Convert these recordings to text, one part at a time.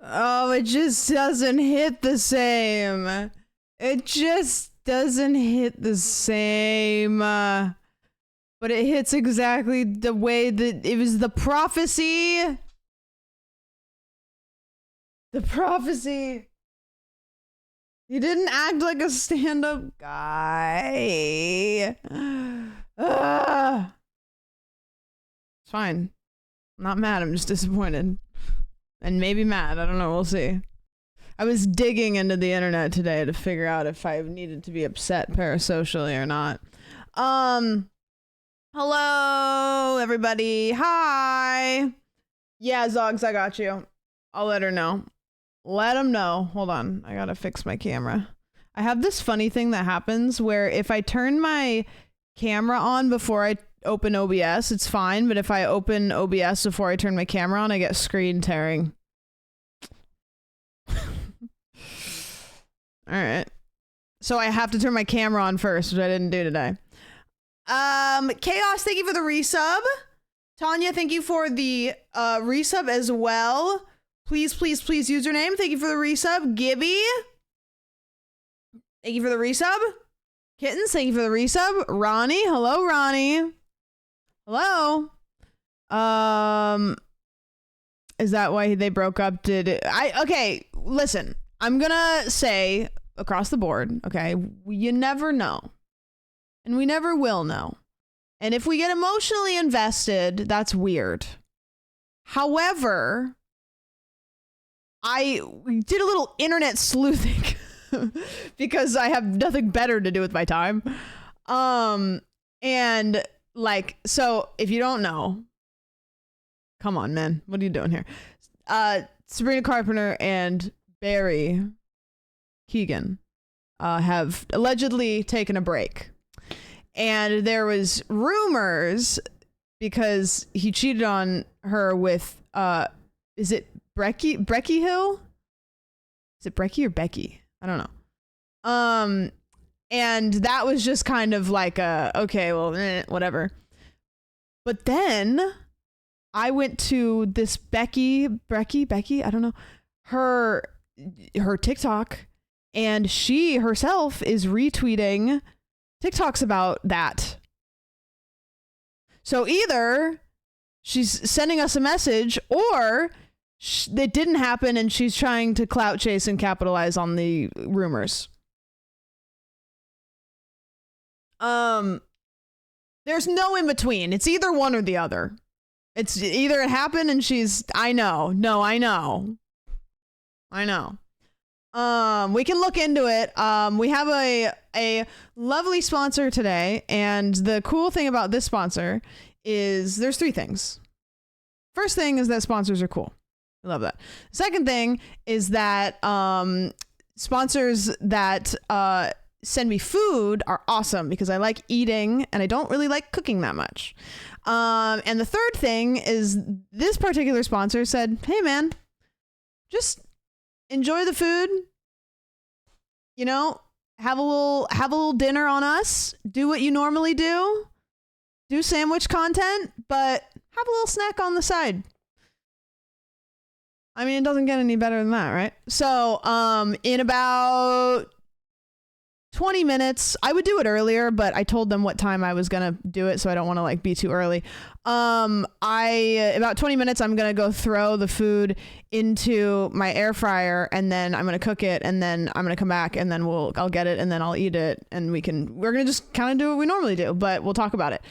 Oh, it just doesn't hit the same. It just doesn't hit the same. But it hits exactly the way that it was the prophecy. The prophecy. You didn't act like a stand-up guy. It's fine. I'm not mad, I'm just disappointed. And maybe mad, I don't know, we'll see. I was digging into the internet today to figure out if I needed to be upset parasocially or not. Hello, everybody. Hi. Yeah, Zogs, I got you. I'll let her know. Let them know. Hold on, I gotta fix my camera. I have this funny thing that happens where if I turn my camera on before I open OBS, it's fine, but if I open OBS before I turn my camera on, I get screen tearing. Alright. So I have to turn my camera on first, which I didn't do today. Chaos, thank you for the resub. Tanya, thank you for the resub as well. Please, please, please, username. Thank you for the resub. Gibby, thank you for the resub. Kittens, thank you for the resub. Ronnie, hello, Ronnie. Hello. Is that why they broke up? Okay, listen. I'm gonna say across the board, okay, you never know. And we never will know. And if we get emotionally invested, that's weird. However, I did a little internet sleuthing because I have nothing better to do with my time. And like, so if you don't know, come on, man, what are you doing here? Sabrina Carpenter and Barry Keoghan have allegedly taken a break. And there was rumors because he cheated on her with, is it Brecky Hill? Is it Brecky or Becky? I don't know. And that was just kind of like okay, well, whatever. But then I went to this Becky, I don't know, her TikTok, and she herself is retweeting TikToks about that. So either she's sending us a message, or it didn't happen and she's trying to clout chase and capitalize on the rumors. There's no in between. It's either one or the other. It's either it happened and she's, I know. We can look into it. We have a lovely sponsor today, and the cool thing about this sponsor is there's three things. First thing is that sponsors are cool. I love that. Second thing is that sponsors that send me food are awesome because I like eating and I don't really like cooking that much. And the third thing is this particular sponsor said, hey man, just enjoy the food, you know, have a little dinner on us, do what you normally do Samwitch content, but have a little snack on the side. I mean, it doesn't get any better than that, right? So, in about 20 minutes, I would do it earlier, but I told them what time I was gonna do it, so I don't want to like be too early. About 20 minutes, I'm gonna go throw the food into my air fryer, and then I'm gonna cook it, and then I'm gonna come back, and then I'll get it, and then I'll eat it, and we're gonna just kind of do what we normally do, but we'll talk about it.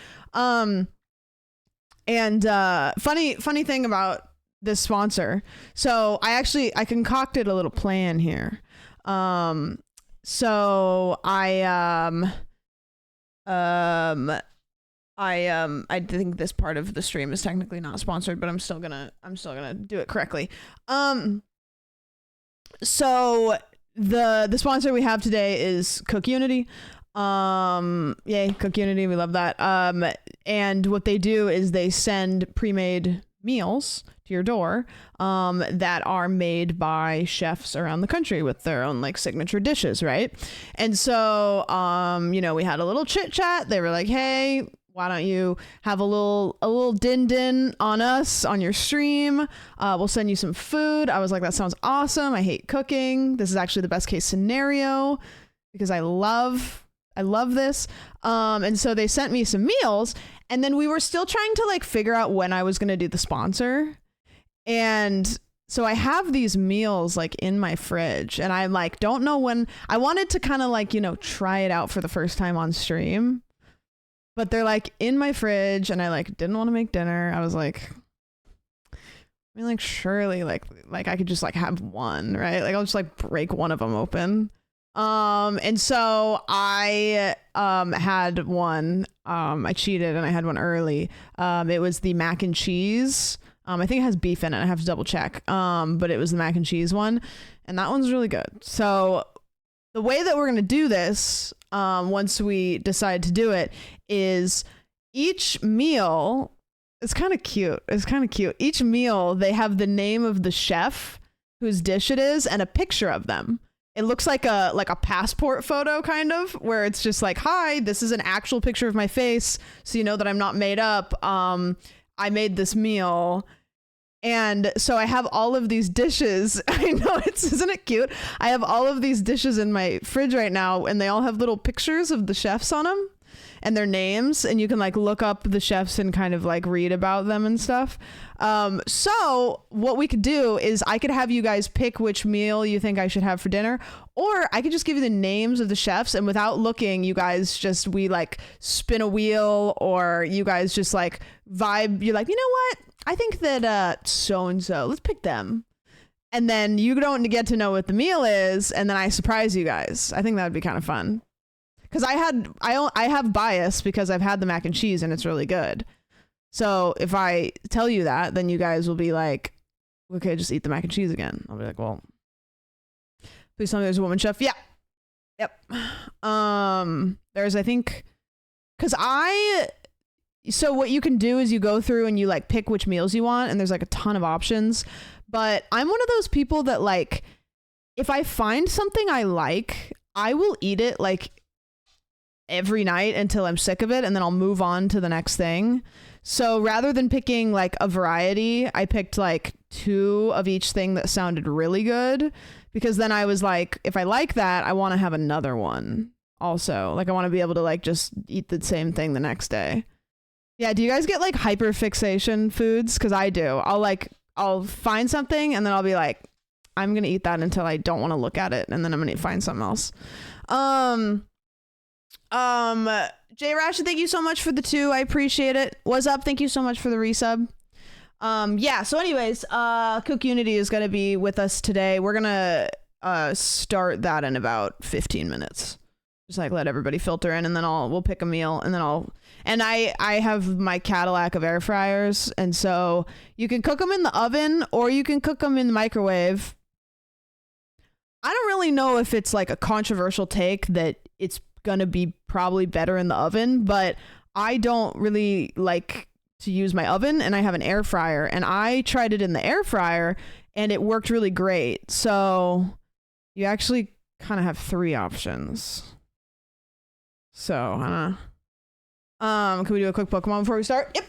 Funny thing about this sponsor. So I concocted a little plan here. So I think this part of the stream is technically not sponsored, but I'm still gonna do it correctly. So the sponsor we have today is CookUnity. Yay, CookUnity, we love that. And what they do is they send pre-made meals to your door that are made by chefs around the country with their own like signature dishes, right? And so we had a little chit chat. They were like, hey, why don't you have a little din on us on your stream? We'll send you some food. I was like, that sounds awesome. I hate cooking. This is actually the best case scenario because I love this. And so they sent me some meals, and then we were still trying to like figure out when I was going to do the sponsor. And so I have these meals like in my fridge, and I like don't know when. I wanted to kind of like, you know, try it out for the first time on stream, but they're like in my fridge, and I like didn't want to make dinner. I was like, I mean, like surely like I could just like have one, right? Like I'll just like break one of them open. And so I had one. I cheated and I had one early. It was the mac and cheese. I think it has beef in it. I have to double check. But it was the mac and cheese one, and that one's really good. So the way that we're going to do this, once we decide to do it, is each meal, it's kind of cute. Each meal, they have the name of the chef whose dish it is and a picture of them. It looks like a passport photo kind of, where it's just like, hi, this is an actual picture of my face, so you know that I'm not made up. I made this meal. And so I have all of these dishes. I know, isn't it cute? I have all of these dishes in my fridge right now, and they all have little pictures of the chefs on them and their names, and you can like look up the chefs and kind of like read about them and stuff. So what we could do is I could have you guys pick which meal you think I should have for dinner, or I could just give you the names of the chefs, and without looking, you guys we like spin a wheel, or you guys just like vibe. You're like, you know what? I think that so-and-so, let's pick them. And then you don't get to know what the meal is, and then I surprise you guys. I think that would be kind of fun. Because I have bias because I've had the mac and cheese and it's really good. So if I tell you that, then you guys will be like, okay, just eat the mac and cheese again. I'll be like, well, please tell me there's a woman chef. Yeah. Yep. There's, I think, so what you can do is you go through and you like pick which meals you want, and there's like a ton of options. But I'm one of those people that like, if I find something I like, I will eat it like every night until I'm sick of it, and then I'll move on to the next thing. So rather than picking like a variety, I picked like 2 of each thing that sounded really good, because then I was like, if I like that, I want to have another one also. Like I want to be able to like just eat the same thing the next day. Yeah, do you guys get like hyperfixation foods? Because I do. I'll find something and then I'll be like, I'm gonna eat that until I don't want to look at it, and then I'm gonna find something else. Jay Ration, thank you so much for the 2. I appreciate it. What's up? Thank you so much for the resub. Yeah, so anyways, CookUnity is gonna be with us today. We're gonna start that in about 15 minutes. Just like let everybody filter in, and then we'll pick a meal, and then I have my Cadillac of air fryers, and so you can cook them in the oven or you can cook them in the microwave. I don't really know if it's like a controversial take that it's gonna be probably better in the oven, but I don't really like to use my oven, and I have an air fryer, and I tried it in the air fryer and it worked really great. So you actually kind of have 3 options. So, can we do a quick Pokemon before we start? Yep.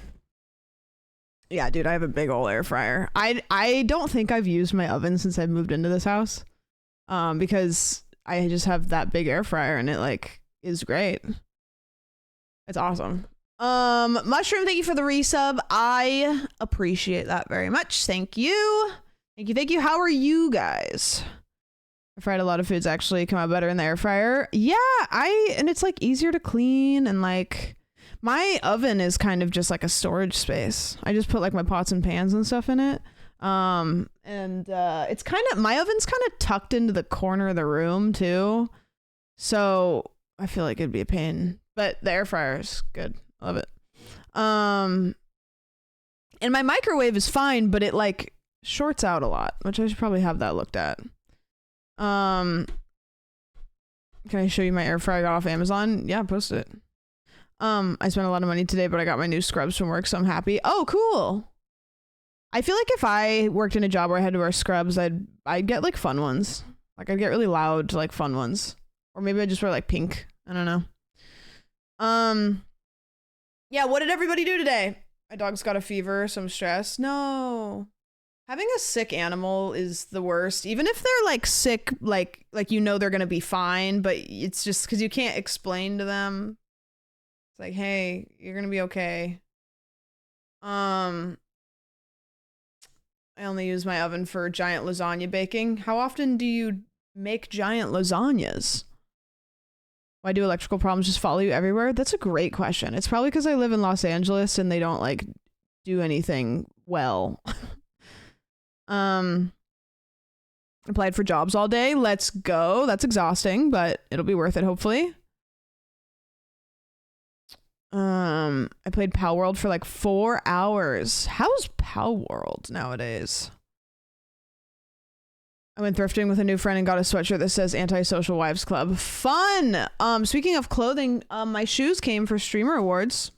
Yeah, dude, I have a big old air fryer. I don't think I've used my oven since I moved into this house, because I just have that big air fryer, and it like is great. It's awesome. Mushroom, thank you for the resub. I appreciate that very much. Thank you. Thank you. How are you guys? I fried a lot of foods actually come out better in the air fryer. Yeah, and it's like easier to clean, and like my oven is kind of just like a storage space. I just put like my pots and pans and stuff in it. It's kind of, my oven's kind of tucked into the corner of the room too. So I feel like it'd be a pain, but the air fryer is good. I love it. And my microwave is fine, but it like shorts out a lot, which I should probably have that looked at. Can I show you my air fryer off Amazon? Yeah, post it. I spent a lot of money today, but I got my new scrubs from work, so I'm happy. Oh, cool. I feel like if I worked in a job where I had to wear scrubs, I'd get like fun ones. Like I'd get really loud, like fun ones. Or maybe I'd just wear like pink. I don't know. Yeah, what did everybody do today? My dog's got a fever, so I'm stressed. No. Having a sick animal is the worst. Even if they're like sick, like you know they're gonna be fine, but it's just because you can't explain to them. It's like, hey, you're gonna be okay. I only use my oven for giant lasagna baking. How often do you make giant lasagnas? Why do electrical problems just follow you everywhere? That's a great question. It's probably because I live in Los Angeles and they don't like do anything well. Applied for jobs all day. Let's go. That's exhausting, but it'll be worth it, hopefully. I played Pal World for like 4 hours. How's Pal World nowadays? I went thrifting with a new friend and got a sweatshirt that says Antisocial Wives Club. Fun! Speaking of clothing, my shoes came for Streamer Awards.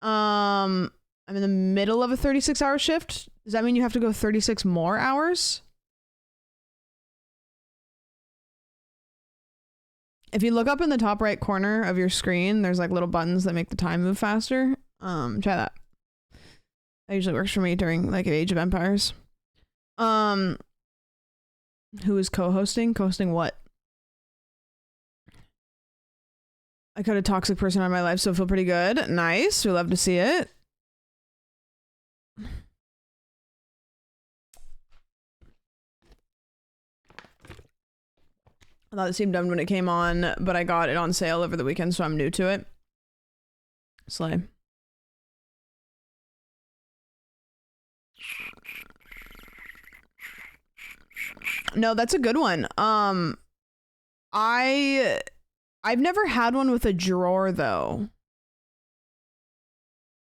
I'm in the middle of a 36-hour shift. Does that mean you have to go 36 more hours? If you look up in the top right corner of your screen, there's like little buttons that make the time move faster. Try that. That usually works for me during like Age of Empires. Who is co-hosting? Co-hosting what? I cut a toxic person out of my life, so I feel pretty good. Nice. We love to see it. I thought it seemed dumb when it came on, but I got it on sale over the weekend, so I'm new to it. Slay. No, that's a good one. I've never had one with a drawer though.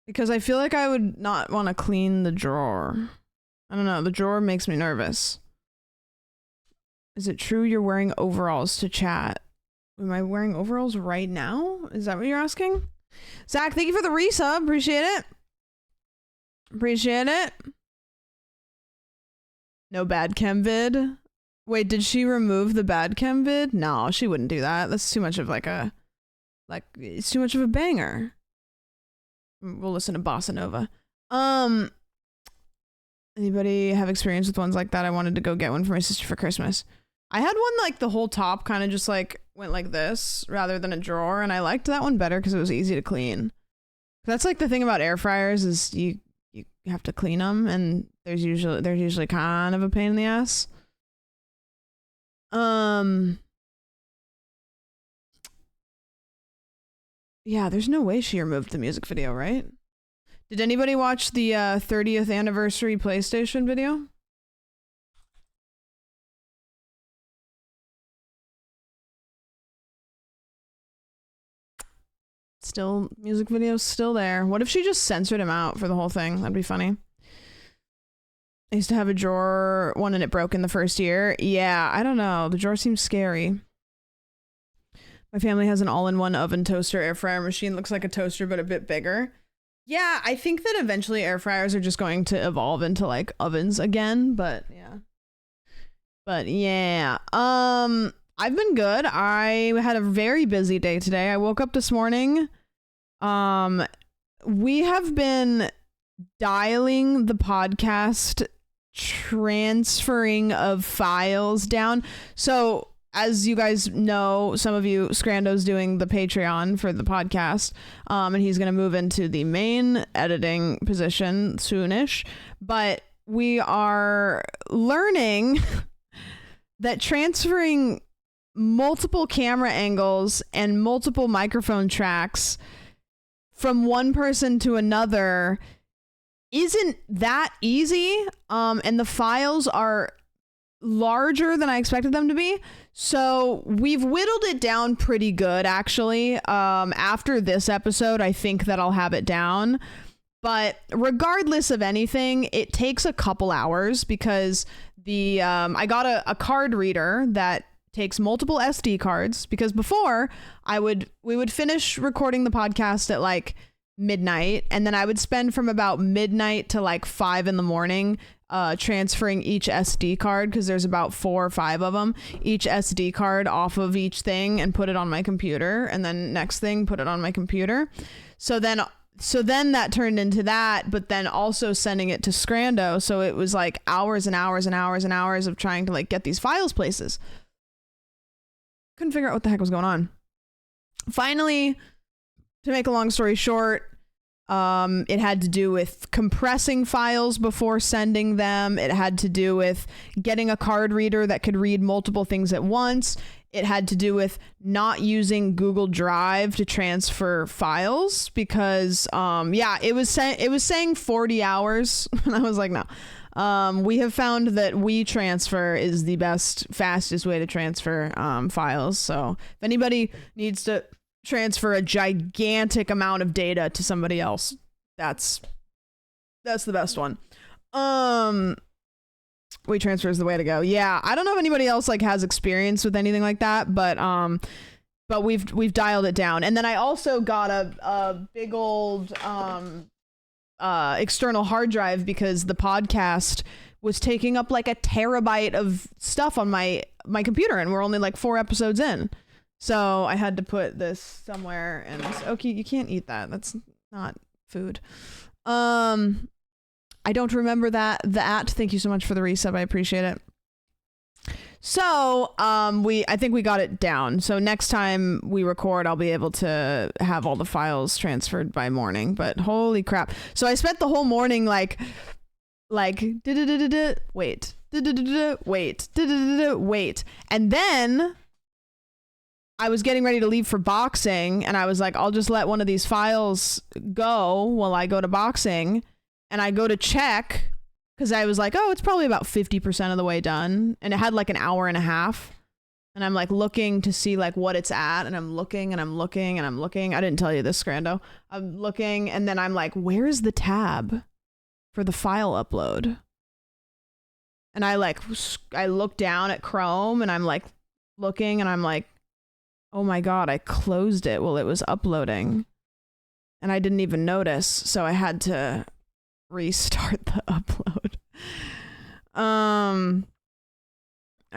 Because I feel like I would not want to clean the drawer. I don't know, the drawer makes me nervous. Is it true you're wearing overalls to chat? Am I wearing overalls right now? Is that what you're asking? Zach, thank you for the resub. Appreciate it. Appreciate it. No bad chem vid. Wait, did she remove the bad chem vid? No, she wouldn't do that. That's too much of it's too much of a banger. We'll listen to Bossa Nova. Anybody have experience with ones like that? I wanted to go get one for my sister for Christmas. I had one like the whole top kind of just like went like this rather than a drawer, and I liked that one better because it was easy to clean. That's like the thing about air fryers is you have to clean them, and they're usually kind of a pain in the ass. Yeah, there's no way she removed the music video, right? Did anybody watch the 30th anniversary PlayStation video? Still, music video's still there. What if she just censored him out for the whole thing? That'd be funny. I used to have a drawer one and it broke in the first year. Yeah, I don't know. The drawer seems scary. My family has an all-in-one oven, toaster, air fryer machine. Looks like a toaster, but a bit bigger. Yeah, I think that eventually air fryers are just going to evolve into like ovens again, but yeah. I've been good. I had a very busy day today. I woke up this morning. We have been dialing the podcast transferring of files down. So as you guys know, some of you, Scrando's doing the Patreon for the podcast, and he's going to move into the main editing position soonish. But we are learning that transferring multiple camera angles and multiple microphone tracks from one person to another isn't that easy. And the files are larger than I expected them to be. So we've whittled it down pretty good, actually. After this episode, I think that I'll have it down. But regardless of anything, it takes a couple hours because I got a card reader that takes multiple SD cards, because before we would finish recording the podcast at like midnight, and then I would spend from about midnight to like 5 a.m. transferring each SD card, because there's about 4 or 5 of them, each SD card off of each thing and put it on my computer, and then next thing put it on my computer. So then that turned into that, but then also sending it to Scrando. So it was like hours and hours and hours and hours of trying to like get these files places. Couldn't figure out what the heck was going on. Finally, to make a long story short, it had to do with compressing files before sending them. It had to do with getting a card reader that could read multiple things at once. It had to do with not using Google Drive to transfer files because, it was saying 40 hours. And I was like, no. We have found that WeTransfer is the fastest way to transfer files. So if anybody needs to transfer a gigantic amount of data to somebody else, that's the best one. WeTransfer is the way to go. Yeah, I don't know if anybody else like has experience with anything like that, but we've dialed it down. And then I also got a big old external hard drive because the podcast was taking up like a terabyte of stuff on my computer, and we're only like 4 episodes in. So I had to put this somewhere, and okay, you can't eat that. That's not food. I don't remember that. Thank you so much for the resub. I appreciate it. So I think we got it down. So next time we record, I'll be able to have all the files transferred by morning. But holy crap! So I spent the whole morning like wait, and then I was getting ready to leave for boxing, and I was like, I'll just let one of these files go while I go to boxing. And I go to check because I was like, oh, it's probably about 50% of the way done. And it had like an hour and a half. And I'm like looking to see like what it's at. And I'm looking and I'm looking and I'm looking. I didn't tell you this, Scrando. I'm looking, and then I'm like, where is the tab for the file upload? And I look down at Chrome, and I'm like looking, and I'm like, oh my God, I closed it while it was uploading. And I didn't even notice. So I had to restart the upload. I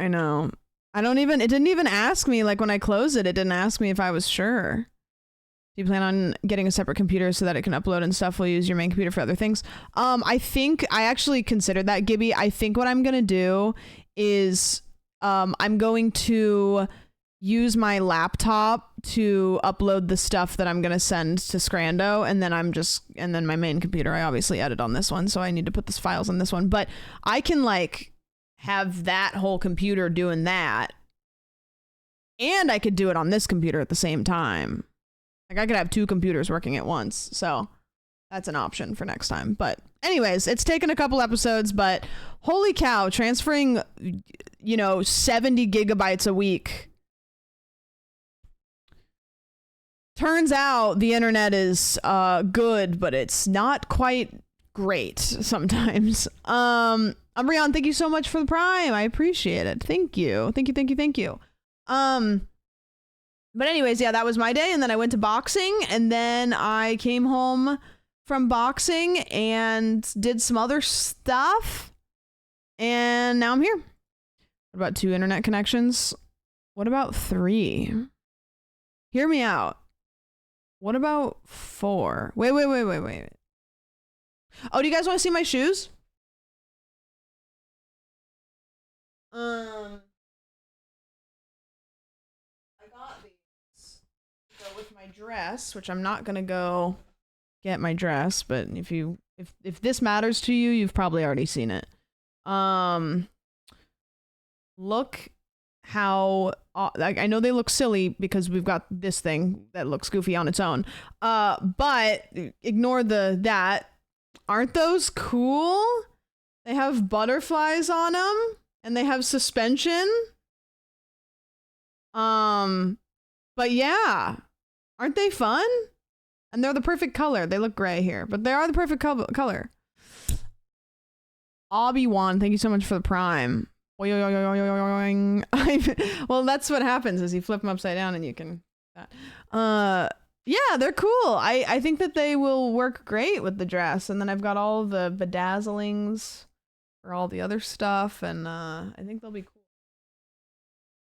know. It didn't even ask me, like when I closed it didn't ask me if I was sure. Do you plan on getting a separate computer so that it can upload and stuff? We'll use your main computer for other things. I think I actually considered that, Gibby. I think what I'm gonna do is I'm going to use my laptop to upload the stuff that I'm going to send to Scrando, and then my main computer, I obviously edit on this one, so I need to put the files on this one, but I can like have that whole computer doing that, and I could do it on this computer at the same time. Like I could have 2 computers working at once, so that's an option for next time. But anyways, it's taken a couple episodes, but holy cow, transferring 70 gigabytes a week. Turns out the internet is good, but it's not quite great sometimes. Umbreon, thank you so much for the Prime. I appreciate it. Thank you. But anyways, yeah, that was my day, and then I went to boxing, and then I came home from boxing and did some other stuff, and now I'm here. What about 2 internet connections? What about 3? Hear me out. What about 4? Wait. Oh, do you guys want to see my shoes? I got these. So with my dress, which I'm not gonna go get my dress, but if this matters to you, you've probably already seen it. Look how I know they look silly because we've got this thing that looks goofy on its own, but ignore that. Aren't those cool? They have butterflies on them, and they have suspension. But yeah, aren't they fun? And they're the perfect color. They look gray here, but they are the perfect color. Obi-Wan, thank you so much for the Prime. Well, that's what happens is you flip them upside down and you can yeah, they're cool. I think that they will work great with the dress. And then I've got all the bedazzlings for all the other stuff, and I think they'll be cool.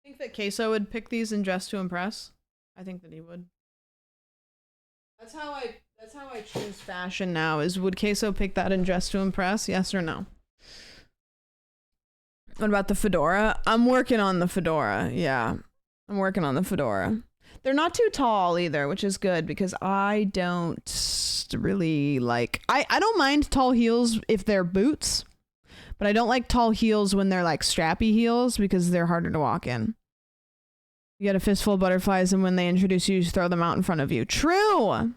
I think that Queso would pick these in Dress to Impress. I think that he would. That's how I choose fashion now, is would Queso pick that in Dress to Impress? Yes or no? What about the fedora? I'm working on the fedora. Yeah. I'm working on the fedora. They're not too tall either, which is good because I don't really like... I don't mind tall heels if they're boots, but I don't like tall heels when they're like strappy heels because they're harder to walk in. You get a fistful of butterflies, and when they introduce you, you throw them out in front of you. True!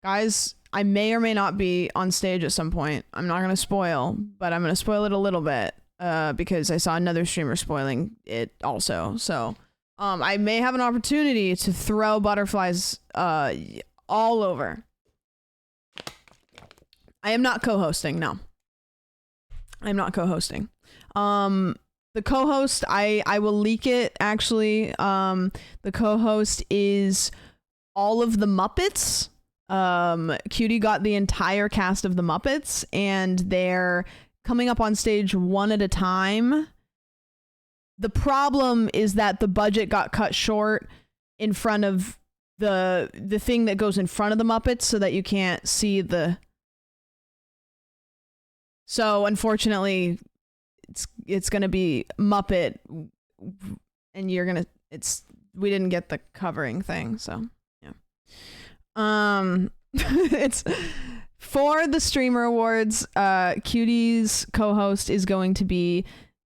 Guys, I may or may not be on stage at some point. I'm not going to spoil, but I'm going to spoil it a little bit because I saw another streamer spoiling it also. So I may have an opportunity to throw butterflies all over. I am not co-hosting, no. I'm not co-hosting. The co-host, I will leak it, actually. The co-host is all of the Muppets. Cutie got the entire cast of the Muppets, and they're coming up on stage one at a time. The problem is that the budget got cut short in front of the thing that goes in front of the Muppets so that you can't see the... So, unfortunately... It's gonna be Muppet, and you're gonna. We didn't get the covering thing, so yeah. It's for the streamer awards. Cutie's co-host is going to be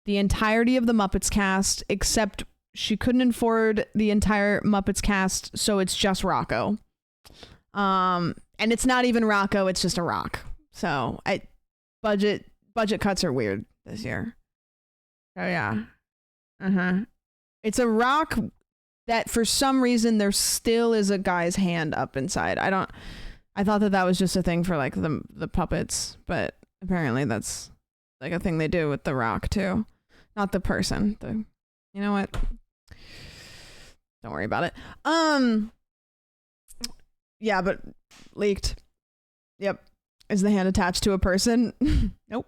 the entirety of the Muppets cast, except she couldn't afford the entire Muppets cast, so it's just Rocco. And it's not even Rocco; it's just a rock. So budget cuts are weird this year. Oh yeah. It's a rock that for some reason there still is a guy's hand up inside. I thought that was just a thing for like the puppets, but apparently that's like a thing they do with the rock too. Not the person. You know what? Don't worry about it. Yeah, but leaked. Yep. Is the hand attached to a person? Nope.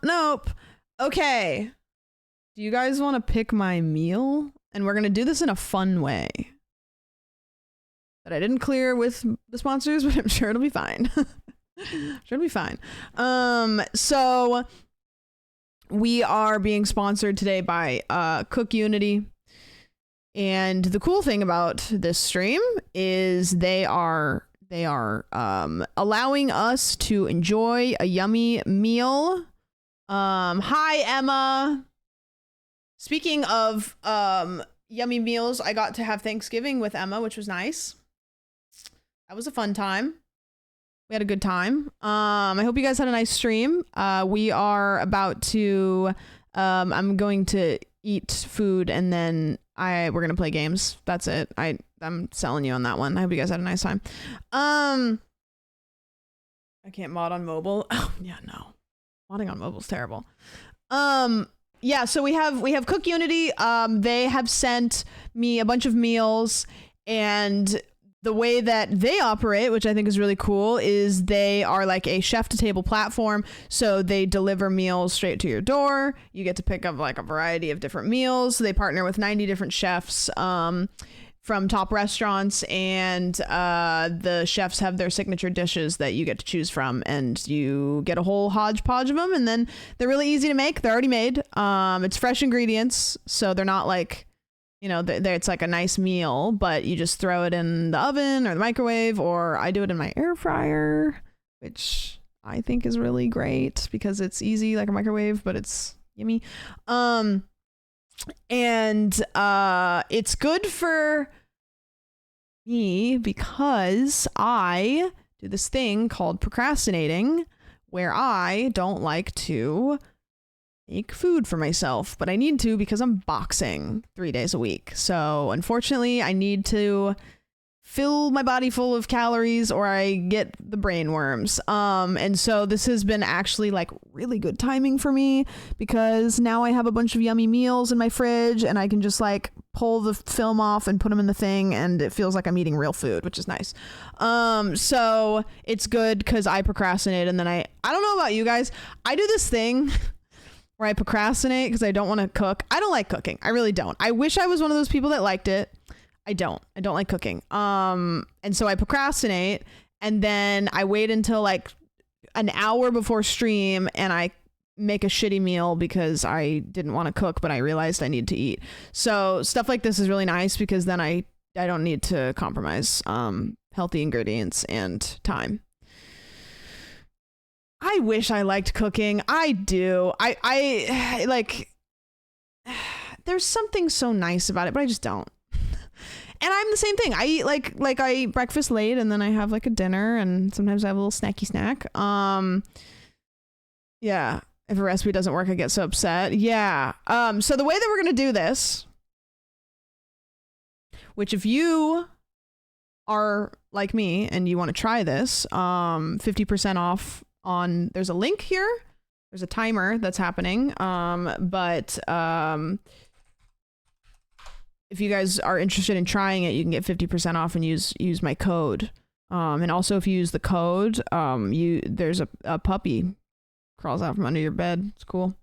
Nope. Okay. Do you guys want to pick my meal? And we're going to do this in a fun way that I didn't clear with the sponsors, but I'm sure it'll be fine. So we are being sponsored today by CookUnity. And the cool thing about this stream is they are allowing us to enjoy a yummy meal. Hi, Emma. Speaking of yummy meals, I got to have Thanksgiving with Emma, which was nice. That was a fun time. We had a good time. I hope you guys had a nice stream. We are about to, I'm going to eat food, and then we're going to play games. That's it. I'm selling you on that one. I hope you guys had a nice time. I can't mod on mobile. Oh, yeah, no. Modding on mobile is terrible. Yeah, so we have CookUnity. They have sent me a bunch of meals, and the way that they operate, which I think is really cool, is they are like a chef-to-table platform. So they deliver meals straight to your door. You get to pick up like a variety of different meals. They partner with 90 different chefs from top restaurants, and the chefs have their signature dishes that you get to choose from, and you get a whole hodgepodge of them, and then they're really easy to make. They're already made. It's fresh ingredients, so they're not like, you know, it's like a nice meal, but you just throw it in the oven or the microwave, or I do it in my air fryer, which I think is really great because it's easy like a microwave, but it's yummy. And it's good for me because I do this thing called procrastinating, where I don't like to make food for myself, but I need to because I'm boxing 3 days a week. So unfortunately, I need to fill my body full of calories or I get the brain worms. And so this has been actually like really good timing for me because now I have a bunch of yummy meals in my fridge and I can just like pull the film off and put them in the thing, and it feels like I'm eating real food, which is nice. So it's good because I procrastinate, and then I don't know about you guys, I do this thing where I procrastinate because I don't want to cook. I don't like cooking. I really don't. I wish I was one of those people that liked it. I don't like cooking. And so I procrastinate, and then I wait until like an hour before stream, and I make a shitty meal because I didn't want to cook, but I realized I need to eat. So stuff like this is really nice because then I don't need to compromise healthy ingredients and time. I wish I liked cooking. I do. I like, there's something so nice about it, but I just don't. And I'm the same thing. I eat like I eat breakfast late, and then I have like a dinner, and sometimes I have a little snacky snack. Yeah. If a recipe doesn't work, I get so upset. Yeah. So the way that we're going to do this, which if you are like me and you want to try this, 50% off on, there's a link here. There's a timer that's happening. But if you guys are interested in trying it, you can get 50% off and use my code. And also if you use the code, there's a puppy crawls out from under your bed. It's cool.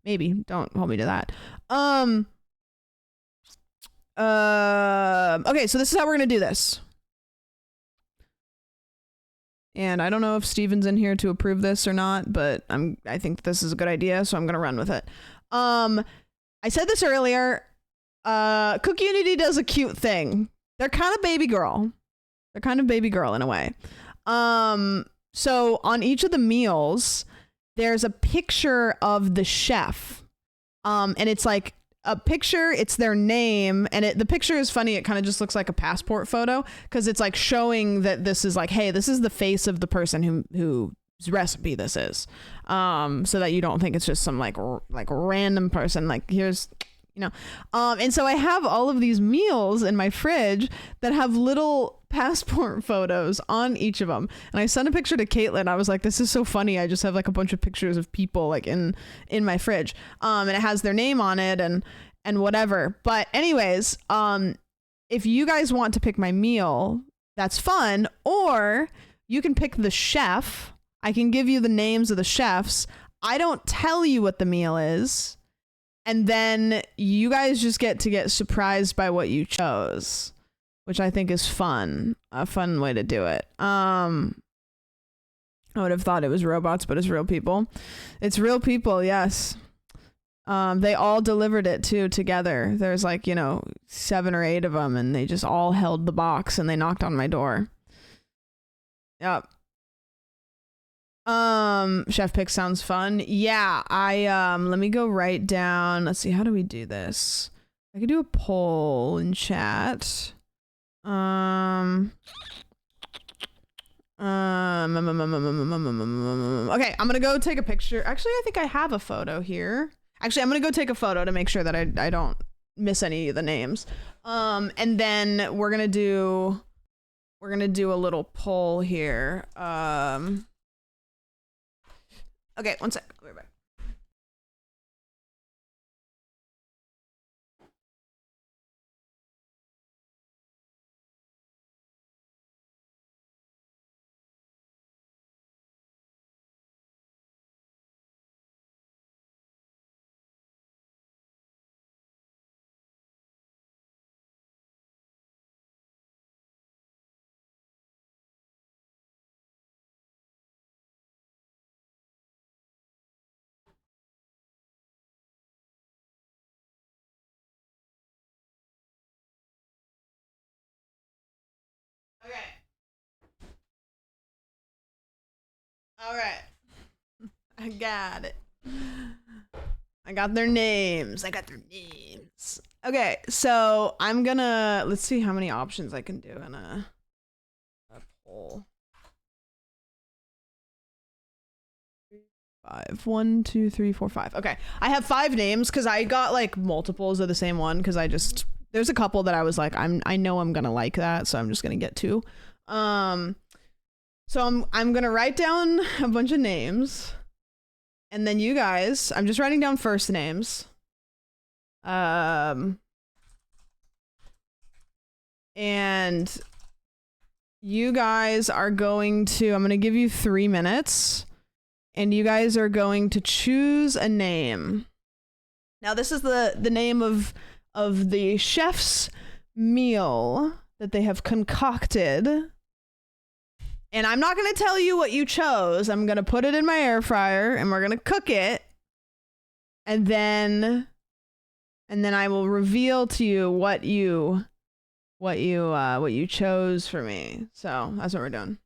Maybe. Don't hold me to that. Okay, so this is how we're gonna do this. And I don't know if Steven's in here to approve this or not, but I think this is a good idea, so I'm gonna run with it. I said this earlier. CookUnity does a cute thing. They're kind of baby girl. They're kind of baby girl in a way. So on each of the meals, there's a picture of the chef. And it's like a picture, it's their name, and the picture is funny. It kind of just looks like a passport photo because it's like showing that this is like, hey, this is the face of the person whose recipe this is. So that you don't think it's just some like random person. Like here's, you know, and so I have all of these meals in my fridge that have little passport photos on each of them, and I sent a picture to Caitlin. I was like, this is so funny, I just have like a bunch of pictures of people like in my fridge, and it has their name on it and whatever. But anyways, if you guys want to pick my meal, that's fun, or you can pick the chef. I can give you the names of the chefs. I don't tell you what the meal is, and then you guys just get surprised by what you chose, which I think is fun. A fun way to do it. I would have thought it was robots, but it's real people. It's real people, yes. They all delivered it too together. There's like, 7 or 8 of them, and they just all held the box and they knocked on my door. Yep. Chef pick sounds fun. Yeah, let me go write down. Let's see, how do we do this? I could do a poll in chat. Okay, I'm gonna go take a picture. Actually, I think I have a photo here. Actually, I'm gonna go take a photo to make sure that I don't miss any of the names. And then we're gonna do a little poll here. Okay, one sec. I'll be right back. Okay. All right. I got it. I got their names. Okay, so I'm gonna, let's see how many options I can do in a poll. 5. 1, 2, 3, 4, 5. Okay, I have 5 names because I got like multiples of the same one because there's a couple that I was like, I know I'm gonna like that, so I'm just gonna get 2. So I'm gonna write down a bunch of names, and then you guys, I'm just writing down first names. And you guys are going to, I'm going to give you 3 minutes, and you guys are going to choose a name. Now, this is the name of the chef's meal that they have concocted. And I'm not going to tell you what you chose. I'm going to put it in my air fryer, and we're going to cook it. And then I will reveal to you what you chose for me. So that's what we're doing.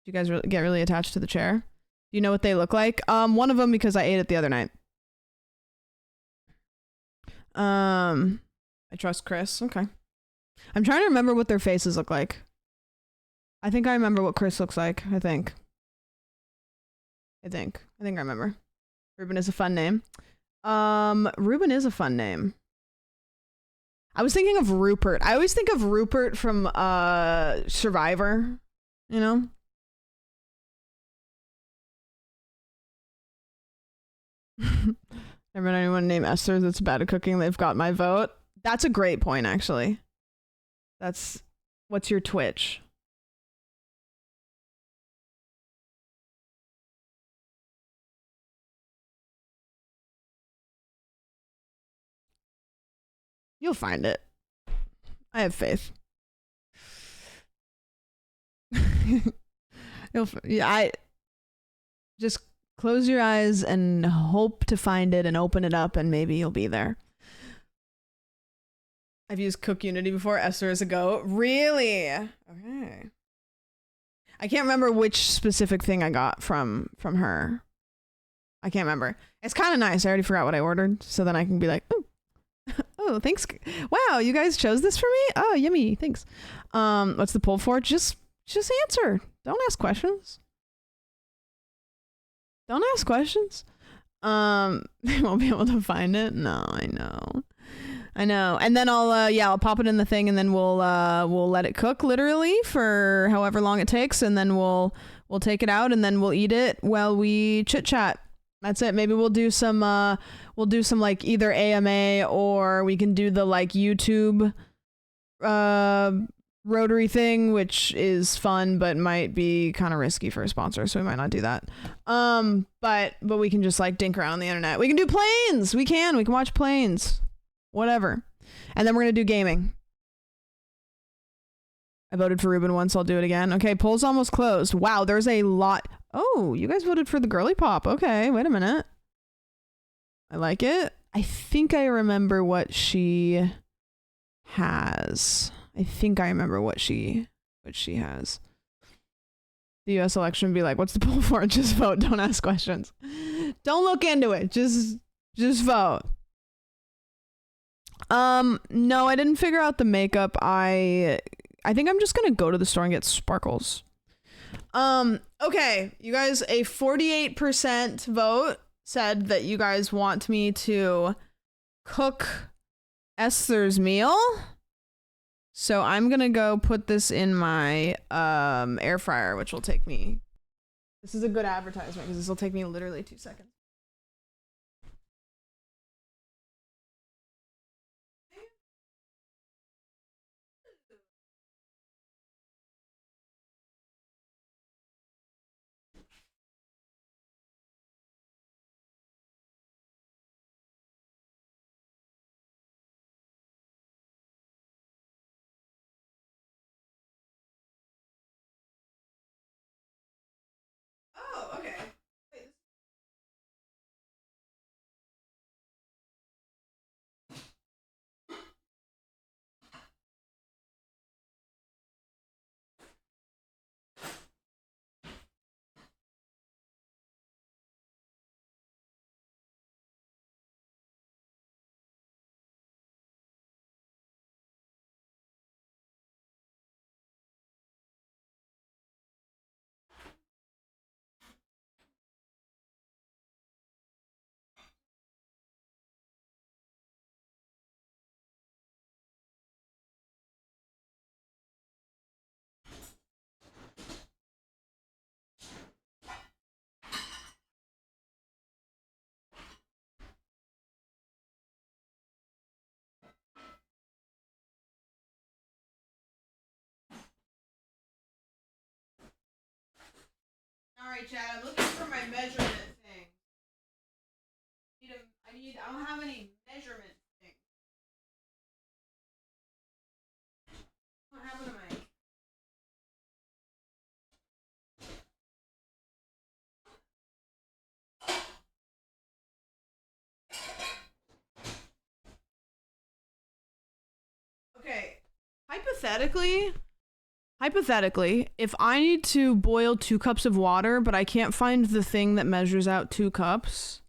Do you guys get really attached to the chair? Do you know what they look like? One of them, because I ate it the other night. I trust Chris. Okay. I'm trying to remember what their faces look like. I think I remember what Chris looks like. I think I remember. Ruben is a fun name. Ruben is a fun name. I was thinking of Rupert. I always think of Rupert from Survivor, you know? Never met anyone named Esther that's bad at cooking. They've got my vote. That's a great point, actually. What's your Twitch? You'll find it. I have faith. I just close your eyes and hope to find it and open it up, and maybe you'll be there. I've used CookUnity before. Esther is a go. Really? Okay. I can't remember which specific thing I got from her. I can't remember. It's kind of nice. I already forgot what I ordered, so then I can be like, oh. Oh, thanks. Wow, you guys chose this for me? Oh, yummy. Thanks. What's the pull for? Just answer. Don't ask questions. Don't ask questions. They won't be able to find it. No, I know. And then I'll pop it in the thing, and then we'll let it cook literally for however long it takes, and then we'll take it out, and then we'll eat it while we chit chat. That's it. Maybe we'll do some like either AMA, or we can do the like YouTube rotary thing, which is fun but might be kind of risky for a sponsor, so we might not do that. But we can just like dink around on the internet. We can do planes. We can watch planes. Whatever. And then we're gonna do gaming. I voted for Ruben once, I'll do it again. Okay, poll's almost closed. Wow, there's a lot. Oh, you guys voted for the girly pop. Okay, wait a minute. I like it. I think I remember what she has. I think I remember what she has. The US election would be like, what's the poll for? Just vote, don't ask questions. Don't look into it. Just vote. No, I didn't figure out the makeup. I think I'm just gonna go to the store and get sparkles. Okay, you guys, a 48% vote said that you guys want me to cook Esther's meal. So I'm gonna go put this in my air fryer, which will take me. This is a good advertisement because this will take me literally 2 seconds. Oh, okay. Sorry, Chad. I'm looking for my measurement thing. I don't have any measurement things. What happened to my... Okay, hypothetically, if I need to boil 2 cups of water, but I can't find the thing that measures out 2 cups,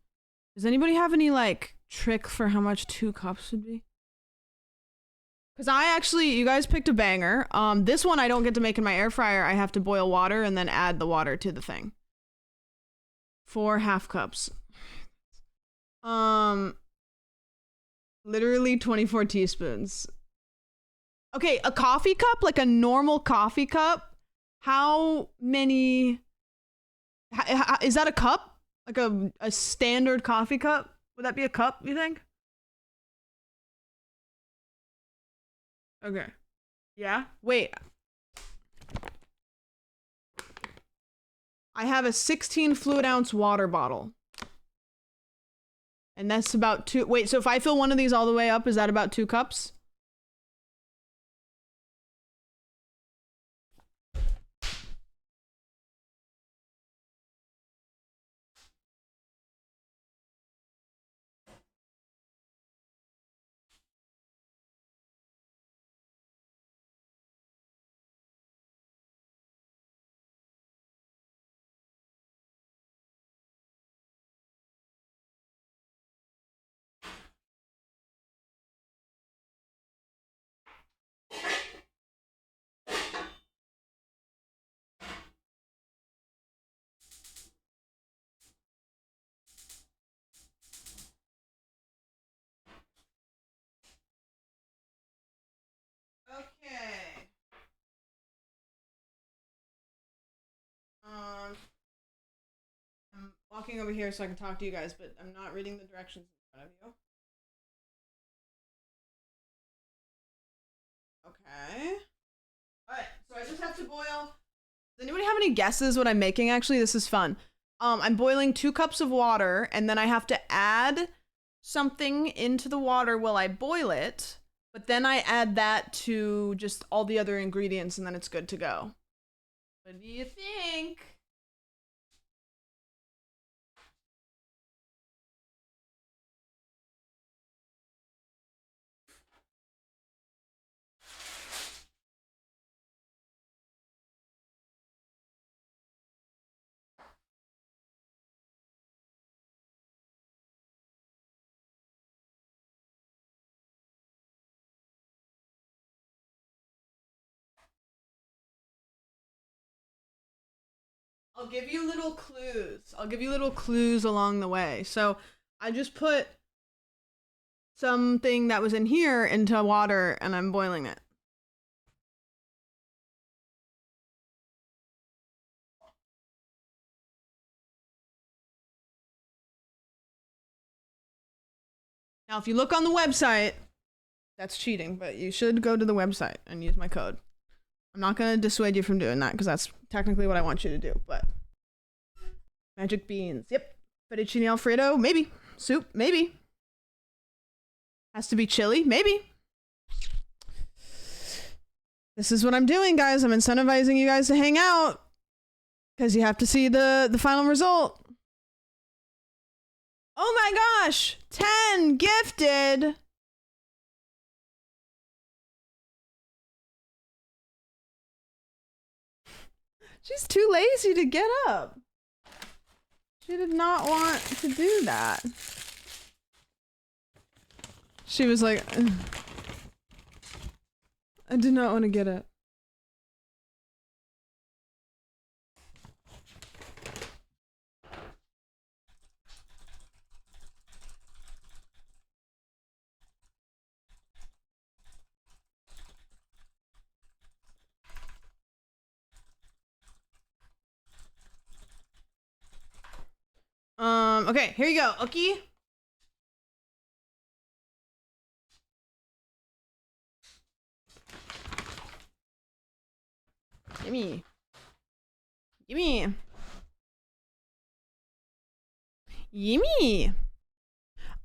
does anybody have any, like, trick for how much 2 cups would be? Because you guys picked a banger. This one I don't get to make in my air fryer. I have to boil water and then add the water to the thing. 4 half cups. Literally 24 teaspoons. Okay, a coffee cup, like a normal coffee cup, how many... is that a cup? Like a standard coffee cup? Would that be a cup, you think? Okay. Yeah? Wait. I have a 16 fluid ounce water bottle. And that's about 2... Wait, so if I fill one of these all the way up, is that about 2 cups? Okay. I'm walking over here so I can talk to you guys, but I'm not reading the directions in front of you. Okay. Alright, so I just have to boil... Does anybody have any guesses what I'm making, actually? This is fun. I'm boiling 2 cups of water, and then I have to add something into the water while I boil it, but then I add that to just all the other ingredients, and then it's good to go. What do you think? I'll give you little clues. I'll give you little clues along the way. So I just put something that was in here into water and I'm boiling it. Now, if you look on the website, that's cheating, but you should go to the website and use my code. I'm not going to dissuade you from doing that because that's technically what I want you to do, but... Magic beans. Yep. Fettuccine Alfredo? Maybe. Soup? Maybe. Has to be chili? Maybe. This is what I'm doing, guys. I'm incentivizing you guys to hang out because you have to see the final result. Oh my gosh! 10 gifted! She's too lazy to get up. She did not want to do that. She was like, ugh. I did not want to get up. Okay, here you go, Ookie. Gimme. Gimme. Yummy.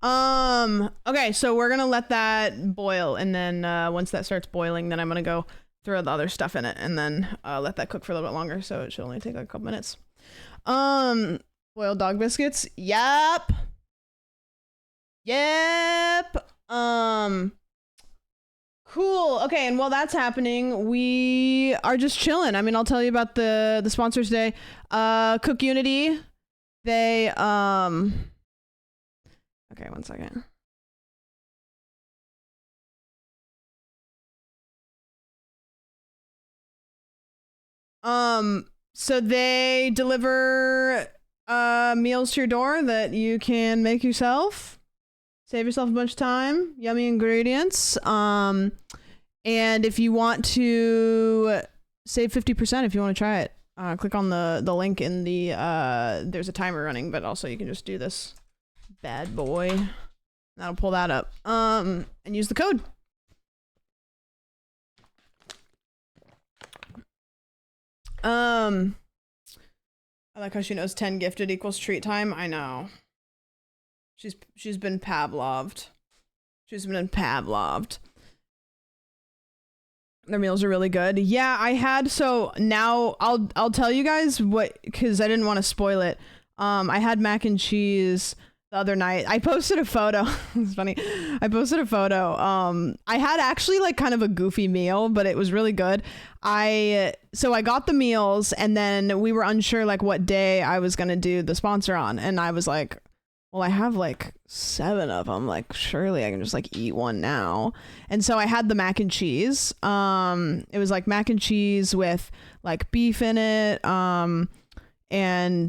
Okay, so we're gonna let that boil, and then once that starts boiling, then I'm gonna go throw the other stuff in it, and then let that cook for a little bit longer, so it should only take like a couple minutes. Boiled dog biscuits. Yep. Cool. Okay, and while that's happening, we are just chilling. I mean, I'll tell you about the sponsors today. CookUnity. They okay, one second. So they deliver meals to your door that you can make yourself. Save yourself a bunch of time. Yummy ingredients. And if you want to save 50%, if you want to try it, click on the link in the there's a timer running, but also you can just do this bad boy. That'll pull that up. And use the code. I like how she knows 10 gifted equals treat time. I know. She's been Pavloved. She's been Pavloved. Their meals are really good. Yeah, I had, so now I'll tell you guys what, because I didn't want to spoil it. I had mac and cheese the other night. I posted a photo. It's funny. I posted a photo. I had actually like kind of a goofy meal, but it was really good. So I got the meals, and then we were unsure like what day I was going to do the sponsor on. And I was like, well, I have like 7 of them. Like, surely I can just like eat one now. And so I had the mac and cheese. It was like mac and cheese with like beef in it. And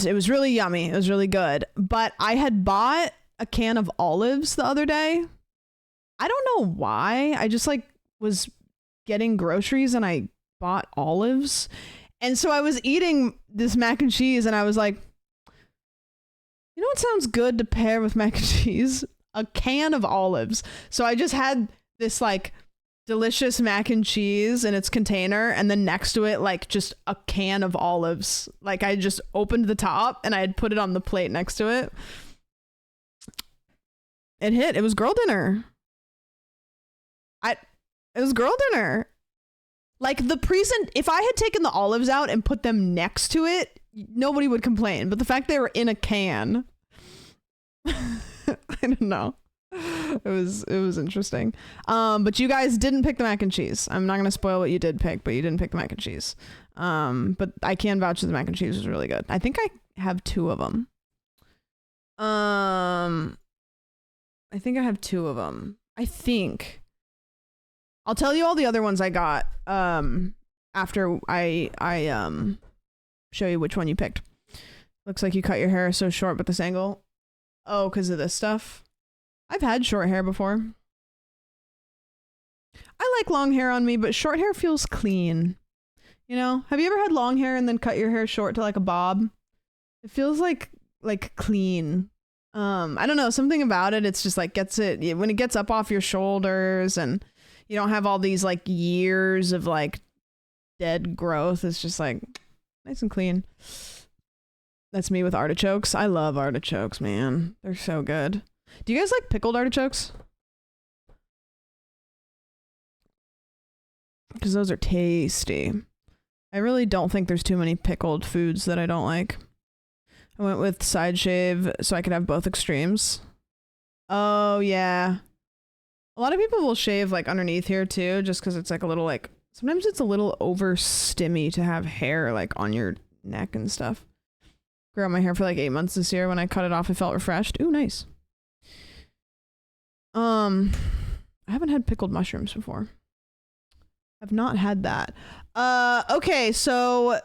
it was really yummy. It was really good. But I had bought a can of olives the other day. I don't know why. I just like was getting groceries and I bought olives. And so I was eating this mac and cheese and I was like, you know what sounds good to pair with mac and cheese? A can of olives. So I just had this like delicious mac and cheese in its container, and then next to it like just a can of olives. Like I just opened the top and I had put it on the plate next to it. It hit. It was girl dinner. It was girl dinner. Like if I had taken the olives out and put them next to it, nobody would complain. But the fact they were in a can, I don't know. It was interesting. But you guys didn't pick the mac and cheese. I'm not gonna spoil what you did pick, but you didn't pick the mac and cheese. But I can vouch that the mac and cheese was really good. I think I have 2 of them. I think I have 2 of them. I think. I'll tell you all the other ones I got after I show you which one you picked. Looks like you cut your hair so short with this angle. Oh, because of this stuff. I've had short hair before. I like long hair on me, but short hair feels clean. You know? Have you ever had long hair and then cut your hair short to like a bob? It feels like clean. I don't know, something about it. It's just like when it gets up off your shoulders and you don't have all these like years of like dead growth. It's just like nice and clean. That's me with artichokes. I love artichokes, man. They're so good. Do you guys like pickled artichokes? Because those are tasty. I really don't think there's too many pickled foods that I don't like. I went with side shave so I could have both extremes. Oh, yeah. A lot of people will shave like underneath here too, just because it's like a little like, sometimes it's a little over stimmy to have hair like on your neck and stuff. Grew out my hair for like 8 months this year. When I cut it off, I felt refreshed. Ooh, nice. I haven't had pickled mushrooms before. I've not had that. Okay, so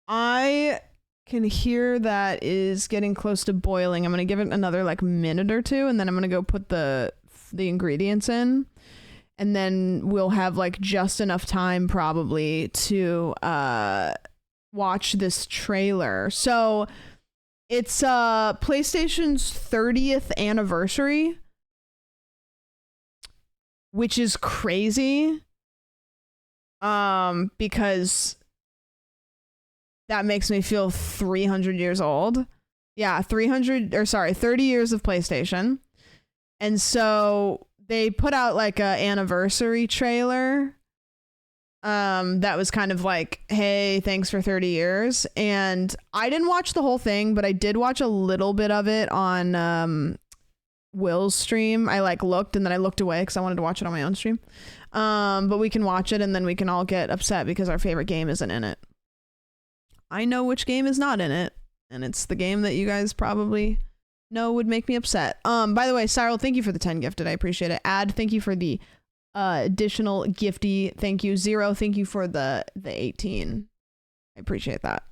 I can hear that is getting close to boiling. I'm gonna give it another like minute or 2, and then I'm gonna go put the ingredients in, and then we'll have like just enough time probably to watch this trailer. So it's PlayStation's 30th anniversary, which is crazy, because that makes me feel 300 years old, Yeah, 30 years of PlayStation. And so they put out like a anniversary trailer that was kind of like, hey, thanks for 30 years. And I didn't watch the whole thing, but I did watch a little bit of it on Will's stream. I like looked and then I looked away because I wanted to watch it on my own stream. But we can watch it and then we can all get upset because our favorite game isn't in it. I know which game is not in it, and it's the game that you guys probably know would make me upset. By the way, Cyril, thank you for the 10 gifted. I appreciate it. Ad, thank you for the additional gifty. Thank you. Zero, thank you for the 18. I appreciate that.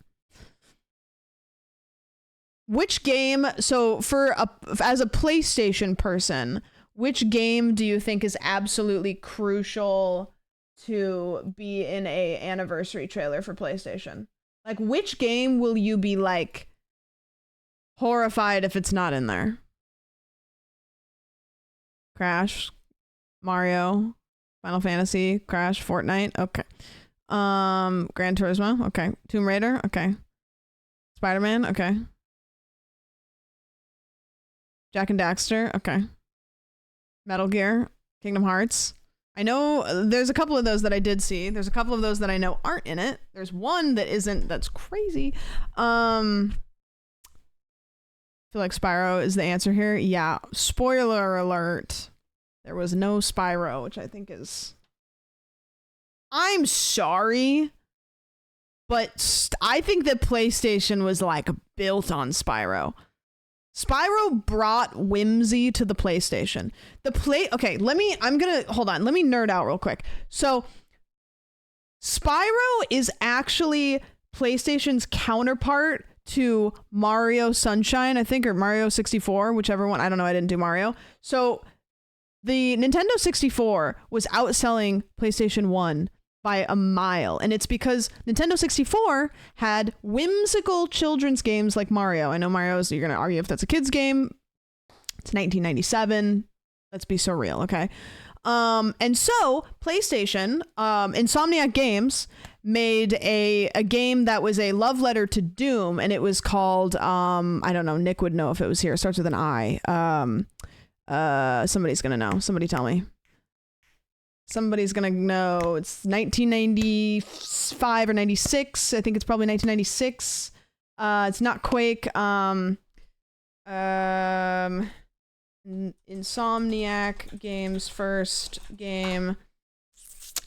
Which game, so as a PlayStation person, which game do you think is absolutely crucial to be in a anniversary trailer for PlayStation? Like, which game will you be like horrified if it's not in there? Crash, Mario, Final Fantasy, Crash, Fortnite. Okay. Gran Turismo. Okay. Tomb Raider. Okay. Spider-Man. Okay. Jak and Daxter. Okay. Metal Gear. Kingdom Hearts. I know there's a couple of those that I did see. There's a couple of those that I know aren't in it. There's one that isn't. That's crazy. I feel like Spyro is the answer here. Yeah. Spoiler alert. There was no Spyro, which I think is... I'm sorry, but I think that PlayStation was like built on Spyro. Spyro brought whimsy to the PlayStation. Okay, let me nerd out real quick. So Spyro is actually PlayStation's counterpart to Mario Sunshine, I think, or Mario 64, whichever one. I don't know, I didn't do Mario. So the Nintendo 64 was outselling PlayStation 1 by a mile, and it's because Nintendo 64 had whimsical children's games like Mario. I know Mario's, you're gonna argue if that's a kid's game. It's 1997. Let's be so real, okay? And so PlayStation, Insomniac Games made a game that was a love letter to Doom, and it was called I don't know, Nick would know if it was here. It starts with an I. Somebody's gonna know. Somebody tell me. Somebody's gonna know. It's 1995 or 96. I think it's probably 1996. It's not Quake. Insomniac Games first game.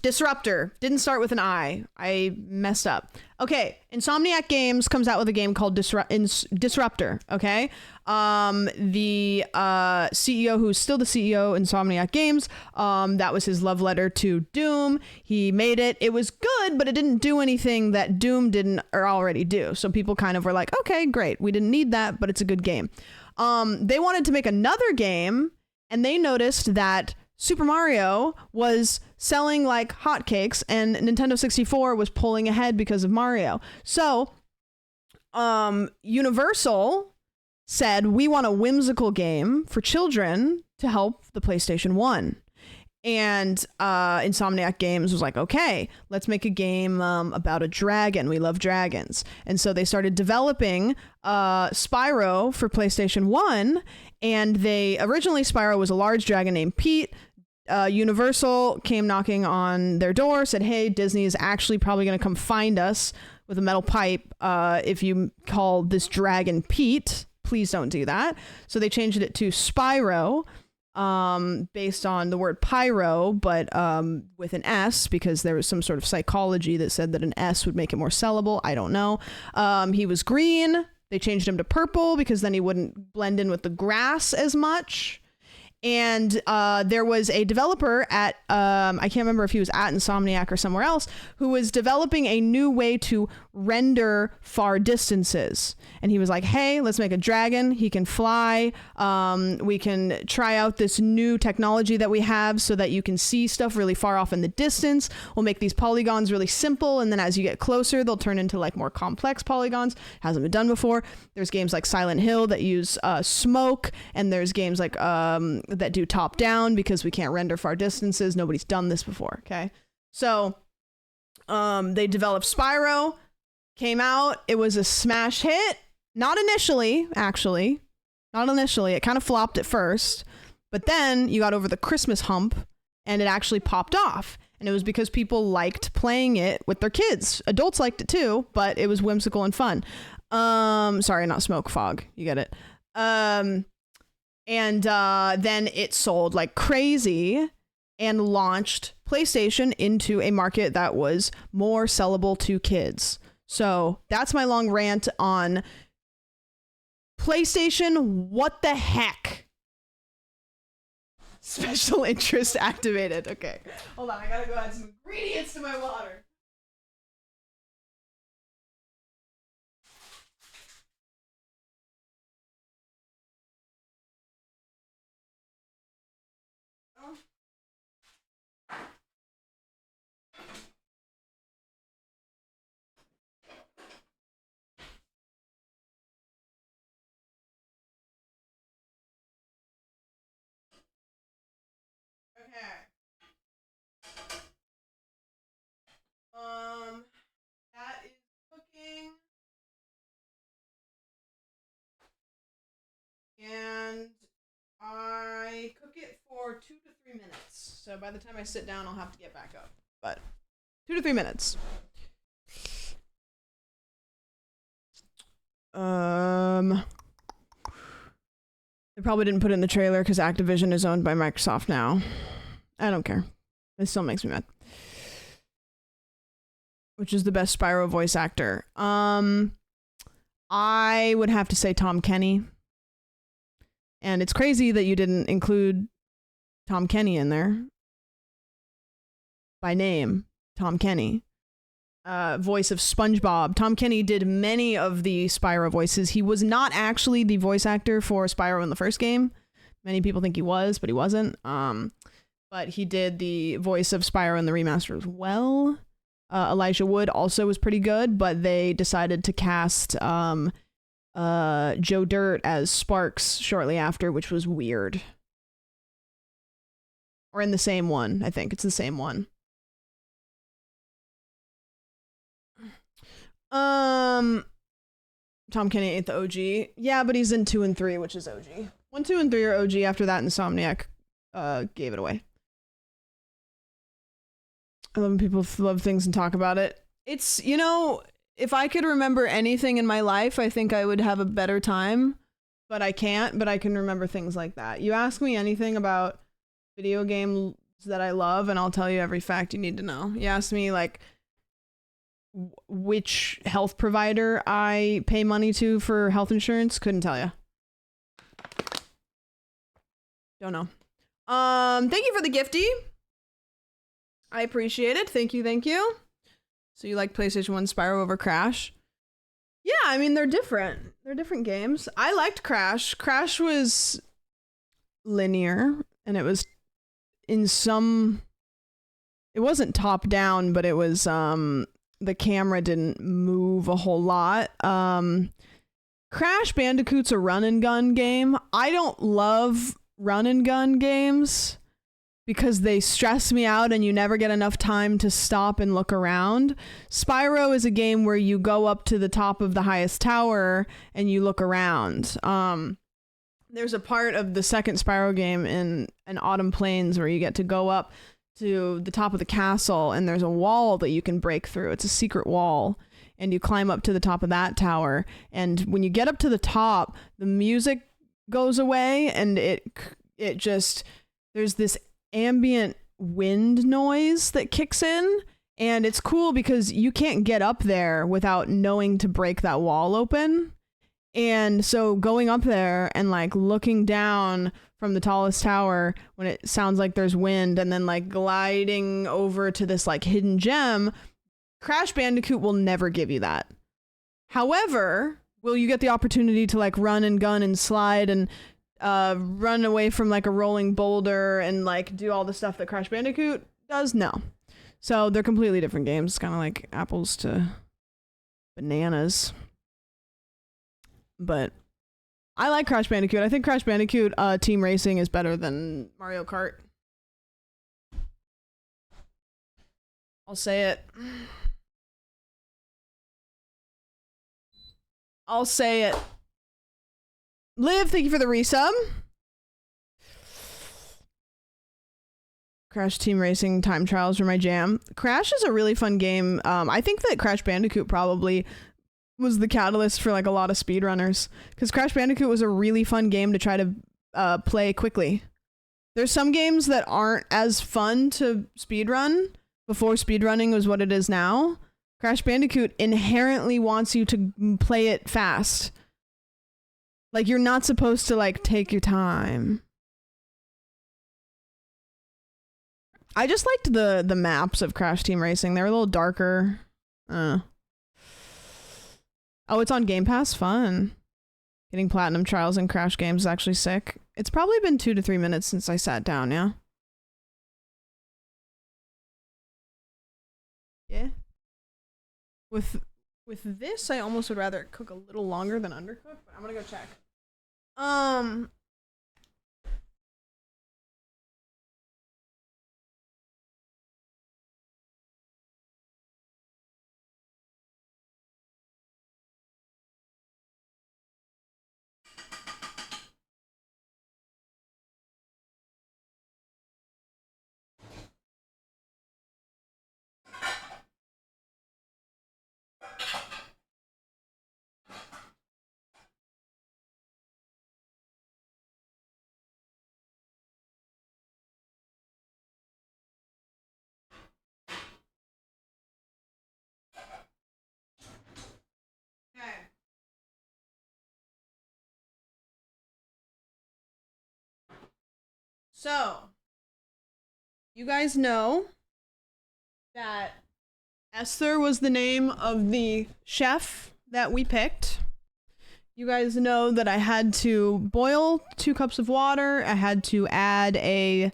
Disruptor. Didn't start with an I. I messed up. Okay, Insomniac Games comes out with a game called Disruptor, okay? The CEO, who's still the CEO, Insomniac Games, that was his love letter to Doom. He made it. It was good, but it didn't do anything that Doom didn't or already do. So people kind of were like, okay, great. We didn't need that, but it's a good game. They wanted to make another game, and they noticed that Super Mario was selling like hotcakes, and Nintendo 64 was pulling ahead because of Mario. So, Universal said, we want a whimsical game for children to help the PlayStation 1. And Insomniac Games was like, okay, let's make a game about a dragon. We love dragons. And so they started developing Spyro for PlayStation 1. And originally Spyro was a large dragon named Pete. Universal came knocking on their door, said, hey, Disney is actually probably going to come find us with a metal pipe if you call this dragon Pete. Please don't do that. So they changed it to Spyro, based on the word pyro, but with an S, because there was some sort of psychology that said that an S would make it more sellable. I don't know. He was green. They changed him to purple because then he wouldn't blend in with the grass as much. And there was a developer at, I can't remember if he was at Insomniac or somewhere else, who was developing a new way to render far distances. And he was like, hey, let's make a dragon. He can fly. We can try out this new technology that we have so that you can see stuff really far off in the distance. We'll make these polygons really simple. And then as you get closer, they'll turn into like more complex polygons. Hasn't been done before. There's games like Silent Hill that use smoke. And there's games like that do top down because we can't render far distances. Nobody's done this before. Okay. So they developed Spyro, came out. It was a smash hit. Not initially, actually. Not initially. It kind of flopped at first, but then you got over the Christmas hump and it actually popped off. And it was because people liked playing it with their kids. Adults liked it too, but it was whimsical and fun. Sorry, not smoke, fog. You get it. And then it sold like crazy and launched PlayStation into a market that was more sellable to kids. So that's my long rant on PlayStation. What the heck? Special interest activated. Okay. Hold on. I gotta go add some ingredients to my water. Oh. Okay. That is cooking. And I cook it for 2 to 3 minutes. So by the time I sit down, I'll have to get back up. But 2 to 3 minutes. They probably didn't put it in the trailer because Activision is owned by Microsoft now. I don't care. It still makes me mad. Which is the best Spyro voice actor? I would have to say Tom Kenny. And it's crazy that you didn't include Tom Kenny in there. By name, Tom Kenny. Voice of SpongeBob. Tom Kenny did many of the Spyro voices. He was not actually the voice actor for Spyro in the first game. Many people think he was, but he wasn't. But he did the voice of Spyro in the remaster as well. Elijah Wood also was pretty good, but they decided to cast Joe Dirt as Sparks shortly after, which was weird. Or in the same one, I think. It's the same one. Tom Kenny ain't the OG. Yeah, but he's in 2 and 3, which is OG. 1, 2, and 3 are OG. After that, Insomniac gave it away. I love when people love things and talk about it. It's, you know, if I could remember anything in my life, I think I would have a better time. But I can't, but I can remember things like that. You ask me anything about video games that I love, and I'll tell you every fact you need to know. You ask me, like, which health provider I pay money to for health insurance, couldn't tell you. Don't know. Thank you for the gifty. I appreciate it. Thank you, thank you. So you like PlayStation 1 Spyro over Crash? Yeah, I mean, they're different. They're different games. I liked Crash. Crash was linear, and it was in some... It wasn't top down, but it was, the camera didn't move a whole lot. Crash Bandicoot's a run and gun game. I don't love run and gun games because they stress me out and you never get enough time to stop and look around. Spyro is a game where you go up to the top of the highest tower and you look around. There's a part of the second Spyro game in Autumn Plains where you get to go up to the top of the castle and there's a wall that you can break through. It's a secret wall and you climb up to the top of that tower, and when you get up to the top, the music goes away and it just, there's this ambient wind noise that kicks in, and it's cool because you can't get up there without knowing to break that wall open. And so going up there and like looking down from the tallest tower when it sounds like there's wind, and then like gliding over to this like hidden gem, Crash Bandicoot will never give you that. However, will you get the opportunity to like run and gun and slide and run away from like a rolling boulder and like do all the stuff that Crash Bandicoot does? No. So they're completely different games, kind of like apples to bananas. But I like Crash Bandicoot. I think Crash Bandicoot Team Racing is better than Mario Kart. I'll say it. I'll say it. Liv, thank you for the resub. Crash Team Racing time trials were my jam. Crash is a really fun game. I think that Crash Bandicoot probably was the catalyst for like a lot of speedrunners, because Crash Bandicoot was a really fun game to try to play quickly. There's some games that aren't as fun to speedrun before speedrunning was what it is now. Crash Bandicoot inherently wants you to play it fast. Like, you're not supposed to like take your time. I just liked the maps of Crash Team Racing. They were a little darker. Oh, it's on Game Pass? Fun. Getting platinum trials in Crash games is actually sick. It's probably been 2 to 3 minutes since I sat down, yeah? Yeah. With this, I almost would rather cook a little longer than undercook, but I'm gonna go check. Okay. So, you guys know that Esther was the name of the chef that we picked. You guys know that I had to boil 2 cups of water. I had to add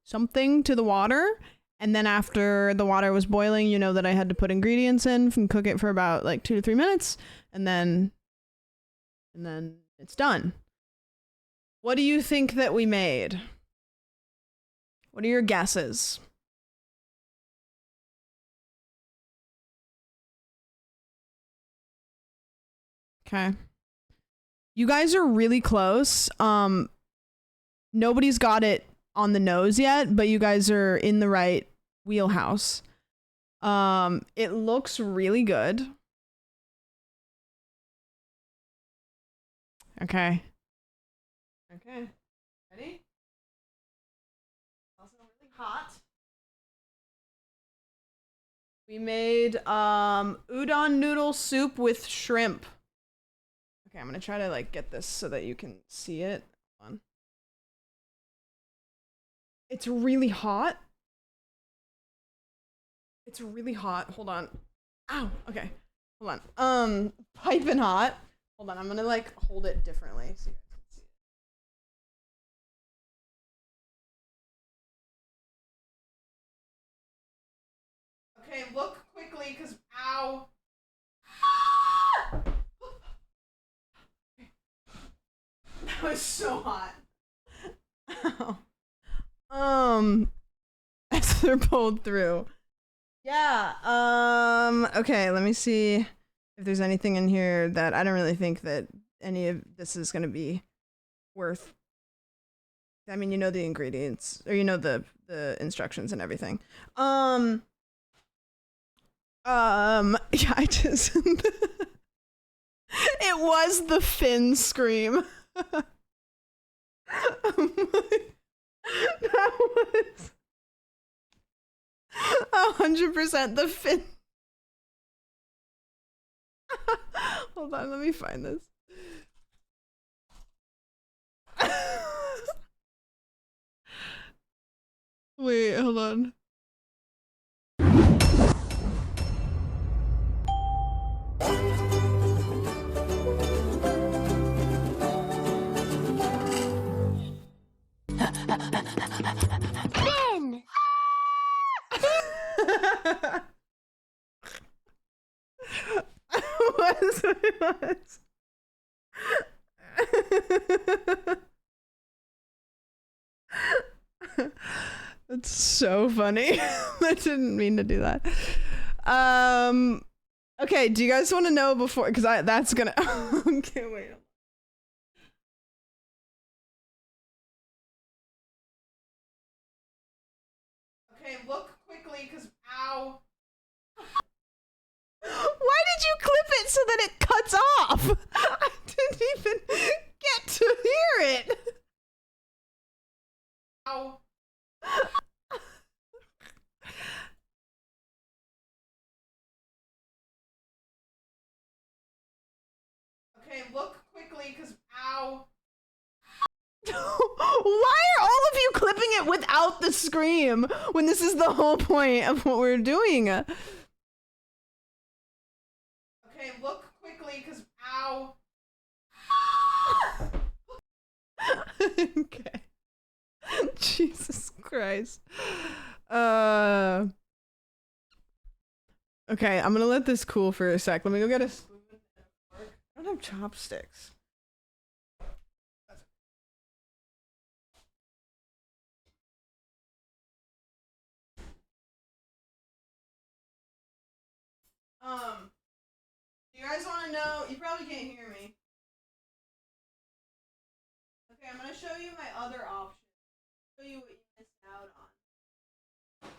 something to the water. And then after the water was boiling, you know that I had to put ingredients in and cook it for about like 2 to 3 minutes. And then it's done. What do you think that we made? What are your guesses? Okay. You guys are really close. Nobody's got it on the nose yet, but you guys are in the right wheelhouse. It looks really good. Okay. Okay. Ready? Also really hot. We made udon noodle soup with shrimp. Okay, I'm gonna try to like get this so that you can see it. Hold on. It's really hot. It's really hot. Hold on. Ow. Okay. Hold on. Piping hot. Hold on. I'm gonna like hold it differently so you guys can see it. Okay, look quickly, cause ow. That was so hot. Ow. Esther pulled through. Yeah, okay, let me see if there's anything in here that I don't really think that any of this is gonna be worth. I mean, you know the ingredients, or you know the instructions and everything. Yeah, I just it was the Finn scream. That was 100% the Finn. Hold on, let me find this. Wait, hold on. Finn! Was what it was. That's so funny. I didn't mean to do that. Okay, do you guys want to know before? Because that's gonna. Okay, wait. Okay, look quickly, because ow. Why did you clip it so that it cuts off? I didn't even get to hear it. Ow. Okay, look quickly, because ow. Why are all of you clipping it without the scream when this is the whole point of what we're doing? Okay, look quickly, because ow. Okay. Jesus Christ. Okay, I'm gonna let this cool for a sec. Let me go get a spoon. I don't have chopsticks. Do you guys want to know? You probably can't hear me. Okay, I'm gonna show you my other option. Show you what you missed out on.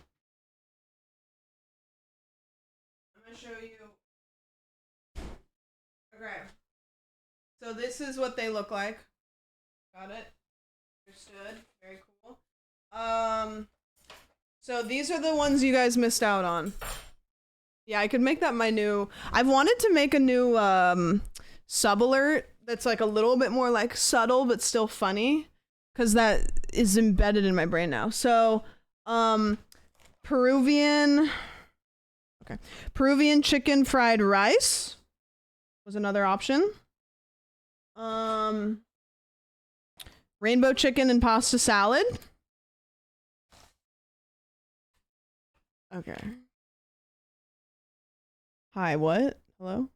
I'm gonna show you. Okay. So this is what they look like. Got it? Understood. Very cool. So these are the ones you guys missed out on. Yeah, I could make that my new. I've wanted to make a new sub alert that's like a little bit more like subtle but still funny, because that is embedded in my brain now. So, Peruvian chicken fried rice was another option. Rainbow chicken and pasta salad. Okay. Hi, what? Hello?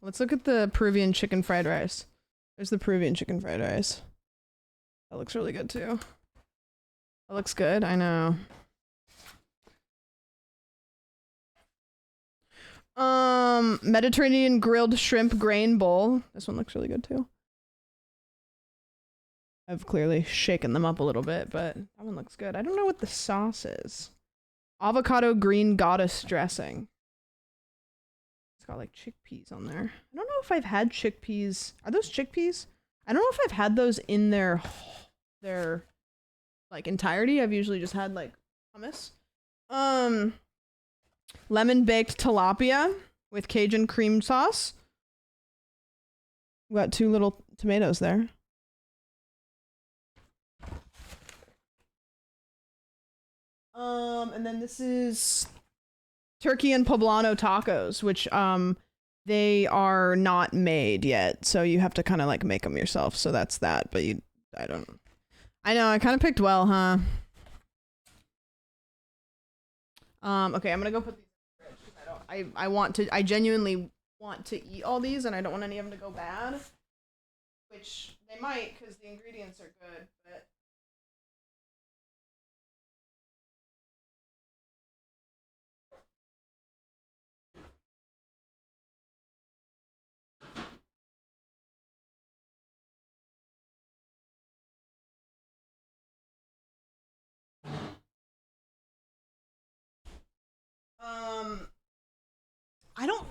Let's look at the Peruvian chicken fried rice. There's the Peruvian chicken fried rice. That looks really good too. That looks good, I know. Mediterranean grilled shrimp grain bowl. This one looks really good too. I've clearly shaken them up a little bit, but that one looks good. I don't know what the sauce is. Avocado green goddess dressing. It's got like chickpeas on there. I don't know if I've had chickpeas. Are those chickpeas? I don't know if I've had those in their like entirety. I've usually just had like hummus. Lemon baked tilapia with Cajun cream sauce. We got 2 little tomatoes there. And then this is turkey and poblano tacos, which they are not made yet, so you have to kind of like make them yourself. So that's that. But I know I kind of picked well, huh? Okay, I'm gonna go put these in the fridge. I genuinely want to eat all these, and I don't want any of them to go bad, which they might because the ingredients are good, but.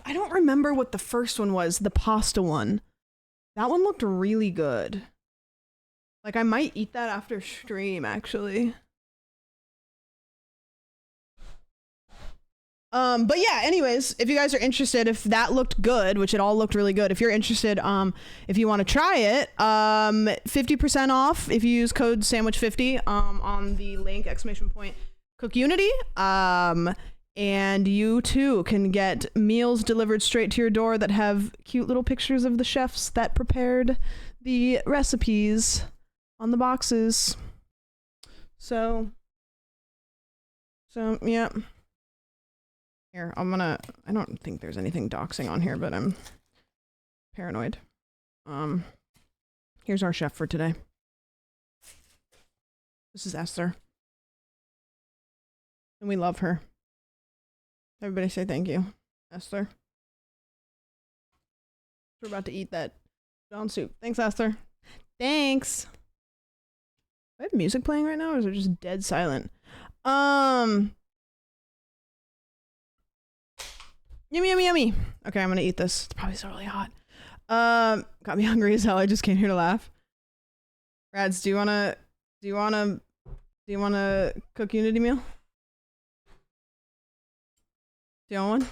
I don't remember what the first one was, the pasta one. That one looked really good. Like, I might eat that after stream, actually. But yeah, anyways, if you guys are interested, if that looked good, which it all looked really good, if you're interested, if you want to try it, 50% off if you use code Samwitch50, on the link, !CookUnity. And you too can get meals delivered straight to your door that have cute little pictures of the chefs that prepared the recipes on the boxes. So yeah. Here, I don't think there's anything doxing on here, but I'm paranoid. Here's our chef for today. This is Esther. And we love her. Everybody say thank you, Esther. We're about to eat that John soup. Thanks, Esther. Thanks. Do I have music playing right now, or is it just dead silent? Yummy, yummy, yummy. Okay, I'm gonna eat this. It's probably so really hot. Got me hungry as hell. I just came here to laugh. Rads, do you wanna CookUnity meal? Do you want one?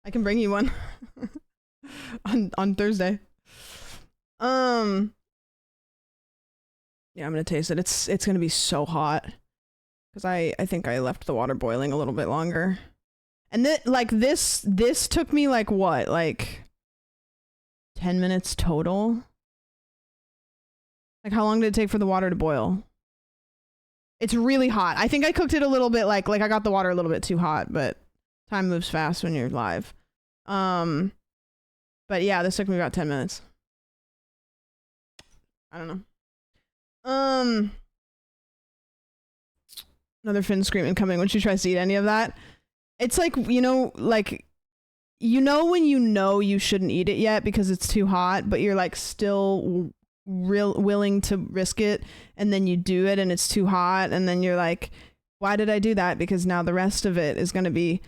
I can bring you one. on Thursday. Yeah, I'm gonna taste it. It's gonna be so hot. Cause I think I left the water boiling a little bit longer. And this took me like what? Like 10 minutes total? Like how long did it take for the water to boil? It's really hot. I think I cooked it a little bit like I got the water a little bit too hot, but time moves fast when you're live. But yeah, this took me about 10 minutes. I don't know. Another Finn screaming coming when she tries to eat any of that. It's like, you know, like, you know when you know you shouldn't eat it yet because it's too hot, but you're like still willing to risk it, and then you do it and it's too hot, and then you're like, why did I do that? Because now the rest of it is going to be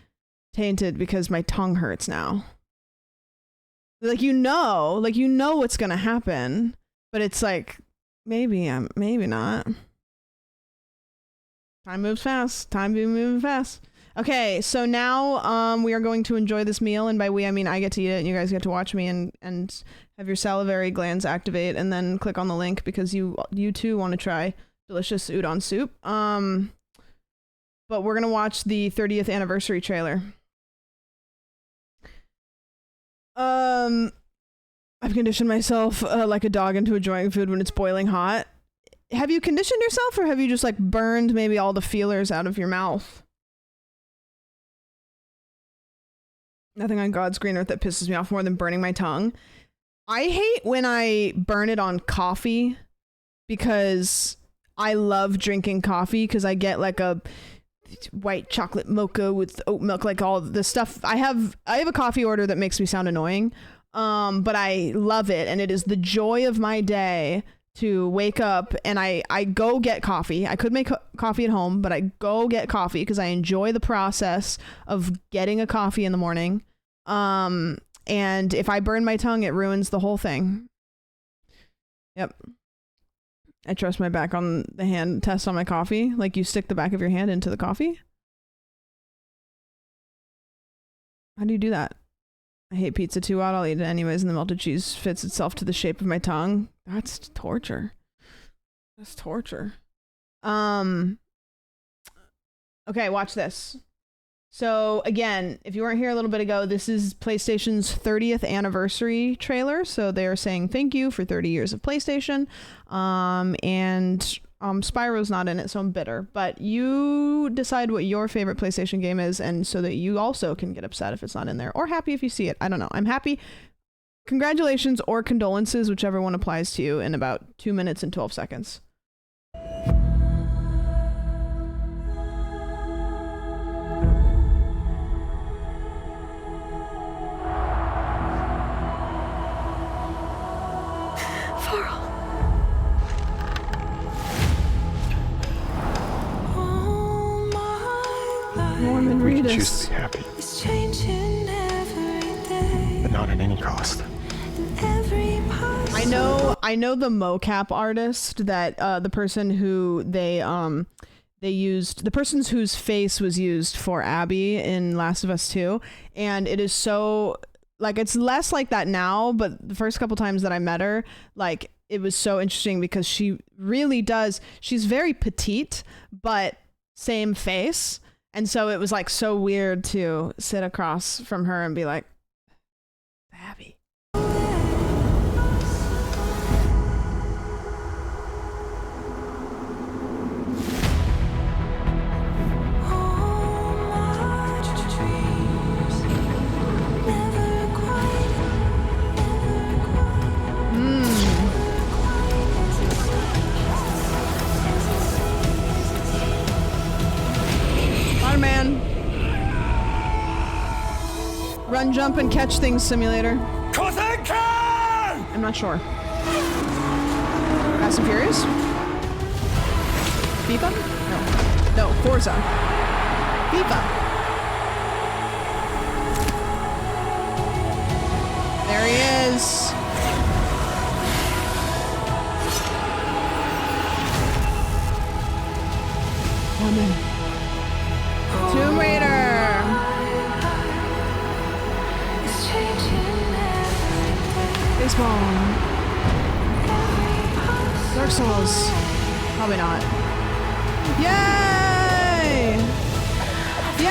tainted because my tongue hurts now. Like, you know what's going to happen, but it's like, maybe not. Time moves fast. Time be moving fast. Okay, so now we are going to enjoy this meal, and by we I mean I get to eat it and you guys get to watch me and have your salivary glands activate, and then click on the link because you too want to try delicious udon soup. But we're gonna watch the 30th anniversary trailer. I've conditioned myself like a dog into enjoying food when it's boiling hot. Have you conditioned yourself, or have you just like burned maybe all the feelers out of your mouth? Nothing on God's green earth that pisses me off more than burning my tongue. I hate when I burn it on coffee because I love drinking coffee because I get like a white chocolate mocha with oat milk, like all the stuff. I have a coffee order that makes me sound annoying, but I love it, and it is the joy of my day to wake up and I go get coffee. I could make coffee at home, but I go get coffee because I enjoy the process of getting a coffee in the morning. And if I burn my tongue, it ruins the whole thing. Yep. I trust my back on the hand test on my coffee. Like, you stick the back of your hand into the coffee. How do you do that? I hate pizza too hot. I'll eat it anyways, and the melted cheese fits itself to the shape of my tongue. That's torture. That's torture. Okay, watch this. So again, if you weren't here a little bit ago, this is PlayStation's 30th anniversary trailer. So they're saying thank you for 30 years of PlayStation. Spyro's not in it, so I'm bitter. But you decide what your favorite PlayStation game is, and so that you also can get upset if it's not in there, or happy if you see it. I don't know. I'm happy. Congratulations or condolences, whichever one applies to you, in about 2 minutes and 12 seconds. Norman Reedus. Choose to be happy, but not at any cost. I know the mocap artist that the person who they used, the person whose face was used for Abby in Last of Us 2, and it is so, like, it's less like that now, but the first couple times that I met her, like, it was so interesting because she really does, she's very petite, but same face. And so it was like so weird to sit across from her and be like, Abby. run, jump, and catch things simulator. CookUnity! I'm not sure. Fast and Furious? FIFA? No. No, Forza. FIFA. There he is. Coming. Tomb Raider. Baseball. Dark Souls. Probably not. Yay! Yay!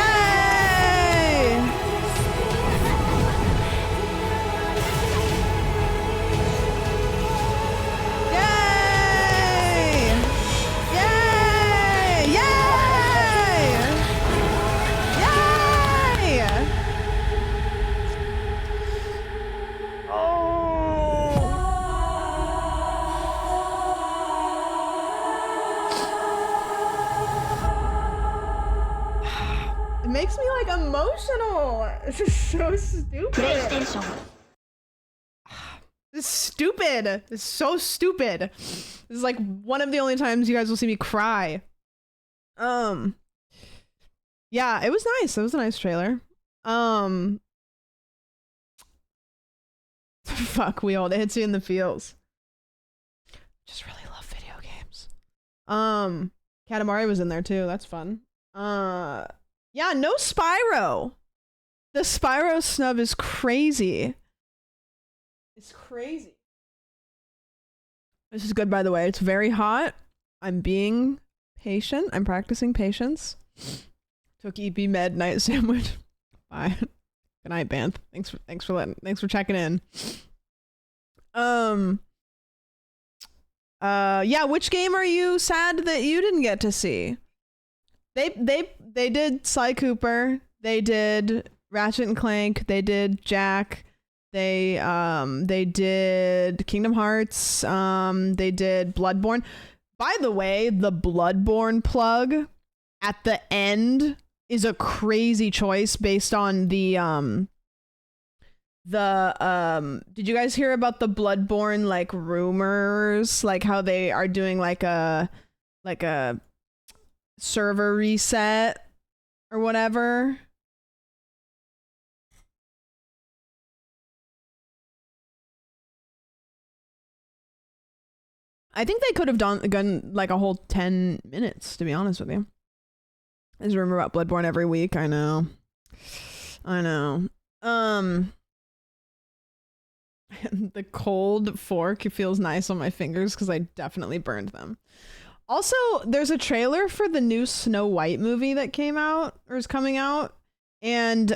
Yay! Yay! Yay! Yay! It makes me like emotional. This is so stupid. This is stupid. This is so stupid. This is like one of the only times you guys will see me cry. Yeah, it was nice. It was a nice trailer. Fuck, we all Itsy in the feels. Just really love video games. Katamari was in there too. That's fun. Yeah, no Spyro. The Spyro snub is crazy. It's crazy. This is good, by the way. It's very hot. I'm being patient. I'm practicing patience. Took EP Med night sandwich. Bye. Good night, Banth. Thanks for checking in. Yeah, which game are you sad that you didn't get to see? They did Sly Cooper, they did Ratchet and Clank, they did Jack, they did Kingdom Hearts, they did Bloodborne. By the way, the Bloodborne plug at the end is a crazy choice based on the did you guys hear about the Bloodborne like rumors, like how they are doing like a server reset or whatever? I think they could have done like a whole 10 minutes, to be honest with you. There's a rumor about Bloodborne every week. I know. The cold fork, it feels nice on my fingers because I definitely burned them. Also, there's a trailer for the new Snow White movie that came out or is coming out, and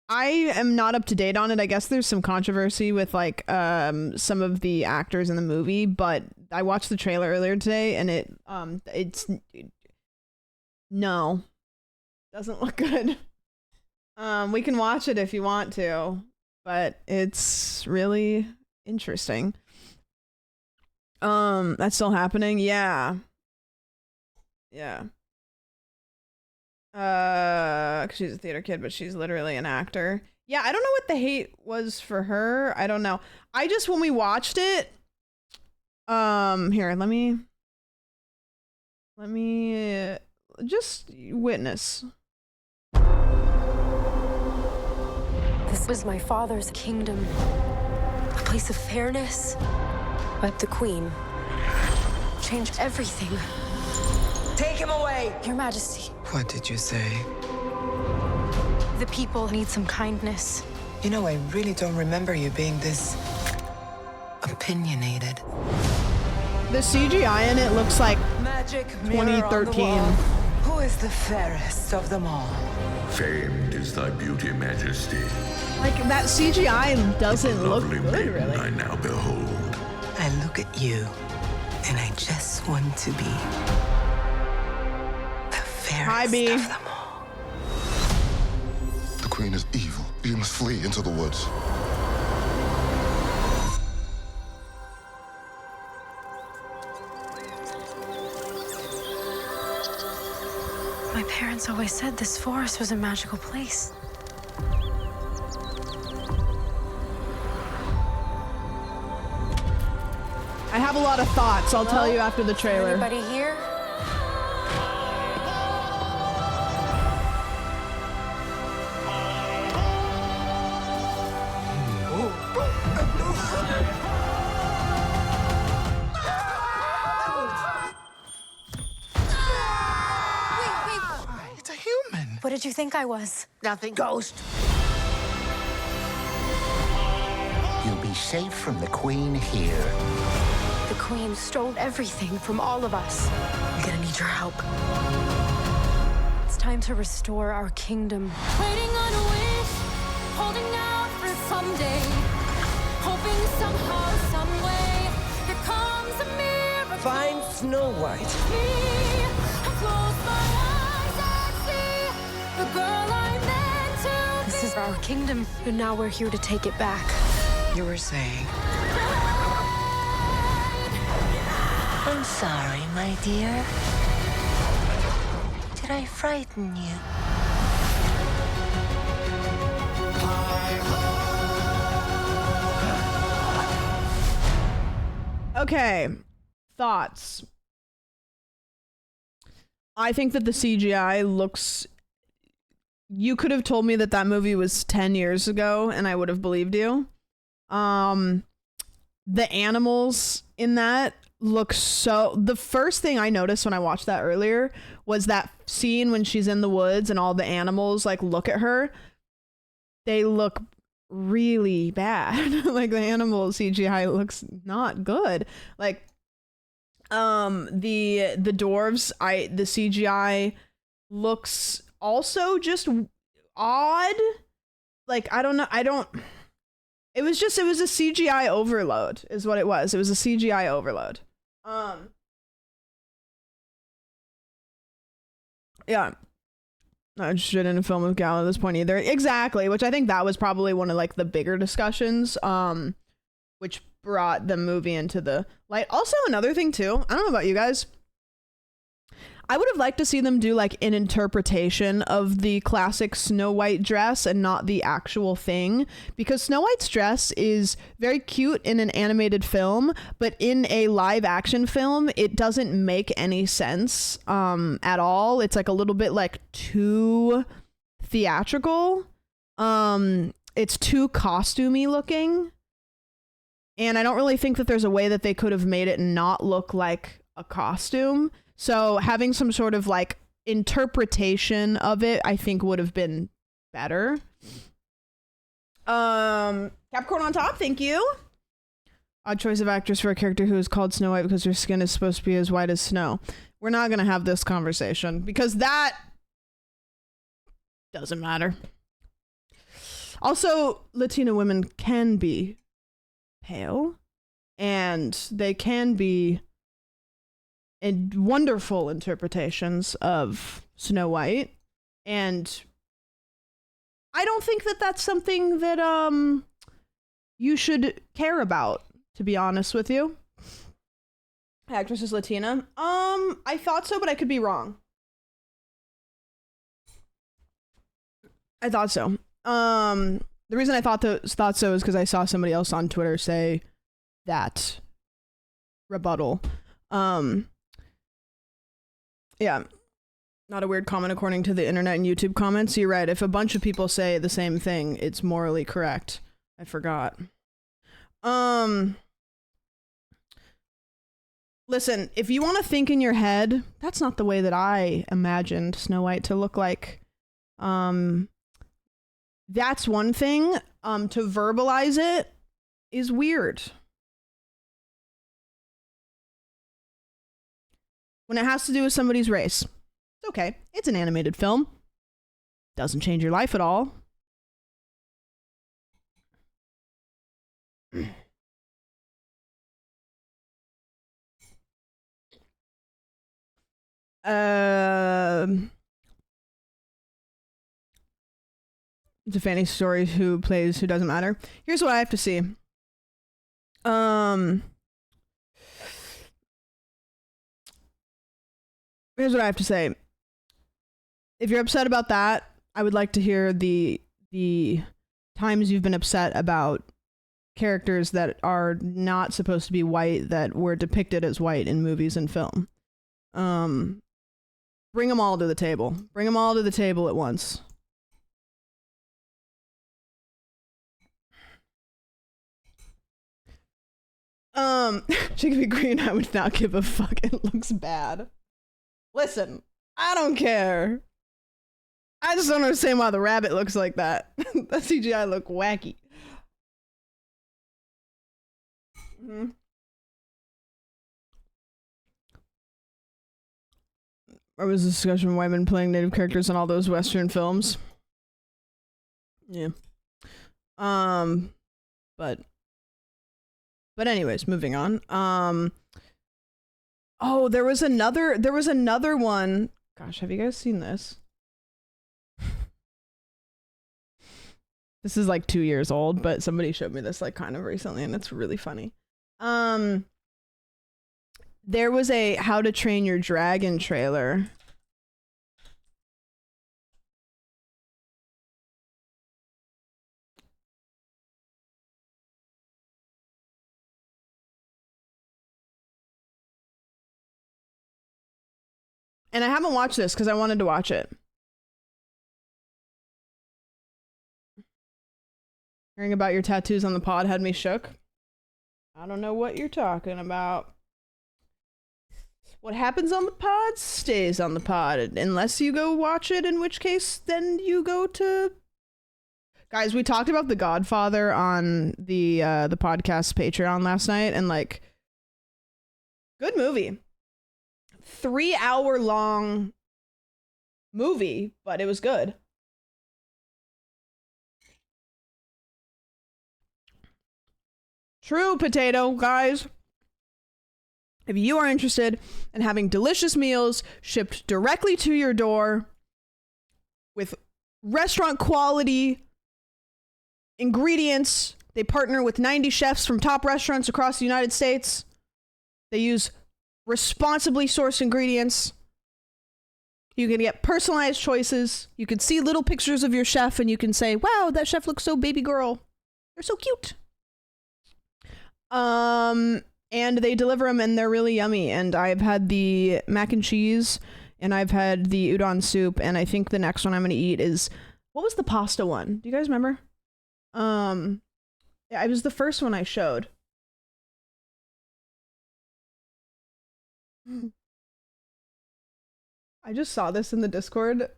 I am not up to date on it. I guess there's some controversy with like some of the actors in the movie, but I watched the trailer earlier today and no, doesn't look good. We can watch it if you want to, but it's really interesting. That's still happening? Yeah. 'Cause she's a theater kid, but she's literally an actor. Yeah, I don't know what the hate was for her. I don't know. I just, when we watched it, here, let me just witness. This was my father's kingdom, a place of fairness, but the queen changed everything. Take him away! Your Majesty, What did you say? the people need some kindness. You know, I really don't remember you being this opinionated. The CGI in it looks like Magic mirror on the 2013. wall. Who is the fairest of them all? Famed is thy beauty, Majesty. Like, that CGI doesn't look Lovely good, maiden really. I now behold. I look at you, and I just want to be the fairest B. of them all. The queen is evil. You must flee into the woods. My parents always said this forest was a magical place. I have a lot of thoughts. I'll tell you after the trailer. Anybody here? It's a human. What did you think I was? Nothing. Ghost. You'll be safe from the Queen here. The Queen stole everything from all of us. I'm gonna need your help. It's time to restore our kingdom. Waiting on a wish, holding out for someday, hoping somehow, some way, there comes a miracle. Find Snow White. Me, I close my eyes and see the girl I meant to be. This is our kingdom, and now we're here to take it back. You were saying. I'm sorry, my dear. Did I frighten you? Okay, thoughts. I think that the CGI looks... You could have told me that that movie was 10 years ago and I would have believed you. The animals in that look so... The first thing I noticed when I watched that earlier was that scene when she's in the woods and all the animals like look at her. They look really bad. Like the animal CGI looks not good. Like the dwarves, the CGI looks also just odd. Like I don't know, it was a CGI overload is what it was. It was a CGI overload. Yeah. Not interested in a film with Gal at this point either. Exactly, which I think that was probably one of like the bigger discussions, which brought the movie into the light. Also, another thing too, I don't know about you guys, I would have liked to see them do like an interpretation of the classic Snow White dress and not the actual thing, because Snow White's dress is very cute in an animated film, but in a live action film, it doesn't make any sense at all. It's like a little bit like too theatrical. It's too costumey looking. And I don't really think that there's a way that they could have made it not look like a costume. So having some sort of like interpretation of it, I think would have been better. Capricorn on top, thank you. Odd choice of actress for a character who is called Snow White because her skin is supposed to be as white as snow. We're not going to have this conversation because that doesn't matter. Also, Latina women can be pale and they can be in wonderful interpretations of Snow White, and I don't think that that's something that you should care about, to be honest with you. Actress is Latina. I thought so, but I could be wrong. I thought so. The reason I thought so is because I saw somebody else on Twitter say that rebuttal. Yeah, not a weird comment according to the internet and YouTube comments. You're right. If a bunch of people say the same thing, it's morally correct. I forgot. Listen, if you want to think in your head, that's not the way that I imagined Snow White to look like. That's one thing. To verbalize it is weird. When it has to do with somebody's race, it's okay. It's an animated film. Doesn't change your life at all. It's a fantasy story. Who plays? Who doesn't matter. Here's what I have to see. Here's what I have to say. If you're upset about that, I would like to hear the times you've been upset about characters that are not supposed to be white that were depicted as white in movies and film. Bring them all to the table. Bring them all to the table at once. She could be green. I would not give a fuck. It looks bad. Listen, I don't care. I just don't understand why the rabbit looks like that. That CGI look wacky. There was a discussion of white men playing native characters in all those Western films. Yeah. But anyways, moving on. Oh, there was another one. Gosh, have you guys seen this? This is like 2 years old, but somebody showed me this like kind of recently, and it's really funny. There was a How to Train Your Dragon trailer. And I haven't watched this because I wanted to watch it. Hearing about your tattoos on the pod had me shook. I don't know what you're talking about. What happens on the pod stays on the pod, unless you go watch it, in which case then you go to... Guys, we talked about The Godfather on the podcast Patreon last night, and like, good movie. 3-hour long movie, but it was good. True potato, guys. If you are interested in having delicious meals shipped directly to your door with restaurant quality ingredients, they partner with 90 chefs from top restaurants across the United States. They use responsibly sourced ingredients. You can get personalized choices. You can see little pictures of your chef and you can say, wow, that chef looks so baby girl. They're so cute. And they deliver them and they're really yummy. And I've had the mac and cheese and I've had the udon soup. And I think the next one I'm going to eat is, what was the pasta one? Do you guys remember? Yeah, it was the first one I showed. I just saw this in the Discord.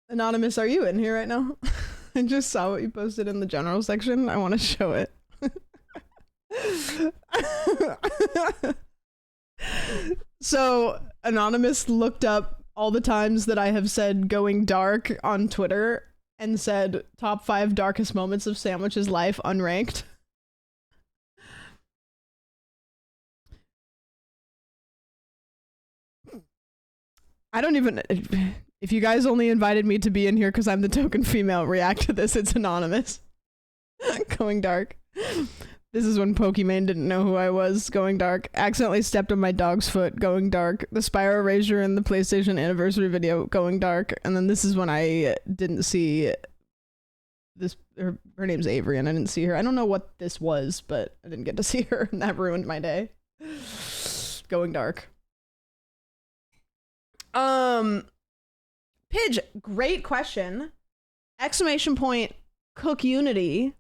Anonymous, are you in here right now? I just saw what you posted in the general section. I want to show it. So, Anonymous looked up all the times that I have said going dark on Twitter and said top 5 darkest moments of Samwitch's life unranked. I don't even... If you guys only invited me to be in here because I'm the token female, react to this. It's Anonymous. Going dark. This is when Pokimane didn't know who I was. Going dark. Accidentally stepped on my dog's foot. Going dark. The Spyro Erasure in the PlayStation anniversary video. Going dark. And then this is when I didn't see this. Her name's Avery and I didn't see her. I don't know what this was, but I didn't get to see her and that ruined my day. Going dark. Pidge, great question. ! CookUnity.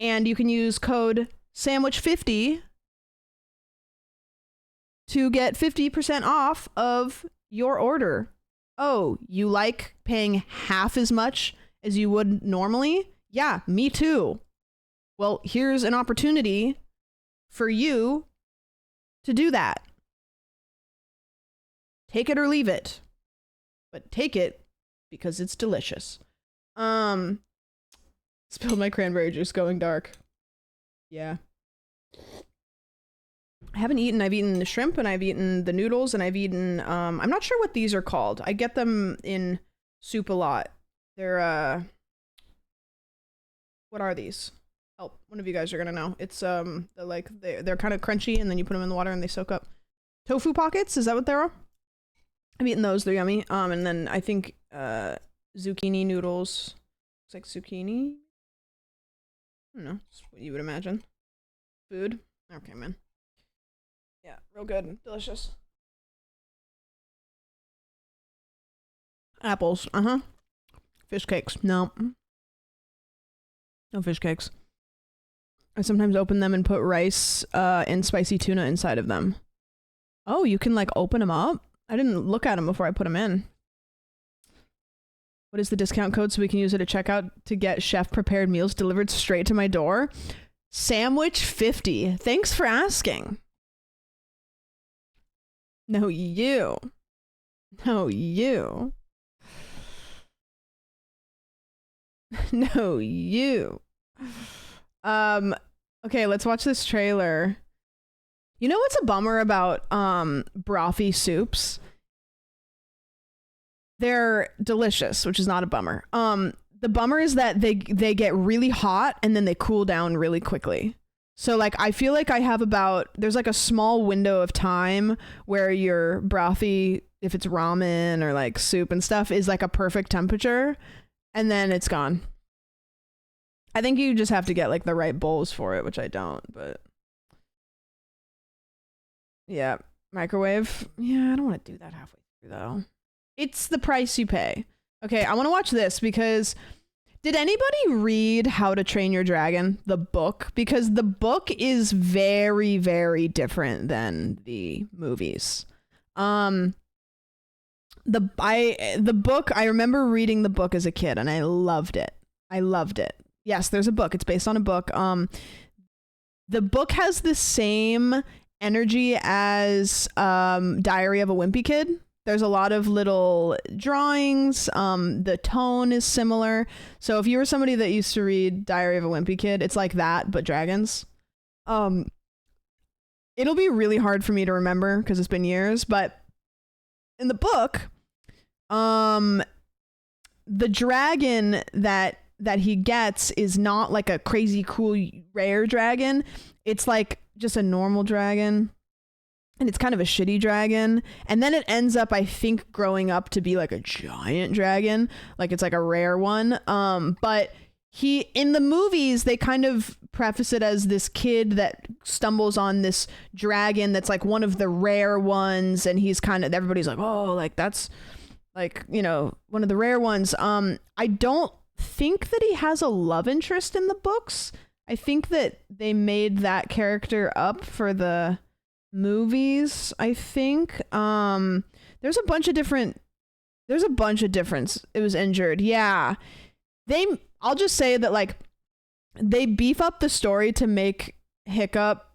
And you can use code SAMWICH50 to get 50% off of your order. Oh, you like paying half as much as you would normally? Yeah, me too. Well, here's an opportunity for you to do that. Take it or leave it. But take it because it's delicious. Spilled my cranberry juice. Going dark. Yeah. I haven't eaten. I've eaten the shrimp and I've eaten the noodles and I've eaten, I'm not sure what these are called. I get them in soup a lot. They're, what are these? Oh, one of you guys are gonna know. It's, they're kind of crunchy and then you put them in the water and they soak up. Tofu pockets? Is that what they are? I've eaten those. They're yummy. And then I think, zucchini noodles. Looks like zucchini. I don't know. Just what you would imagine. Food. Okay, man. Yeah, real good. Delicious. Apples. Uh-huh. Fish cakes. No. No fish cakes. I sometimes open them and put rice and spicy tuna inside of them. Oh, you can like open them up? I didn't look at them before I put them in. What is the discount code so we can use it at checkout to get chef prepared meals delivered straight to my door? Samwitch 50. Thanks for asking. No, you. No, you. No, you. Okay, let's watch this trailer. You know what's a bummer about brothy soups? They're delicious, which is not a bummer. The bummer is that they get really hot and then they cool down really quickly. So like I feel like I have there's like a small window of time where your brothy, if it's ramen or like soup and stuff, is like a perfect temperature, and then it's gone. I think you just have to get like the right bowls for it, which I don't, but yeah, microwave. Yeah, I don't want to do that halfway through though. It's the price you pay. Okay, I want to watch this because did anybody read How to Train Your Dragon, the book? Because the book is very, very different than the movies. The book, I remember reading the book as a kid and I loved it. I loved it. Yes, there's a book. It's based on a book. The book has the same energy as Diary of a Wimpy Kid. There's a lot of little drawings. The tone is similar. So if you were somebody that used to read Diary of a Wimpy Kid, it's like that, but dragons. It'll be really hard for me to remember because it's been years, but in the book, the dragon that he gets is not like a crazy cool rare dragon. It's like just a normal dragon. And it's kind of a shitty dragon. And then it ends up, I think, growing up to be like a giant dragon. Like it's like a rare one. But in the movies, they kind of preface it as this kid that stumbles on this dragon that's like one of the rare ones. And he's kind of, everybody's like, oh, like that's like, you know, one of the rare ones. I don't think that he has a love interest in the books. I think that they made that character up for the movies. I think there's a bunch of difference. It was injured. Yeah, I'll just say that like they beef up the story to make Hiccup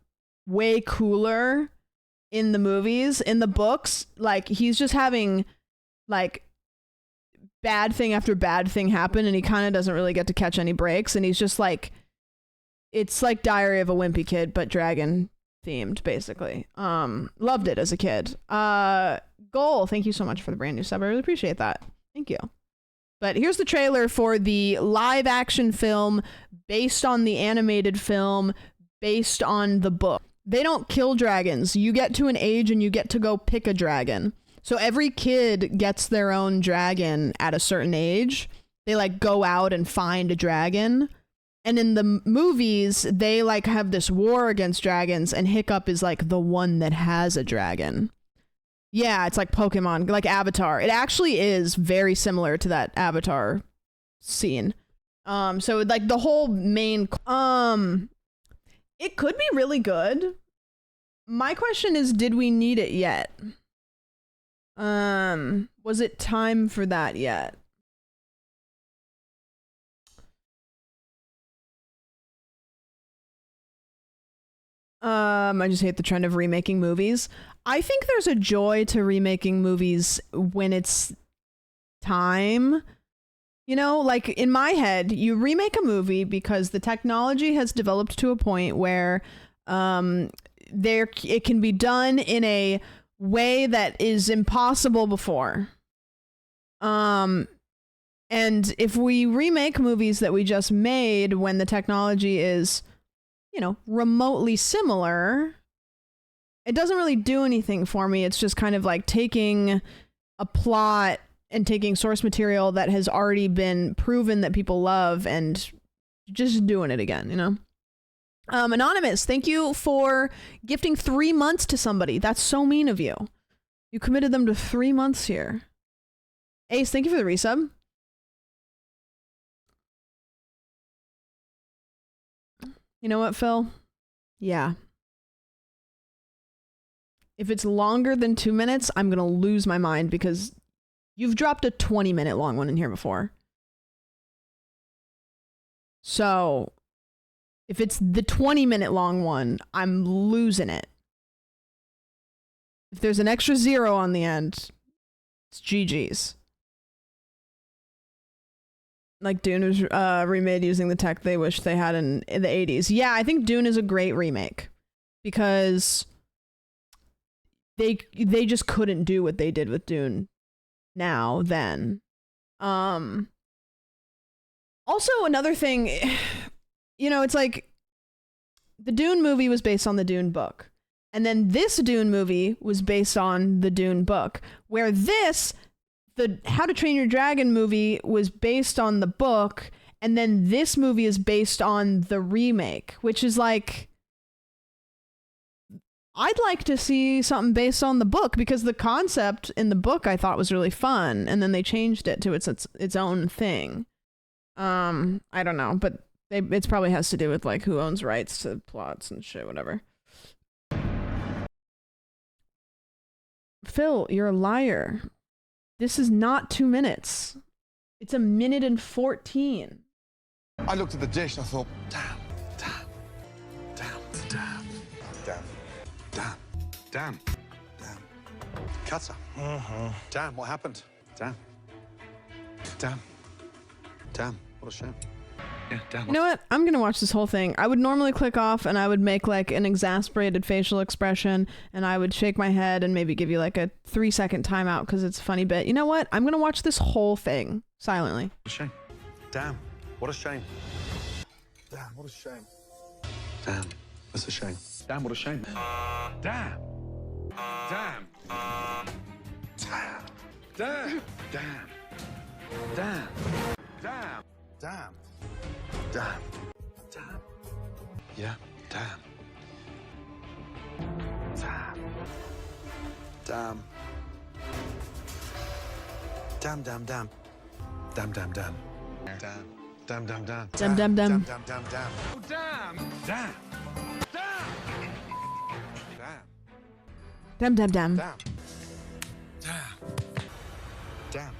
way cooler in the movies. In the books, like he's just having like bad thing after bad thing happen and he kind of doesn't really get to catch any breaks, and he's just like, it's like Diary of a Wimpy Kid but dragon themed basically. Loved it as a kid. Goal, thank you so much for the brand new sub. I really appreciate that. Thank you. But here's the trailer for the live action film based on the animated film based on the book. They don't kill dragons. You get to an age and you get to go pick a dragon. So every kid gets their own dragon at a certain age. They like go out and find a dragon. And in the movies, they like have this war against dragons, and Hiccup is like the one that has a dragon. Yeah, it's like Pokemon, like Avatar. It actually is very similar to that Avatar scene. So like the whole main, it could be really good. My question is, did we need it yet? Was it time for that yet? I just hate the trend of remaking movies. I think there's a joy to remaking movies when it's time. You know, like in my head, you remake a movie because the technology has developed to a point where it can be done in a way that is impossible before. And if we remake movies that we just made when the technology is, you know, remotely similar, it doesn't really do anything for me. It's just kind of like taking a plot and taking source material that has already been proven that people love and just doing it again, you know? Anonymous, thank you for gifting 3 months to somebody. That's so mean of you. You committed them to 3 months here. Ace, thank you for the resub. You know what, Phil? Yeah. If it's longer than 2 minutes, I'm going to lose my mind because you've dropped a 20-minute long one in here before. So, if it's the 20-minute long one, I'm losing it. If there's an extra 0 on the end, it's GG's. Like Dune was remade using the tech they wish they had in the 80s. Yeah, I think Dune is a great remake because they just couldn't do what they did with Dune then. Also, another thing, you know, it's like the Dune movie was based on the Dune book. And then this Dune movie was based on the Dune book, where the How to Train Your Dragon movie was based on the book, and then this movie is based on the remake, which is like, I'd like to see something based on the book because the concept in the book I thought was really fun, and then they changed it to its own thing. I don't know, but it probably has to do with like who owns rights to plots and shit, whatever. Phil, you're a liar. This is not 2 minutes. It's 1 minute and 14. I looked at the dish and I thought, damn. Cutter. Damn, what happened? Damn. What a shame. Yeah, damn. You know what? I'm gonna watch this whole thing. I would normally click off and I would make like an exasperated facial expression and I would shake my head and maybe give you like a 3-second timeout because it's a funny bit. You know what? I'm gonna watch this whole thing silently. What a shame. Damn, what a shame. Damn, what a shame. Damn, that's a shame. Damn, what a shame. Damn. Yeah, damn.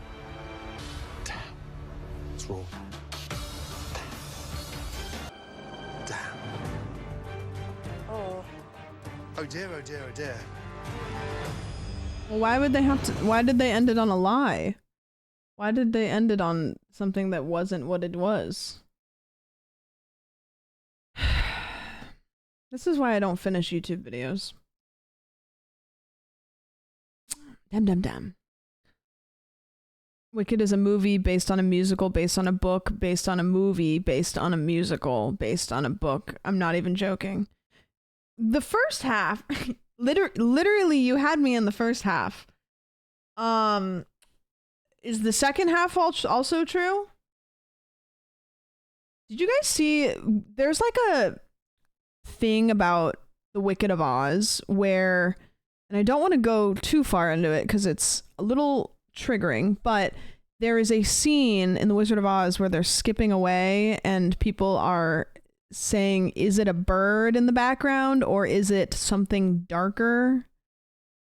It's raw. Oh dear. Well, why did they end it on a lie? Why did they end it on something that wasn't what it was? This is why I don't finish YouTube videos. Damn. Wicked is a movie based on a musical, based on a book, based on a movie, based on a musical, based on a book. I'm not even joking. The first half, literally you had me in the first half. Is the second half also true? Did you guys see, there's like a thing about the Wicked of Oz where, and I don't want to go too far into it because it's a little triggering, but there is a scene in The Wizard of Oz where they're skipping away and people are saying, is it a bird in the background or is it something darker?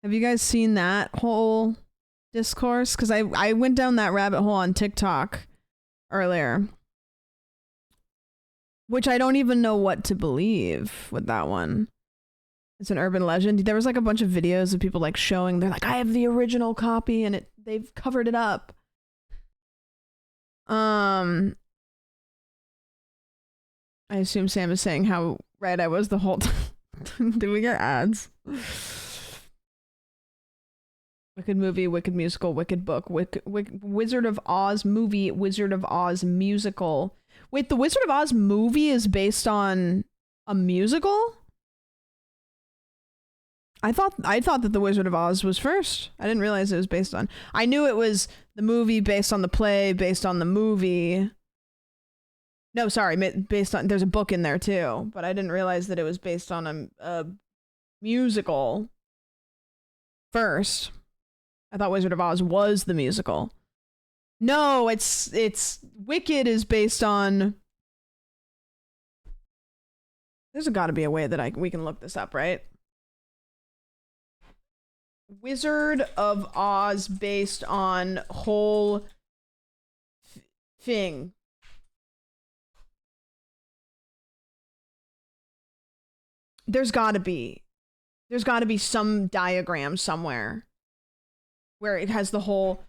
Have you guys seen that whole discourse? Because I went down that rabbit hole on TikTok earlier, which I don't even know what to believe with that one. It's an urban legend. There was like a bunch of videos of people like showing, they're like, I have the original copy and they've covered it up. I assume Sam is saying how right I was the whole time. Did we get ads? Wicked movie, Wicked musical, Wicked book, Wizard of Oz movie, Wizard of Oz musical. Wait, the Wizard of Oz movie is based on a musical? I thought that The Wizard of Oz was first. I didn't realize it was based on. I knew it was the movie based on the play, based on the movie. No, sorry, based on. There's a book in there too, but I didn't realize that it was based on a musical first. I thought Wizard of Oz was the musical. No, it's Wicked is based on. There's got to be a way that we can look this up, right? Wizard of Oz based on whole thing. There's got to be some diagram somewhere where it has the whole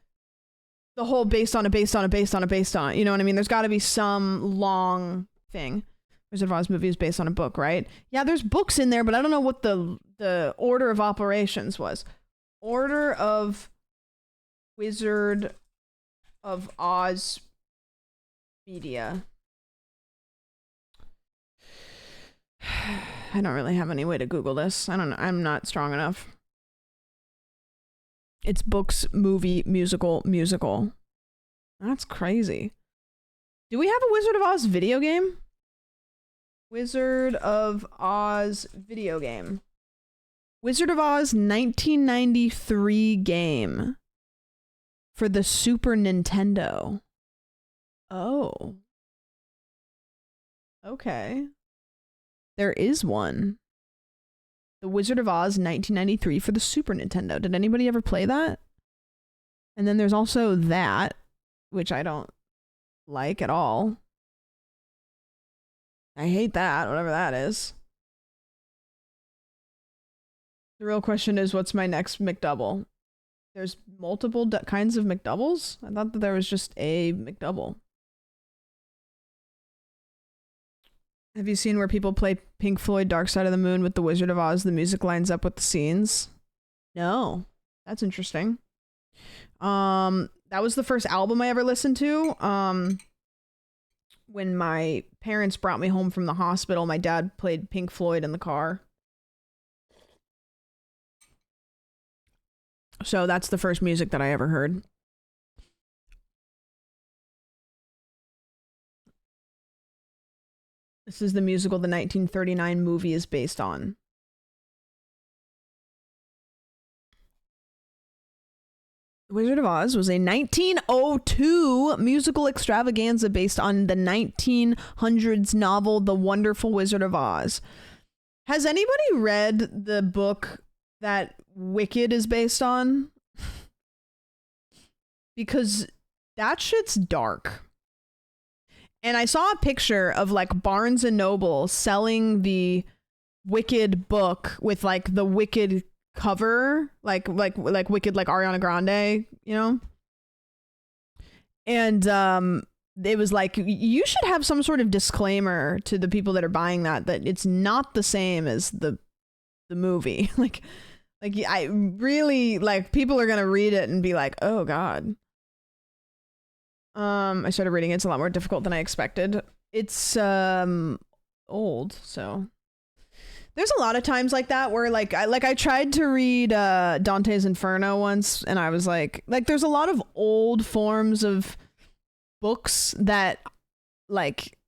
based on, you know what I mean? There's got to be some long thing. Wizard of Oz movie is based on a book, right? Yeah, there's books in there, but I don't know what the order of operations was. Order of Wizard of Oz media. I don't really have any way to Google this. I don't know. I'm not strong enough. It's books, movie, musical. That's crazy. Do we have a Wizard of Oz video game? Wizard of Oz video game. Wizard of Oz 1993 game for the Super Nintendo. Oh. Okay. There is one. The Wizard of Oz 1993 for the Super Nintendo. Did anybody ever play that? And then there's also that, which I don't like at all. I hate that, whatever that is. The real question is, what's my next McDouble? There's multiple kinds of McDoubles? I thought that there was just a McDouble. Have you seen where people play Pink Floyd Dark Side of the Moon with the Wizard of Oz? The music lines up with the scenes? No. That's interesting. That was the first album I ever listened to. When my parents brought me home from the hospital, my dad played Pink Floyd in the car. So that's the first music that I ever heard. This is the musical the 1939 movie is based on. The Wizard of Oz was a 1902 musical extravaganza based on the 1900s novel The Wonderful Wizard of Oz. Has anybody read the book that Wicked is based on? Because that shit's dark. And I saw a picture of like Barnes and Noble selling the Wicked book with like the Wicked cover, like Wicked, like Ariana Grande, you know? And it was like, you should have some sort of disclaimer to the people that are buying that it's not the same as the movie. like I really, like, people are gonna read it and be like, oh god. I started reading it. It's a lot more difficult than I expected. It's old, so there's a lot of times like that where I tried to read Dante's Inferno once, and I was like there's a lot of old forms of books that like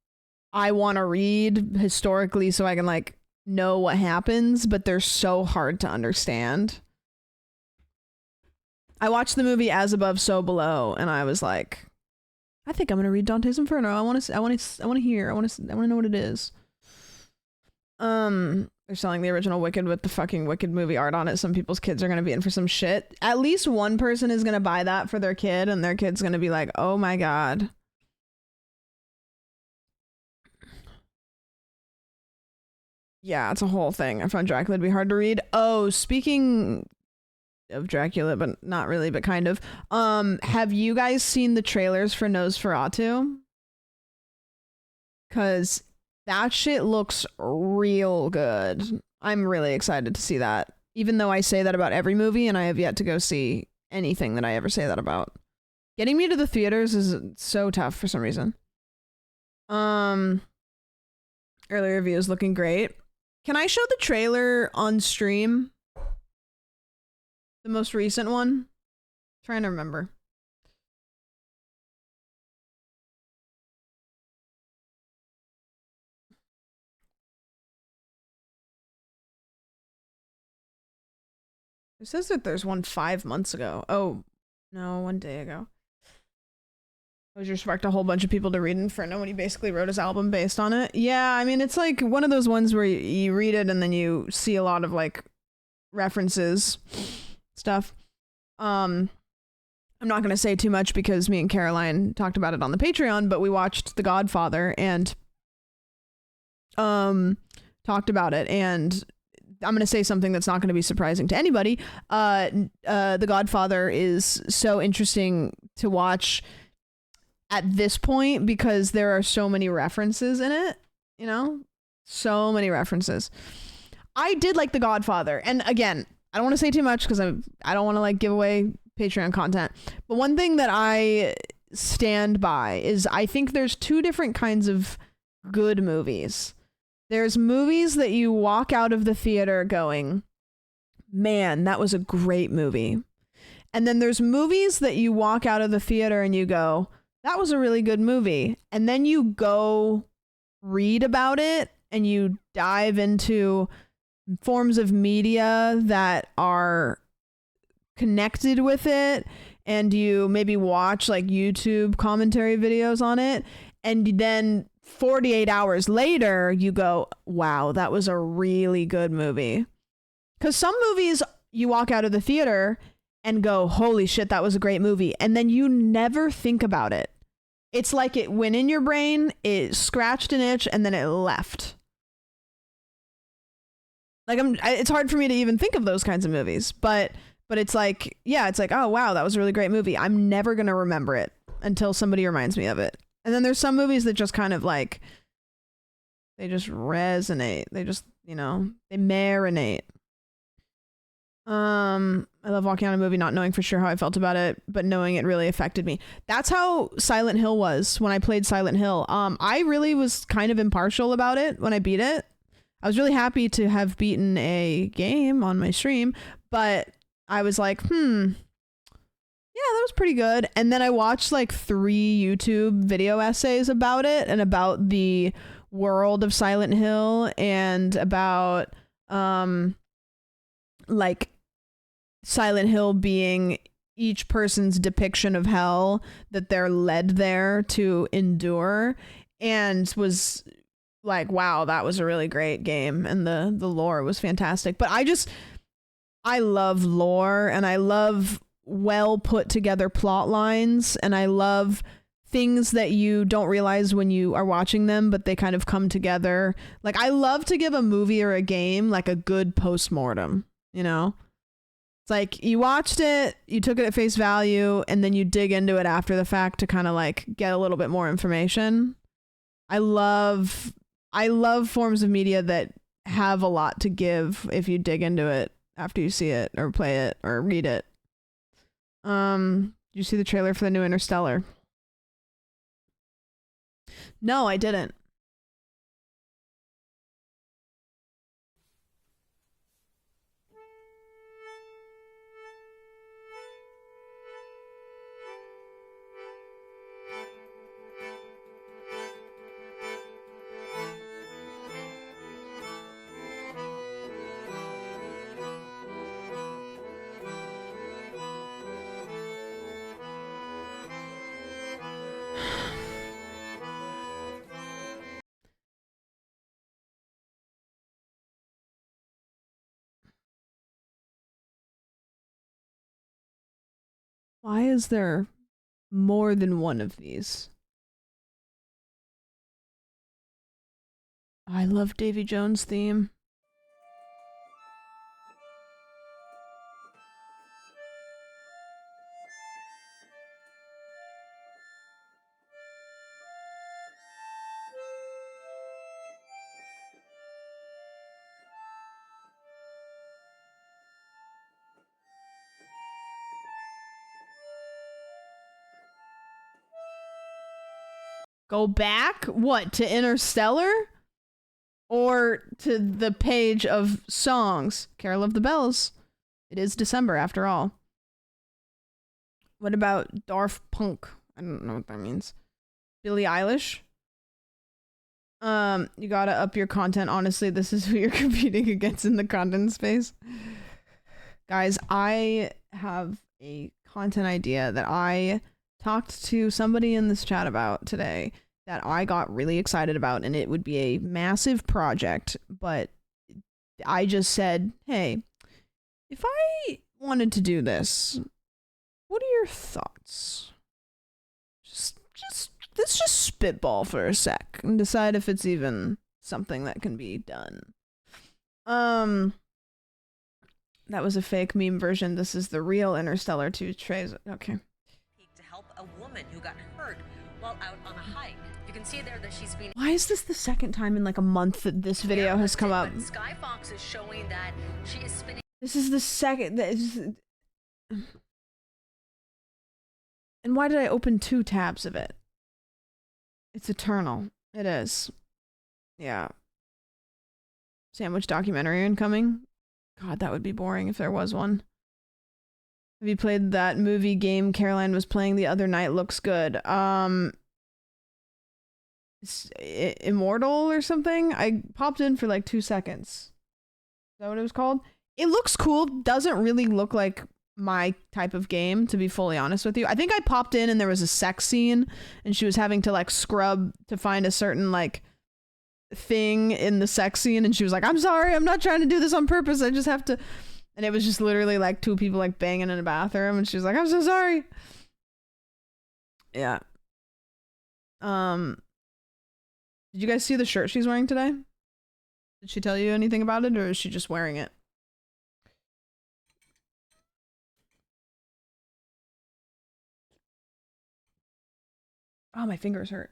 I want to read historically so I can like know what happens, but they're so hard to understand. I watched the movie As Above, So Below, and I was like, I think I'm gonna read Dante's Inferno. I want to know what it is. They're selling the original Wicked with the fucking Wicked movie art on it. Some people's kids are gonna be in for some shit. At least one person is gonna buy that for their kid, and their kid's gonna be like, oh my god. Yeah, it's a whole thing. I found Dracula to be hard to read. Oh, speaking of Dracula, but not really, but kind of. Have you guys seen the trailers for Nosferatu? Because that shit looks real good. I'm really excited to see that. Even though I say that about every movie, and I have yet to go see anything that I ever say that about. Getting me to the theaters is so tough for some reason. Early reviews looking great. Can I show the trailer on stream? The most recent one? Trying to remember. It says that there's one 5 months ago. Oh, no, 1 day ago. I was just a whole bunch of people to read Inferno when he basically wrote his album based on it. Yeah, I mean, it's like one of those ones where you read it and then you see a lot of like references, stuff. I'm not going to say too much because me and Caroline talked about it on the Patreon, but we watched The Godfather and talked about it, and I'm going to say something that's not going to be surprising to anybody. The Godfather is so interesting to watch at this point because there are so many references in it, you know? So many references. I did like The Godfather, and again, I don't want to say too much because I don't want to like give away Patreon content. But one thing that I stand by is I think there's two different kinds of good movies. There's movies that you walk out of the theater going, man, that was a great movie. And then there's movies that you walk out of the theater and you go, that was a really good movie. And then you go read about it and you dive into forms of media that are connected with it, and you maybe watch like YouTube commentary videos on it, and then 48 hours later you go, wow, that was a really good movie. Because some movies you walk out of the theater and go, holy shit, that was a great movie, and then you never think about it. It's like it went in your brain, it scratched an itch, and then it left. Like it's hard for me to even think of those kinds of movies, but it's like, yeah, it's like, oh wow, that was a really great movie. I'm never gonna remember it until somebody reminds me of it. And then there's some movies that just kind of like, they just resonate. They just, you know, they marinate. I love walking out a movie not knowing for sure how I felt about it, but knowing it really affected me. That's how Silent Hill was when I played Silent Hill. I really was kind of impartial about it when I beat it. I was really happy to have beaten a game on my stream, but I was like, yeah, that was pretty good. And then I watched like 3 YouTube video essays about it and about the world of Silent Hill and about like Silent Hill being each person's depiction of hell that they're led there to endure, and was like, wow, that was a really great game, and the lore was fantastic. But I love lore, and I love well put together plot lines, and I love things that you don't realize when you are watching them, but they kind of come together. Like, I love to give a movie or a game like a good postmortem, you know? It's like you watched it, you took it at face value, and then you dig into it after the fact to kind of like get a little bit more information. I love forms of media that have a lot to give if you dig into it after you see it or play it or read it. Did you see the trailer for the new Interstellar? No, I didn't. Why is there more than one of these? I love Davy Jones' theme. Go back? What, to Interstellar? Or to the page of songs? Carol of the Bells. It is December after all. What about Darf Punk? I don't know what that means. Billie Eilish? You gotta up your content. Honestly, this is who you're competing against in the content space. Guys, I have a content idea that I talked to somebody in this chat about today that I got really excited about, and it would be a massive project, but I just said, hey, if I wanted to do this, what are your thoughts? Let's just spitball for a sec and decide if it's even something that can be done. That was a fake meme version. This is the real Interstellar 2 trays. Okay. To help a woman who got hurt while out on a hike. You can see there that she's been. Why is this the second time in like a month that this video has come up? Sky Fox is showing that she is spinning. This is the second. And why did I open 2 tabs of it? It's eternal. It is. Yeah. Samwitch documentary incoming. God, that would be boring if there was one. Have you played that movie game Caroline was playing the other night? Looks good. Immortal or something? I popped in for like 2 seconds. Is that what it was called? It looks cool. Doesn't really look like my type of game, to be fully honest with you. I think I popped in and there was a sex scene and she was having to like scrub to find a certain like thing in the sex scene, and she was like, I'm sorry, I'm not trying to do this on purpose, I just have to. And it was just literally like 2 people like banging in a bathroom, and she was like, I'm so sorry. Yeah. Did you guys see the shirt she's wearing today? Did she tell you anything about it, or is she just wearing it? Oh, my fingers hurt.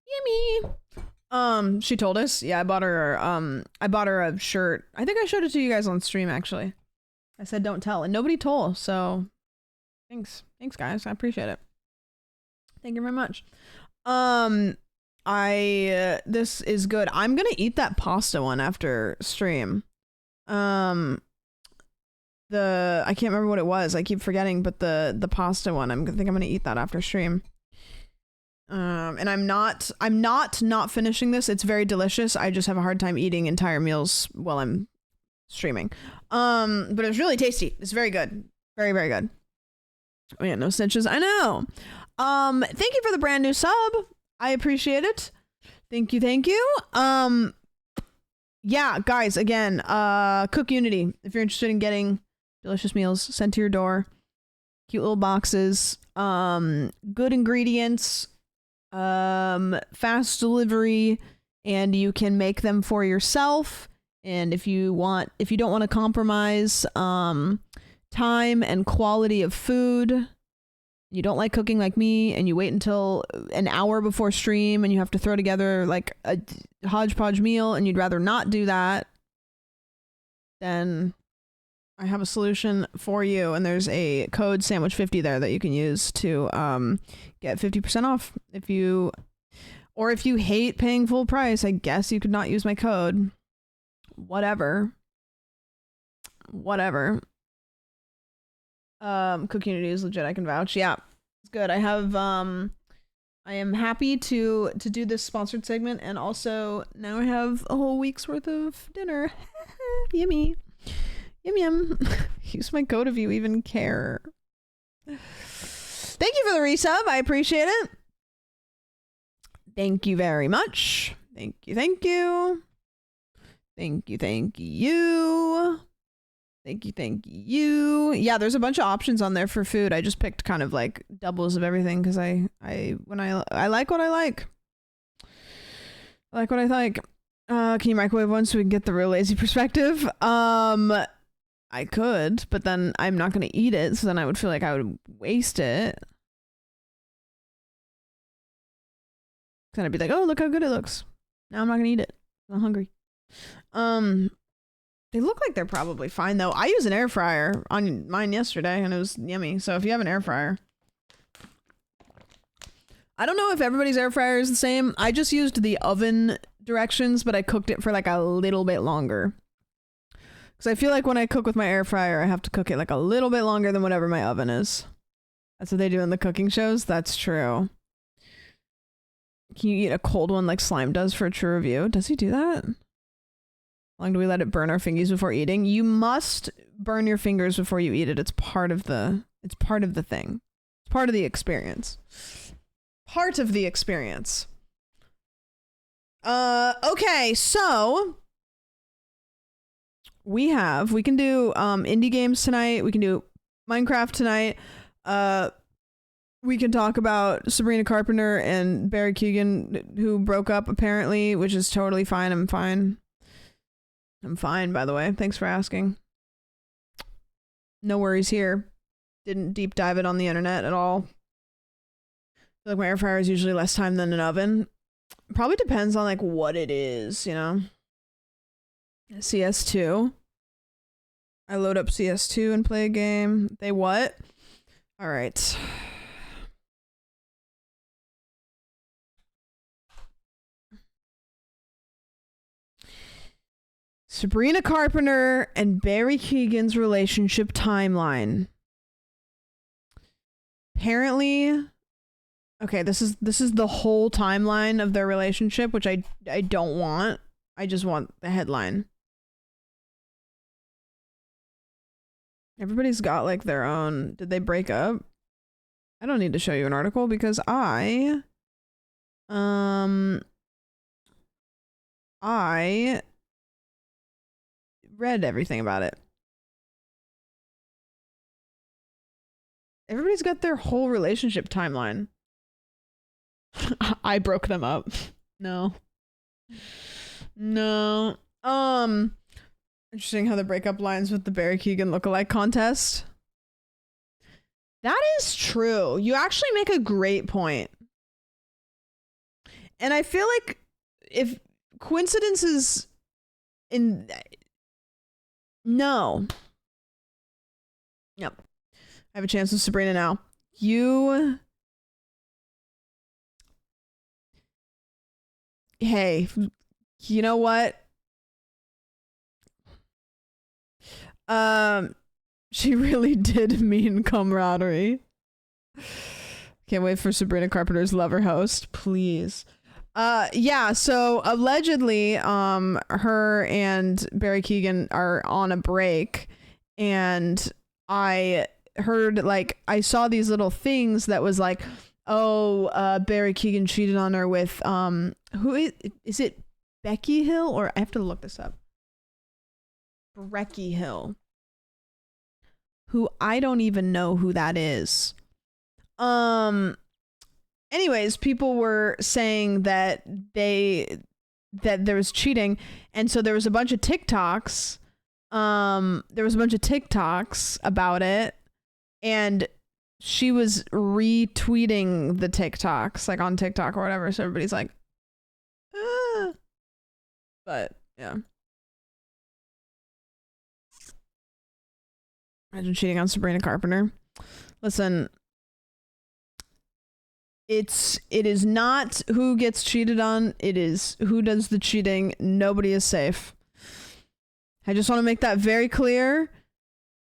Yummy. She told us. Yeah, I bought her a shirt. I think I showed it to you guys on stream, actually. I said don't tell, and nobody told, so thanks. Thanks, guys. I appreciate it. Thank you very much. This is good. I'm gonna eat that pasta one after stream. I can't remember what it was. I keep forgetting, but the pasta one, I think I'm gonna eat that after stream. And I'm not finishing this. It's very delicious. I just have a hard time eating entire meals while I'm streaming. But it's really tasty. It's very good. Very, very good. Oh yeah, no snitches. I know. Thank you for the brand new sub. I appreciate it. Thank you, thank you. Yeah, guys, again, CookUnity, if you're interested in getting delicious meals sent to your door, cute little boxes, good ingredients, fast delivery, and you can make them for yourself. And if you don't want to compromise time and quality of food, you don't like cooking like me, and you wait until an hour before stream and you have to throw together like a hodgepodge meal, and you'd rather not do that, then I have a solution for you. And there's a code Samwitch50 there that you can use to get 50% off. If you hate paying full price, I guess you could not use my code. Whatever. CookUnity is legit, I can vouch. Yeah, it's good. I am happy to do this sponsored segment, and also now I have a whole week's worth of dinner. Yummy. Yum yum. Use my code if you even care. Thank you for the resub. I appreciate it. Thank you very much. Thank you. Thank you. Thank you. Thank you. Thank you. Thank you. Yeah, there's a bunch of options on there for food. I just picked kind of like doubles of everything because I like what I like. I like what I like. Can you microwave one so we can get the real lazy perspective? I could, but then I'm not going to eat it, so then I would feel like I would waste it. Then I'd be like, oh, look how good it looks. Now I'm not going to eat it. I'm hungry. They look like they're probably fine, though. I used an air fryer on mine yesterday, and it was yummy. So if you have an air fryer. I don't know if everybody's air fryer is the same. I just used the oven directions, but I cooked it for like a little bit longer. Because I feel like when I cook with my air fryer, I have to cook it like a little bit longer than whatever my oven is. That's what they do in the cooking shows. That's true. Can you eat a cold one like Slime does for a true review? Does he do that? How long do we let it burn our fingers before eating? You must burn your fingers before you eat it. It's part of the thing. It's part of the experience. Part of the experience. Okay, so we can do indie games tonight. We can do Minecraft tonight. We can talk about Sabrina Carpenter and Barry Keoghan, who broke up apparently, which is totally fine. I'm fine, by the way. Thanks for asking. No worries here. Didn't deep dive it on the internet at all. I feel like my air fryer is usually less time than an oven. Probably depends on like what it is, you know. CS2. I load up CS2 and play a game. They what? All right. Sabrina Carpenter and Barry Keoghan's relationship timeline. Apparently, okay, this is the whole timeline of their relationship, which I don't want. I just want the headline. Everybody's got like their own. Did they break up? I don't need to show you an article because I read everything about it. Everybody's got their whole relationship timeline. I broke them up. No. Interesting how the breakup lines with the Barry Keoghan lookalike contest. That is true. You actually make a great point. And I feel like if coincidences in... No. Yep. I have a chance with Sabrina now. Hey, you know what? She really did mean camaraderie. Can't wait for Sabrina Carpenter's Lover host, please. Yeah, so allegedly, her and Barry Keoghan are on a break, and I heard, like, I saw these little things that was like, oh, Barry Keoghan cheated on her with, who is it Becky Hill? Or I have to look this up. Brecky Hill. Who I don't even know who that is. Anyways, people were saying that there was cheating, and so there was a bunch of TikToks. About it, and she was retweeting the TikToks, like on TikTok or whatever. So everybody's like, ah. But yeah. Imagine cheating on Sabrina Carpenter. Listen, it is not who gets cheated on. It is who does the cheating. Nobody is safe. I just want to make that very clear,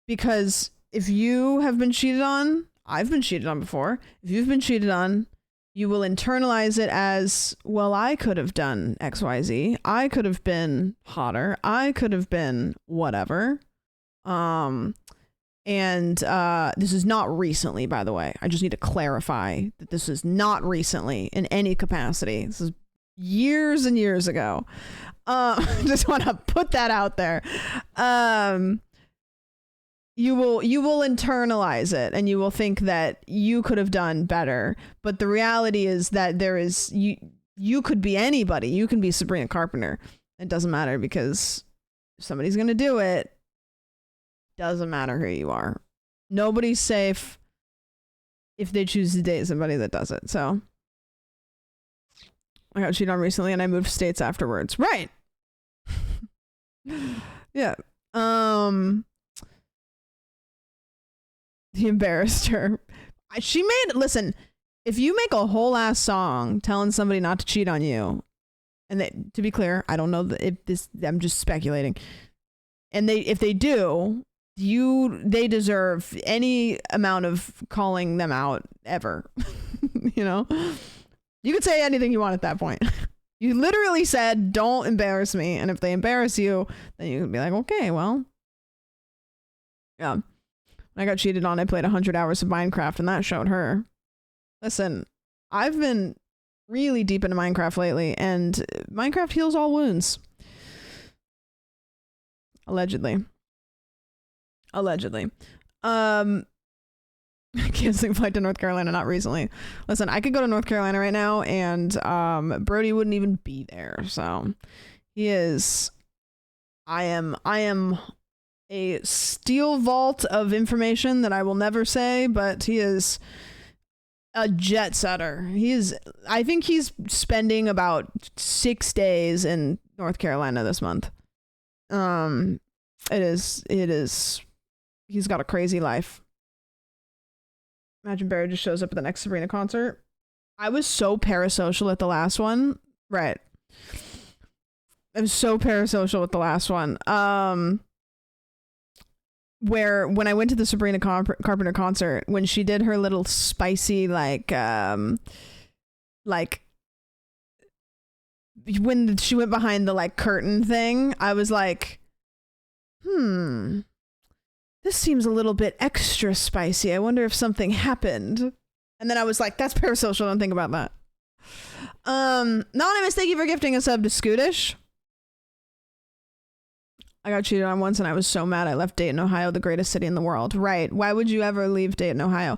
because if you have been cheated on, I've been cheated on before. If you've been cheated on, you will internalize it as, well, I could have done XYZ. I could have been hotter. I could have been whatever. And this is not recently, by the way. I just need to clarify that this is not recently in any capacity. This is years and years ago. Just want to put that out there. You will internalize it, and you will think that you could have done better. But the reality is that you could be anybody. You can be Sabrina Carpenter. It doesn't matter, because if somebody's going to do it, doesn't matter who you are. Nobody's safe if they choose to date somebody that does it. So I got cheated on recently, and I moved states afterwards. Right. Yeah. He embarrassed her. Listen, if you make a whole ass song telling somebody not to cheat on you, and to be clear, I don't know if this, I'm just speculating. And if they do, they deserve any amount of calling them out ever. You know? You could say anything you want at that point. You literally said, don't embarrass me. And if they embarrass you, then you can be like, okay, well. Yeah. When I got cheated on, I played 100 hours of Minecraft, and that showed her. Listen, I've been really deep into Minecraft lately, and Minecraft heals all wounds. Allegedly. Canceling flight to North Carolina, not recently. Listen, I could go to North Carolina right now, and Brody wouldn't even be there. So he is. I am a steel vault of information that I will never say, but he is a jet setter. I think he's spending about 6 days in North Carolina this month. It is. He's got a crazy life. Imagine Barry just shows up at the next Sabrina concert. I was so parasocial at the last one. Right. I was so parasocial with the last one. Where when I went to the Sabrina Carpenter concert, when she did her little spicy like when she went behind the like curtain thing, I was like, this seems a little bit extra spicy. I wonder if something happened. And then I was like, that's parasocial. Don't think about that. Anonymous, thank you for gifting a sub to Scootish. I got cheated on once and I was so mad I left Dayton, Ohio, the greatest city in the world. Right. Why would you ever leave Dayton, Ohio?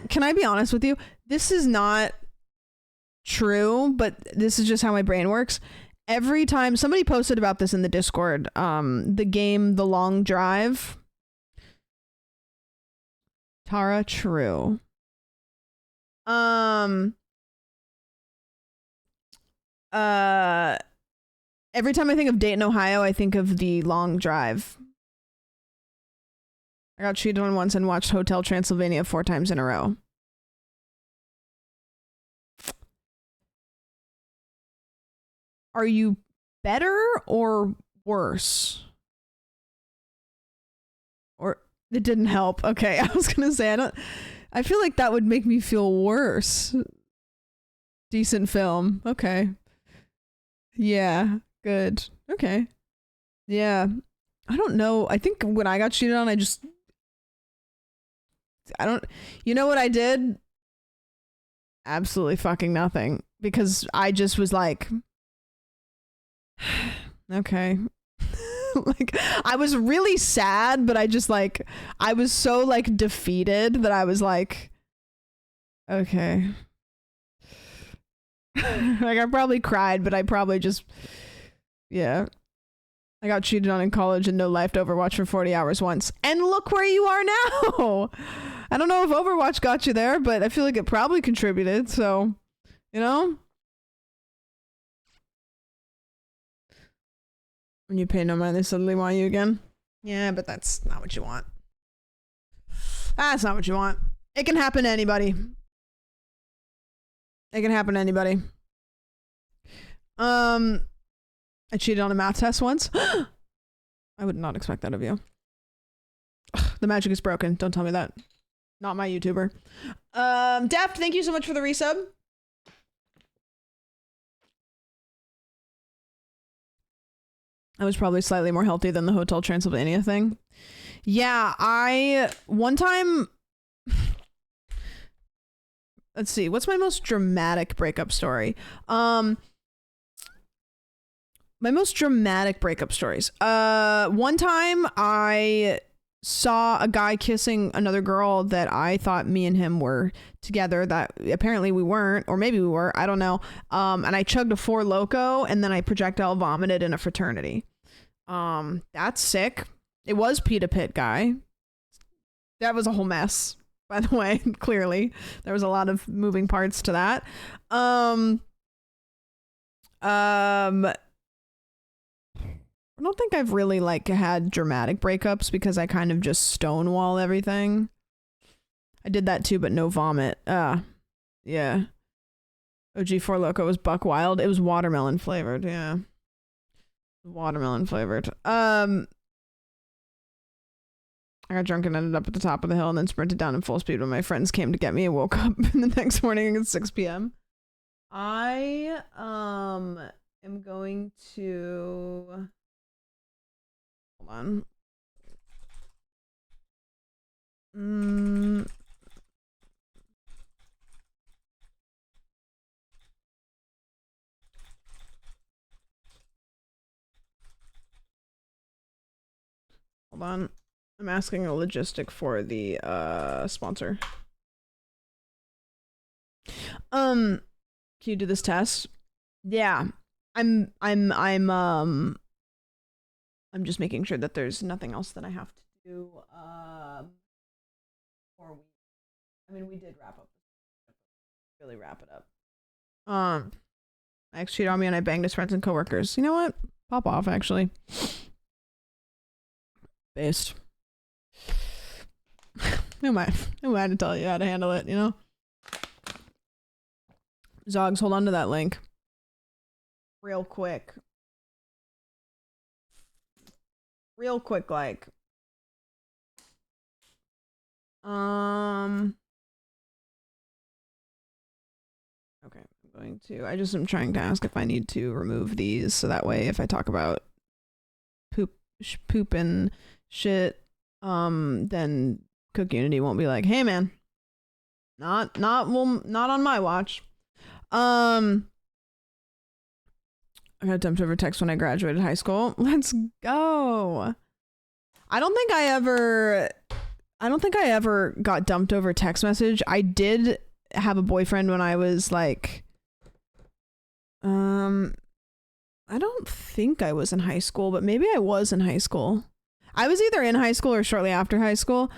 Can I be honest with you? This is not true, but this is just how my brain works. Every time somebody posted about this in the Discord, the game The Long Drive. Tara, true. Every time I think of Dayton, Ohio, I think of The Long Drive. I got cheated on once and watched Hotel Transylvania 4 times in a row. Are you better or worse? Or it didn't help. Okay, I was gonna say I feel like that would make me feel worse. Decent film. Okay. Yeah, good. Okay. Yeah. I don't know. I think when I got cheated on, you know what I did? Absolutely fucking nothing. Because I just was like, okay. Like, I was really sad, but I was so like defeated that I was like, okay. Like, I probably cried, but I probably just, yeah. I got cheated on in college and no life to Overwatch for 40 hours once. And look where you are now. I don't know if Overwatch got you there, but I feel like it probably contributed. So, you know? When you pay no mind, they suddenly want you again. Yeah, but that's not what you want. That's not what you want. It can happen to anybody. It can happen to anybody. I cheated on a math test once. I would not expect that of you. Ugh, the magic is broken. Don't tell me that. Not my YouTuber. Daft, thank you so much for the resub. I was probably slightly more healthy than the Hotel Transylvania thing. Yeah, one time... Let's see, what's my most dramatic breakup story? My most dramatic breakup stories. One time I saw a guy kissing another girl that I thought me and him were together, that apparently we weren't, or maybe we were, I don't know. And I chugged a Four Loko and then I projectile vomited in a fraternity. That's sick. It was Pita Pit guy. That was a whole mess, by the way. Clearly there was a lot of moving parts to that. I don't think I've really like had dramatic breakups because I kind of just stonewall everything. I did that too, but no vomit. Yeah. OG Four Loko was buck wild. It was watermelon flavored. Yeah. Watermelon flavored. I got drunk and ended up at the top of the hill and then sprinted down in full speed when my friends came to get me and woke up the next morning at 6 p.m. I am going to hold on. Hold on. I'm asking a logistic for the sponsor. Can you do this test? Yeah. I'm just making sure that there's nothing else that I have to do before we we did wrap up. Really wrap it up. My ex cheated on me and I banged his friends and coworkers. You know what? Pop off, actually. Based. Who am I to tell you how to handle it, you know? Zogs, hold on to that link. Real quick. Like. Okay, I'm going to. I'm trying to ask if I need to remove these so that way if I talk about poop and shit, then CookUnity won't be like, hey man, not on my watch. I got dumped over text when I graduated high school. Let's go. I don't think I ever got dumped over text message. I did have a boyfriend when I was like, I don't think I was in high school, but maybe I was in high school. I was either in high school or shortly after high school.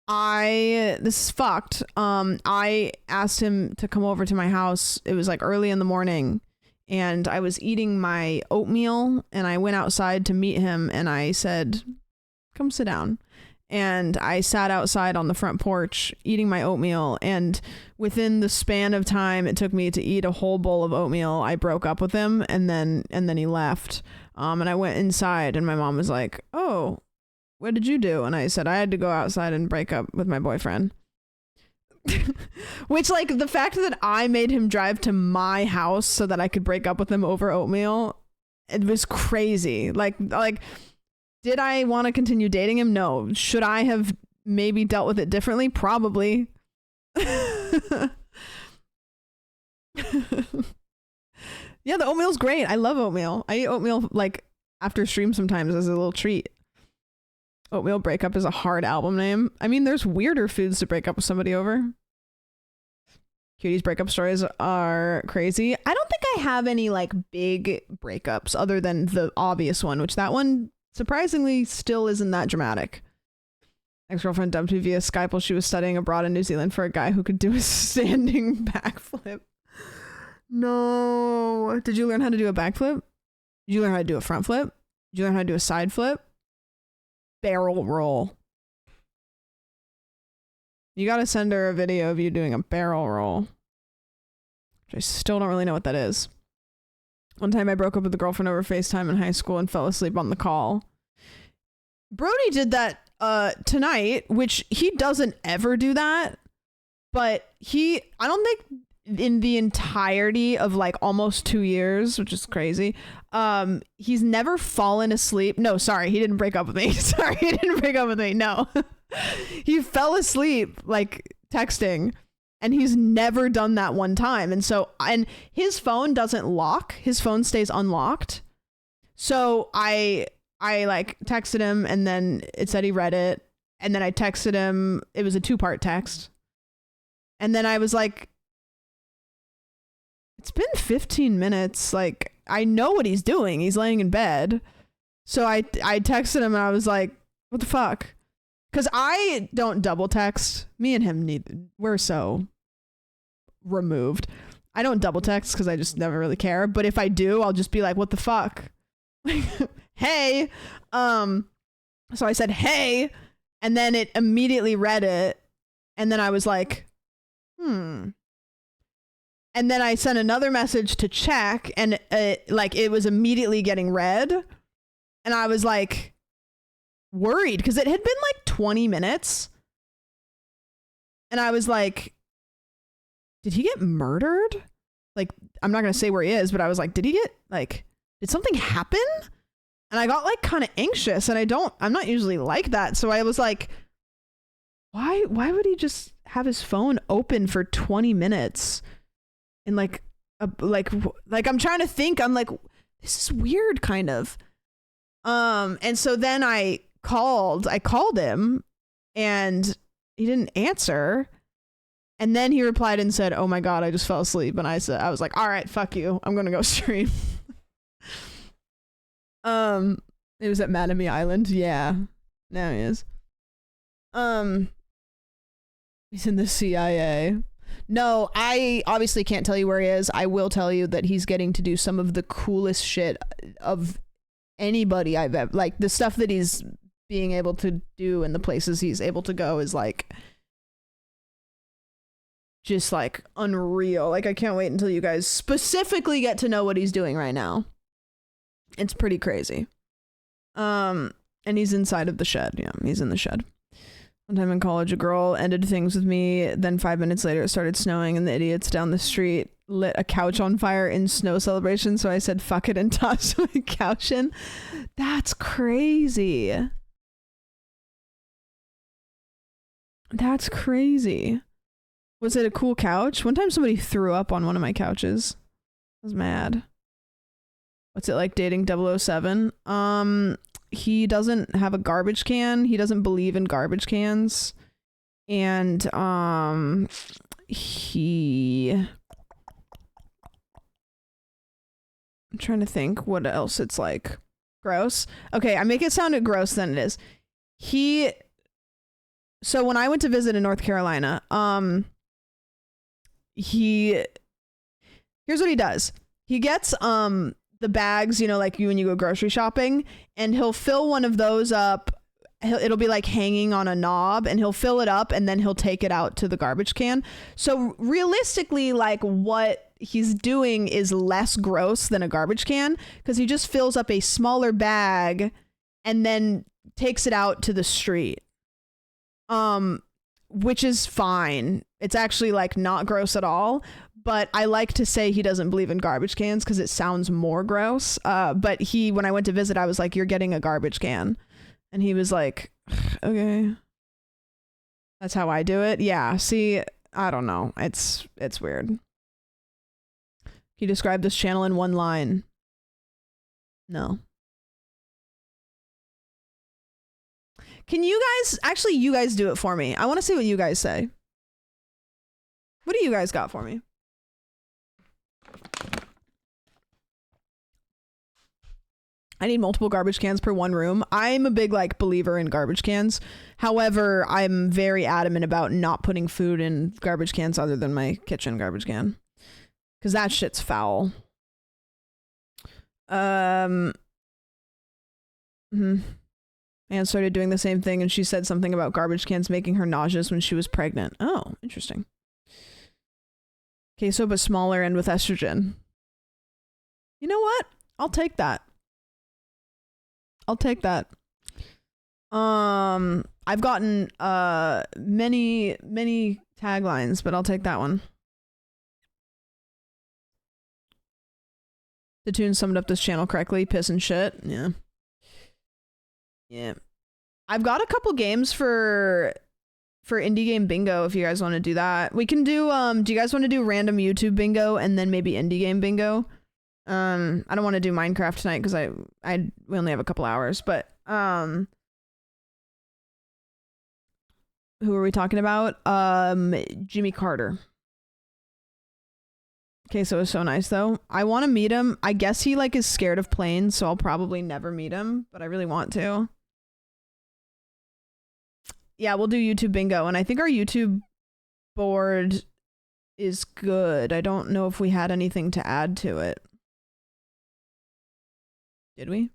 This is fucked. I asked him to come over to my house. It was like early in the morning and I was eating my oatmeal and I went outside to meet him and I said, come sit down. And I sat outside on the front porch eating my oatmeal, and within the span of time it took me to eat a whole bowl of oatmeal, I broke up with him, and then he left. And I went inside and my mom was like, oh, what did you do? And I said, I had to go outside and break up with my boyfriend. Which, like, the fact that I made him drive to my house so that I could break up with him over oatmeal, it was crazy. Like did I want to continue dating him? No. Should I have maybe dealt with it differently? Probably. Yeah, the oatmeal's great. I love oatmeal. I eat oatmeal like after stream sometimes as a little treat. Oatmeal Breakup is a hard album name. I mean, there's weirder foods to break up with somebody over. Cutie's breakup stories are crazy. I don't think I have any like big breakups other than the obvious one, which that one surprisingly still isn't that dramatic. Ex-girlfriend dumped me via Skype while she was studying abroad in New Zealand for a guy who could do a standing backflip. No. Did you learn how to do a backflip? Did you learn how to do a front flip? Did you learn how to do a side flip? Barrel roll. You gotta send her a video of you doing a barrel roll. Which I still don't really know what that is. One time I broke up with a girlfriend over FaceTime in high school and fell asleep on the call. Brody did that tonight, which he doesn't ever do that. But I don't think in the entirety of like almost 2 years, which is crazy, he's never fallen asleep. No, sorry, he didn't break up with me. Sorry, he didn't break up with me. No. He fell asleep like texting. And he's never done that one time. And his phone doesn't lock. His phone stays unlocked. So I like texted him and then it said he read it. And then I texted him. It was a 2-part text. And then I was like, it's been 15 minutes. Like, I know what he's doing. He's laying in bed. So I texted him and I was like, what the fuck? Because I don't double text. Me and him neither. We're so removed. I don't double text because I just never really care. But if I do, I'll just be like, what the fuck? Hey. So I said, hey. And then it immediately read it. And then I was like, And then I sent another message to check. And it was immediately getting read. And I was like, worried because it had been like 20 minutes. And I was like, did he get murdered? Like, I'm not going to say where he is, but I was like, did something happen? And I got like kind of anxious, and I'm not usually like that. So I was like, why would he just have his phone open for 20 minutes? And like I'm trying to think, I'm like, this is weird kind of. And so then I called him, and he didn't answer. And then he replied and said, "Oh my God, I just fell asleep." And I was like, all right, fuck you. I'm going to go stream. It was at Manami Island. Yeah. Now he is. He's in the CIA. No, I obviously can't tell you where he is. I will tell you that he's getting to do some of the coolest shit of anybody I've ever, like, the stuff that he's being able to do and the places he's able to go is like just like unreal. Like, I can't wait until you guys specifically get to know what he's doing right now. It's pretty crazy. And he's inside of the shed. Yeah, he's in the shed. One time in college, a girl ended things with me. Then 5 minutes later, it started snowing, and the idiots down the street lit a couch on fire in snow celebration. So I said, fuck it, and tossed my couch in. That's crazy. That's crazy. Was it a cool couch? One time somebody threw up on one of my couches. I was mad. What's it like dating 007? He doesn't have a garbage can. He doesn't believe in garbage cans. And I'm trying to think what else it's like. Gross. Okay, I make it sound gross than it is. So when I went to visit in North Carolina, here's what he does. He gets the bags, you know, like you when you go grocery shopping, and he'll fill one of those up. It'll be like hanging on a knob, and he'll fill it up, and then he'll take it out to the garbage can. So realistically, like, what he's doing is less gross than a garbage can, because he just fills up a smaller bag and then takes it out to the street. Which is fine. It's actually like not gross at all. But I like to say he doesn't believe in garbage cans because it sounds more gross. But when I went to visit, I was like, "You're getting a garbage can," and he was like, "Okay, that's how I do it." Yeah. See, I don't know. It's weird. Can you describe this channel in one line? No. Can you guys do it for me? I want to see what you guys say. What do you guys got for me? I need multiple garbage cans per one room. I'm a big like believer in garbage cans. However, I'm very adamant about not putting food in garbage cans other than my kitchen garbage can, because that shit's foul. Anne started doing the same thing, and she said something about garbage cans making her nauseous when she was pregnant. Oh, interesting. Queso, but smaller and with estrogen. You know what? I'll take that. I've gotten many taglines, but I'll take that one. The tune summed up this channel correctly. Piss and shit. Yeah. I've got a couple games for indie game bingo if you guys want to do that. We can do you guys want to do random YouTube bingo and then maybe indie game bingo? I don't want to do Minecraft tonight because we only have a couple hours, but who are we talking about? Jimmy Carter. Okay, so it was so nice though. I want to meet him. I guess he like is scared of planes, so I'll probably never meet him, but I really want to. Yeah, we'll do YouTube bingo, and I think our YouTube board is good. I don't know if we had anything to add to it. Did we?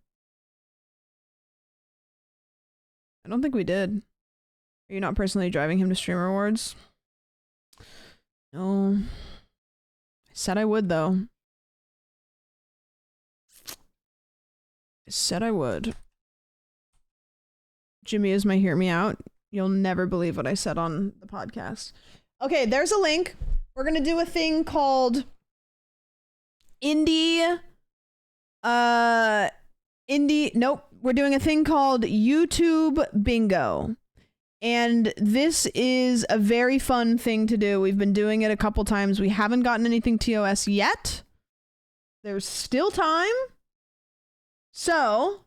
I don't think we did. Are you not personally driving him to Streamer Awards? No. I said I would, though. I said I would. Jimmy is my hear me out. You'll never believe what I said on the podcast. Okay, there's a link. We're gonna do a thing called nope. We're doing a thing called YouTube Bingo. And this is a very fun thing to do. We've been doing it a couple times. We haven't gotten anything TOS yet. There's still time. So,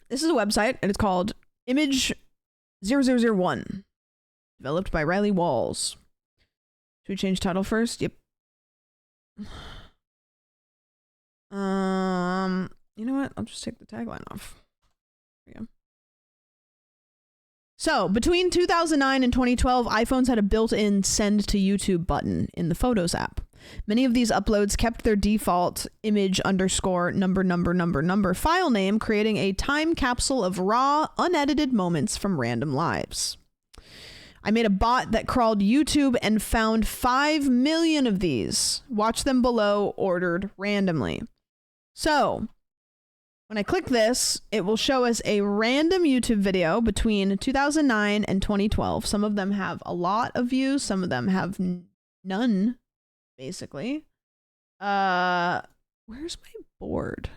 this is a website, and it's called Image 0001, developed by Riley Walls. Should we change title first? Yep. You know what? I'll just take the tagline off. There we go. So, between 2009 and 2012, iPhones had a built-in Send to YouTube button in the Photos app. Many of these uploads kept their default image _ number file name, creating a time capsule of raw, unedited moments from random lives. I made a bot that crawled YouTube and found 5 million of these. Watch them below, ordered randomly. So, when I click this, it will show us a random YouTube video between 2009 and 2012. Some of them have a lot of views. Some of them have none, basically. Where's my board?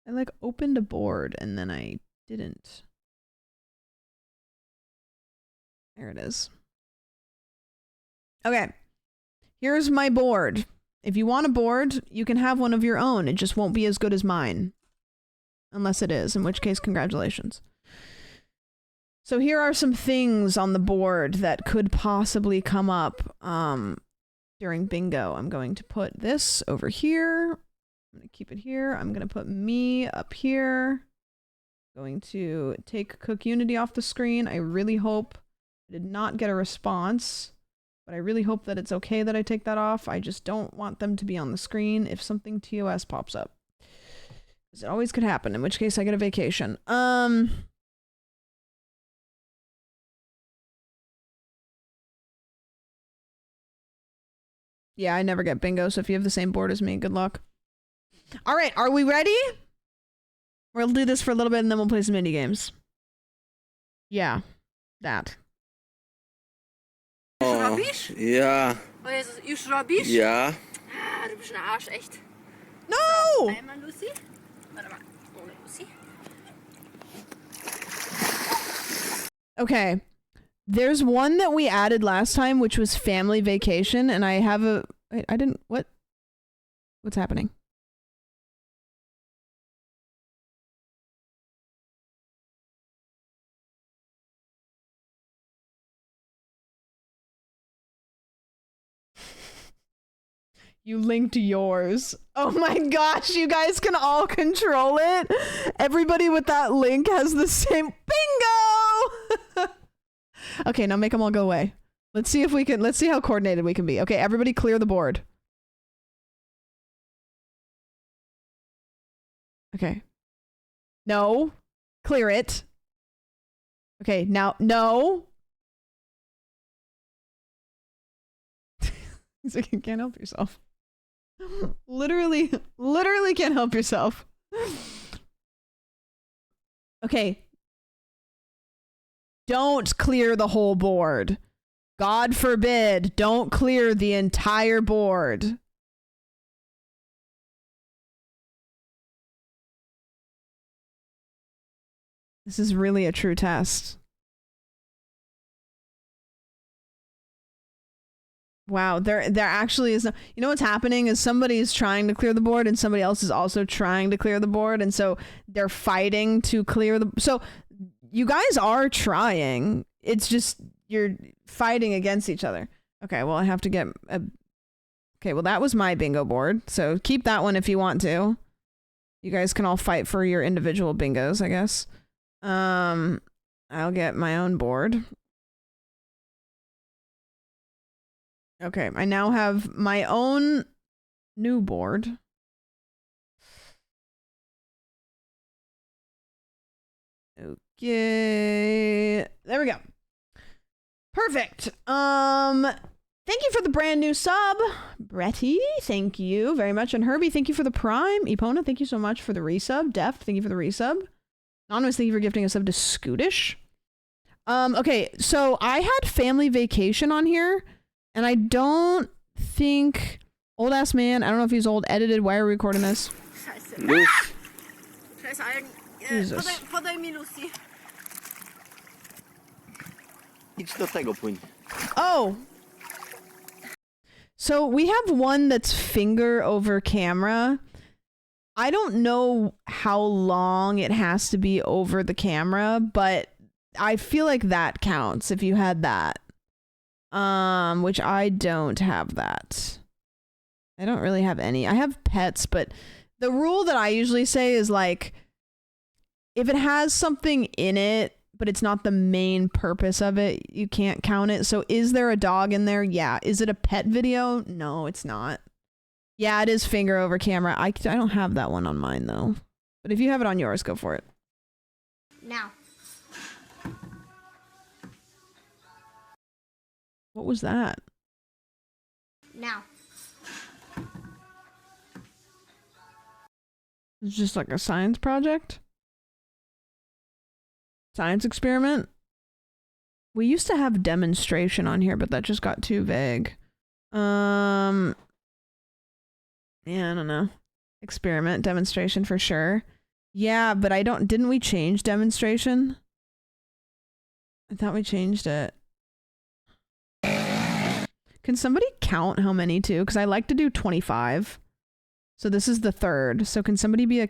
I like opened a board and then I didn't. There it is. Okay. Here's my board. If you want a board, you can have one of your own. It just won't be as good as mine. Unless it is, in which case, congratulations. So here are some things on the board that could possibly come up during bingo. I'm going to put this over here. I'm going to keep it here. I'm going to put me up here. I'm going to take CookUnity off the screen. I really hope I did not get a response, but I really hope that it's okay that I take that off. I just don't want them to be on the screen if something TOS pops up. It always could happen, in which case I get a vacation. Yeah, I never get bingo, so if you have the same board as me, good luck. All right, are we ready? We'll do this for a little bit and then we'll play some indie games. Yeah, that. Ja. Już robisz? Ja. Ah, du bist ein Arsch, echt. No! Einmal, Lucy. Warte mal. Ohne Lucy. Okay. There's one that we added last time, which was family vacation, and I have a... I didn't... What? What's happening? You linked yours. Oh my gosh, you guys can all control it. Everybody with that link has the same bingo. Okay, now make them all go away. Let's see how coordinated we can be. Okay, everybody clear the board. Okay. No. Clear it. Okay, now, no. So you can't help yourself. Literally can't help yourself. Okay. Don't clear the whole board. God forbid, don't clear the entire board. This is really a true test. Wow, there actually is no, you know what's happening is somebody's trying to clear the board and somebody else is also trying to clear the board, and so they're fighting to clear the, so you guys are trying. It's just you're fighting against each other. Okay, well I have to get a, okay, well that was my bingo board. So keep that one if you want to. You guys can all fight for your individual bingos, I guess. I'll get my own board. Okay, I now have my own new board. Okay, there we go. Perfect. Thank you for the brand new sub, Bretty. Thank you very much, and Herbie, thank you for the prime. Epona, thank you so much for the resub. Deft, thank you for the resub. Anonymous, thank you for gifting a sub to Scootish. Okay, so I had Family Vacation on here, and I don't think old ass man. I don't know if he's old. Edited. Why are we recording this? Scheiße. Scheiße, Algen. Jesus. Podaj mi Lucy. Oh. So we have one that's finger over camera. I don't know how long it has to be over the camera, but I feel like that counts if you had that. Which I don't have that. I don't really have any. I have pets, but the rule that I usually say is like, if it has something in it, but it's not the main purpose of it, you can't count it. So is there a dog in there? Yeah. Is it a pet video? No, it's not. Yeah, it is finger over camera. I don't have that one on mine though. But if you have it on yours, go for it. Now. What was that? Now. It's just like a science project? Science experiment? We used to have demonstration on here, but that just got too vague. Yeah, I don't know. Experiment, demonstration for sure. Yeah, but didn't we change demonstration? I thought we changed it. Can somebody count how many too? Because I like to do 25. So this is the third. So can somebody be a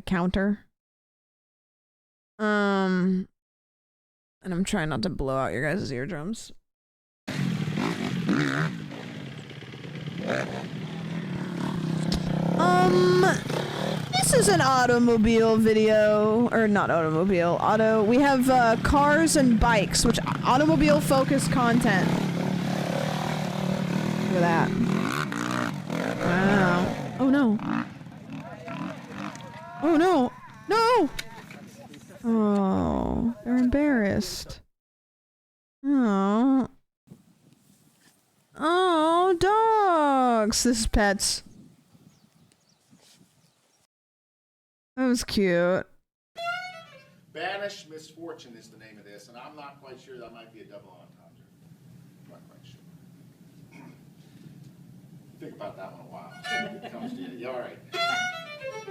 counter? And I'm trying not to blow out your guys' eardrums. This is an automobile video, or not automobile, auto. We have cars and bikes, which automobile focused content. Look at that. Wow. Oh no. Oh no. No! Oh, they're embarrassed. Oh. Oh, dogs. This is pets. That was cute. Banish Misfortune is the name of this, and I'm not quite sure. That might be a double entendre. I'm not quite sure. Think about that one a while. It comes to you. You all right?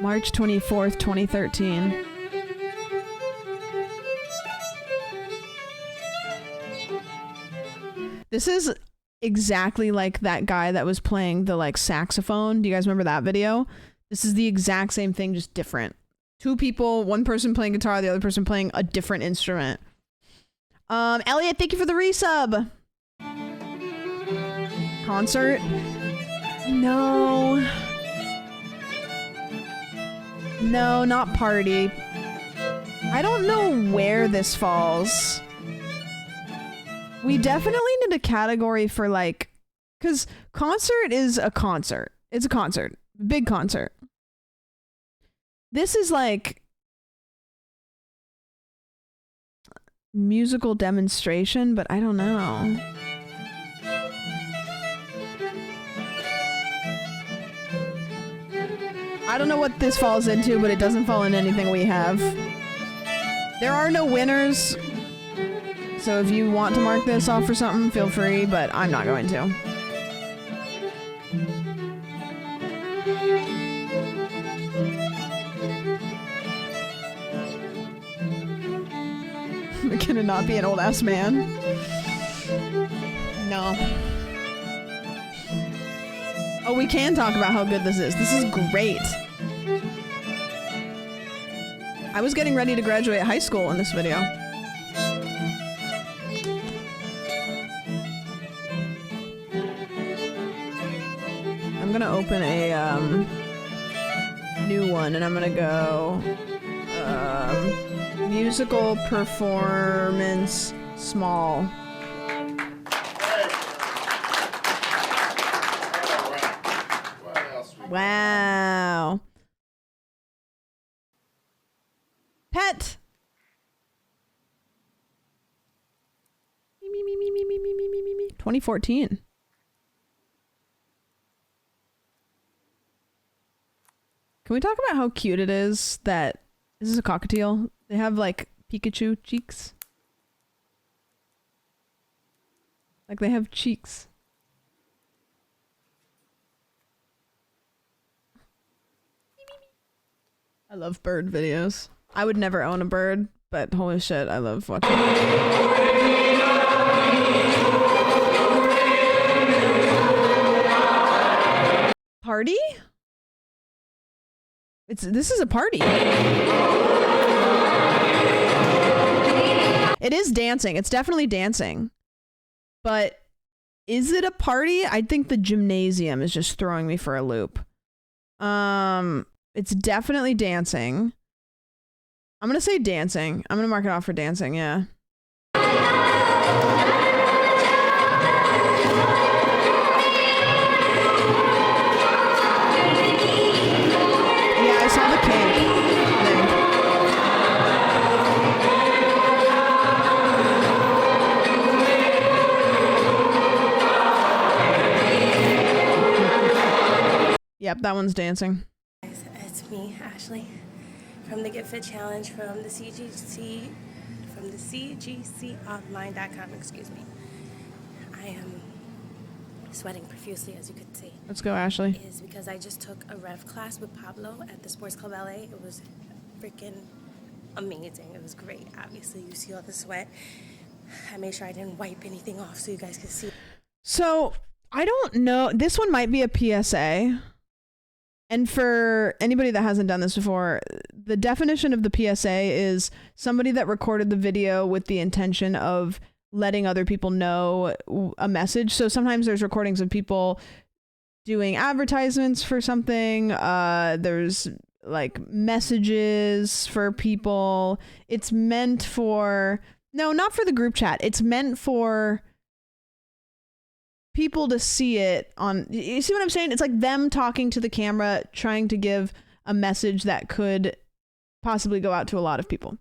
March 24th, 2013. This is exactly like that guy that was playing the like saxophone. Do you guys remember that video? This is the exact same thing, just different. Two people, one person playing guitar, the other person playing a different instrument. Elliot, thank you for the resub. Concert? No. No, not party. I don't know where this falls. We definitely need a category for like, because concert is a concert. It's a concert. Big concert. This is like musical demonstration, but I don't know. I don't know what this falls into, but it doesn't fall in anything we have. There are no winners. So if you want to mark this off for something, feel free, but I'm not going to. Can it not be an old ass man? No. Oh, we can talk about how good this is. This is great. I was getting ready to graduate high school in this video. I'm gonna open a new one and I'm gonna go musical performance small. Wow. Pet. 2014. Can we talk about how cute it is that Is this a cockatiel? They have like Pikachu cheeks. Like they have cheeks. I love bird videos. I would never own a bird, but holy shit, I love watching it. Party? This is a party. It is dancing. It's definitely dancing. But is it a party? I think the gymnasium is just throwing me for a loop. It's definitely dancing. I'm gonna say dancing. I'm gonna mark it off for dancing, yeah. Yeah, I saw the cake thing. Yep, that one's dancing. It's me, Ashley, from the Get Fit Challenge from the CGConline.com, excuse me. I am sweating profusely, as you could see. Let's go, Ashley. Is because I just took a rev class with Pablo at the Sports Club LA. It was freaking amazing. It was great. Obviously, you see all the sweat. I made sure I didn't wipe anything off so you guys could see. So, I don't know. This one might be a PSA. And for anybody that hasn't done this before, the definition of the PSA is somebody that recorded the video with the intention of letting other people know a message. So sometimes there's recordings of people doing advertisements for something. There's like messages for people. It's meant for, no, not for the group chat. It's meant for people to see it on, you see what I'm saying? It's like them talking to the camera, trying to give a message that could possibly go out to a lot of people.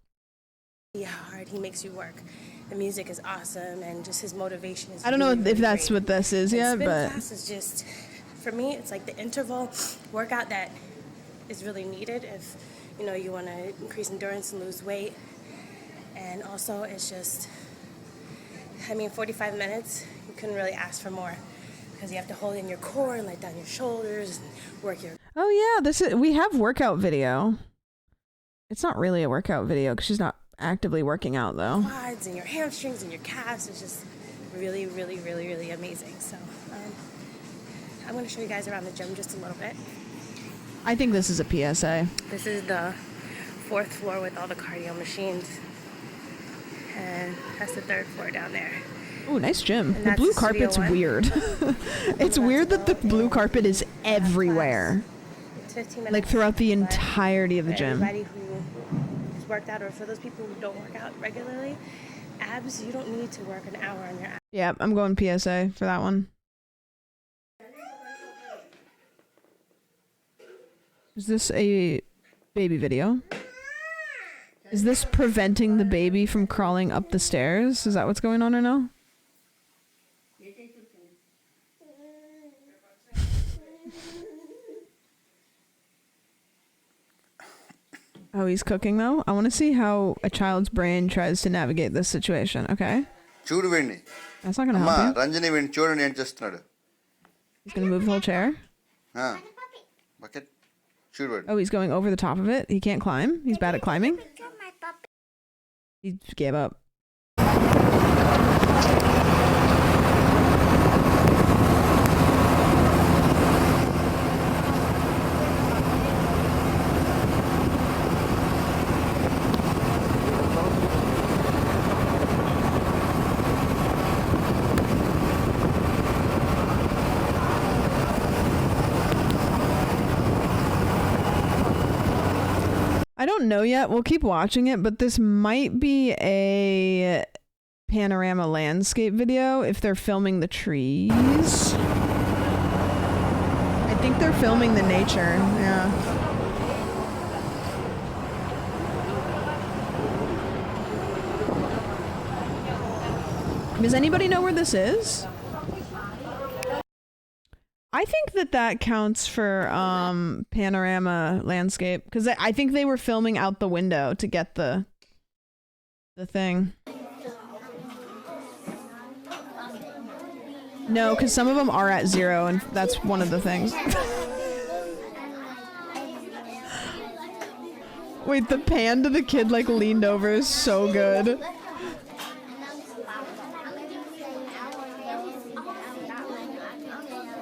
See how hard he makes you work. The music is awesome, and just his motivation is I don't know really, if that's great. what this is yet, spin but class is just, for me, it's like the interval workout that is really needed if, you know, you want to increase endurance and lose weight. And also, it's just, I mean, 45 minutes, you couldn't really ask for more because you have to hold in your core and let down your shoulders and work your... Oh yeah, we have workout video. It's not really a workout video because she's not actively working out though. Quads and your hamstrings and your calves is just really, really, really, really amazing. So I'm going to show you guys around the gym just a little bit. I think this is a PSA. This is the 4th floor with all the cardio machines. And that's the 3rd floor down there. Oh, nice gym. The blue carpet's weird. It's weird that the blue carpet is everywhere. It's 15 minutes. Like throughout the entirety of the gym. Everybody who has worked out, or for those people who don't work out regularly, abs, you don't need to work an hour on your abs. Yeah, I'm going PSA for that one. Is this a baby video? Is this preventing the baby from crawling up the stairs? Is that what's going on or no? Oh, he's cooking though? I want to see how a child's brain tries to navigate this situation, okay? చూడు వెండి That's not going to అమ్మా help you. Ranjani వెండి చూడండి ఏం చేస్తున్నాడు He's going to move the whole chair. Bucket చూడు వెండి Oh, he's going over the top of it. He can't climb. He's bad at climbing. He gave up. I don't know yet. We'll keep watching it, but this might be a panorama landscape video if they're filming the trees. I think they're filming the nature. Yeah. Does anybody know where this is? I think that counts for panorama landscape because I think they were filming out the window to get the thing. No, because some of them are at 0, and that's one of the things. Wait, the pan to the kid like leaned over is so good.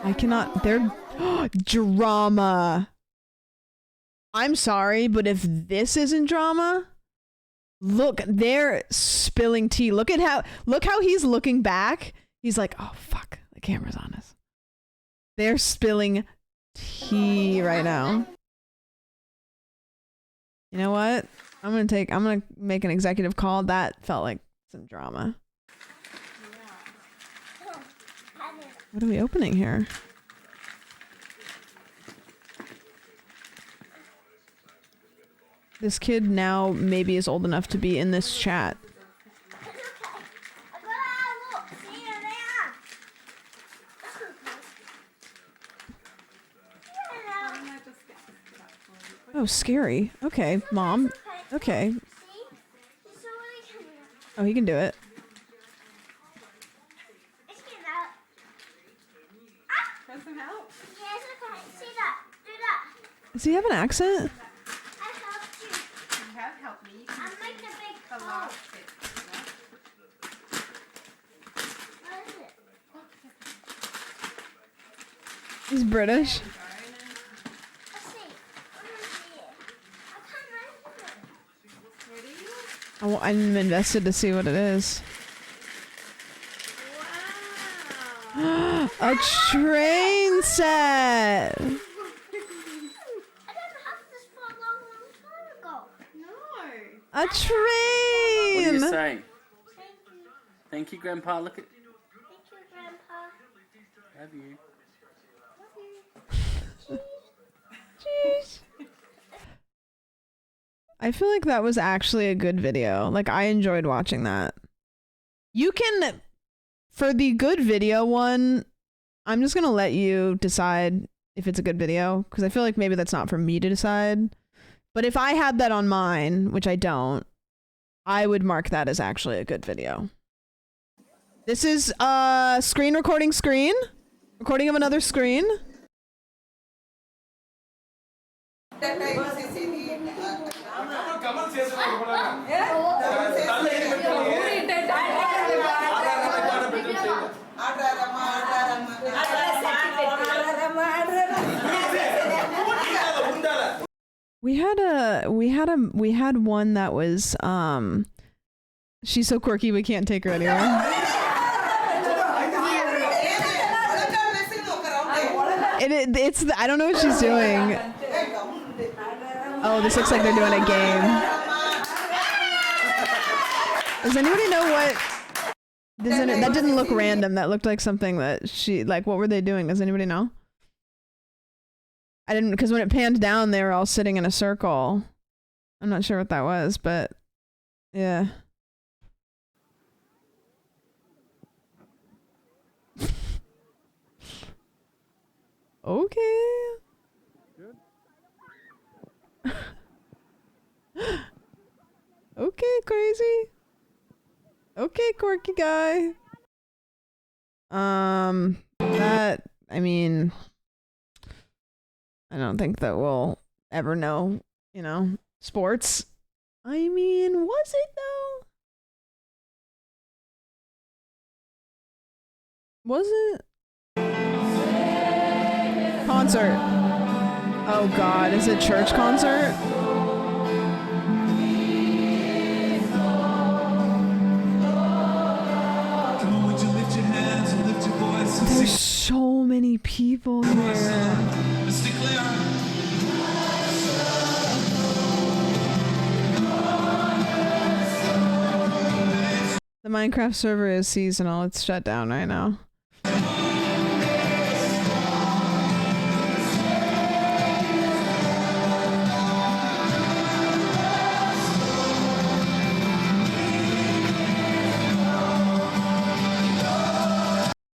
I cannot. They're drama. I'm sorry, but if this isn't drama, look, they're spilling tea. Look how he's looking back. He's like, oh fuck, the camera's on us. They're spilling tea right now. You know what? I'm gonna make an executive call. That felt like some drama. What are we opening here? This kid now maybe is old enough to be in this chat. Oh, scary. Okay, Mom. Okay. Oh, he can do it. Does he have an accent? He's British. I'm invested to see what it is. Wow. A train set. I didn't have this for a long, long time ago. No. A train. What do you say? Thank you, Grandpa. Look at. Thank you, Grandpa. Love you. Jeez. I feel like that was actually a good video. Like, I enjoyed watching that. You can, for the good video one, I'm just gonna let you decide if it's a good video, because I feel like maybe that's not for me to decide. But if I had that on mine, which I don't, I would mark that as actually a good video. This is screen recording of another screen. We had one that was she's so quirky we can't take her anywhere. It's I don't know what she's doing. Oh, this looks like they're doing a game. Does anybody know what? That didn't look random. That looked like something that she like. What were they doing? Does anybody know? I didn't, because when it panned down, they were all sitting in a circle. I'm not sure what that was, but yeah. Okay. Okay, crazy. Okay, quirky guy. That, I mean, I don't think that we'll ever know, you know, sports. I mean, was it though? Was it? Concert. Oh God, is it church concert? There's so many people here. The Minecraft server is seasonal. It's shut down right now.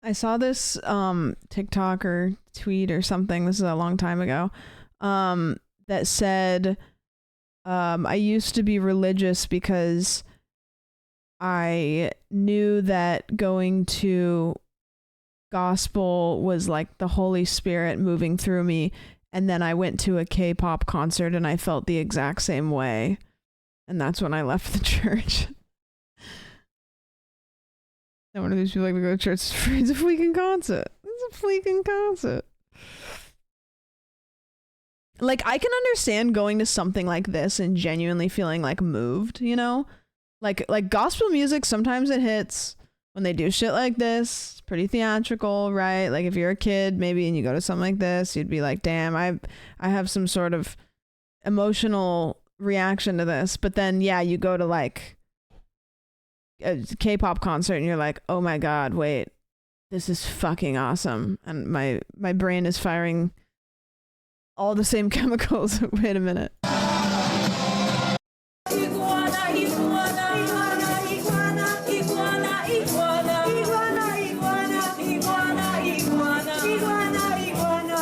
I I saw this TikTok or tweet or something, this is a long time ago, that said I used to be religious because I knew that going to gospel was like the Holy Spirit moving through me, and then I went to a K-pop concert and I felt the exact same way, and that's when I left the church. One of these people like to go to church. It's a freaking concert. It's a freaking concert. Like, I can understand going to something like this and genuinely feeling like moved, you know? Like gospel music, sometimes it hits when they do shit like this. It's pretty theatrical, right? Like if you're a kid maybe and you go to something like this, you'd be like, damn, I have some sort of emotional reaction to this. But then yeah, you go to like a K-pop concert and you're like, oh my god, wait, this is fucking awesome, and my brain is firing all the same chemicals. Wait a minute.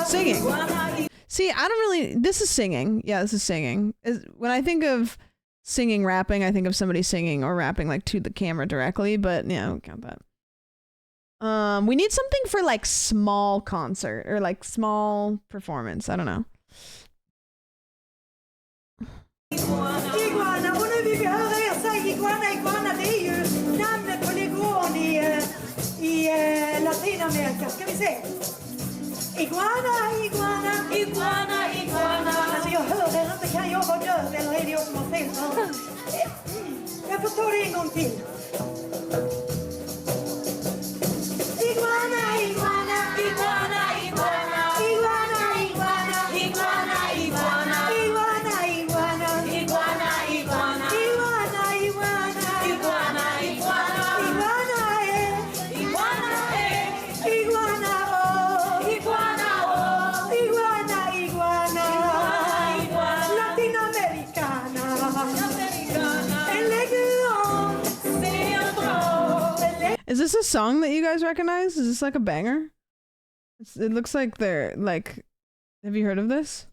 Singing. See, I don't really, this is singing. Yeah, this is singing. When I think of singing, rapping, I think of somebody singing or rapping like to the camera directly, but yeah, I don't count that. We need something for like small concert or like small performance. I don't know. Iguana, och nu vill vi höra er säga iguana, iguana, det är ju namnet på leguan i Latinamerika. Ska vi se? Iguana, iguana, iguana, iguana. Alltså jag hör er inte, kan jag vara död eller är det jag som har fel? Jag får ta det en gång till. Iguana, iguana, iguana, iguana, iguana, iguana, iguana, iguana, iguana, iguana, iguana, iguana, iguana, iguana, iguana, iguana, iguana, iguana, latinamericana, Is this a song that you guys recognize? Is this like a banger? It looks like they're like, have you heard of this?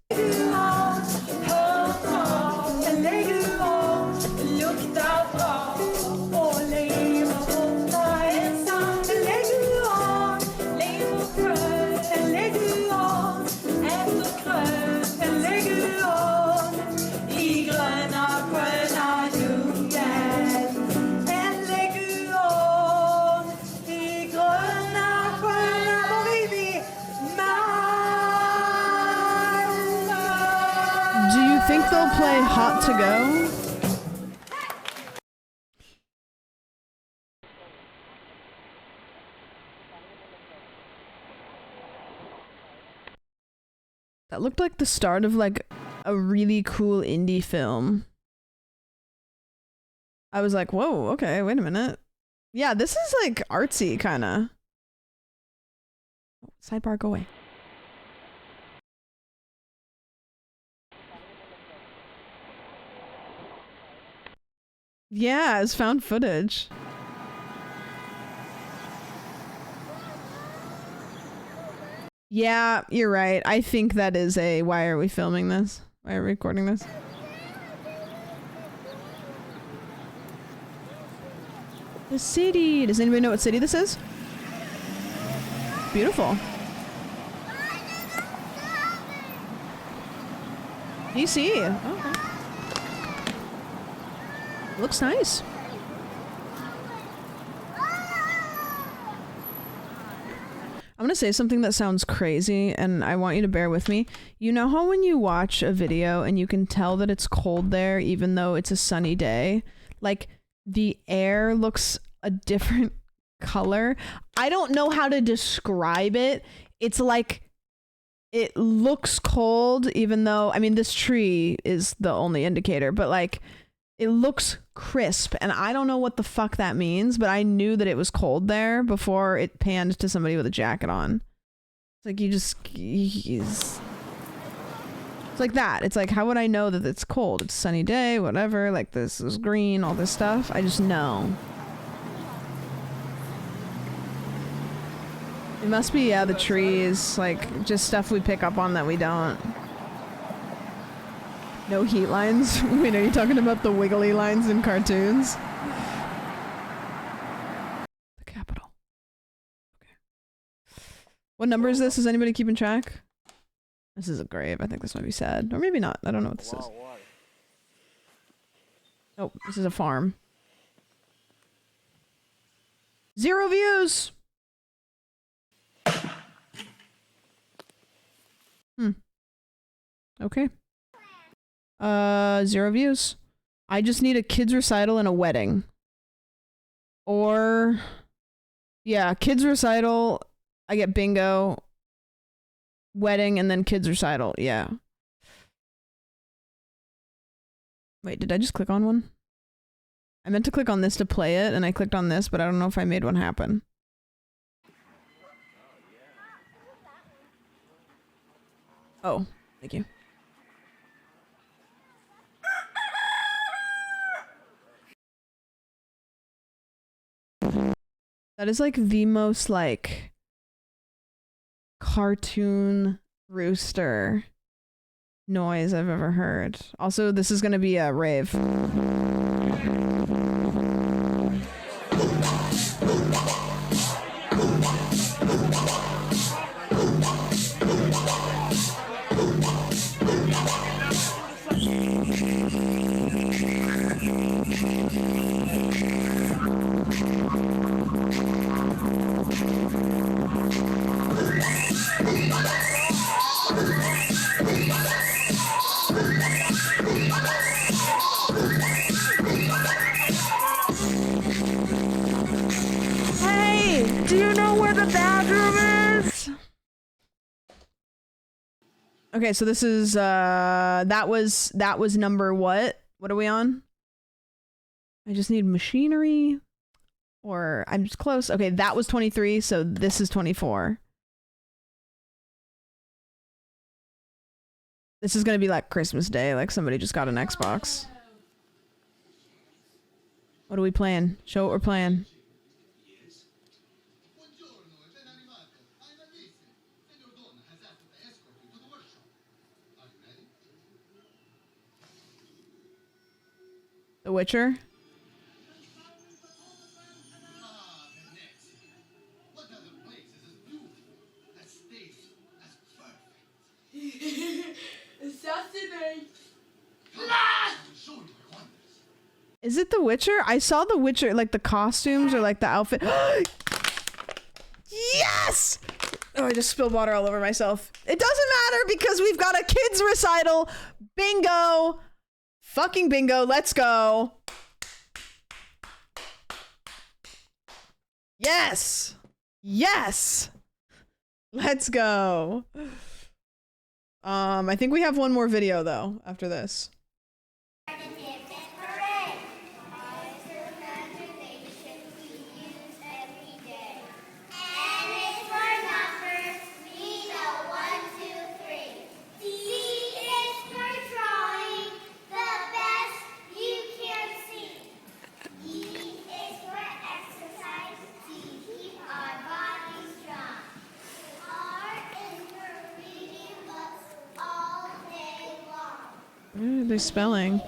Do you think they'll play Hot to Go? That looked like the start of like a really cool indie film. I was like, whoa, okay, wait a minute. Yeah, this is like artsy kinda. Sidebar, go away. Yeah, it's found footage. Yeah, you're right. I think that is a, why are we filming this? Why are we recording this? The city. Does anybody know what city this is? Beautiful. DC. Oh, okay. Looks nice. I'm gonna say something that sounds crazy and I want you to bear with me. You know how when you watch a video and you can tell that it's cold there even though it's a sunny day? Like the air looks a different color. I don't know how to describe it. It's like it looks cold even though, I mean, this tree is the only indicator, but like it looks crisp, and I don't know what the fuck that means, but I knew that it was cold there before it panned to somebody with a jacket on. It's like it's like that. It's like, how would I know that it's cold? It's a sunny day, whatever, like this is green, all this stuff. I just know. It must be, yeah, the trees, like, just stuff we pick up on that we don't. No heat lines? Wait, are you talking about the wiggly lines in cartoons? The capital. Okay. What number is this? Is anybody keeping track? This is a grave. I think this might be sad. Or maybe not. I don't know what this is. Oh, this is a farm. 0 views! Okay. 0 views. I just need a kids recital and a wedding. Or... yeah, kids recital, I get bingo, wedding, and then kids recital, yeah. Wait, did I just click on one? I meant to click on this to play it, and I clicked on this, but I don't know if I made one happen. Oh, thank you. That is like the most like cartoon rooster noise I've ever heard. Also, this is gonna be a rave. Hey, do you know where the bathroom is? Okay, so this is that was number what? What are we on? I just need machinery, or I'm just close. Okay, that was 23, so this is 24. This is gonna be like Christmas Day, like somebody just got an Xbox. What are we playing? Show what we're playing. The Witcher? Is it The Witcher? I saw The Witcher, like the costumes or like the outfit. Yes! Oh, I just spilled water all over myself. It doesn't matter because we've got a kids recital. Bingo! Fucking bingo, let's go. Yes! Yes! Let's go. I think we have one more video though after this. What are they spelling?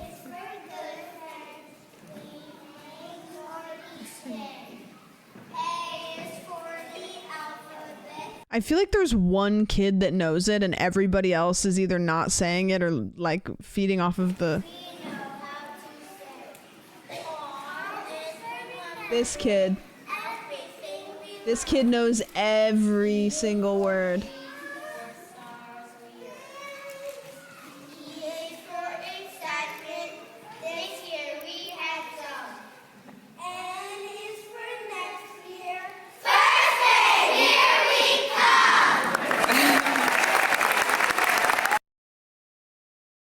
I feel like there's one kid that knows it and everybody else is either not saying it or like feeding off of the... This kid. This kid knows every single word.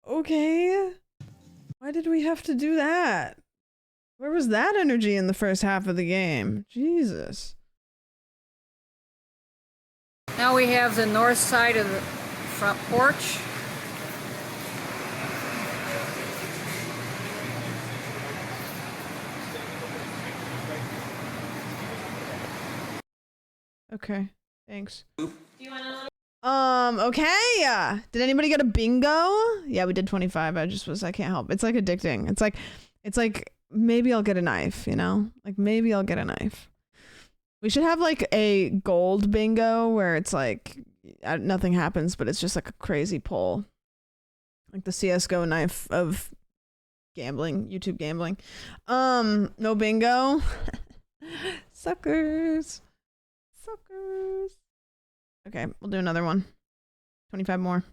Okay. Why did we have to do that? Where was that energy in the first half of the game? Jesus. Now we have the north side of the front porch. Okay. Thanks. Okay. Did anybody get a bingo? Yeah, we did 25. I can't help. It's like addicting. It's like maybe I'll get a knife, you know? Like maybe I'll get a knife. We should have like a gold bingo where it's like nothing happens, but it's just like a crazy pull. Like the CS:GO knife of gambling, YouTube gambling. No bingo. Suckers. Okay, we'll do another one. 25 more.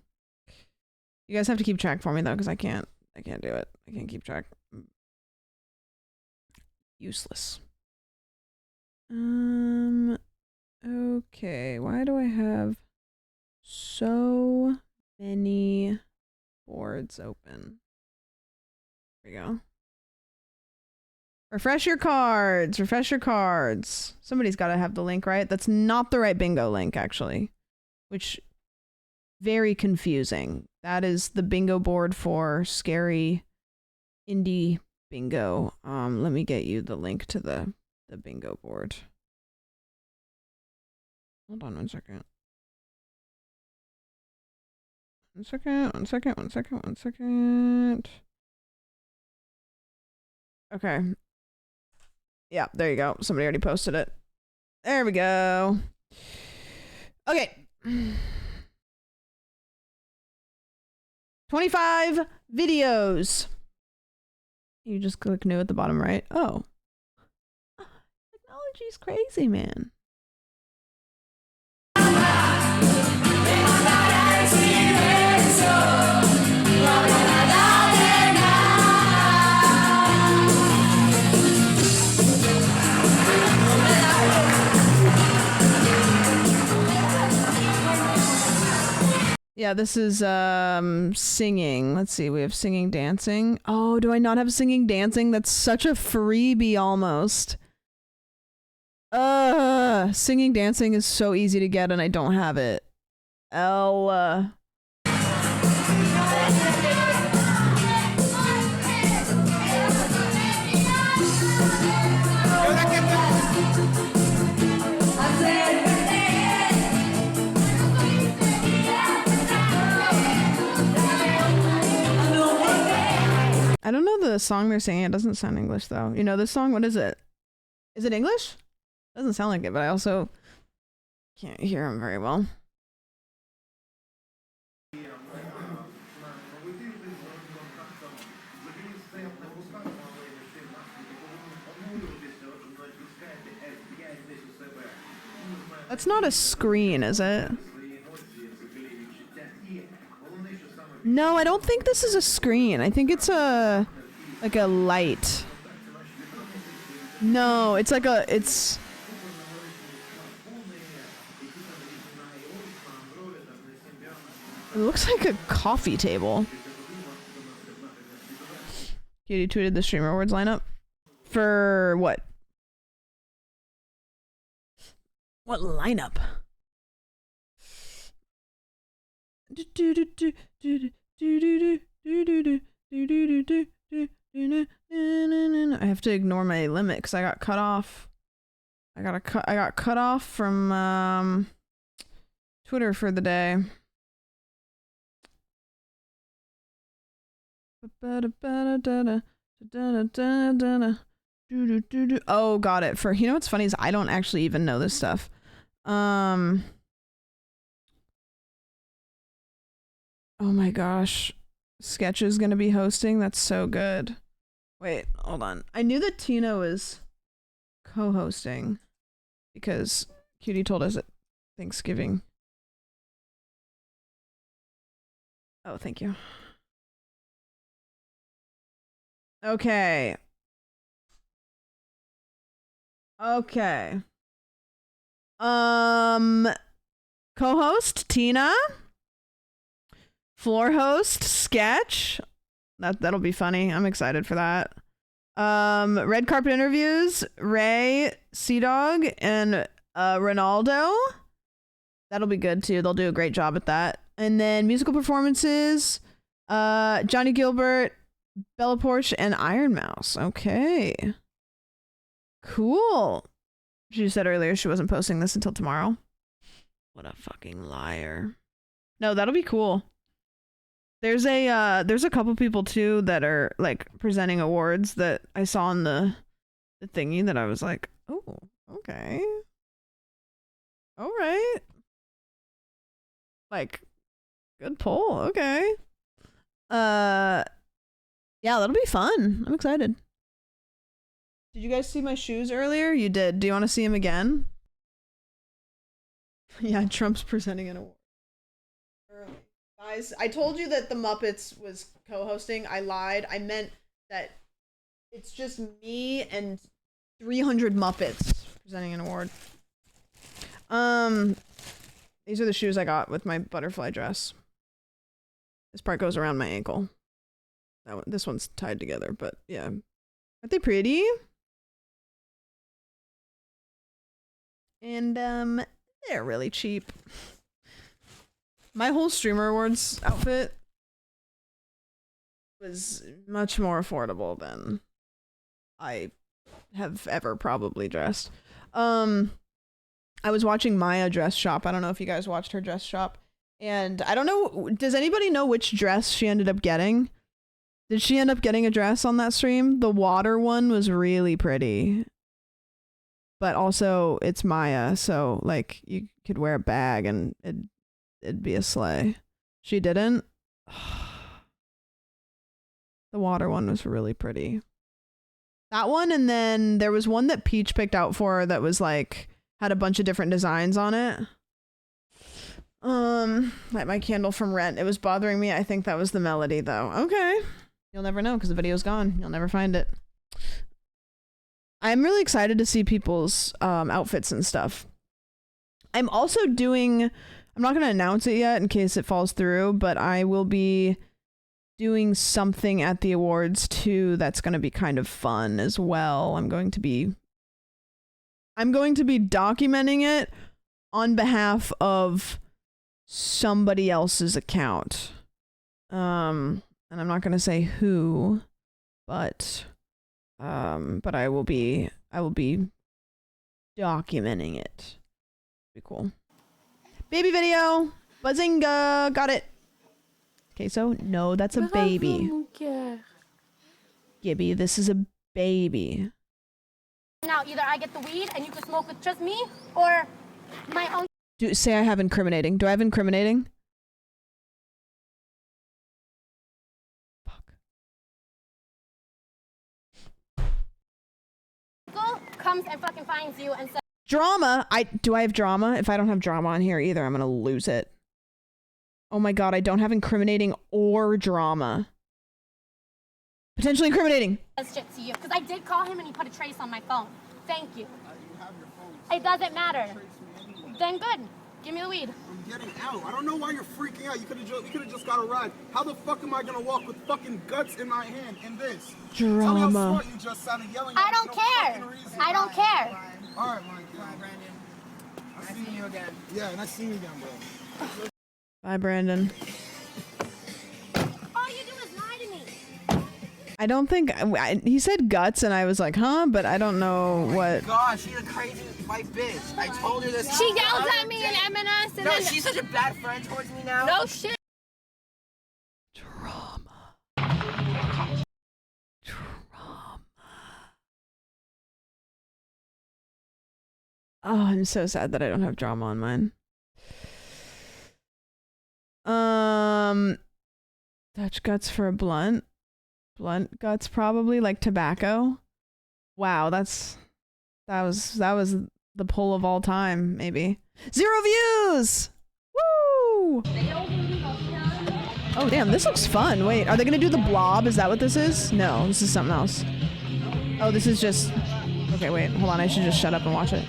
You guys have to keep track for me though, because I can't do it. I can't keep track. Useless. Okay, why do I have so many boards open? There we go. Refresh your cards. Somebody's got to have the link, right? That's not the right bingo link, actually. Which, very confusing. That is the bingo board for scary indie bingo. Let me get you the link to the bingo board. Hold on one second. One second. Okay. Yeah, there you go. Somebody already posted it. There we go. Okay. 25 videos. You just click new at the bottom right. Oh. Technology's crazy, man. Yeah, this is singing. Let's see, we have singing, dancing. Oh, do I not have singing, dancing? That's such a freebie almost. Singing, dancing is so easy to get and I don't have it. I don't know the song they're singing. It doesn't sound English though. You know this song? What is it? Is it English? Doesn't sound like it, but I also can't hear him very well. That's not a screen, is it? No, I don't think this is a screen. I think it's like a light. No, it's like it's... It looks like a coffee table. You tweeted the streamer awards lineup? For what? What lineup? I have to ignore my limit because I got cut off. I got cut off from Twitter for the day. Oh, got it. For, you know what's funny is I don't actually even know this stuff. Oh my gosh. Sketch is gonna be hosting. That's so good. Wait, hold on. I knew that Tina was co-hosting because Cutie told us at Thanksgiving. Oh, thank you. Okay. Okay. Co-host Tina. Floor host Sketch. That'll be funny. I'm excited for that. Red carpet interviews Ray, Sea Dog, and Ronaldo. That'll be good too. They'll do a great job at that. And then musical performances, Johnny Gilbert, Bella Porsche, and Iron Mouse. Okay. Cool. She said earlier she wasn't posting this until tomorrow. What a fucking liar. No, that'll be cool. There's a couple people too that are like presenting awards that I saw on the thingy that I was like, oh, okay. All right. Like, good poll. Okay. Yeah, that'll be fun. I'm excited. Did you guys see my shoes earlier? You did. Do you want to see them again? Yeah, Trump's presenting an award. Early. Guys, I told you that the Muppets was co-hosting. I lied. I meant that it's just me and 300 Muppets presenting an award. These are the shoes I got with my butterfly dress. This part goes around my ankle. This one's tied together, but yeah. Aren't they pretty? And they're really cheap. My whole Streamer Awards outfit was much more affordable than I have ever probably dressed. I was watching Maya dress shop. I don't know if you guys watched her dress shop. And I don't know, does anybody know which dress she ended up getting? Did she end up getting a dress on that stream? The water one was really pretty. But also, it's Maya, so, like, you could wear a bag and it'd be a sleigh. She didn't? The water one was really pretty. That one, and then there was one that Peach picked out for her that was, like, had a bunch of different designs on it. Like my candle from Rent. It was bothering me. I think that was the melody, though. Okay. You'll never know, because the video's gone. You'll never find it. I'm really excited to see people's outfits and stuff. I'm also doing, I'm not going to announce it yet in case it falls through, but I will be doing something at the awards too that's going to be kind of fun as well. I'm going to be documenting it on behalf of somebody else's account. And I'm not going to say who, but I will be documenting it. Be cool. Baby video. Buzzinga. Got it. Okay, so no, that's a baby. Gibby, this is a baby. Now, either I get the weed and you can smoke with just me, or my own. Say I have incriminating. Do I have incriminating? Comes and fucking finds you and says Drama. Do I have drama? If I don't have drama on here either, I'm gonna lose it. Oh my god, I don't have incriminating or drama. Potentially incriminating. says shit to you because I did call him and he put a trace on my phone. Thank you. It doesn't matter. Then good. Give me the weed. I'm getting out. I don't know why you're freaking out. You could have just got a ride. How the fuck am I gonna walk with fucking guts in my hand in this? Drama. Tell me how smart you just sounded yelling. I don't care. I don't care. All right, Mike. Bye, Brandon. I see you again. Yeah, and I see you again, bro. Bye, Brandon. All you do is lie to me. I don't think he said guts, and I was like, huh? But I don't know what. Gosh, she's a crazy white bitch. I told her this. She yells at me and M&S. And no, then she's such a bad friend towards me now. No shit. Drama. Oh, I'm so sad that I don't have drama on mine. Dutch guts for a blunt. Blunt guts probably, like tobacco. Wow, that was the pull of all time, maybe. 0 views! Woo! Oh damn, this looks fun. Wait, are they gonna do the blob? Is that what this is? No, this is something else. Oh, this is just... Okay, wait, hold on, I should just shut up and watch it.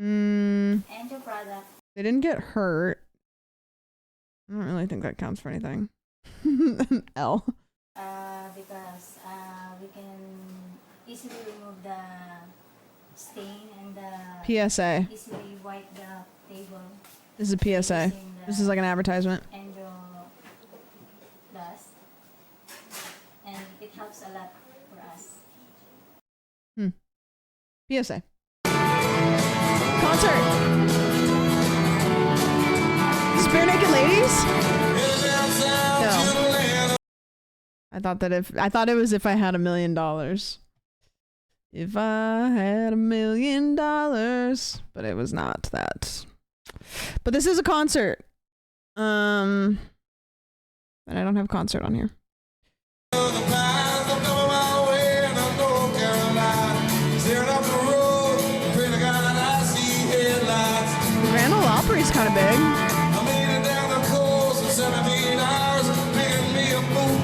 And your brother. They didn't get hurt. I don't really think that counts for anything. L. Because we can easily remove the stain and the PSA. easily wipe the table. This is a PSA. This is like an advertisement. And your dust. And it helps a lot PSA. Concert. Is this Bare Naked Ladies? No. I thought it was If I Had $1 Million. If I had $1 million, but it was not that. But this is a concert. And I don't have concert on here. Grand Ole Opry's kind of big.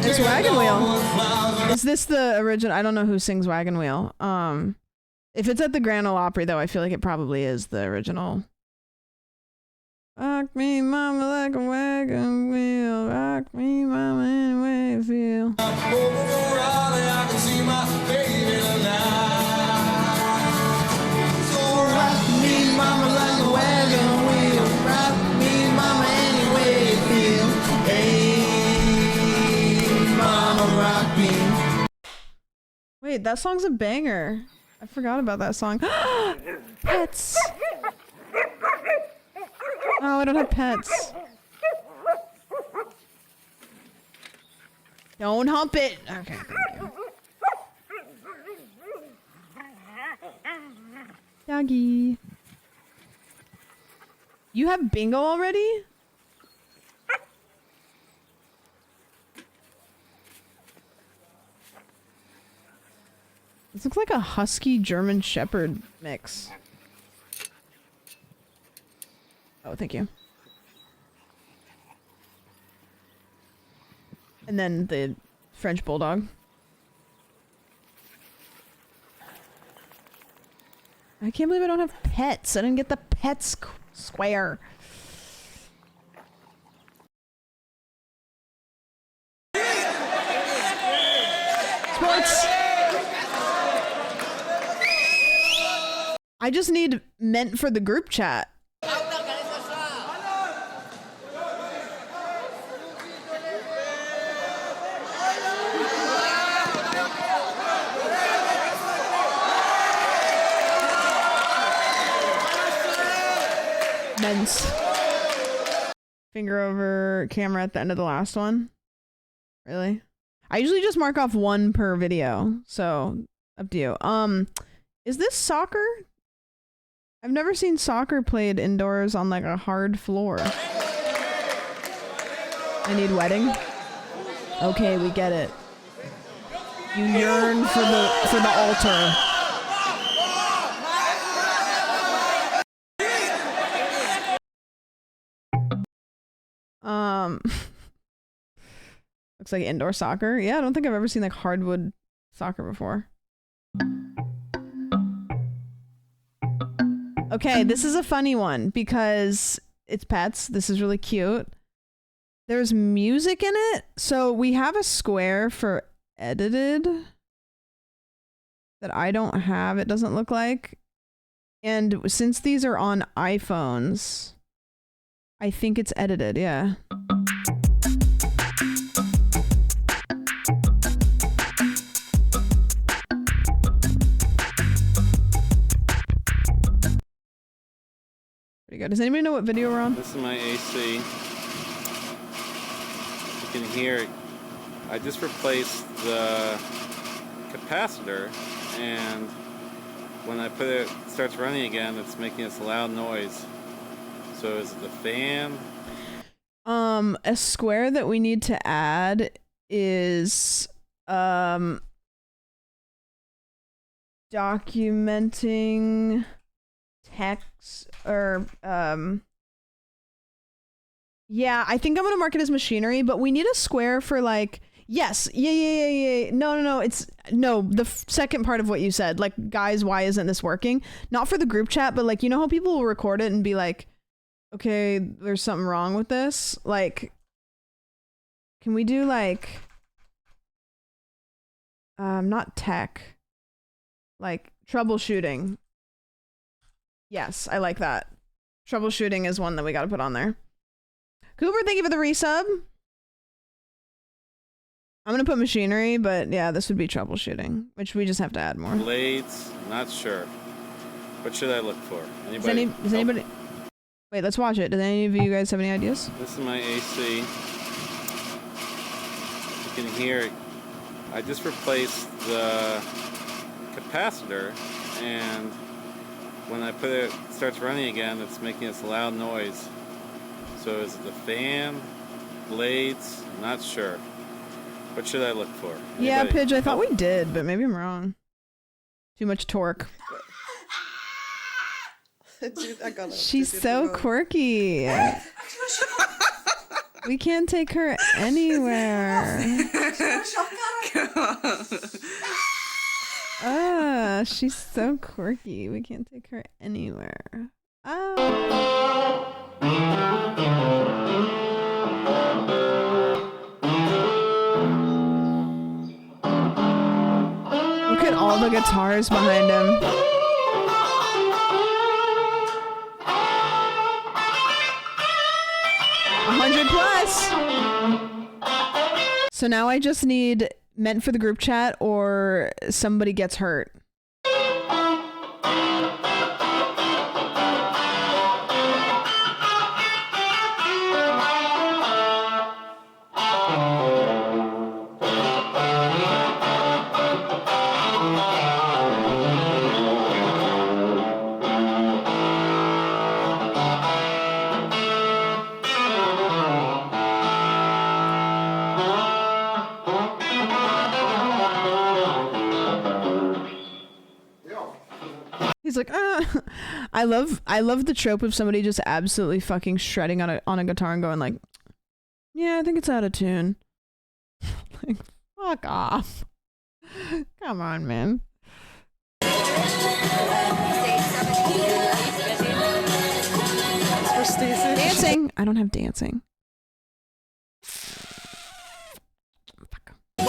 It's Wagon Wheel. Is this the original? I don't know who sings Wagon Wheel. If it's at the Grand Ole Opry, though, I feel like it probably is the original. Rock me, mama, like a wagon wheel. Rock me, mama, any way you feel. I can see my baby so rock me, mama, like a wagon wheel. Rock me, mama, any way you feel. Hey, mama, rock me. Wait, that song's a banger. I forgot about that song. Pets. Oh, I don't have pets. Don't hump it. Okay, thank you. Doggy. You have bingo already? This looks like a husky German Shepherd mix. Oh, thank you. And then the French Bulldog. I can't believe I don't have pets. I didn't get the pets square. Sports. I just need meant for the group chat. Men's. Finger over camera at the end of the last one. Really? I usually just mark off one per video, so up to you. Is this soccer? I've never seen soccer played indoors on like a hard floor. I need wedding. Okay, we get it. You yearn for the altar. Looks like indoor soccer. Yeah, I don't think I've ever seen like hardwood soccer before. Okay, this is a funny one because it's pets. This is really cute. There's music in it. So we have a square for edited that I don't have. It doesn't look like. And since these are on iPhones, I think it's edited. Yeah. Pretty good. Does anybody know what video we're on? This is my AC. You can hear it. I just replaced the capacitor, and when I put it starts running again, it's making this loud noise. So is it the fan? A square that we need to add is documenting text or yeah, I think I'm gonna mark it as machinery, but we need a square for like yes, yeah. No, it's no, the second part of what you said, like guys, why isn't this working? Not for the group chat, but like you know how people will record it and be like, okay, there's something wrong with this. Like, can we do like not tech, like troubleshooting? Yes, I like that. Troubleshooting is one that we got to put on there. Cooper, thank you for the resub. I'm going to put machinery, but yeah, this would be troubleshooting, which we just have to add more. Blades, not sure. What should I look for? Does anybody? Wait, let's watch it. Does any of you guys have any ideas? This is my AC. You can hear it. I just replaced the capacitor, and when I put it starts running again, it's making this loud noise. So is it the fan, blades? I'm not sure. What should I look for? Anybody? Yeah, Pidge, I thought we did, but maybe I'm wrong. Too much torque. Dude, I got it. She's so quirky. We can't take her anywhere. She's so quirky. We can't take her anywhere. Look at all the guitars behind him. +100. So now I just need meant for the group chat or somebody gets hurt. He's like, I love the trope of somebody just absolutely fucking shredding on a guitar and going like, yeah, I think it's out of tune. Like, fuck off. Come on, man. Dancing. I don't have dancing. Fuck. Oh,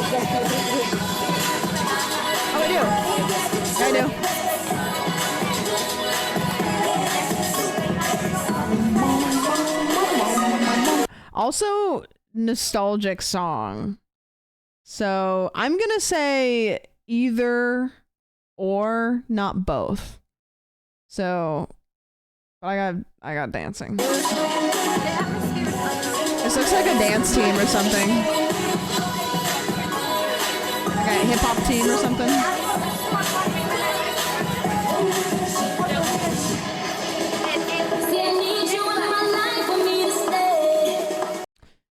I do. I do. Also, nostalgic song. So I'm gonna say either or, not both. So, but I got dancing. This looks like a dance team or something. Okay, hip hop team or something.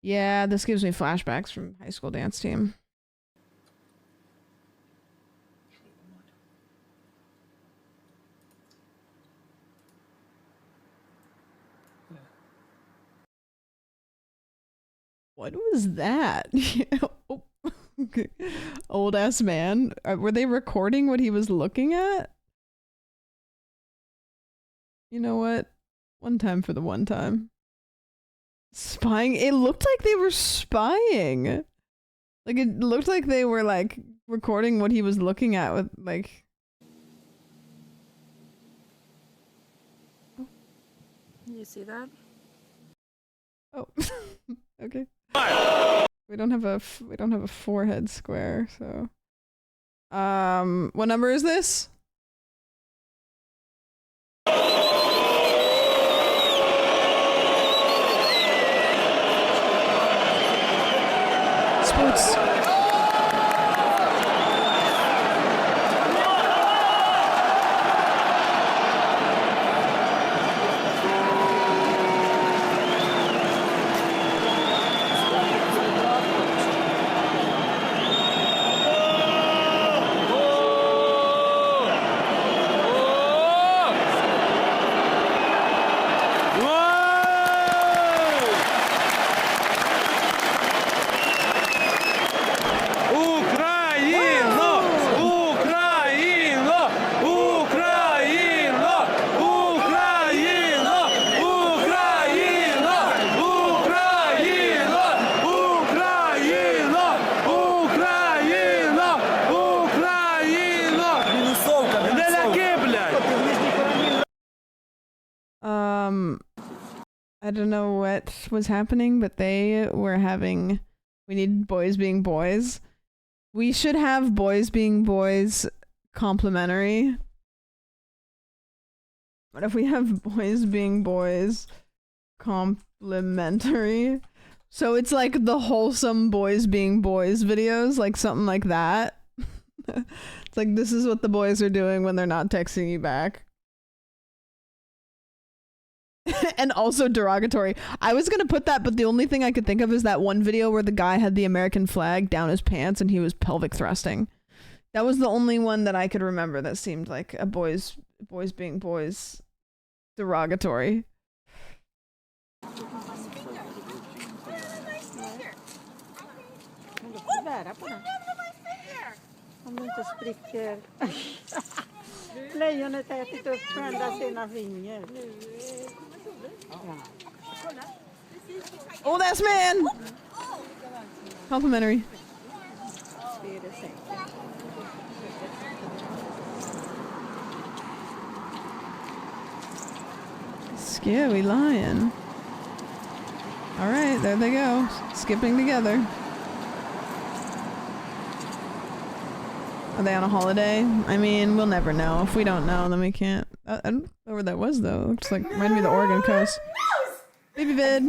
Yeah, this gives me flashbacks from high school dance team. What was that? Oh, okay. Old ass man. Were they recording what he was looking at? You know what? One time for the one time. Spying? It looked like they were spying. Like, it looked like they were, like, recording what he was looking at with, like... You see that? Oh. Okay. We don't have a forehead square, so... What number is this? Sports. I don't know what was happening, but they were having... We need boys being boys. We should have boys being boys complimentary. What if we have boys being boys complimentary? So it's like the wholesome boys being boys videos, like something like that. It's like, this is what the boys are doing when they're not texting you back. And also derogatory. I was gonna put that, but the only thing I could think of is that one video where the guy had the American flag down his pants and he was pelvic thrusting. That was the only one that I could remember that seemed like a boys being boys derogatory. Om du inte spricker. Lejonet har ätit upp varenda sina vingar. Old ass man! Complimentary. Scary lion. Alright, there they go. Skipping together. Are they on a holiday? I mean, we'll never know. If we don't know, then we can't. I don't know where that was, though. It looks like, reminded me of the Oregon coast. Baby vid.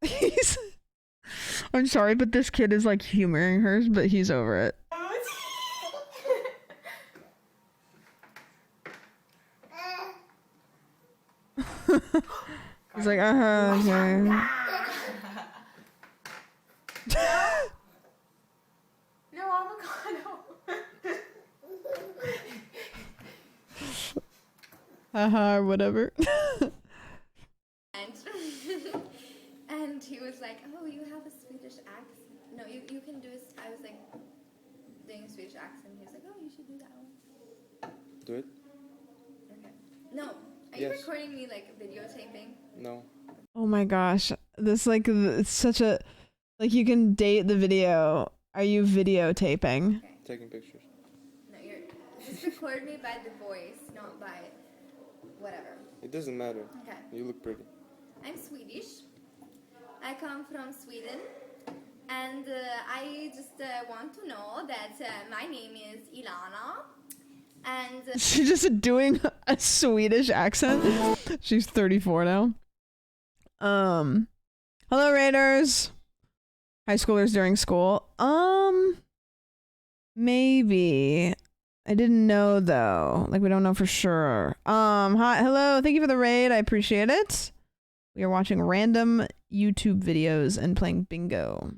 He's... I'm sorry, but this kid is like humoring her, but he's over it. He's like, okay. No avocado. Haha, or whatever. And he was like, oh, you have a Swedish accent. No, you can do it. I was like, doing a Swedish accent. He was like, oh, you should do that one. Do it? Okay. No. Are you recording me like videotaping? No. Oh my gosh. This like, it's such a, like you can date the video. Are you videotaping? Okay. Taking pictures. No, just record me by the voice, not by whatever. It doesn't matter. Okay. You look pretty. I'm Swedish. I come from Sweden. And I just want to know that my name is Ilana. And She's just doing a Swedish accent. She's 34 now. Hello Raiders. High schoolers during school. Maybe. I didn't know though. Like we don't know for sure. Hi, hello. Thank you for the raid. I appreciate it. We are watching random YouTube videos and playing bingo.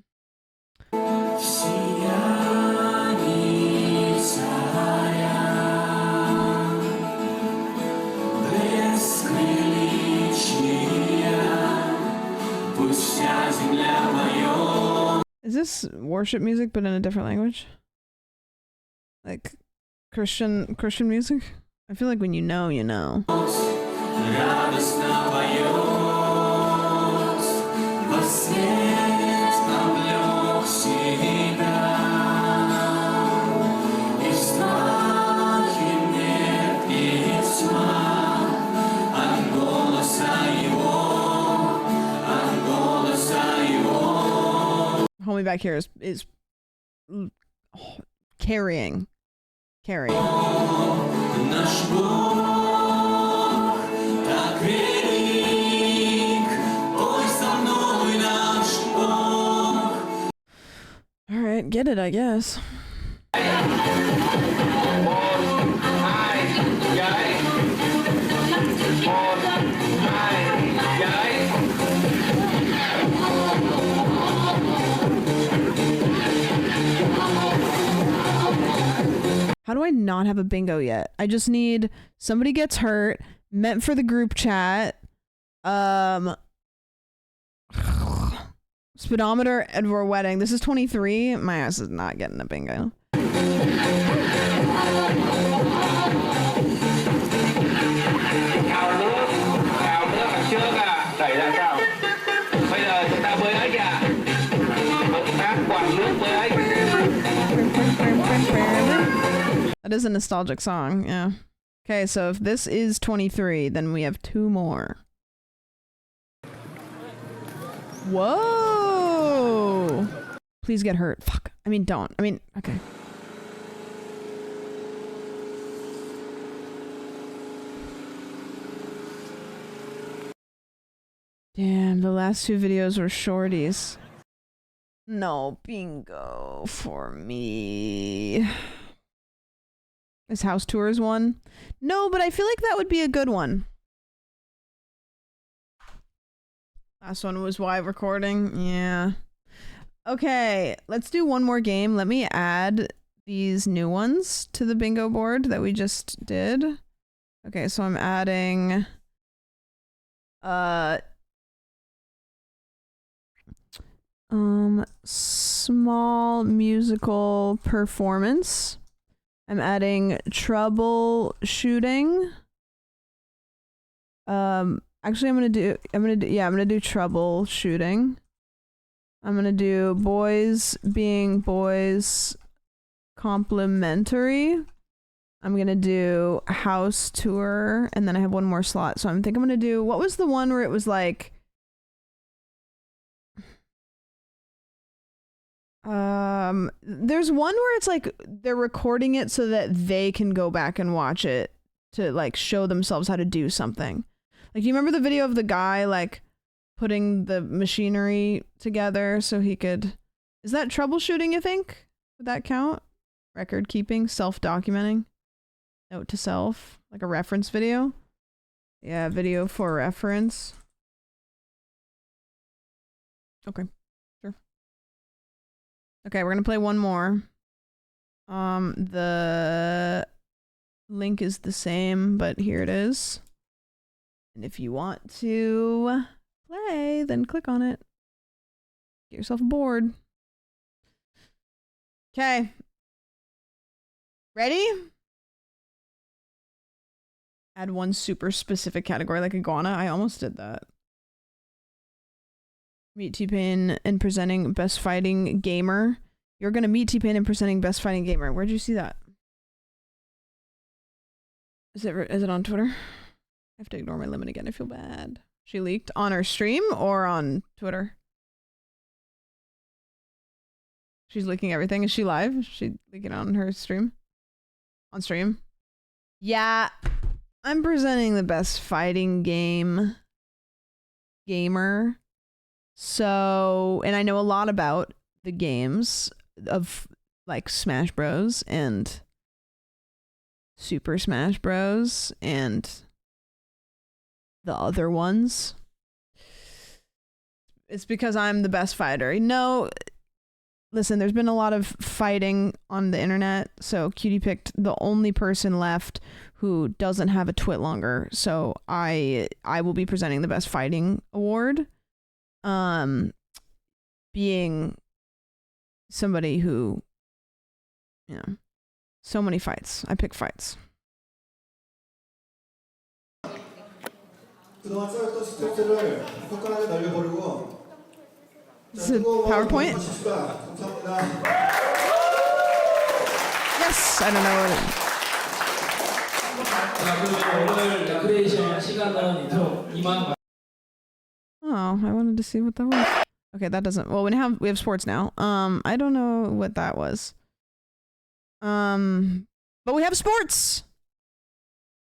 Is this worship music but in a different language? Like Christian music? I feel like when you know, you know. Homie back here is carrying. Alright, get it, I guess. How do I not have a bingo yet? I just need somebody gets hurt, meant for the group chat. Speedometer and we're wedding. This is 23. My ass is not getting a bingo. That is a nostalgic song, yeah. Okay, so if this is 23, then we have 2 more. Whoa! Please get hurt. Fuck. I mean, don't. I mean, okay. Damn, the last two videos were shorties. No bingo for me. Is house tours one? No, but I feel like that would be a good one. Last one was live recording. Yeah. Okay, let's do one more game. Let me add these new ones to the bingo board that we just did. Okay, so I'm adding small musical performance. I'm adding troubleshooting. Actually I'm gonna do troubleshooting. I'm gonna do boys being boys complimentary. I'm gonna do house tour, and then I have one more slot. So I think I'm gonna do, what was the one where it was like there's one where it's like they're recording it so that they can go back and watch it to like show themselves how to do something. Like, you remember the video of the guy like putting the machinery together so he could, is that troubleshooting, you think? Would that count? Record keeping, self-documenting, note to self, like a reference video? Yeah, video for reference. Okay, sure. Okay, we're gonna play one more. The link is the same, but here it is. And if you want to play, then click on it. Get yourself a board. Okay. Ready? Add one super specific category like iguana. I almost did that. Meet T-Pain in presenting best fighting gamer. You're gonna meet T-Pain in presenting best fighting gamer. Where'd you see that? Is it on Twitter? I have to ignore my limit again. I feel bad. She leaked on her stream or on Twitter? She's leaking everything. Is she live? Is she leaking on her stream? On stream? Yeah. I'm presenting the best fighting gamer. So, and I know a lot about the games of like Smash Bros. And Super Smash Bros. And the other ones. It's because I'm the best fighter. No, listen, there's been a lot of fighting on the internet, so Cutie picked the only person left who doesn't have a twit longer. So I will be presenting the best fighting award. Being somebody who, you know, so many fights. I pick fights. Is it PowerPoint? Yes, I don't know what it is. Oh, I wanted to see what that was. Okay, that doesn't, well, we have sports now. I don't know what that was. But we have sports.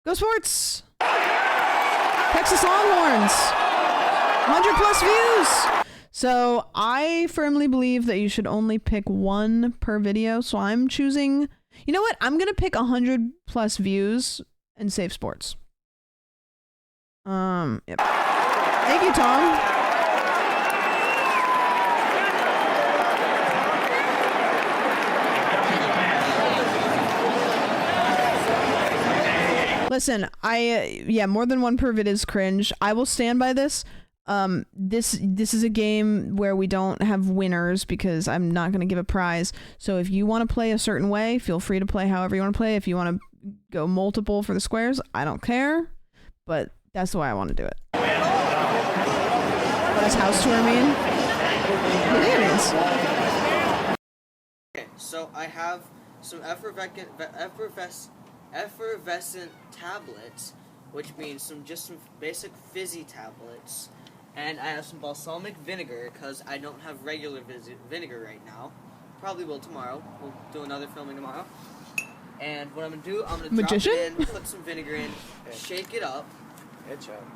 Go sports. Texas Longhorns. 100 plus views. So I firmly believe that you should only pick one per video. So I'm choosing, you know what? I'm going to pick 100 plus views and save sports. Yep. Thank you, Tom. Listen, yeah, more than one per vid is cringe. I will stand by this. This is a game where we don't have winners because I'm not going to give a prize. So if you want to play a certain way, feel free to play however you want to play. If you want to go multiple for the squares, I don't care. But that's the way I want to do it. What does house tour mean? What do you think it means? Okay, so I have some effervescent tablets, which means some basic fizzy tablets, And I have some balsamic vinegar because I don't have regular vinegar right now. Probably will tomorrow. We'll do another filming tomorrow. And what I'm going to do, I'm going to drop it in, put some vinegar in, shake it up.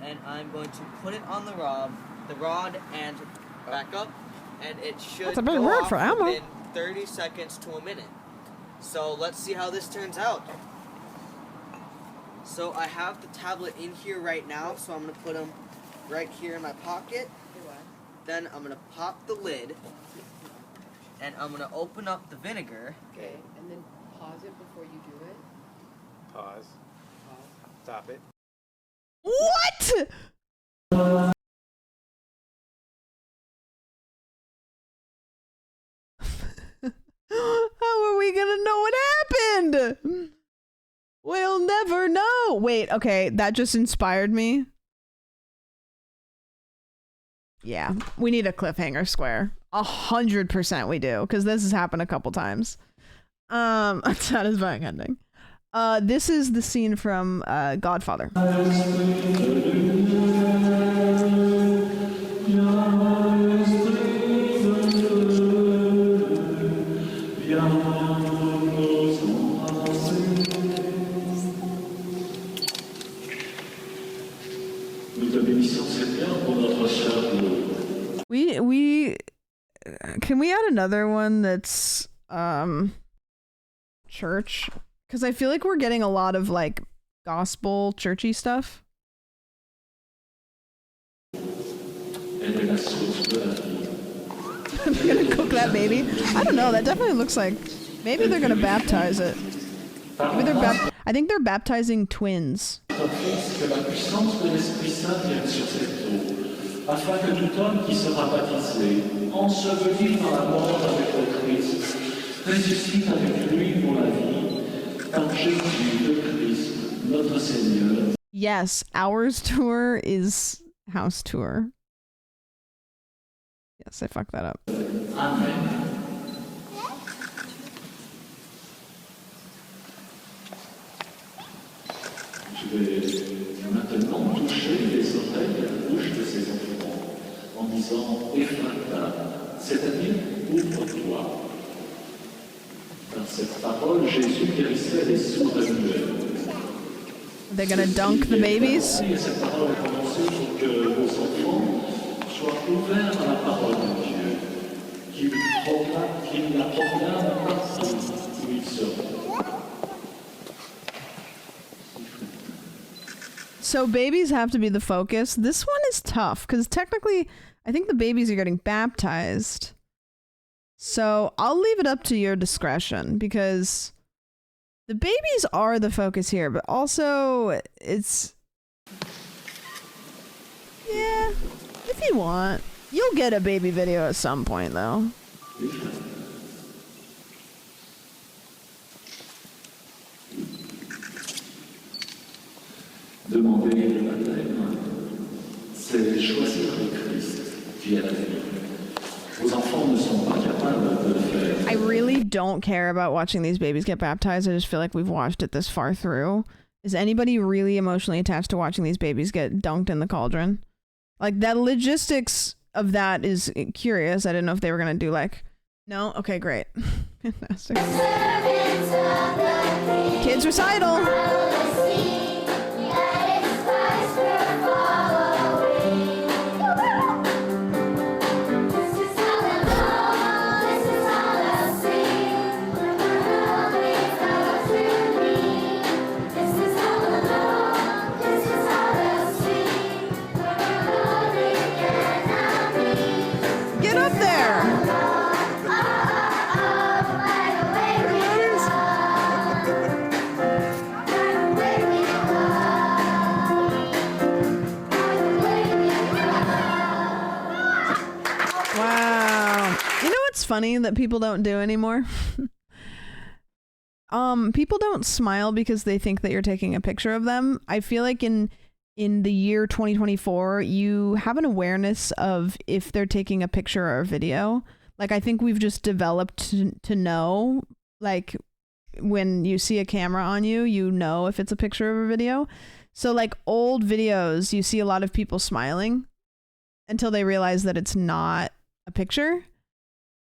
And I'm going to put it on the rod and back up. And it should go off within 30 seconds to a minute. So let's see how this turns out. So I have the tablet in here right now, so I'm going to put them right here in my pocket. Then I'm going to pop the lid, and I'm going to open up the vinegar. Okay, and then pause it before you do it. Pause. Stop it. What? How are we gonna know what happened? We'll never know. Wait, okay, that just inspired me. Yeah, we need a cliffhanger square. 100% we do, because this has happened a couple times. A satisfying ending. This is the scene from Godfather. We can we add another one that's church? Because I feel like we're getting a lot of like gospel churchy stuff. They're gonna cook that baby. I don't know. That definitely looks like maybe they're gonna baptize it. Maybe they're I think they're baptizing twins. Afin que tout homme qui sera baptisé, enseveli par la mort avec le Christ, ressuscite avec lui pour la vie, par Jésus le Christ, notre Seigneur. Yes, Hours Tour is House Tour. Yes, I fucked that up. Amen. Je vais maintenant toucher les oreilles et la bouche de ces enfants en disant Ephrata, c'est-à-dire ouvre-toi. Par cette parole, Jésus guérissait les sourds et muets. They're gonna dunk the babies? Et cette parole est prononcée pour que vos enfants soient ouverts à la parole de Dieu, qu'ils la proclament partout où ils seront. So babies have to be the focus. This one is tough because technically I think the babies are getting baptized. So I'll leave it up to your discretion because the babies are the focus here, but also it's... Yeah, if you want. You'll get a baby video at some point though. Demander le baptême, c'est choisir le Christ qui est la vie. Vos enfants ne sont pas capables de le faire. I really don't care about watching these babies get baptized. I just feel like we've watched it this far through. Is anybody really emotionally attached to watching these babies get dunked in the cauldron? Like, that logistics of that is curious. I didn't know if they were going to do like... No? Okay, great. Fantastic. Kids recital! Get up there! Wow. You know what's funny that people don't do anymore? People don't smile because they think that you're taking a picture of them. I feel like in the year 2024, you have an awareness of if they're taking a picture or a video. Like, I think we've just developed to know, like, when you see a camera on you, you know if it's a picture or a video. So, like, old videos, you see a lot of people smiling. until they realize that it's not a picture.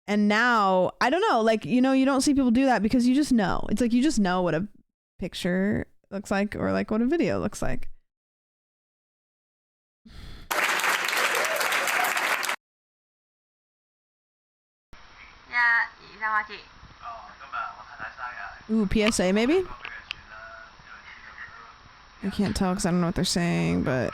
And now, I don't know, like, you know, you don't see people do that because you just know. It's like you just know what a picture looks like or like what a video looks like. Ooh, PSA maybe? I can't tell because I don't know what they're saying, but...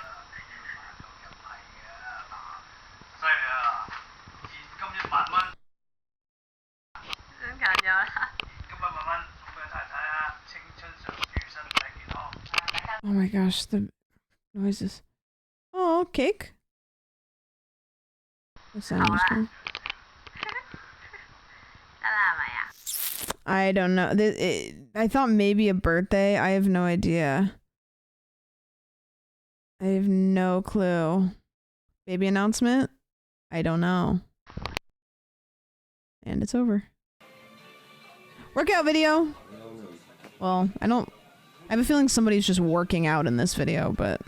Oh my gosh, the noises. Oh, cake. The sound was cool. I don't know. I thought maybe a birthday. I have no idea. I have no clue. Baby announcement? I don't know. And it's over. Workout video. Well, I have a feeling somebody's just working out in this video, but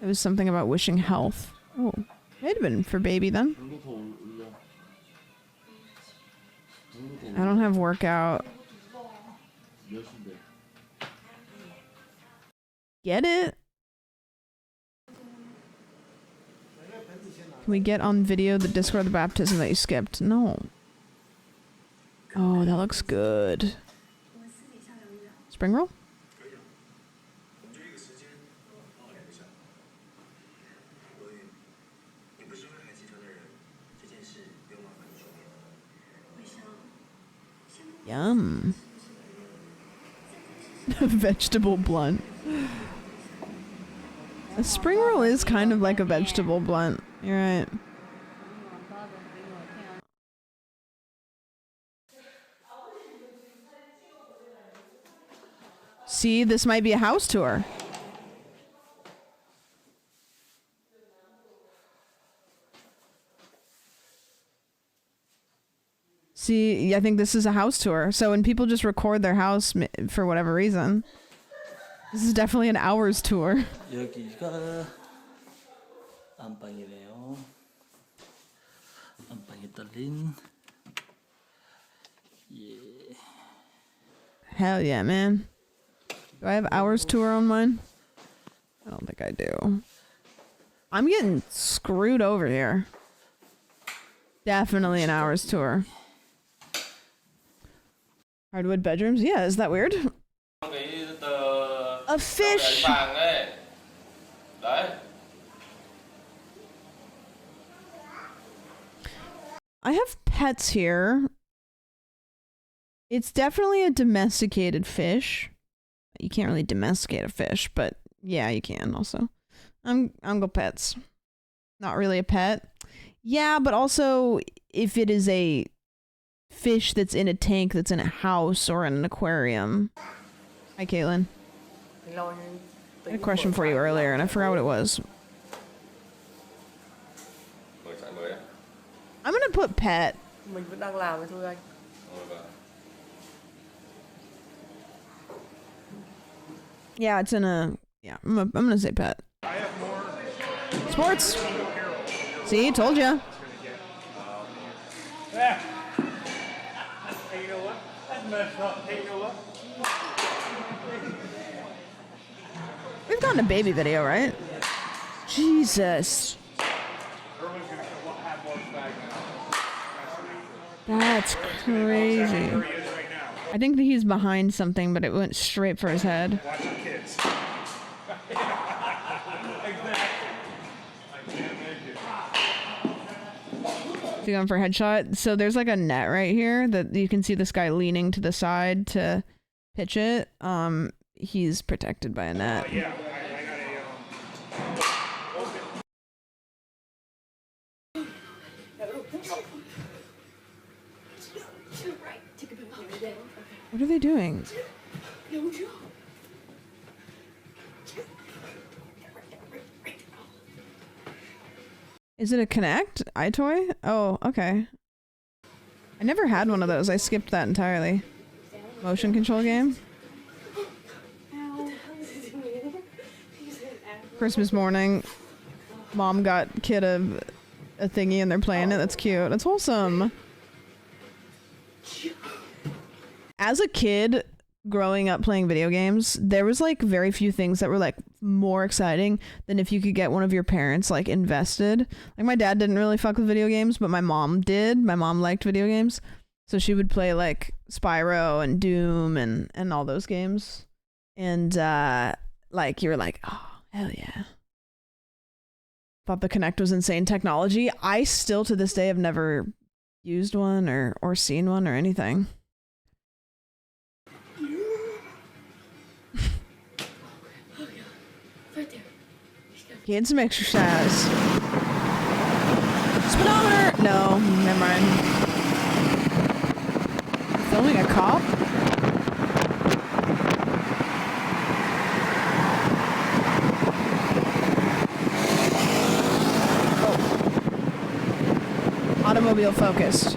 it was something about wishing health. Oh, it'd have been for baby then. I don't have workout. Get it? Can we get on video the Discord the baptism that you skipped? No. Oh, that looks good. Spring roll? Yum. Vegetable blunt. A spring roll is kind of like a vegetable blunt. You're right. See, this might be a house tour. See, I think this is a house tour. So when people just record their house for whatever reason, this is definitely an hours tour. 여기가 안방이네요. 안방에 딸린. Yeah. Hell yeah, man. Do I have hours tour on mine? I don't think I do. I'm getting screwed over here. Definitely an hours tour. Hardwood bedrooms? Yeah, is that weird? A fish! I have pets here. It's definitely a domesticated fish. You can't really domesticate a fish, but yeah, you can also. I'm go pets. Not really a pet. Yeah, but also if it is a fish that's in a tank that's in a house or in an aquarium. Hi, Caitlin. I had a question for you earlier and I forgot what it was. I'm gonna put pet. Mình vẫn đang làm thôi anh. Yeah, it's in a... Yeah, I'm gonna say pet. Sports! See, told ya. Hey, you know what? That's messed up. Hey, you know what? We've gotten a baby video, right? Jesus. That's crazy. I think that he's behind something, but it went straight for his head. Watch your kids. Is he going for a headshot? So there's like a net right here that you can see this guy leaning to the side to pitch it. He's protected by a net. Yeah, What are they doing? Is it a Kinect iToy? Oh, okay. I never had one of those. I skipped that entirely. Motion control game? Christmas morning, mom got kid a thingy and they're playing it. That's cute. That's wholesome. As a kid growing up playing video games, there was like very few things that were like more exciting than if you could get one of your parents like invested. Like my dad didn't really fuck with video games, but my mom did. My mom liked video games. So she would play like Spyro and Doom and all those games. And like you were like, oh, hell yeah. Thought the Kinect was insane technology. I still to this day have never used one or seen one or anything. Get some exercise. Speedometer! No, never mind. Filming a cop? Oh. Automobile focused.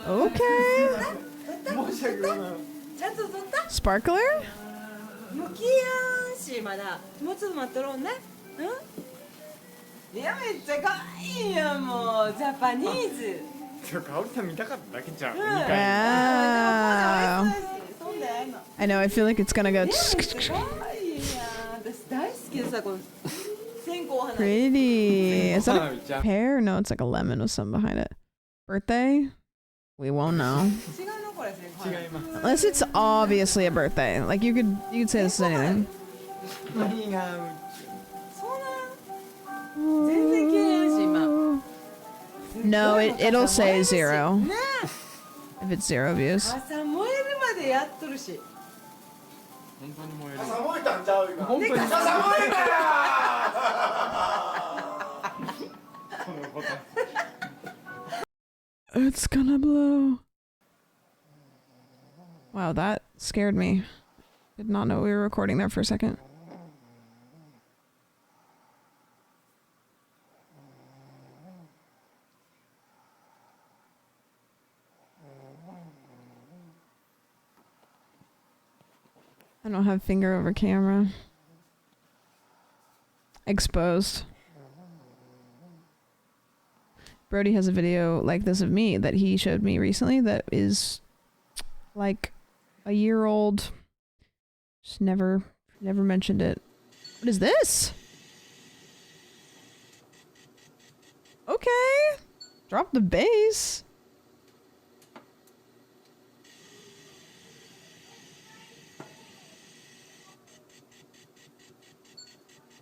Okay. Sparkler? 向きやんしまだもうちょっと待っとろうねいやめっちゃ可愛いやんもうジャパニーズ香織さん見たかっただけじゃん Wow. I know, I feel like it's gonna go pretty. Is that a pear? No, it's like a lemon with something behind it. Birthday? We won't know. Unless it's obviously a birthday. Like you could say this is anything. No, it'll say 0. If it's 0 views. It's gonna blow. Wow, that scared me. Did not know we were recording there for a second. I don't have finger over camera. Exposed. Brody has a video like this of me that he showed me recently that is like a year old. Just never mentioned it. What is this? Okay. Drop the bass.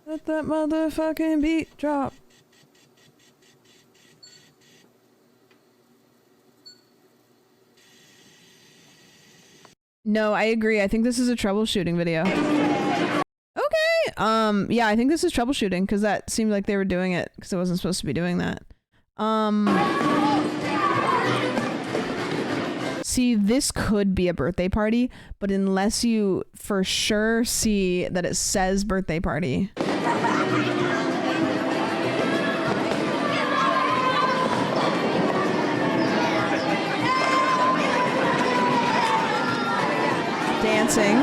Let that motherfucking beat drop. No, I agree. I think this is a troubleshooting video. Okay. Yeah, I think this is troubleshooting because that seemed like they were doing it because it wasn't supposed to be doing that. See, this could be a birthday party, but unless you for sure see that it says birthday party. Dancing.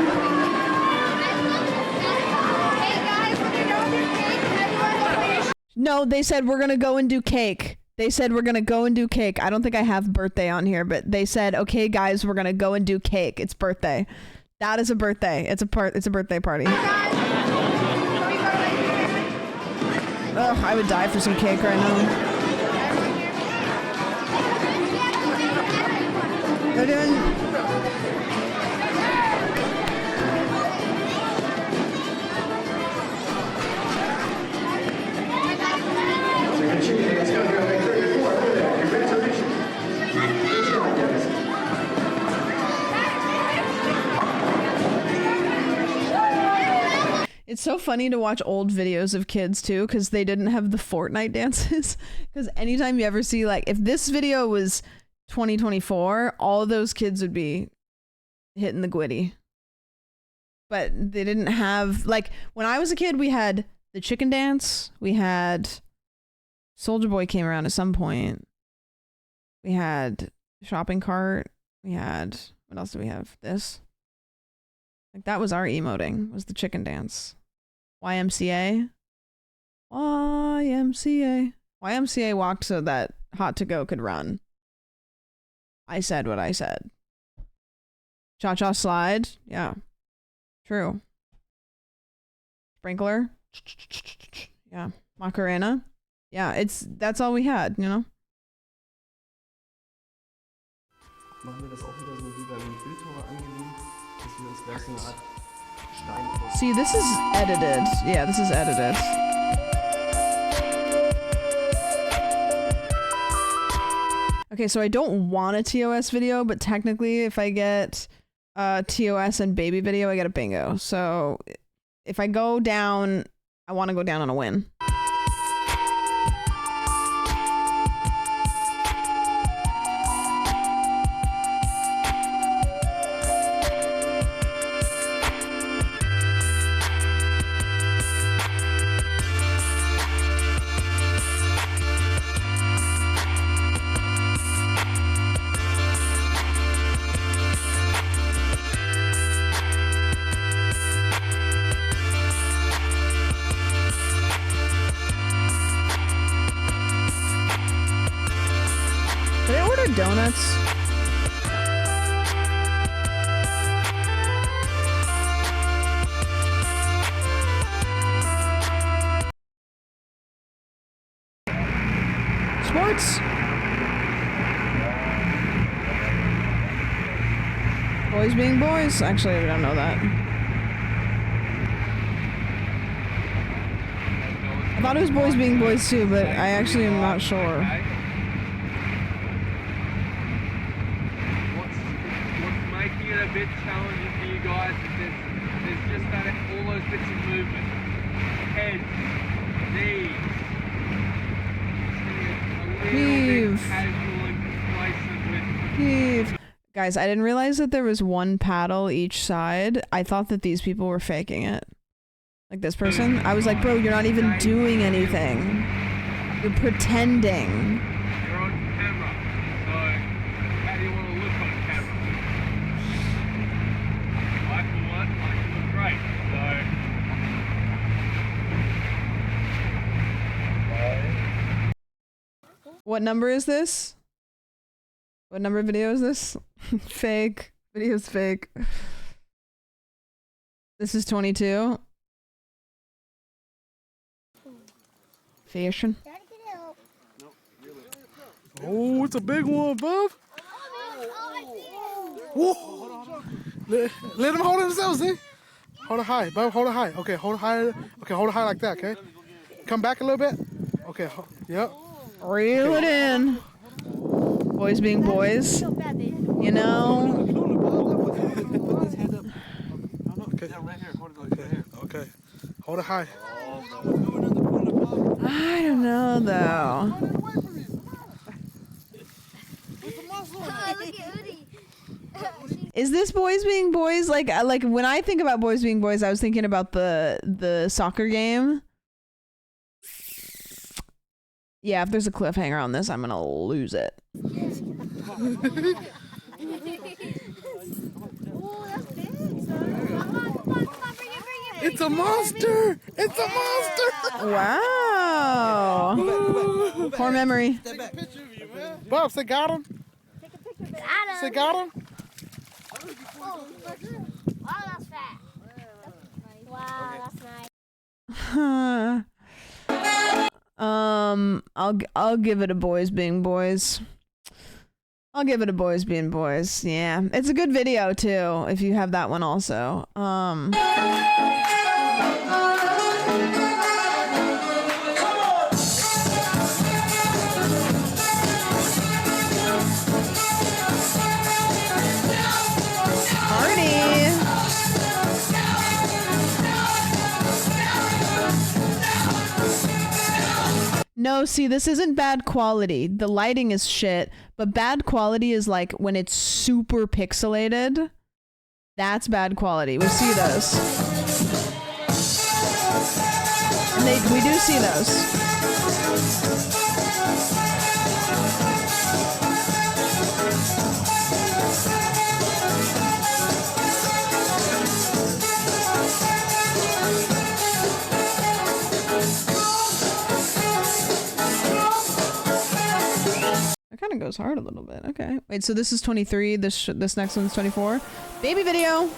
No, they said we're gonna go and do cake. They said we're gonna go and do cake. I don't think I have birthday on here, but they said, okay, guys, we're gonna go and do cake. It's birthday. That is a birthday. It's a birthday party. Ugh, I would die for some cake right now. They're doing. It's so funny to watch old videos of kids too, because they didn't have the Fortnite dances. Because anytime you ever see, like, if this video was 2024, all of those kids would be hitting the gwitty. But they didn't have, like, when I was a kid, we had the chicken dance. We had Soldier Boy came around at some point. We had shopping cart. We had, what else do we have? This. Like that was our emoting, was the chicken dance. YMCA. YMCA. YMCA walked so that Hot to Go could run. I said what I said. Cha-cha slide. Yeah. True. Sprinkler. Yeah. Macarena. Yeah, that's all we had, you know? See, this is edited. Yeah, this is edited. Okay, so I don't want a TOS video, but technically if I get TOS and baby video, I get a bingo. So if I go down, I want to go down on a win. Did I order donuts? Sports? Boys being boys? Actually, I don't know that. I thought it was boys being boys too, but I actually am not sure. Making it a bit challenging for you guys is there's just that all those bits of movement. Head, knees. A little bit casual and complacent with Heave. Guys, I didn't realize that there was one paddle each side. I thought that these people were faking it. Like this person. I was like, bro, you're not even doing anything. You're pretending. you're on camera. So how do you want to look on camera? I feel like you look great. What number is this? What number video is this? Fake. Video's fake. This is 22. Fashion. Oh, it's a big one, bub. Whoa. Let him hold it himself, see? Hold it high, bub. Hold it high. Okay, hold it high. Okay, hold it high like that, okay? Come back a little bit. Okay, yep. Reel it in. Boys being boys. You know? Okay. Hold it high. I don't know though. Is this boys being boys? Like when I think about boys being boys, I was thinking about the soccer game. Yeah, if there's a cliffhanger on this, I'm gonna lose it. It's a monster! It's a monster! Wow! Core memory. Bob, say got him? Say got him? Wow, that's fat. Wow, that's nice. I'll give it a boys being boys. I'll give it a boys being boys. Yeah, it's a good video too. If you have that one also. No, see, this isn't bad quality. The lighting is shit, but bad quality is like when it's super pixelated. That's bad quality. We see those. And we do see those. goes hard a little bit. Okay. Wait, so this is 23. This next one's 24. Baby video.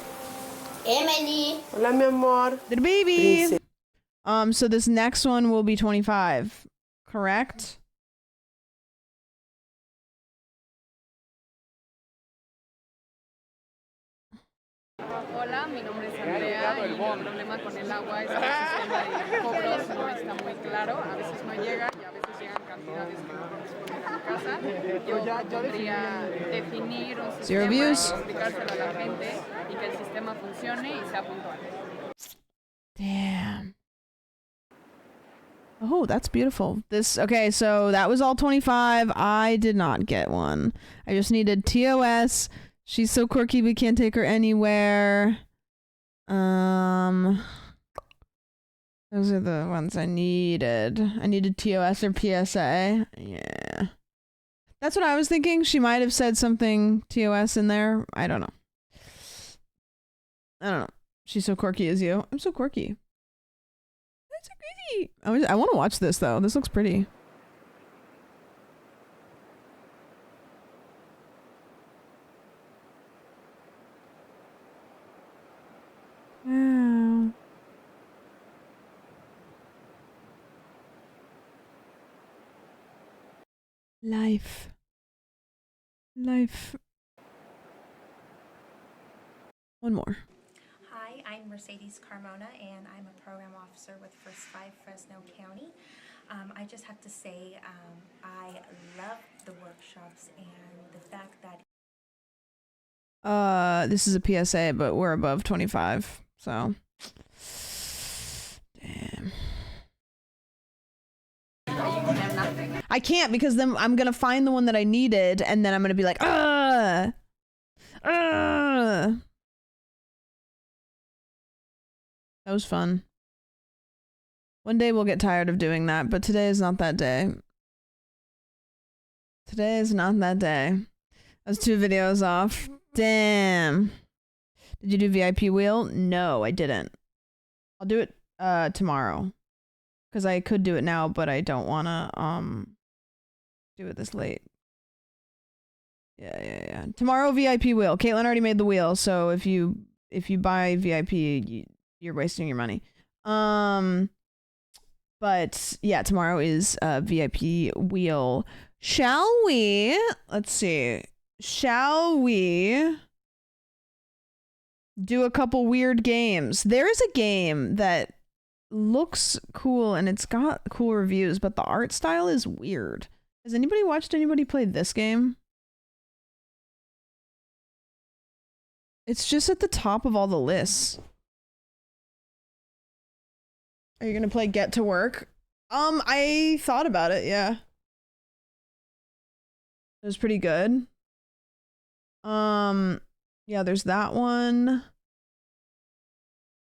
Emily. Hola, mi amor. The baby. So this next one will be 25. Correct? Hola, mi nombre es Andrea y el problema con el agua es que el sistema de cobros no está muy claro. A veces no llega y a veces llegan cantidades que no corresponden a mi casa. Yo podría definir un sistema y explicárselo a la gente y que el sistema funcione y sea puntual. Damn. Oh, that's beautiful. Okay, so that was all 25. I did not get one. I just needed TOS. She's so quirky we can't take her anywhere. Those are the ones I needed. I needed TOS or PSA. Yeah. That's what I was thinking. She might have said something TOS in there. I don't know. I don't know. She's so quirky as you. I'm so quirky. That's so crazy. I want to watch this though. This looks pretty. Yeah. Life. One more. Hi, I'm Mercedes Carmona, and I'm a program officer with First 5 Fresno County. I just have to say, I love the workshops and the fact that This is a PSA, but we're above 25, so. Damn. I can't because then I'm gonna find the one that I needed, and then I'm gonna be like, That was fun. One day we'll get tired of doing that, but today is not that day. Today is not that day. I was 2 videos off. Damn. Did you do VIP wheel? No, I didn't. I'll do it tomorrow. Because I could do it now, but I don't want to do it this late. Yeah. Tomorrow VIP wheel. Caitlin already made the wheel, so if you buy VIP, you're wasting your money. But yeah, tomorrow is VIP wheel. Shall we? Let's see. Shall we do a couple weird games? There is a game that looks cool and it's got cool reviews, but the art style is weird. Has anybody watched anybody play this game? It's just at the top of all the lists. Are you gonna play Get to Work? I thought about it, yeah. It was pretty good. Yeah, there's that one.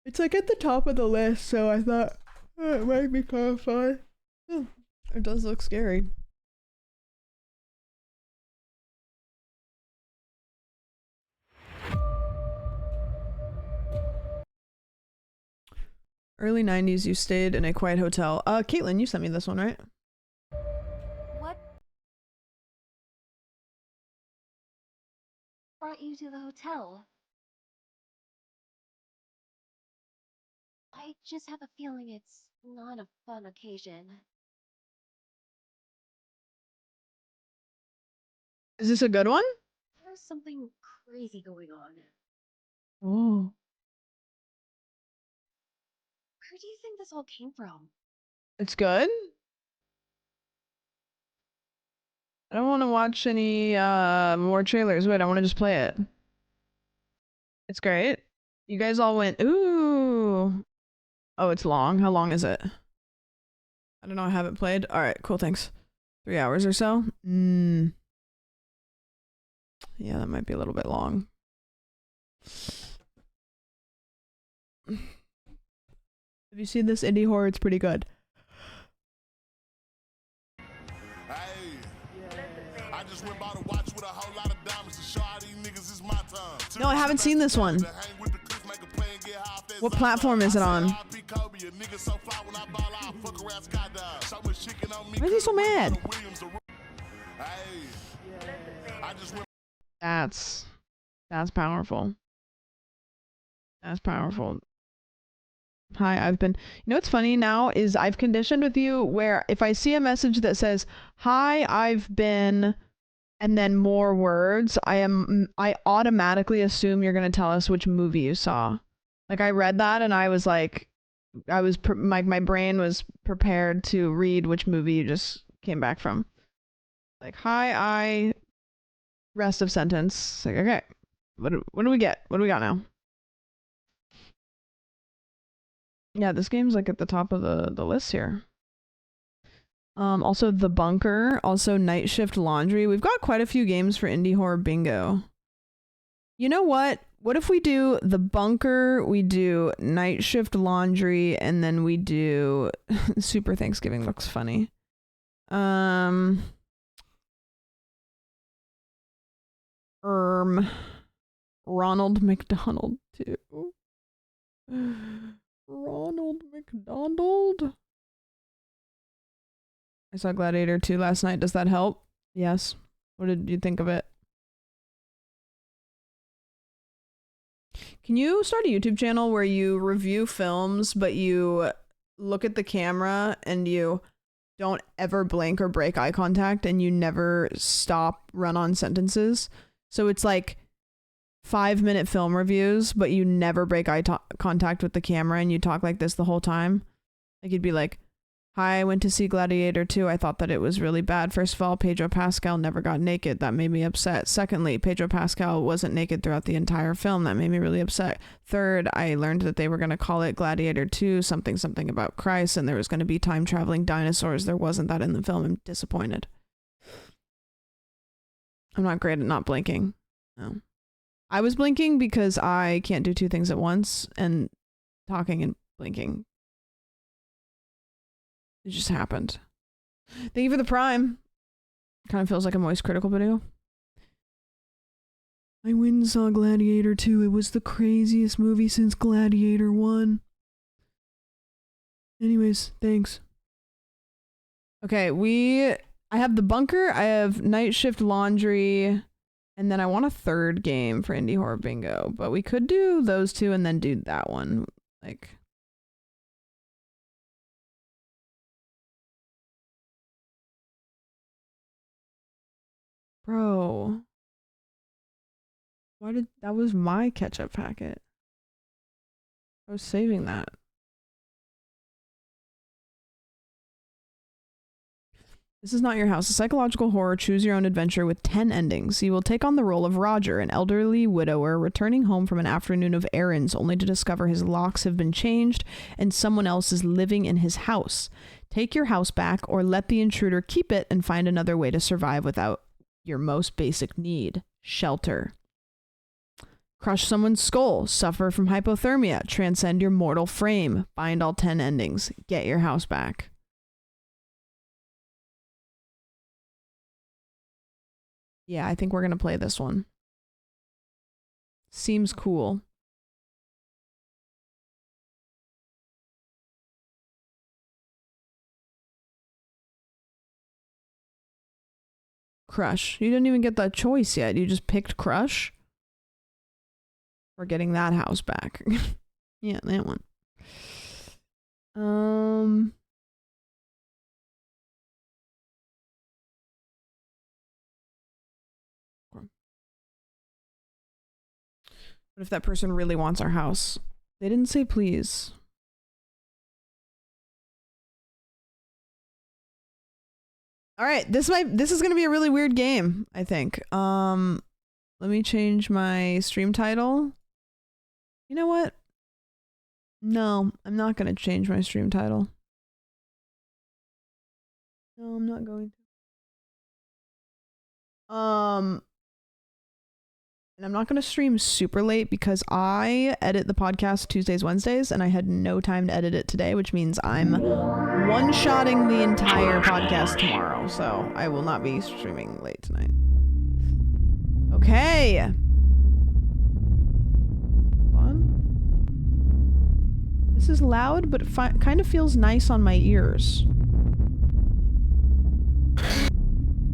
It's like at the top of the list, so I thought it might be kind of fun. It does look scary. Early 90s, you stayed in a quiet hotel. Caitlin, you sent me this one, right? What brought you to the hotel? I just have a feeling it's not a fun occasion. Is this a good one? There's something crazy going on. Oh. Where do you think this all came from? It's good? I don't want to watch any more trailers. Wait, I want to just play it. It's great. You guys all went, ooh. Oh, it's long. How long is it? I don't know. I haven't played. All right, cool. Thanks. 3 hours or so? Yeah, that might be a little bit long. Have you seen this indie horror? It's pretty good. No, I haven't seen this one. What platform is it on? Why is he so mad? That's powerful. That's powerful. Hi, I've been... You know what's funny now is I've conditioned with you where if I see a message that says, hi, I've been... and then more words, I automatically assume you're going to tell us which movie you saw. Like, I read that and I was like... my brain was prepared to read which movie you just came back from. Like, hi, rest of sentence. Like, okay, what do we get? What do we got now? Yeah, this game's like at the top of the list here. Also The Bunker, also Night Shift Laundry. We've got quite a few games for Indie Horror Bingo. You know what? What if we do The Bunker, we do Night Shift Laundry, and then we do Super Thanksgiving looks funny. Ronald McDonald too. Ronald McDonald. I saw Gladiator 2 last night. Does that help? Yes. What did you think of it? Can you start a YouTube channel where you review films, but you look at the camera and you don't ever blink or break eye contact and you never stop run-on sentences? So it's like 5-minute film reviews, but you never break eye contact with the camera and you talk like this the whole time. Like you'd be like, hi, I went to see Gladiator 2. I thought that it was really bad. First of all, Pedro Pascal never got naked. That made me upset. Secondly, Pedro Pascal wasn't naked throughout the entire film. That made me really upset. Third, I learned that they were going to call it Gladiator 2, something about Christ, and there was going to be time-traveling dinosaurs. There wasn't that in the film. I'm disappointed. I'm not great at not blinking. No. I was blinking because I can't do two things at once, and talking and blinking. It just happened. Thank you for the Prime. Kind of feels like a Moist Critical video. I went and saw Gladiator 2. It was the craziest movie since Gladiator 1. Anyways, thanks. Okay, I have The Bunker, I have Night Shift Laundry, and then I want a third game for Indie Horror Bingo, but we could do those two and then do that one. Like... Bro. That was my ketchup packet. I was saving that. This is Not Your House, a psychological horror choose your own adventure with 10 endings. You will take on the role of Roger, an elderly widower returning home from an afternoon of errands only to discover his locks have been changed and someone else is living in his house. Take your house back or let the intruder keep it and find another way to survive without your most basic need, shelter. Crush someone's skull, suffer from hypothermia, transcend your mortal frame, find all 10 endings, get your house back. Yeah, I think we're gonna play this one. Seems cool. Crush. You didn't even get that choice yet. You just picked Crush. We're getting that house back. Yeah, that one. What if that person really wants our house? They didn't say please. All right, this is going to be a really weird game, I think. Let me change my stream title. You know what? No, I'm not going to change my stream title. No, I'm not going to. And I'm not going to stream super late because I edit the podcast Tuesdays, Wednesdays, and I had no time to edit it today, which means I'm one-shotting the entire podcast tomorrow, so I will not be streaming late tonight. Okay. Hold on. This is loud, but it kind of feels nice on my ears.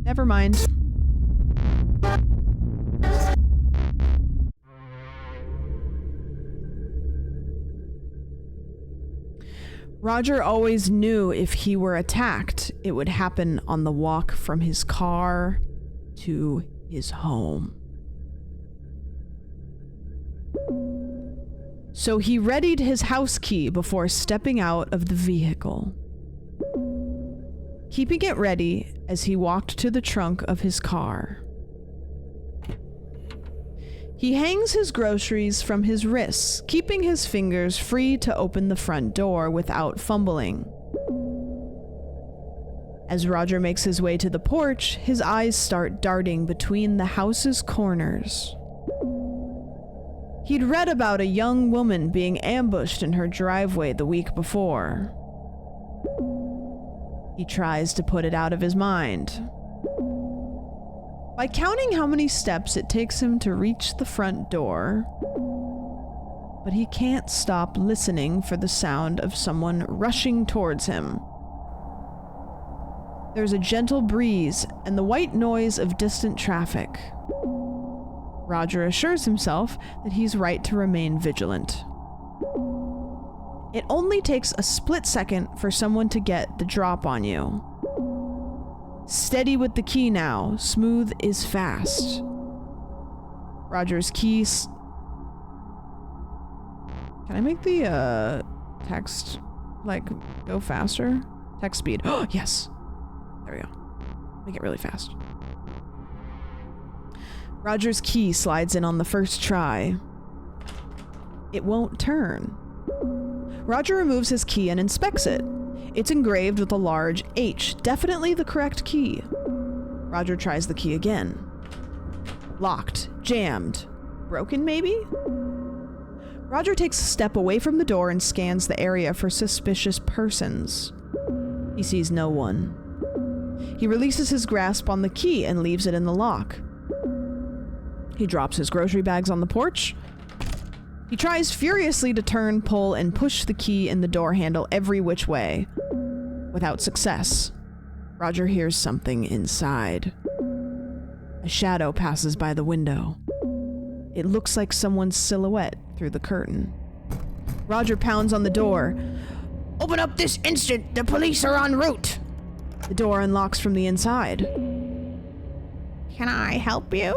Never mind. Roger always knew if he were attacked, it would happen on the walk from his car to his home. So he readied his house key before stepping out of the vehicle. Keeping it ready as he walked to the trunk of his car. He hangs his groceries from his wrists, keeping his fingers free to open the front door without fumbling. As Roger makes his way to the porch, his eyes start darting between the house's corners. He'd read about a young woman being ambushed in her driveway the week before. He tries to put it out of his mind by counting how many steps it takes him to reach the front door, but he can't stop listening for the sound of someone rushing towards him. There's a gentle breeze and the white noise of distant traffic. Roger assures himself that he's right to remain vigilant. It only takes a split second for someone to get the drop on you. Steady with the key now. Smooth is fast. Roger's keys. Can I make the text go faster? Text speed. Oh, yes. There we go. Make it really fast. Roger's key slides in on the first try. It won't turn. Roger removes his key and inspects it. It's engraved with a large H, definitely the correct key. Roger tries the key again. Locked, jammed, broken maybe? Roger takes a step away from the door and scans the area for suspicious persons. He sees no one. He releases his grasp on the key and leaves it in the lock. He drops his grocery bags on the porch. He tries furiously to turn, pull, and push the key in the door handle every which way. Without success, Roger hears something inside. A shadow passes by the window. It looks like someone's silhouette through the curtain. Roger pounds on the door. "Open up this instant! The police are en route!" The door unlocks from the inside. "Can I help you?"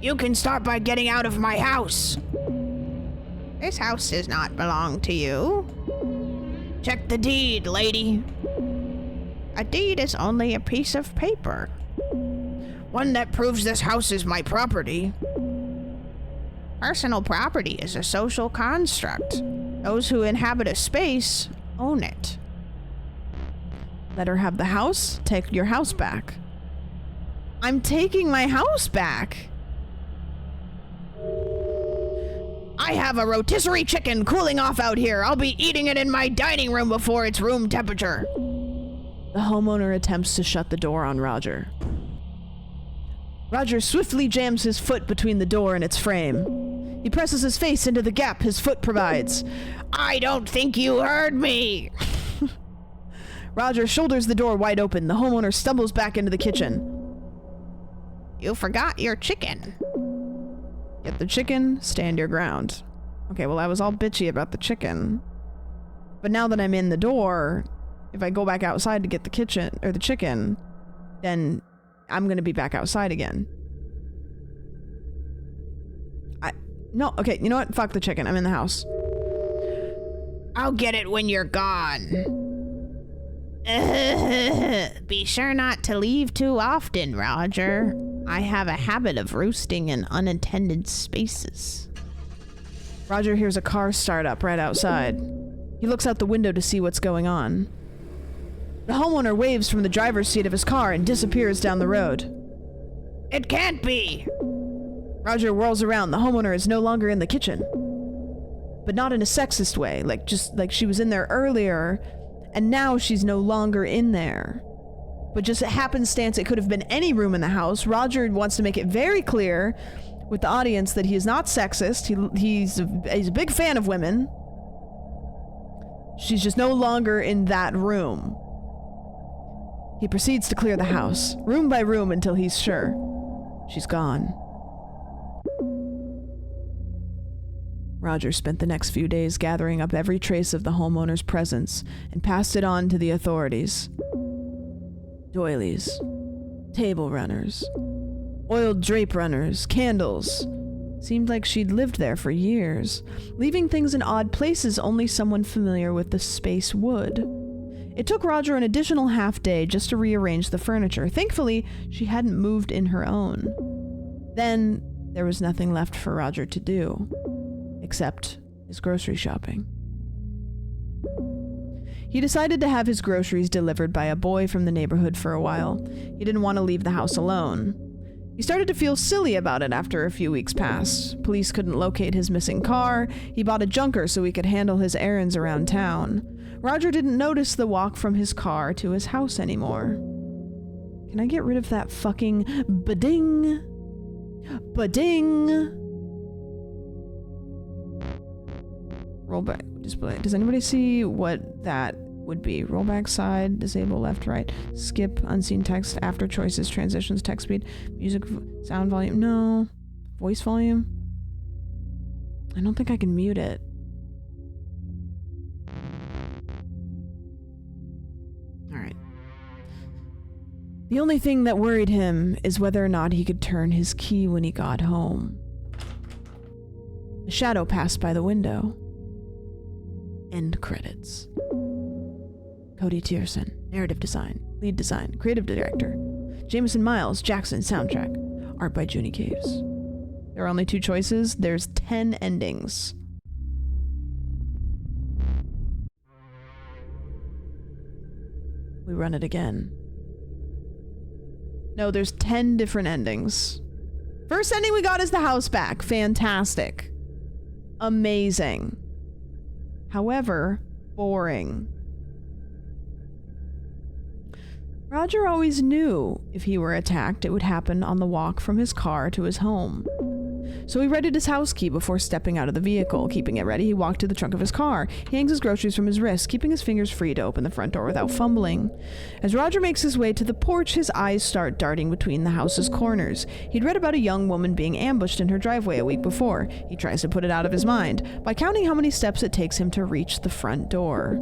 "You can start by getting out of my house." "This house does not belong to you." "Check the deed, lady." "A deed is only a piece of paper." "One that proves this house is my property." "Personal property is a social construct. Those who inhabit a space own it." "Let her have the house. Take your house back." "I'm taking my house back." "I have a rotisserie chicken cooling off out here. I'll be eating it in my dining room before it's room temperature." The homeowner attempts to shut the door on Roger. Roger swiftly jams his foot between the door and its frame. He presses his face into the gap his foot provides. "I don't think you heard me." Roger shoulders the door wide open. The homeowner stumbles back into the kitchen. "You forgot your chicken." "Get the chicken, stand your ground." Okay, well, I was all bitchy about the chicken. But now that I'm in the door, if I go back outside to get the chicken, then I'm gonna be back outside again. No, okay, you know what? Fuck the chicken. I'm in the house. "I'll get it when you're gone." "Be sure not to leave too often, Roger. I have a habit of roosting in unattended spaces." Roger hears a car start up right outside. He looks out the window to see what's going on. The homeowner waves from the driver's seat of his car and disappears down the road. "It can't be!" Roger whirls around. The homeowner is no longer in the kitchen. But not in a sexist way, just like she was in there earlier, and now she's no longer in there. But just a happenstance, it could have been any room in the house. Roger wants to make it very clear with the audience that he is not sexist. He's a big fan of women. She's just no longer in that room. He proceeds to clear the house, room by room, until he's sure she's gone. Roger spent the next few days gathering up every trace of the homeowner's presence and passed it on to the authorities. Doilies, table runners, oiled drape runners, candles. Seemed like she'd lived there for years, leaving things in odd places only someone familiar with the space would. It took Roger an additional half day just to rearrange the furniture. Thankfully, she hadn't moved in her own. Then, there was nothing left for Roger to do, except his grocery shopping. He decided to have his groceries delivered by a boy from the neighborhood for a while. He didn't want to leave the house alone. He started to feel silly about it after a few weeks passed. Police couldn't locate his missing car. He bought a junker so he could handle his errands around town. Roger didn't notice the walk from his car to his house anymore. Can I get rid of that fucking ba-ding? Ba-ding! Rollback display. Does anybody see what that would be? Rollback side, disable left, right, skip, unseen text, after choices, transitions, text speed, music, sound volume. No. Voice volume? I don't think I can mute it. Alright. The only thing that worried him is whether or not he could turn his key when he got home. A shadow passed by the window. End credits. Cody Tierson, narrative design, lead design, creative director. Jameson Miles, Jackson, soundtrack. Art by Junie Caves. There are only 2 choices. There's 10 endings. We run it again. No, there's 10 different endings. First ending we got is the house back. Fantastic. Amazing. However, boring. Roger always knew if he were attacked, it would happen on the walk from his car to his home. So he readied his house key before stepping out of the vehicle. Keeping it ready, he walked to the trunk of his car. He hangs his groceries from his wrist, keeping his fingers free to open the front door without fumbling. As Roger makes his way to the porch, his eyes start darting between the house's corners. He'd read about a young woman being ambushed in her driveway a week before. He tries to put it out of his mind by counting how many steps it takes him to reach the front door.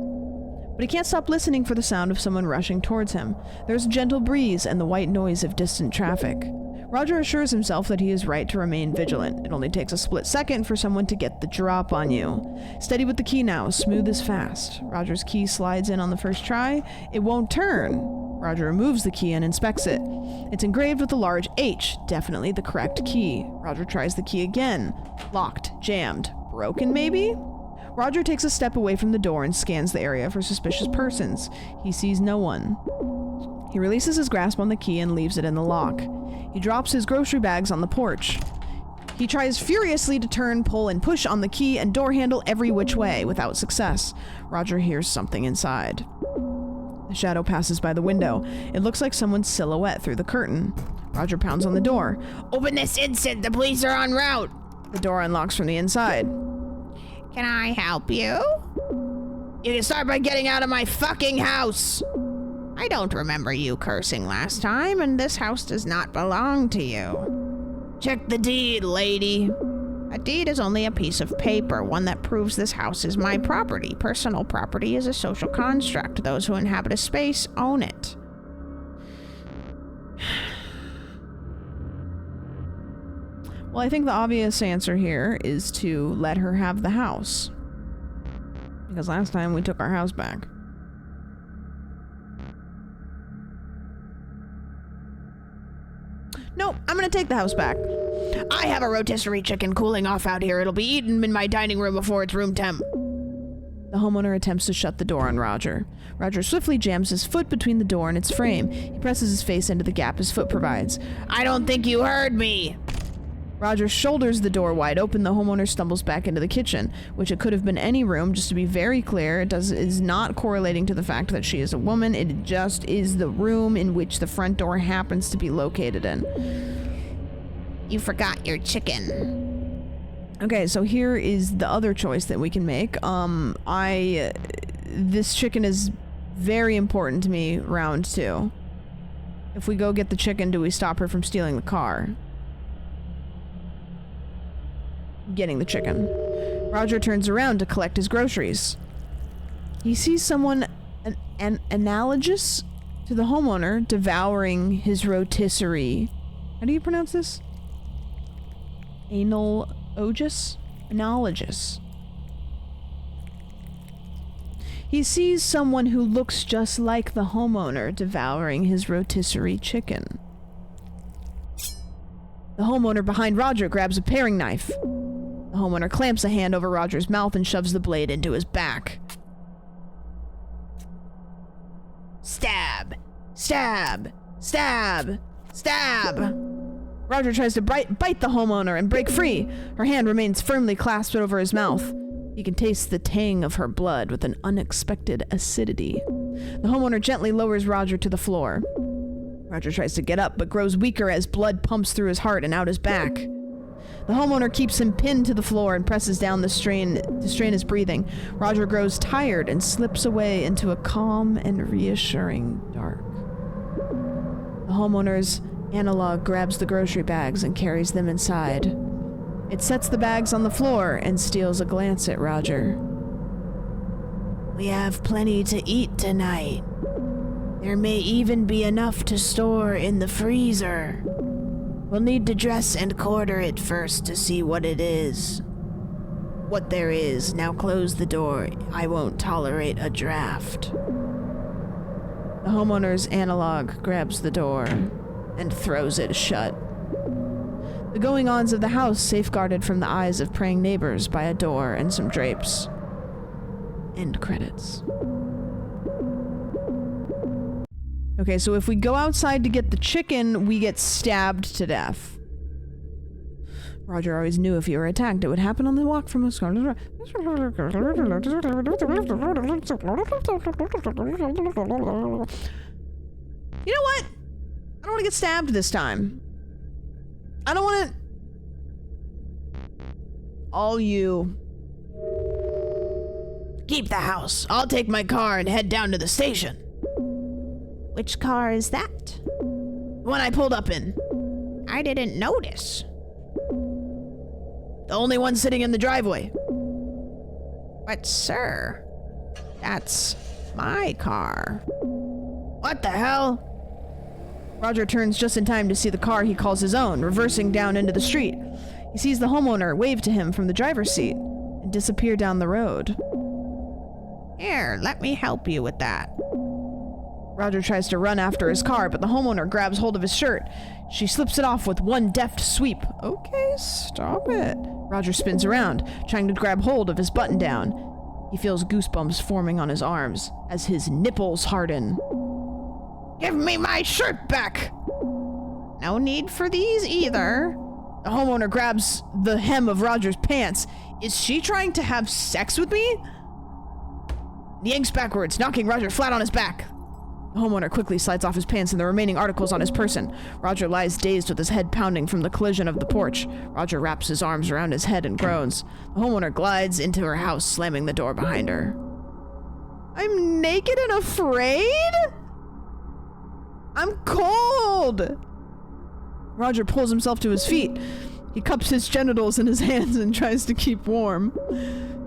But he can't stop listening for the sound of someone rushing towards him. There's a gentle breeze and the white noise of distant traffic. Roger assures himself that he is right to remain vigilant. It only takes a split second for someone to get the drop on you. Steady with the key now, smooth as fast. Roger's key slides in on the first try. It won't turn. Roger removes the key and inspects it. It's engraved with a large H, definitely the correct key. Roger tries the key again. Locked, jammed, broken maybe? Roger takes a step away from the door and scans the area for suspicious persons. He sees no one. He releases his grasp on the key and leaves it in the lock. He drops his grocery bags on the porch. He tries furiously to turn, pull, and push on the key and door handle every which way, without success. Roger hears something inside. The shadow passes by the window. It looks like someone's silhouette through the curtain. Roger pounds on the door. "Open this instant! The police are en route!" The door unlocks from the inside. "Can I help you?" "You can start by getting out of my fucking house!" "I don't remember you cursing last time, and this house does not belong to you." "Check the deed, lady." "A deed is only a piece of paper, one that proves this house is my property. Personal property is a social construct. Those who inhabit a space own it." Well, I think the obvious answer here is to let her have the house. Because last time we took our house back. Nope, I'm gonna take the house back. "I have a rotisserie chicken cooling off out here. It'll be eaten in my dining room before it's room temp." The homeowner attempts to shut the door on Roger. Roger swiftly jams his foot between the door and its frame. He presses his face into the gap his foot provides. "I don't think you heard me." Roger shoulders the door wide open. The homeowner stumbles back into the kitchen, which it could have been any room. Just to be very clear, is not correlating to the fact that she is a woman. It just is the room in which the front door happens to be located in. "You forgot your chicken." Okay, so here is the other choice that we can make. This chicken is very important to me, round 2. If we go get the chicken, do we stop her from stealing the car? Getting the chicken. Roger turns around to collect his groceries. He sees someone analogous to the homeowner devouring his rotisserie. How do you pronounce this? Analogous? Analogous. He sees someone who looks just like the homeowner devouring his rotisserie chicken. The homeowner behind Roger grabs a paring knife. The homeowner clamps a hand over Roger's mouth and shoves the blade into his back. Stab! Stab! Stab! Stab! Roger tries to bite the homeowner and break free. Her hand remains firmly clasped over his mouth. He can taste the tang of her blood with an unexpected acidity. The homeowner gently lowers Roger to the floor. Roger tries to get up, but grows weaker as blood pumps through his heart and out his back. The homeowner keeps him pinned to the floor and presses down to strain his breathing. Roger grows tired and slips away into a calm and reassuring dark. The homeowner's analog grabs the grocery bags and carries them inside. It sets the bags on the floor and steals a glance at Roger. We have plenty to eat tonight. There may even be enough to store in the freezer. We'll need to dress and quarter it first to see what it is. What there is. Now close the door. I won't tolerate a draft. The homeowner's analog grabs the door and throws it shut. The going-ons of the house safeguarded from the eyes of praying neighbors by a door and some drapes. End credits. Okay, so if we go outside to get the chicken, we get stabbed to death. Roger always knew if you were attacked, it would happen on the walk from a scarlet road. You know what? I don't want to get stabbed this time. I don't want to... All you... Keep the house. I'll take my car and head down to the station. Which car is that? The one I pulled up in. I didn't notice. The only one sitting in the driveway. But sir, that's my car. What the hell? Roger turns just in time to see the car he calls his own, reversing down into the street. He sees the homeowner wave to him from the driver's seat and disappear down the road. Here, let me help you with that. Roger tries to run after his car, but the homeowner grabs hold of his shirt. She slips it off with one deft sweep. Okay, stop it. Roger spins around, trying to grab hold of his button-down. He feels goosebumps forming on his arms as his nipples harden. Give me my shirt back! No need for these either. The homeowner grabs the hem of Roger's pants. Is she trying to have sex with me? He yanks backwards, knocking Roger flat on his back. The homeowner quickly slides off his pants and the remaining articles on his person. Roger lies dazed with his head pounding from the collision of the porch. Roger wraps his arms around his head and groans. The homeowner glides into her house, slamming the door behind her. I'm naked and afraid? I'm cold! Roger pulls himself to his feet. He cups his genitals in his hands and tries to keep warm.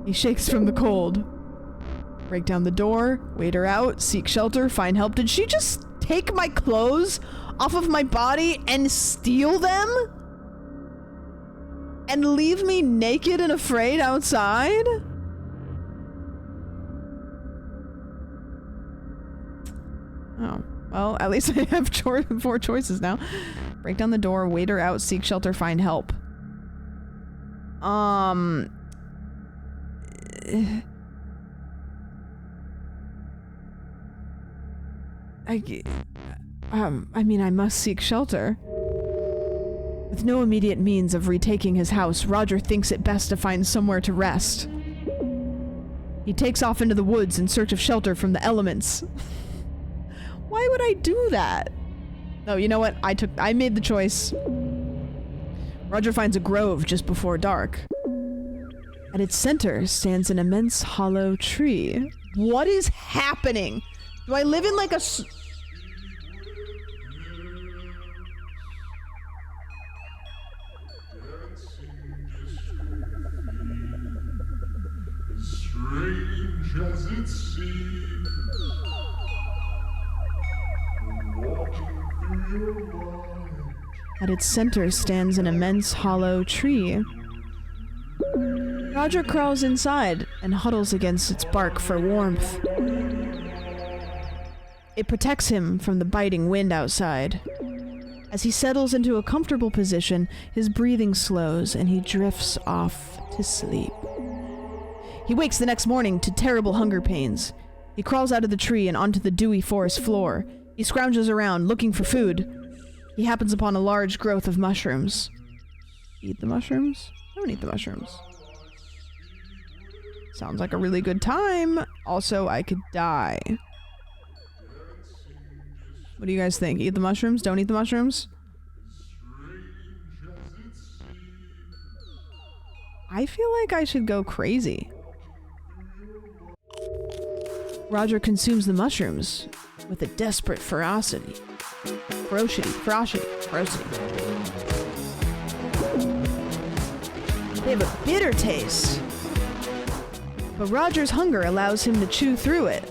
He shakes from the cold. Break down the door, wait her out, seek shelter, find help. Did she just take my clothes off of my body and steal them? And leave me naked and afraid outside? Oh, well, at least I have 4 choices now. Break down the door, wait her out, seek shelter, find help. I mean, I must seek shelter. With no immediate means of retaking his house, Roger thinks it best to find somewhere to rest. He takes off into the woods in search of shelter from the elements. Why would I do that? No, you know what? I made the choice. Roger finds a grove just before dark. At its center stands an immense hollow tree. What is happening? Do I live in like a... Strange as it seems, walking through your mind. At its center stands an immense hollow tree. Roger crawls inside and huddles against its bark for warmth. It protects him from the biting wind outside. As he settles into a comfortable position, his breathing slows and he drifts off to sleep. He wakes the next morning to terrible hunger pains. He crawls out of the tree and onto the dewy forest floor. He scrounges around, looking for food. He happens upon a large growth of mushrooms. Eat the mushrooms? Don't eat the mushrooms. Sounds like a really good time. Also, I could die. What do you guys think? Eat the mushrooms? Don't eat the mushrooms? I feel like I should go crazy. Roger consumes the mushrooms with a desperate ferocity. Ferocity. They have a bitter taste. But Roger's hunger allows him to chew through it.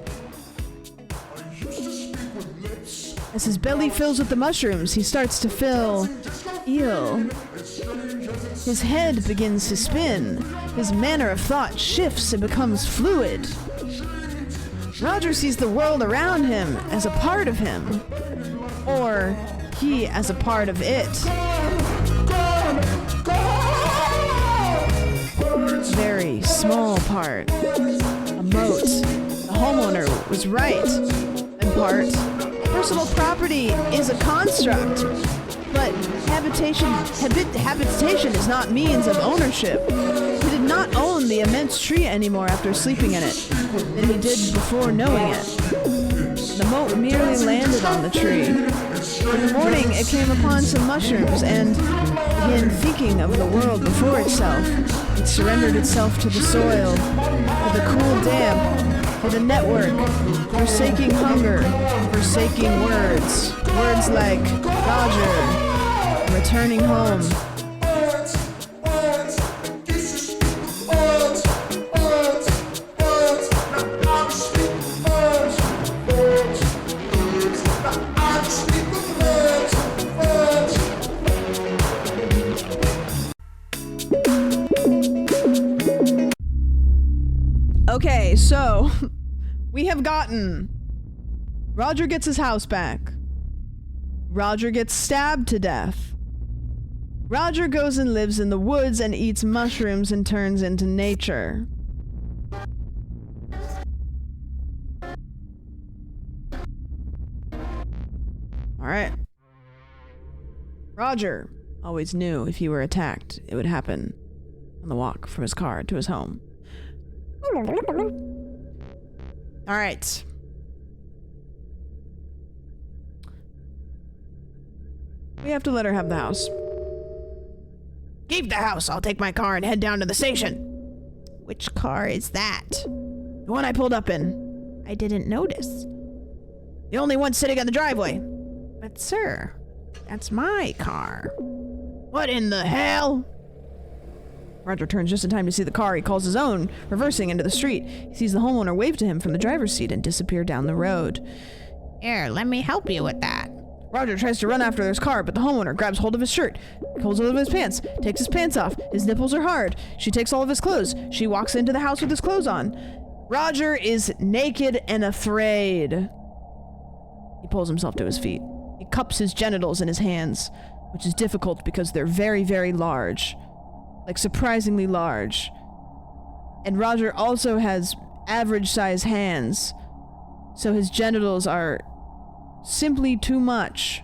As his belly fills with the mushrooms, he starts to feel ill. His head begins to spin. His manner of thought shifts and becomes fluid. Roger sees the world around him as a part of him, or he as a part of it. Very small part. A moat. The homeowner was right. In part, personal property is a construct, but habitation is not means of ownership. He did not own the immense tree anymore after sleeping in it than he did before knowing it. The moat merely landed on the tree. In the morning, it came upon some mushrooms and began thinking of the world before itself. It surrendered itself to the soil, to the cool damp, to the network, forsaking hunger, forsaking words. Words like Roger, returning home. Okay, so we have gotten Roger gets his house back. Roger gets stabbed to death. Roger goes and lives in the woods and eats mushrooms and turns into nature. Alright. Roger always knew if he were attacked, it would happen on the walk from his car to his home. Alright. We have to let her have the house. Keep the house. I'll take my car and head down to the station. Which car is that? The one I pulled up in. I didn't notice. The only one sitting on the driveway. But sir, that's my car. What in the hell? Roger turns just in time to see the car he calls his own, reversing into the street. He sees the homeowner wave to him from the driver's seat and disappear down the road. Here, let me help you with that. Roger tries to run after his car, but the homeowner grabs hold of his shirt, pulls hold of his pants, takes his pants off. His nipples are hard. She takes all of his clothes. She walks into the house with his clothes on. Roger is naked and afraid. He pulls himself to his feet. He cups his genitals in his hands, which is difficult because they're very, very large. Like surprisingly large. And Roger also has average size hands, so his genitals are simply too much.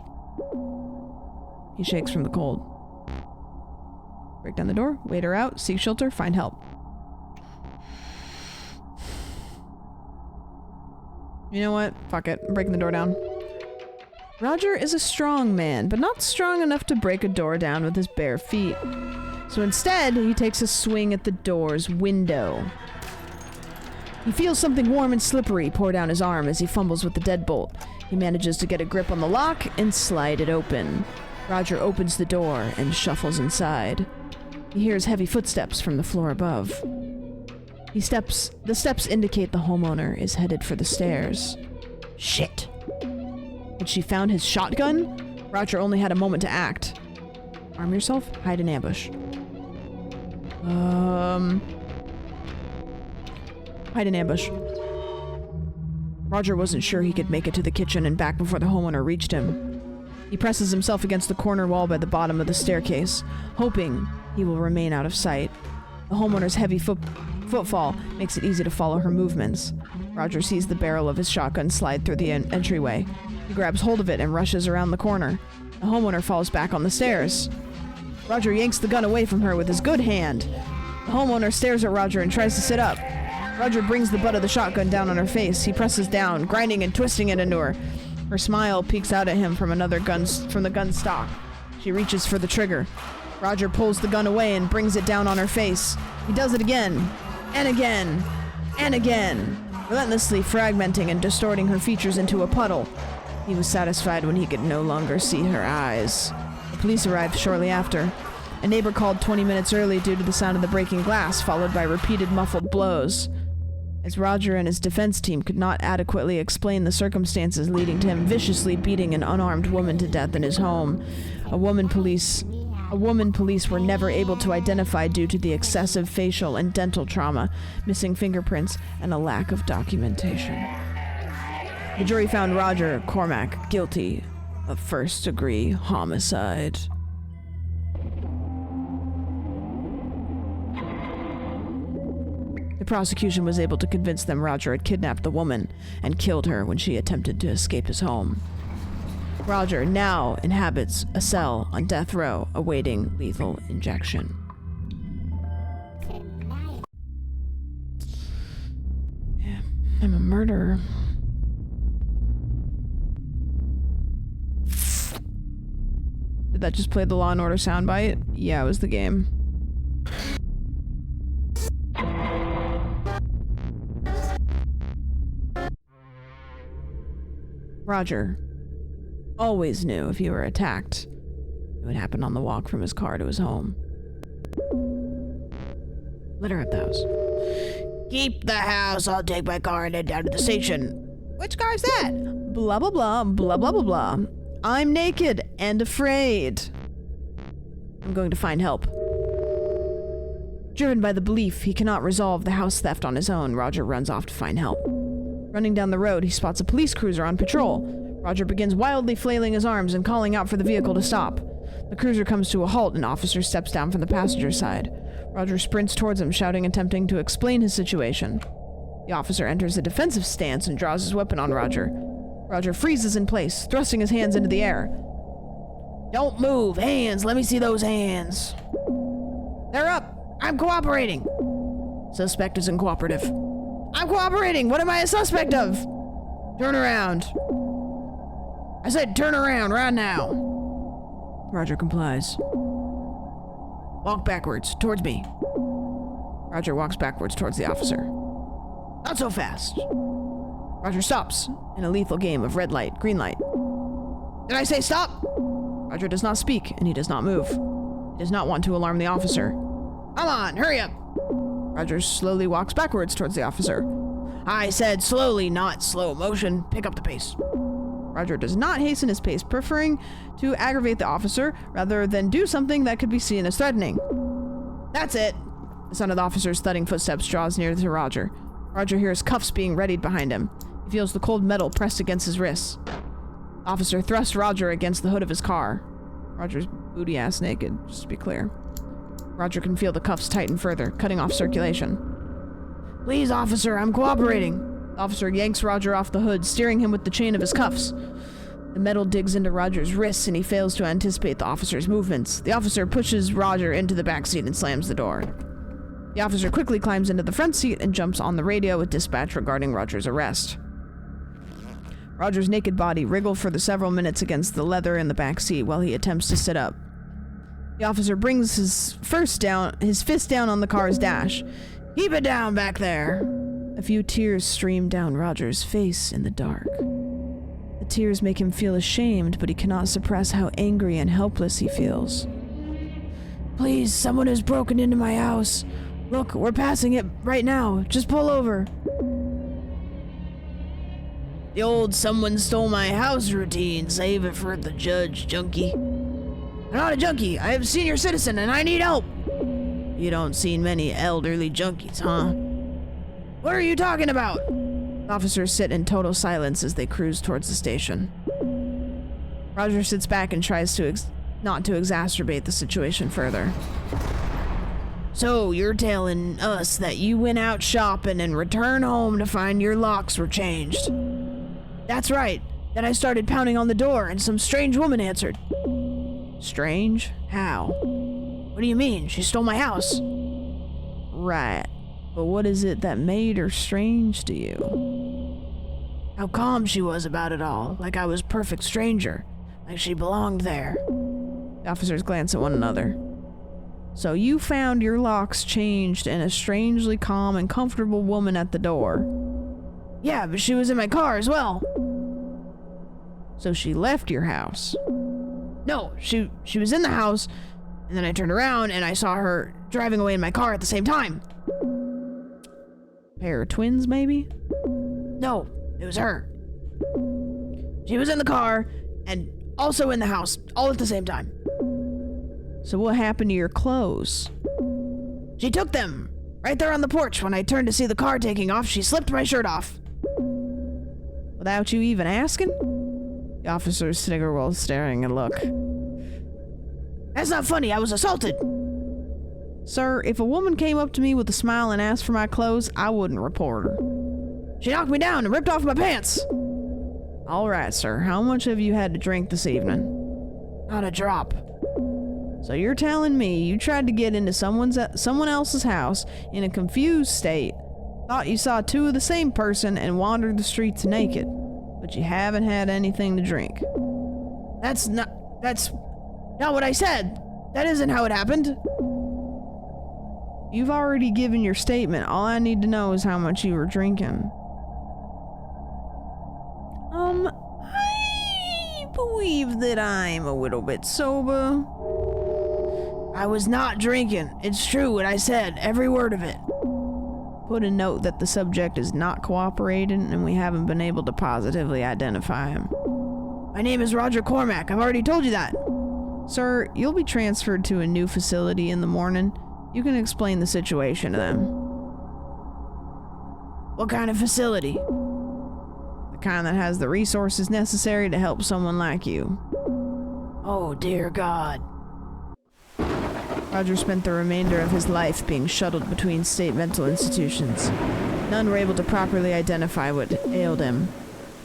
He shakes from the cold. Break down the door, wait her out, seek shelter, find help. You know what? Fuck it. I'm breaking the door down. Roger is a strong man, but not strong enough to break a door down with his bare feet. So instead, he takes a swing at the door's window. He feels something warm and slippery pour down his arm as he fumbles with the deadbolt. He manages to get a grip on the lock and slide it open. Roger opens the door and shuffles inside. He hears heavy footsteps from the floor above. The steps indicate the homeowner is headed for the stairs. Shit! Had she found his shotgun? Roger only had a moment to act. Arm yourself, hide in ambush. Hide in ambush. Roger wasn't sure he could make it to the kitchen and back before the homeowner reached him. He presses himself against the corner wall by the bottom of the staircase, hoping he will remain out of sight. The homeowner's heavy footfall makes it easy to follow her movements. Roger sees the barrel of his shotgun slide through the entryway. He grabs hold of it and rushes around the corner. The homeowner falls back on the stairs. Roger yanks the gun away from her with his good hand. The homeowner stares at Roger and tries to sit up. Roger brings the butt of the shotgun down on her face. He presses down, grinding and twisting it into her. Her smile peeks out at him from the gun stock. She reaches for the trigger. Roger pulls the gun away and brings it down on her face. He does it again, and again, and again, relentlessly fragmenting and distorting her features into a puddle. He was satisfied when he could no longer see her eyes. The police arrived shortly after. A neighbor called 20 minutes early due to the sound of the breaking glass, followed by repeated muffled blows. As Roger and his defense team could not adequately explain the circumstances leading to him viciously beating an unarmed woman to death in his home, a woman police were never able to identify due to the excessive facial and dental trauma, missing fingerprints, and a lack of documentation. The jury found Roger Cormack guilty of first-degree homicide. The prosecution was able to convince them Roger had kidnapped the woman and killed her when she attempted to escape his home. Roger now inhabits a cell on death row awaiting lethal injection. Yeah, I'm a murderer. Did that just play the Law & Order soundbite? Yeah, it was the game. Roger always knew if he were attacked, it would happen on the walk from his car to his home. Let her at the house. Keep the house, I'll take my car and head down to the station. Which car is that? Blah, blah, blah, blah, blah, blah, blah. I'm naked and afraid. I'm going to find help. Driven by the belief he cannot resolve the house theft on his own, Roger runs off to find help. Running down the road, he spots a police cruiser on patrol. Roger begins wildly flailing his arms and calling out for the vehicle to stop. The cruiser comes to a halt and an officer steps down from the passenger side. Roger sprints towards him, shouting, attempting to explain his situation. The officer enters a defensive stance and draws his weapon on Roger. Roger freezes in place, thrusting his hands into the air. Don't move! Hands! Let me see those hands! They're up! I'm cooperating! Suspect isn't cooperative. I'm cooperating! What am I a suspect of? Turn around. I said turn around right now. Roger complies. Walk backwards, towards me. Roger walks backwards towards the officer. Not so fast. Roger stops in a lethal game of red light, green light. Did I say stop? Roger does not speak, and he does not move. He does not want to alarm the officer. Come on, hurry up! Roger slowly walks backwards towards the officer. I said slowly, not slow motion. Pick up the pace. Roger does not hasten his pace, preferring to aggravate the officer rather than do something that could be seen as threatening. That's it! The sound of the officer's thudding footsteps draws near to Roger. Roger hears cuffs being readied behind him. He feels the cold metal pressed against his wrists. The officer thrusts Roger against the hood of his car. Roger's booty ass naked, just to be clear. Roger can feel the cuffs tighten further, cutting off circulation. Please, officer, I'm cooperating. The officer yanks Roger off the hood, steering him with the chain of his cuffs. The metal digs into Roger's wrists, and he fails to anticipate the officer's movements. The officer pushes Roger into the back seat and slams the door. The officer quickly climbs into the front seat and jumps on the radio with dispatch regarding Roger's arrest. Roger's naked body wriggled for the several minutes against the leather in the back seat while he attempts to sit up. The officer brings his fist down on the car's dash. Keep it down back there. A few tears stream down Roger's face in the dark. The tears make him feel ashamed, but he cannot suppress how angry and helpless he feels. Please, someone has broken into my house. Look, we're passing it right now. Just pull over. The old someone stole my house routine. Save it for the judge, junkie. I'm not a junkie. I am a senior citizen and I need help. You don't see many elderly junkies, huh? What are you talking about? Officers sit in total silence as they cruise towards the station. Roger sits back and tries to not to exacerbate the situation further. So, you're telling us that you went out shopping and returned home to find your locks were changed. That's right. Then I started pounding on the door and some strange woman answered. Strange? How? What do you mean? She stole my house. Right. But what is it that made her strange to you? How calm she was about it all, like I was a perfect stranger, like she belonged there. The officers glance at one another. So you found your locks changed and a strangely calm and comfortable woman at the door. Yeah, but she was in my car as well. So she left your house? No, she was in the house, and then I turned around and I saw her driving away in my car at the same time. Pair of twins, maybe? No, it was her. She was in the car and also in the house, all at the same time. So what happened to your clothes? She took them. Right there on the porch. When I turned to see the car taking off, she slipped my shirt off. Without you even asking? The officer snigger while staring and look. That's not funny. I was assaulted. Sir, if a woman came up to me with a smile and asked for my clothes, I wouldn't report her. She knocked me down and ripped off my pants. All right, sir. How much have you had to drink this evening? Not a drop. So you're telling me you tried to get into someone else's house in a confused state, thought you saw two of the same person, and wandered the streets naked, but you haven't had anything to drink. That's not what I said. That isn't how it happened. You've already given your statement. All I need to know is how much you were drinking. I believe that I'm a little bit sober. I was not drinking. It's true what I said, every word of it. Put a note that the subject is not cooperating and we haven't been able to positively identify him. My name is Roger Cormack. I've already told you that. Sir, you'll be transferred to a new facility in the morning. You can explain the situation to them. What kind of facility? The kind that has the resources necessary to help someone like you. Oh, dear God. Roger spent the remainder of his life being shuttled between state mental institutions. None were able to properly identify what ailed him.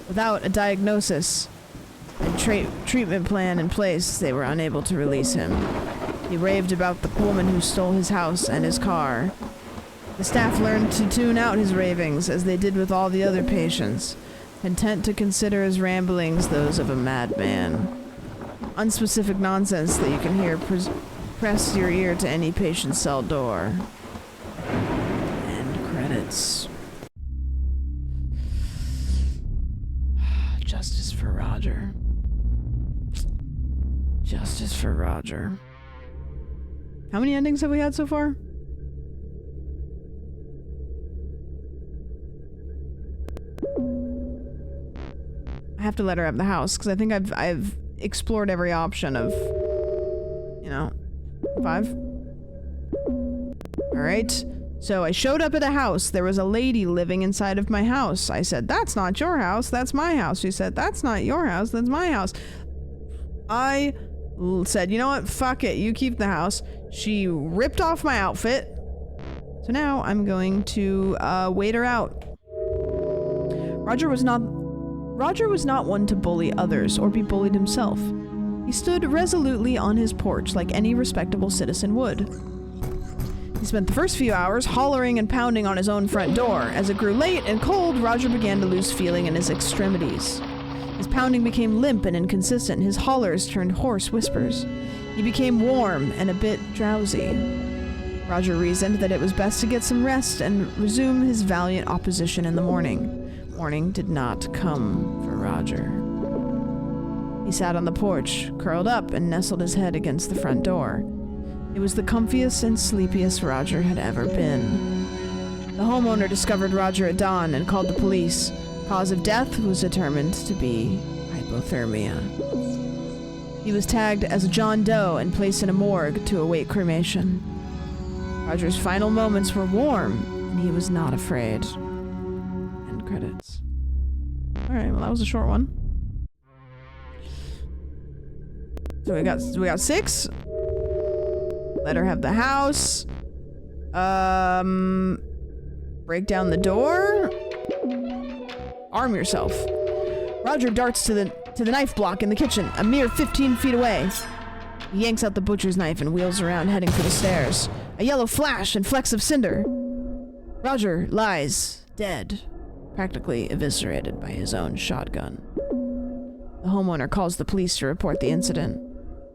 Without a diagnosis and treatment plan in place, they were unable to release him. He raved about the woman who stole his house and his car. The staff learned to tune out his ravings, as they did with all the other patients, content to consider his ramblings those of a madman. Unspecific nonsense that you can hear press your ear to any patient's cell door. End credits. Justice for Roger. Justice for Roger. How many endings have we had so far? I have to let her have the house because I think I've explored every option of, 5. Alright. So I showed up at a house. There was a lady living inside of my house. I said, that's not your house, that's my house. She said, that's not your house, that's my house. I said, you know what, fuck it, you keep the house. She ripped off my outfit. So now I'm going to wait her out. Roger was not one to bully others or be bullied himself. He stood resolutely on his porch like any respectable citizen would. He spent the first few hours hollering and pounding on his own front door. As it grew late and cold, Roger began to lose feeling in his extremities. His pounding became limp and inconsistent. His hollers turned hoarse whispers. He became warm and a bit drowsy. Roger reasoned that it was best to get some rest and resume his valiant opposition in the morning. Morning did not come for Roger. He sat on the porch, curled up, and nestled his head against the front door. It was the comfiest and sleepiest Roger had ever been. The homeowner discovered Roger at dawn and called the police. Cause of death was determined to be hypothermia. He was tagged as a John Doe and placed in a morgue to await cremation. Roger's final moments were warm, and he was not afraid. End credits. Alright, well that was a short one. So we got 6. Let her have the house. Break down the door. Arm yourself. Roger darts to the knife block in the kitchen, a mere 15 feet away. He yanks out the butcher's knife and wheels around, heading for the stairs. A yellow flash and flecks of cinder. Roger lies dead, practically eviscerated by his own shotgun. The homeowner calls the police to report the incident.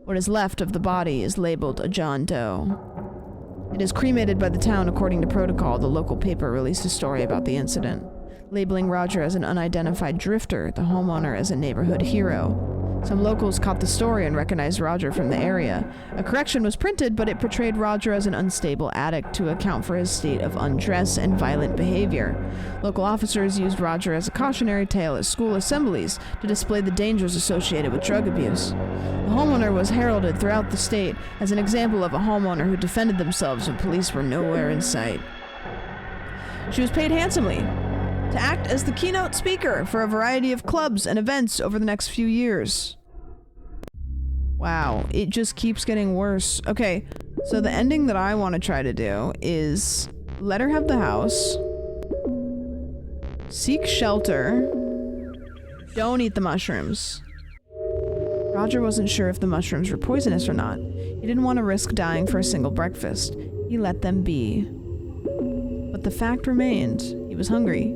What is left of the body is labeled a John Doe. It is cremated by the town according to protocol. The local paper released a story about the incident, labeling Roger as an unidentified drifter, the homeowner as a neighborhood hero. Some locals caught the story and recognized Roger from the area. A correction was printed, but it portrayed Roger as an unstable addict to account for his state of undress and violent behavior. Local officers used Roger as a cautionary tale at school assemblies to display the dangers associated with drug abuse. The homeowner was heralded throughout the state as an example of a homeowner who defended themselves when police were nowhere in sight. She was paid handsomely to act as the keynote speaker for a variety of clubs and events over the next few years. Wow, it just keeps getting worse. Okay, so the ending that I want to try to do is let her have the house, seek shelter, don't eat the mushrooms. Roger wasn't sure if the mushrooms were poisonous or not. He didn't want to risk dying for a single breakfast. He let them be. But the fact remained, he was hungry.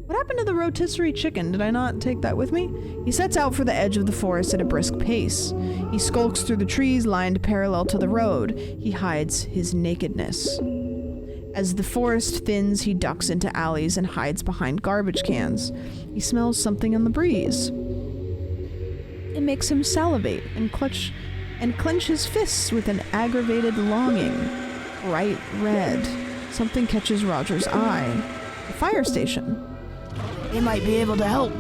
What happened to the rotisserie chicken? Did I not take that with me? He sets out for the edge of the forest at a brisk pace. He skulks through the trees lined parallel to the road. He hides his nakedness. As the forest thins, he ducks into alleys and hides behind garbage cans. He smells something in the breeze. It makes him salivate and clench his fists with an aggravated longing. Bright red. Something catches Roger's eye. The fire station. They might be able to help.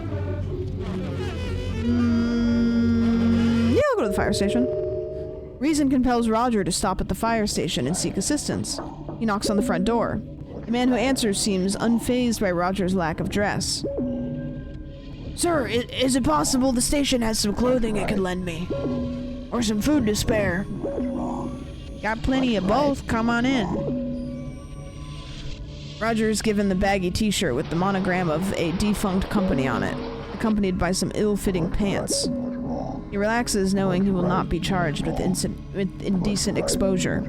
Yeah, I'll go to the fire station. Reason compels Roger to stop at the fire station and seek assistance. He knocks on the front door. The man who answers seems unfazed by Roger's lack of dress. Sir, is it possible the station has some clothing it could lend me? Or some food to spare? Got plenty of both. Come on in. Roger is given the baggy t-shirt with the monogram of a defunct company on it, accompanied by some ill-fitting pants. He relaxes, knowing he will not be charged with indecent exposure.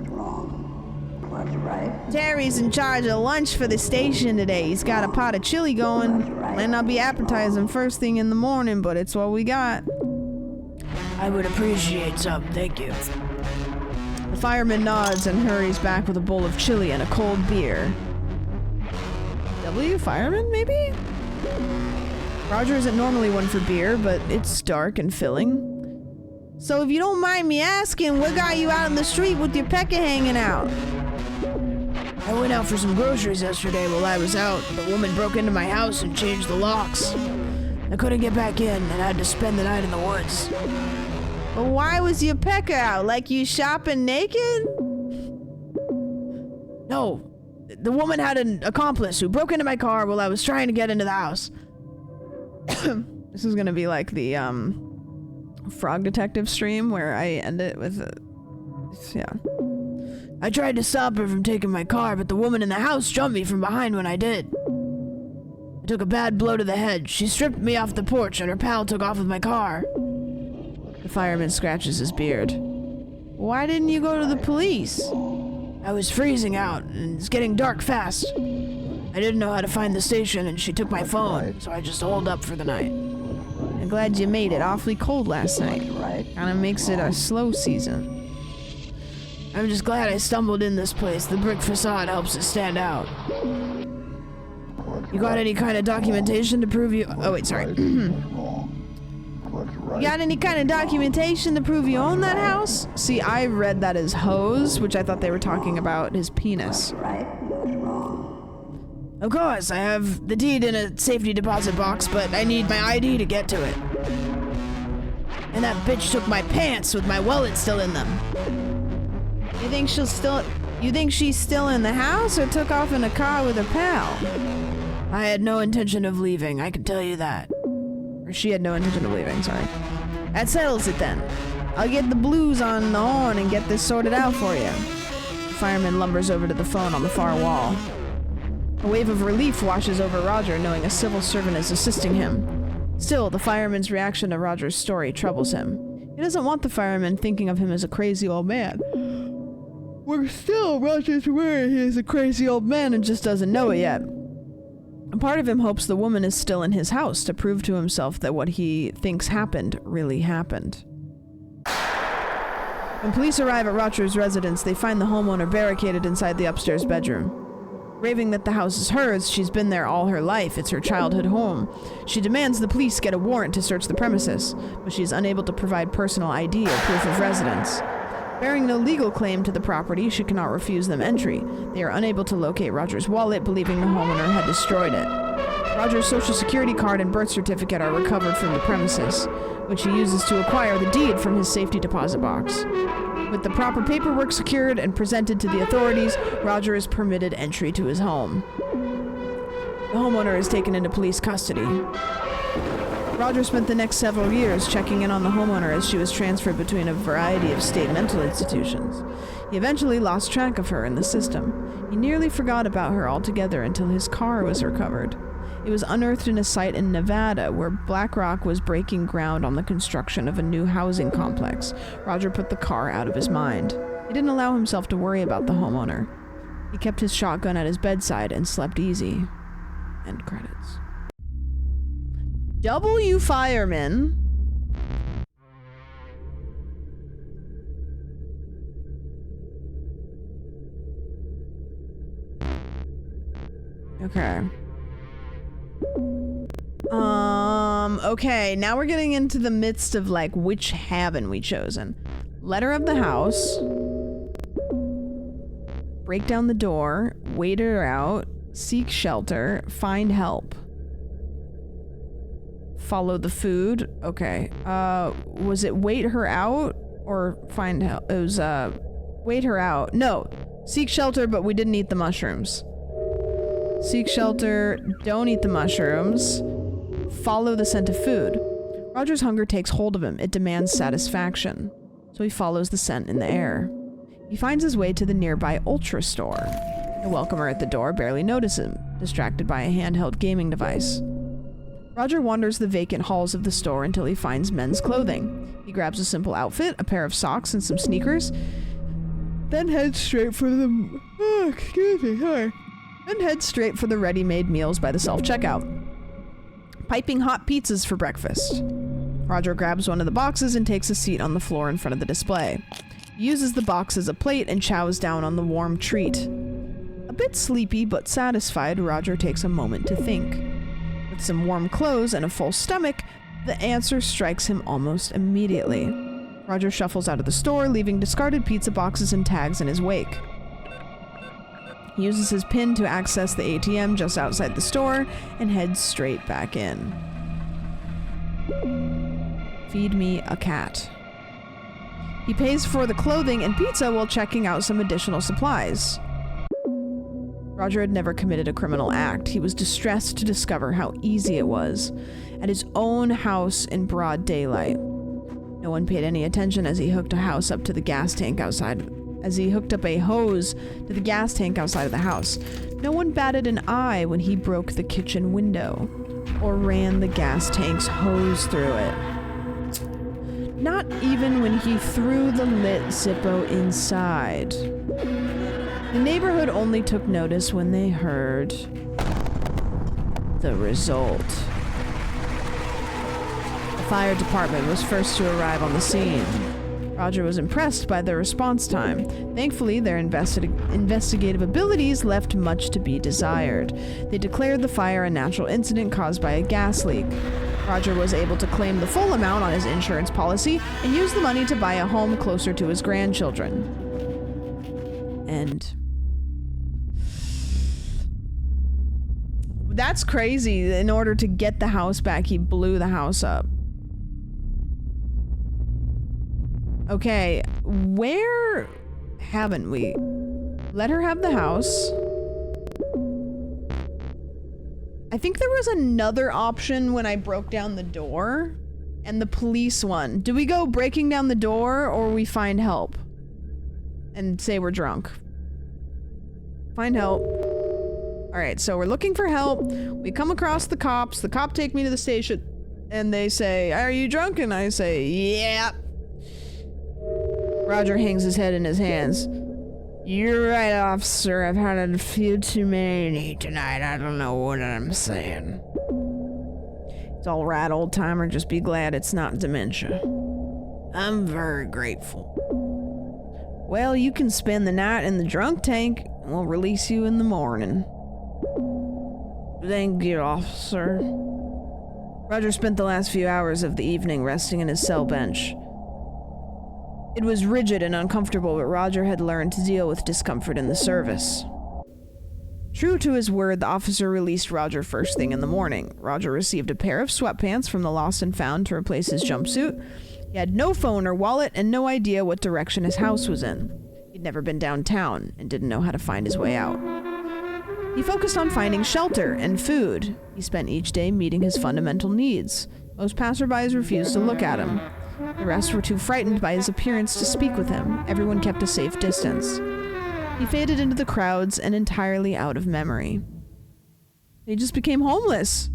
Terry's in charge of lunch for the station today. He's got a pot of chili going. Might not be appetizing first thing in the morning, but it's what we got. I would appreciate some, thank you. The fireman nods and hurries back with a bowl of chili and a cold beer. Fireman, maybe? Roger isn't normally one for beer, but it's dark and filling. So if you don't mind me asking, what got you out in the street with your pecker hanging out? I went out for some groceries yesterday. While I was out, the woman broke into my house and changed the locks. I couldn't get back in and had to spend the night in the woods. But why was your pecker out? Like you shopping naked? No. The woman had an accomplice who broke into my car while I was trying to get into the house. This is gonna be like the Frog Detective stream where I end it with yeah. I tried to stop her from taking my car, but the woman in the house jumped me from behind when I did. I took a bad blow to the head. She stripped me off the porch and her pal took off with my car. The fireman scratches his beard. Why didn't you go to the police? I was freezing out, and it's getting dark fast. I didn't know how to find the station, and she took my phone, so I just holed up for the night. I'm glad you made it. Awfully cold last night. Kinda makes it a slow season. I'm just glad I stumbled in this place. The brick facade helps it stand out. You got any kind of documentation to prove you... Oh, wait, sorry. You You got any kind of documentation to prove you own that house? See, I read that as hose, which I thought they were talking about his penis. Of course, I have the deed in a safety deposit box, but I need my ID to get to it. And that bitch took my pants with my wallet still in them. You think she's still in the house or took off in a car with her pal? I had no intention of leaving, I can tell you that. Or she had no intention of leaving, sorry. That settles it then. I'll get the blues on the horn and get this sorted out for you. The fireman lumbers over to the phone on the far wall. A wave of relief washes over Roger, knowing a civil servant is assisting him. Still, the fireman's reaction to Roger's story troubles him. He doesn't want the fireman thinking of him as a crazy old man. We're still Roger's aware he is a crazy old man and just doesn't know it yet. A part of him hopes the woman is still in his house to prove to himself that what he thinks happened really happened. When police arrive at Roger's residence, they find the homeowner barricaded inside the upstairs bedroom. Raving that the house is hers, she's been there all her life, it's her childhood home. She demands the police get a warrant to search the premises, but she is unable to provide personal ID or proof of residence. Bearing no legal claim to the property, she cannot refuse them entry. They are unable to locate Roger's wallet, believing the homeowner had destroyed it. Roger's social security card and birth certificate are recovered from the premises, which he uses to acquire the deed from his safety deposit box. With the proper paperwork secured and presented to the authorities, Roger is permitted entry to his home. The homeowner is taken into police custody. Roger spent the next several years checking in on the homeowner as she was transferred between a variety of state mental institutions. He eventually lost track of her in the system. He nearly forgot about her altogether until his car was recovered. It was unearthed in a site in Nevada where BlackRock was breaking ground on the construction of a new housing complex. Roger put the car out of his mind. He didn't allow himself to worry about the homeowner. He kept his shotgun at his bedside and slept easy. End credits. W Fireman. Okay. Okay, now we're getting into the midst of, like, which haven't we chosen? Letter of the house. Break down the door. Wait her out. Seek shelter. Find help. Follow the food. Okay. Was it wait her out or find help? It was, wait her out. No. Seek shelter, but we didn't eat the mushrooms. Seek shelter. Don't eat the mushrooms. Follow the scent of food. Roger's hunger takes hold of him. It demands satisfaction. So he follows the scent in the air. He finds his way to the nearby Ultra store. The welcomer at the door barely notices him, distracted by a handheld gaming device. Roger wanders the vacant halls of the store until he finds men's clothing. He grabs a simple outfit, a pair of socks, and some sneakers, then heads straight for the... Then heads straight for the ready-made meals by the self-checkout. Piping hot pizzas for breakfast. Roger grabs one of the boxes and takes a seat on the floor in front of the display. He uses the box as a plate and chows down on the warm treat. A bit sleepy but satisfied, Roger takes a moment to think. With some warm clothes and a full stomach, the answer strikes him almost immediately. Roger shuffles out of the store, leaving discarded pizza boxes and tags in his wake. He uses his PIN to access the ATM just outside the store and heads straight back in. Feed me a cat. He pays for the clothing and pizza while checking out some additional supplies. Roger had never committed a criminal act. He was distressed to discover how easy it was at his own house in broad daylight. No one paid any attention as he hooked a hose to the gas tank outside of the house. No one batted an eye when he broke the kitchen window or ran the gas tank's hose through it. Not even when he threw the lit Zippo inside. The neighborhood only took notice when they heard the result. The fire department was first to arrive on the scene. Roger was impressed by their response time. Thankfully, their investigative abilities left much to be desired. They declared the fire a natural incident caused by a gas leak. Roger was able to claim the full amount on his insurance policy and use the money to buy a home closer to his grandchildren. End. That's crazy. In order to get the house back, he blew the house up. Okay, where haven't we? Let her have the house. I think there was another option when I broke down the door, and the police one. Do we go breaking down the door, or we find help and say we're drunk? Find help. All right, so we're looking for help. We come across the cops. The cop take me to the station, and they say, "Are you drunk?" And I say, "Yeah." Roger hangs his head in his hands. "You're right, officer. I've had a few too many tonight. I don't know what I'm saying." "It's all right, old timer. Just be glad it's not dementia." "I'm very grateful." "Well, you can spend the night in the drunk tank, and we'll release you in the morning." "Thank you, officer." Roger spent the last few hours of the evening resting in his cell bench. It was rigid and uncomfortable, but Roger had learned to deal with discomfort in the service. True to his word, the officer released Roger first thing in the morning. Roger received a pair of sweatpants from the Lost and Found to replace his jumpsuit. He had no phone or wallet and no idea what direction his house was in. He'd never been downtown and didn't know how to find his way out. He focused on finding shelter and food. He spent each day meeting his fundamental needs. Most passerbys refused to look at him. The rest were too frightened by his appearance to speak with him. Everyone kept a safe distance. He faded into the crowds and entirely out of memory. He just became homeless.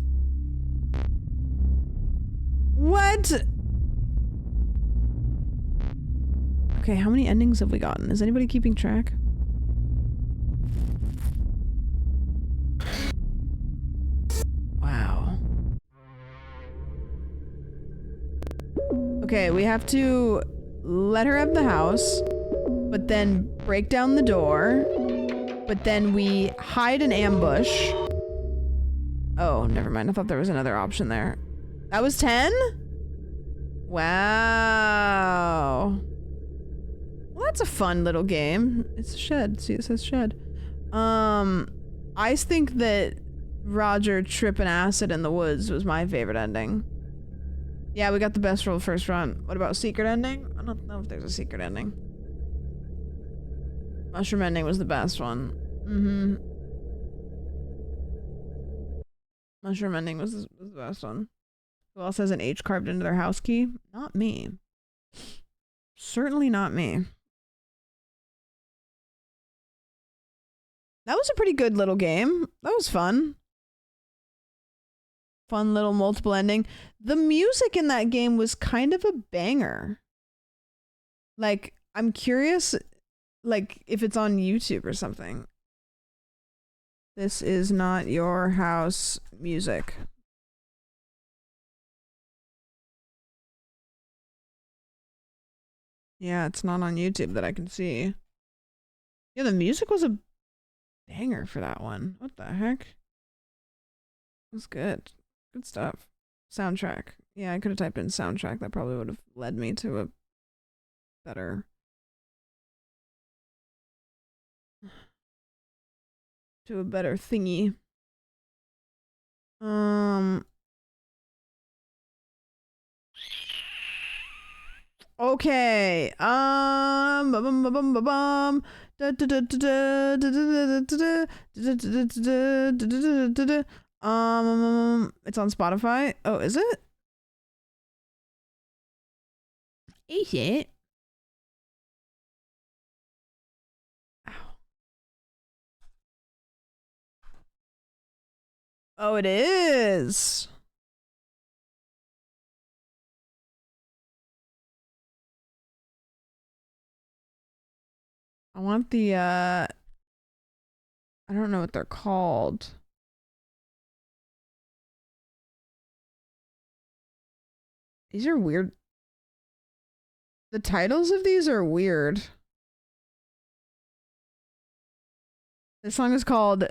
What? Okay, how many endings have we gotten? Is anybody keeping track? Wow. Okay, we have to let her have the house, but then break down the door, but then we hide an ambush. Oh, never mind. I thought there was another option there. That was 10? Wow. Well, that's a fun little game. It's a shed. See, it says shed. I think that Roger tripping acid in the woods was my favorite ending. Yeah, we got the best roll first run. What about secret ending? I don't know if there's a secret ending. Mushroom ending was the best one. Mushroom ending was the best one. Who else has an H carved into their house key? Not me. Certainly not me. That was a pretty good little game. That was fun. Fun little multiple ending. The music in that game was kind of a banger. Like, I'm curious, like, if it's on YouTube or something. This is not your house music. Yeah, it's not on YouTube that I can see. Yeah, the music was a banger for that one. What the heck? It was good. Good stuff. Soundtrack. Yeah, I could have typed in soundtrack. That probably would have led me to a better... to a better thingy. Okay. It's on Spotify. Oh, is it? Is it? Oh, it is. I want the, I don't know what they're called. These are weird. The titles of these are weird. This song is called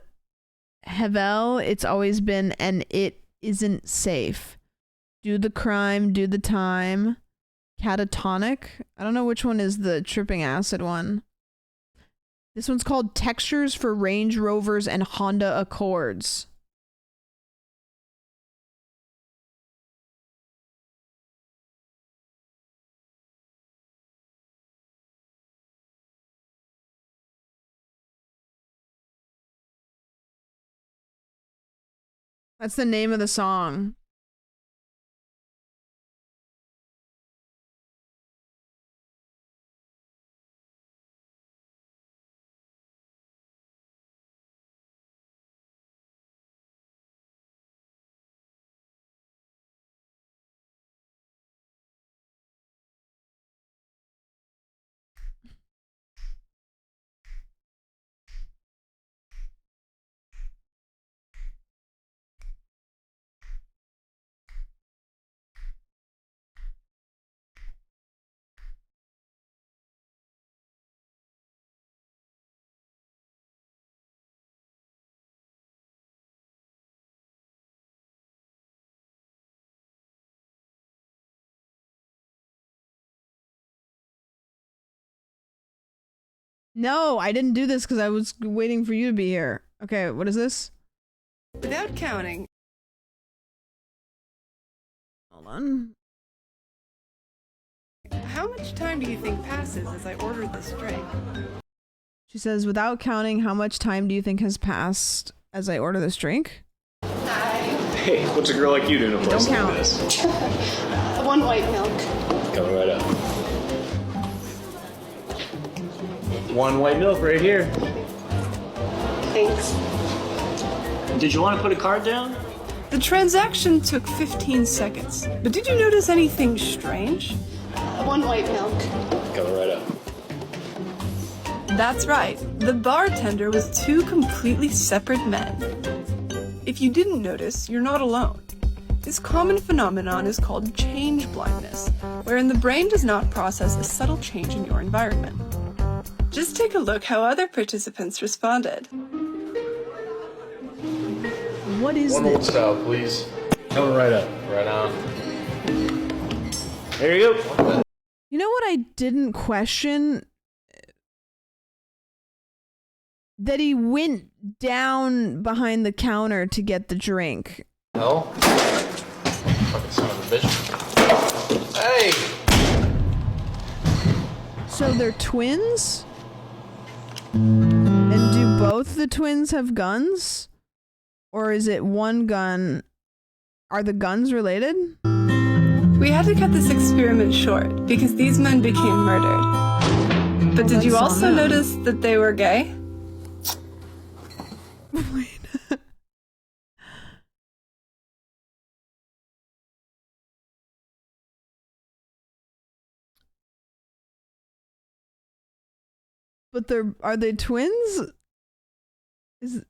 Hevel, It's Always Been, and It Isn't Safe. Do the Crime, Do the Time. Catatonic. I don't know which one is the tripping acid one. This one's called Textures for Range Rovers and Honda Accords. That's the name of the song. No, I didn't do this because I was waiting for you to be here. Okay, what is this? Without counting. Hold on. How much time do you think passes as I ordered this drink? She says, without counting, how much time do you think has passed as I order this drink? Hey, what's a girl like you doing in a place like this? One white milk. Coming right up. One white milk right here. Thanks. Did you want to put a card down? The transaction took 15 seconds, but did you notice anything strange? One white milk. Coming right up. That's right. The bartender was two completely separate men. If you didn't notice, you're not alone. This common phenomenon is called change blindness, wherein the brain does not process a subtle change in your environment. Just take a look how other participants responded. What is One old style, please. Coming right up. Right on. There you go. You know what I didn't question? That he went down behind the counter to get the drink. No. Fucking son of a bitch. Hey! So they're twins? And do both the twins have guns? Or is it one gun? Are the guns related? We had to cut this experiment short because these men became murdered. But did you also notice that they were gay? Wait. But are they twins? Is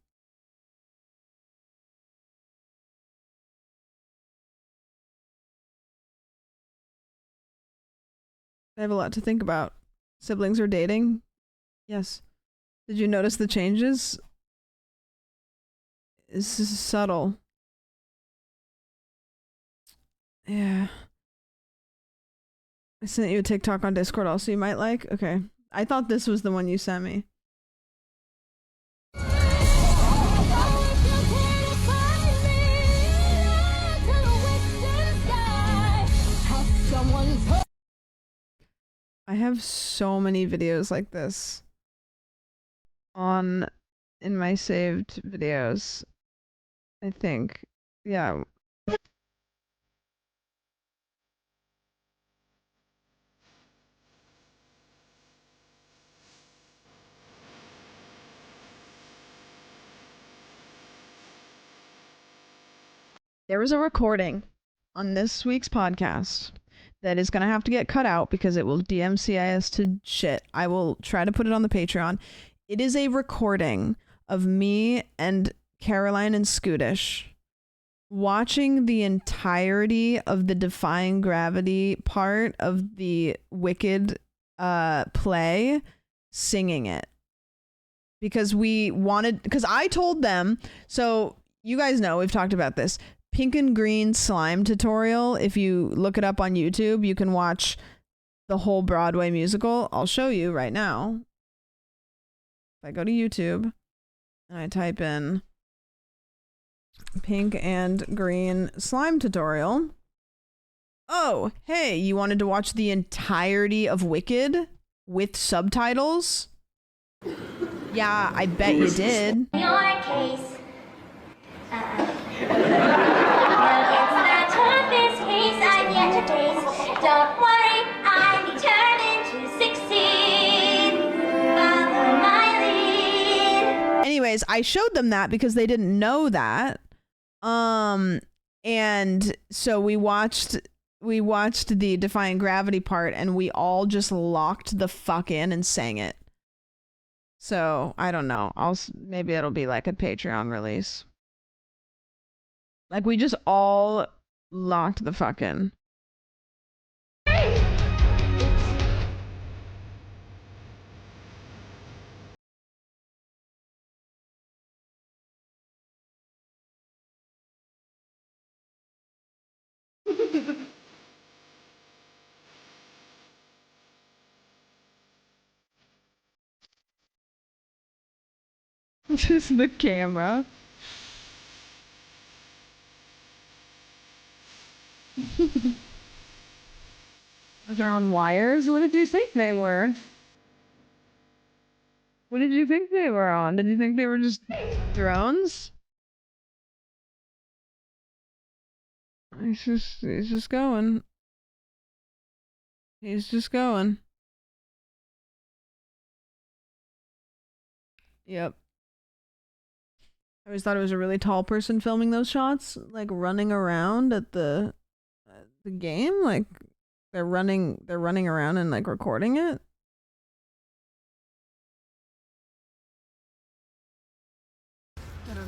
I have a lot to think about. Siblings are dating? Yes. Did you notice the changes? This is subtle. Yeah. I sent you a TikTok on Discord also you might like. Okay. I thought this was the one you sent me. I have so many videos like this in my saved videos. I think. Yeah. There was a recording on this week's podcast that is going to have to get cut out because it will DMCA to shit. I will try to put it on the Patreon. It is a recording of me and Caroline and Scootish watching the entirety of the Defying Gravity part of the Wicked play, singing it. Because I told them, so you guys know, we've talked about this, Pink and Green slime tutorial. If you look it up on YouTube, you can watch the whole Broadway musical. I'll show you right now. If I go to YouTube and I type in Pink and Green slime tutorial. Oh, hey, you wanted to watch the entirety of Wicked with subtitles? Yeah, I bet you did. In your case, it's the toughest case I've yet to face. Don't worry, I'm determined to succeed. Follow my lead. Anyways, I showed them that because they didn't know that. And so we watched the Defying Gravity part and we all just locked the fuck in and sang it. So, I don't know. Maybe it'll be like a Patreon release. Like we just all locked the fuck in. Just the camera. They're on wires? What did you think they were? What did you think they were on? Did you think they were just drones? He's just going. He's just going. Yep. I always thought it was a really tall person filming those shots, like running around at the game, like they're running around and like recording it. I don't know.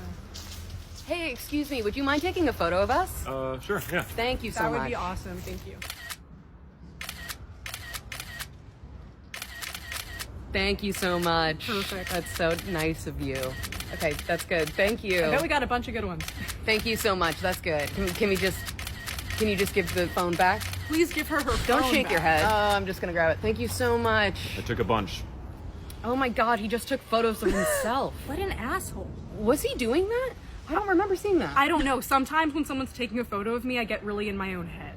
Hey, excuse me, would you mind taking a photo of us? Sure, yeah. Thank you so much. That would be awesome. Thank you. Thank you so much. Perfect. That's so nice of you. Okay, that's good. Thank you. I bet we got a bunch of good ones. Thank you so much. That's good. Can you just give the phone back? Please give her phone Don't shake your back. head. Oh, I'm just gonna grab it. Thank you so much. I took a bunch. Oh my God, he just took photos of himself. What an asshole. Was he doing that? I don't remember seeing that. I don't know. Sometimes when someone's taking a photo of me, I get really in my own head.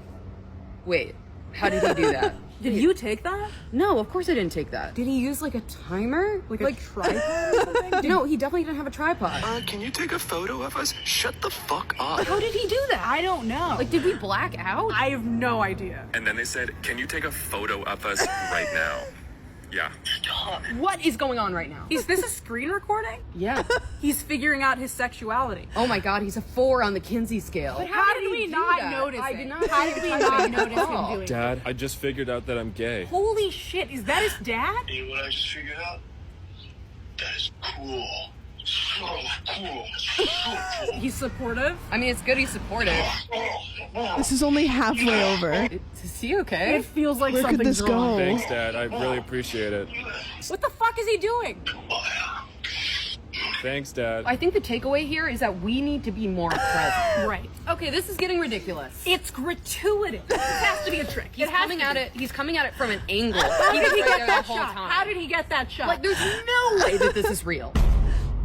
Wait, how did he do that? Did you take that? No, of course I didn't take that. Did he use like a timer? Like a tripod or something? No, he definitely didn't have a tripod. Can you take a photo of us? Shut the fuck up. How did he do that? I don't know. Like, did we black out? I have no idea. And then they said, can you take a photo of us right now? Yeah. What is going on right now? Is this a screen recording? Yeah. He's figuring out his sexuality. Oh my God, he's a 4 on the Kinsey scale. But how did we not notice I it? did not. How did we not notice him doing Dad, it? I just figured out that I'm gay. Holy shit, is that his dad? You know what I just figured out? That is cool. So cool. So cool. He's supportive? I mean, it's good he's supportive. This is only halfway over. Is he okay? It feels like Where could something's this wrong. go? Thanks, Dad. I really appreciate it. What the fuck is he doing? Thanks, Dad. I think the takeaway here is that we need to be more present. Right. Okay, this is getting ridiculous. It's gratuitous. This has to be a trick. He's coming at it from an angle. How did he was right get there that the whole shot? time. How did he get that shot? Like, there's no way that this is real.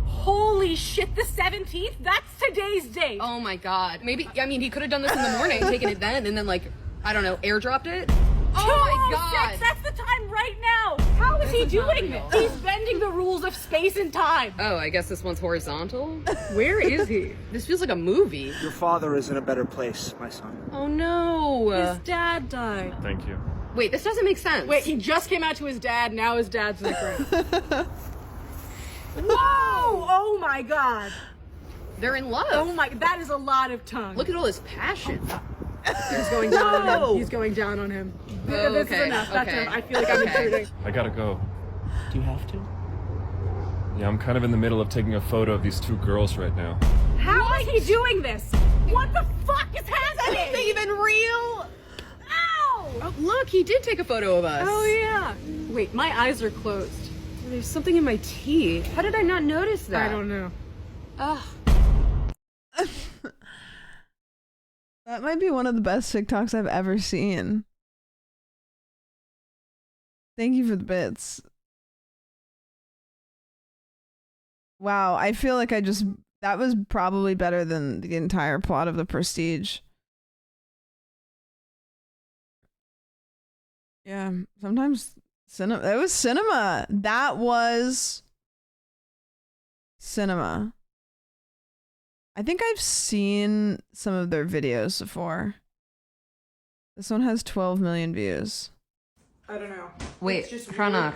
Holy shit, the 17th? That's today's date. Oh my God. Maybe, I mean, he could have done this in the morning, taken it then, and then, like, I don't know, airdropped it. Oh my God. That's the time right now. How is he doing this? He's bending the rules of space and time. Oh, I guess this one's horizontal. Where is he? This feels like a movie. Your father is in a better place, my son. Oh no. His dad died. Thank you. Wait, this doesn't make sense. Wait, he just came out to his dad, now his dad's in the grave. Whoa! Oh my God. They're in love. Oh my, that is a lot of tongue. Look at all his passion. He's going down on him. He's going down on him. Oh, This okay, is enough. That's okay. enough. I feel like I'm intruding. I gotta go. Do you have to? Yeah, I'm kind of in the middle of taking a photo of these two girls right now. How is he doing this? What the fuck is happening? Is anything even real? Ow! Oh, look, he did take a photo of us. Oh yeah. Wait, my eyes are closed. There's something in my teeth. How did I not notice that? I don't know. Ugh. That might be one of the best TikToks I've ever seen. Thank you for the bits. Wow, I feel like that was probably better than the entire plot of The Prestige. Yeah, sometimes cinema. That was cinema. That was cinema. I think I've seen some of their videos before. This one has 12 million views. I don't know. Wait, Prana.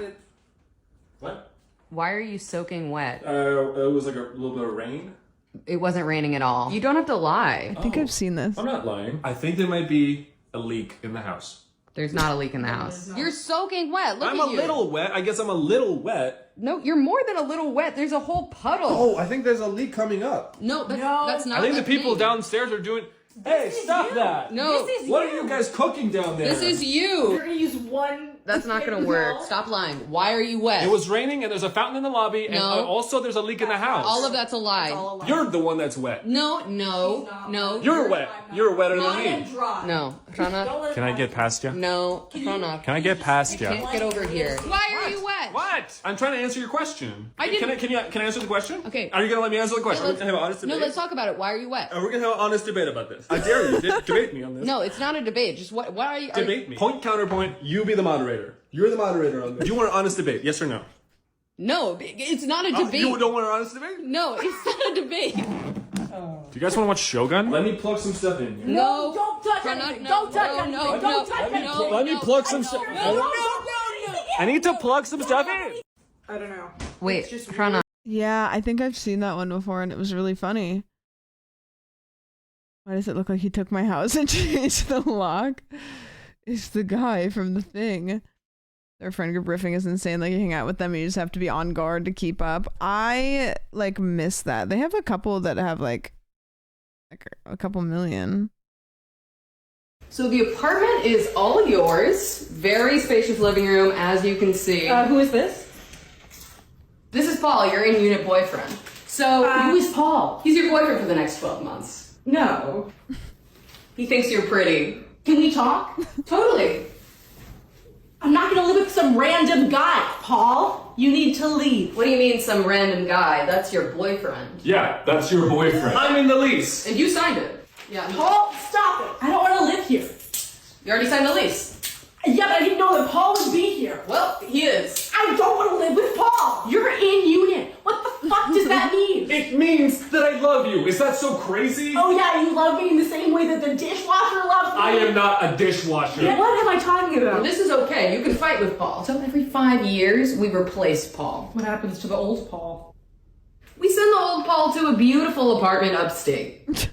What? Why are you soaking wet? It was like a little bit of rain. It wasn't raining at all. You don't have to lie. I think I've seen this. I'm not lying. I think there might be a leak in the house. There's not a leak in the house. You're soaking wet. Look I'm at a you. little wet. I guess I'm a little wet. No, you're more than a little wet. There's a whole puddle. Oh, I think there's a leak coming up. No, that's not. I think the a people thing. downstairs are doing. Hey, stop that! No. This is what are you guys cooking down there? This is you. You're gonna use one. That's not gonna work. Stop lying. Why are you wet? It was raining and there's a fountain in the lobby and No. also there's a leak in the house. All of that's a lie. You're the one that's wet. No. You're wet. You're wetter than me. No, Prana. Can I get past you? No, Prana. Can I get past you? Can't get over here. Why are you wet? What? I'm trying to answer your question. I didn't- Can I answer the question? Okay. Are you gonna let me answer the question? No, We're gonna have an honest debate. No, let's talk about it. Why are you wet? We're gonna have an honest debate about this. I dare you. Debate me on this. No, it's not a debate. Just why are you? Debate me. Point counterpoint. You be the moderator. You're the moderator on this. Do you want an honest debate? Yes or no? No, it's not a debate. You don't want an honest debate? No, it's not a debate. Do you guys want to watch Shogun? Let me plug some stuff in here. No, don't touch Prana, anything. no, Don't touch no, anything. no, Don't no, touch no, anything. Let me plug some stuff. No. I need to plug some stuff in. I don't know. Wait, Prana. Yeah, I think I've seen that one before and it was really funny. Why does it look like he took my house and changed the lock? It's the guy from The Thing. Their friend group riffing is insane. Like, you hang out with them, you just have to be on guard to keep up. I, like, miss that. They have a couple that have, like a couple million. So the apartment is all yours. Very spacious living room, as you can see. Who is this? This is Paul, your in-unit boyfriend. So Who is Paul? he's your boyfriend for the next 12 months. No. He thinks you're pretty. Can we talk? Totally. I'm not gonna live with some random guy, Paul. You need to leave. What do you mean, some random guy? That's your boyfriend. Yeah, that's your boyfriend. I'm in the lease. And you signed it. Yeah. Paul, stop it. I don't want to live here. You already signed the lease. Yeah, but I didn't know that Paul would be here. Well, he is. I don't want to live with Paul. You're in unit. What the fuck does that mean? It means that I love you. Is that so crazy? Oh yeah, you love me in the same way that the dishwasher loves me. I am not a dishwasher. Yeah, what am I talking about? This is okay. You can fight with Paul. So every 5 years, we replace Paul. What happens to the old Paul? We send the old Paul to a beautiful apartment upstate.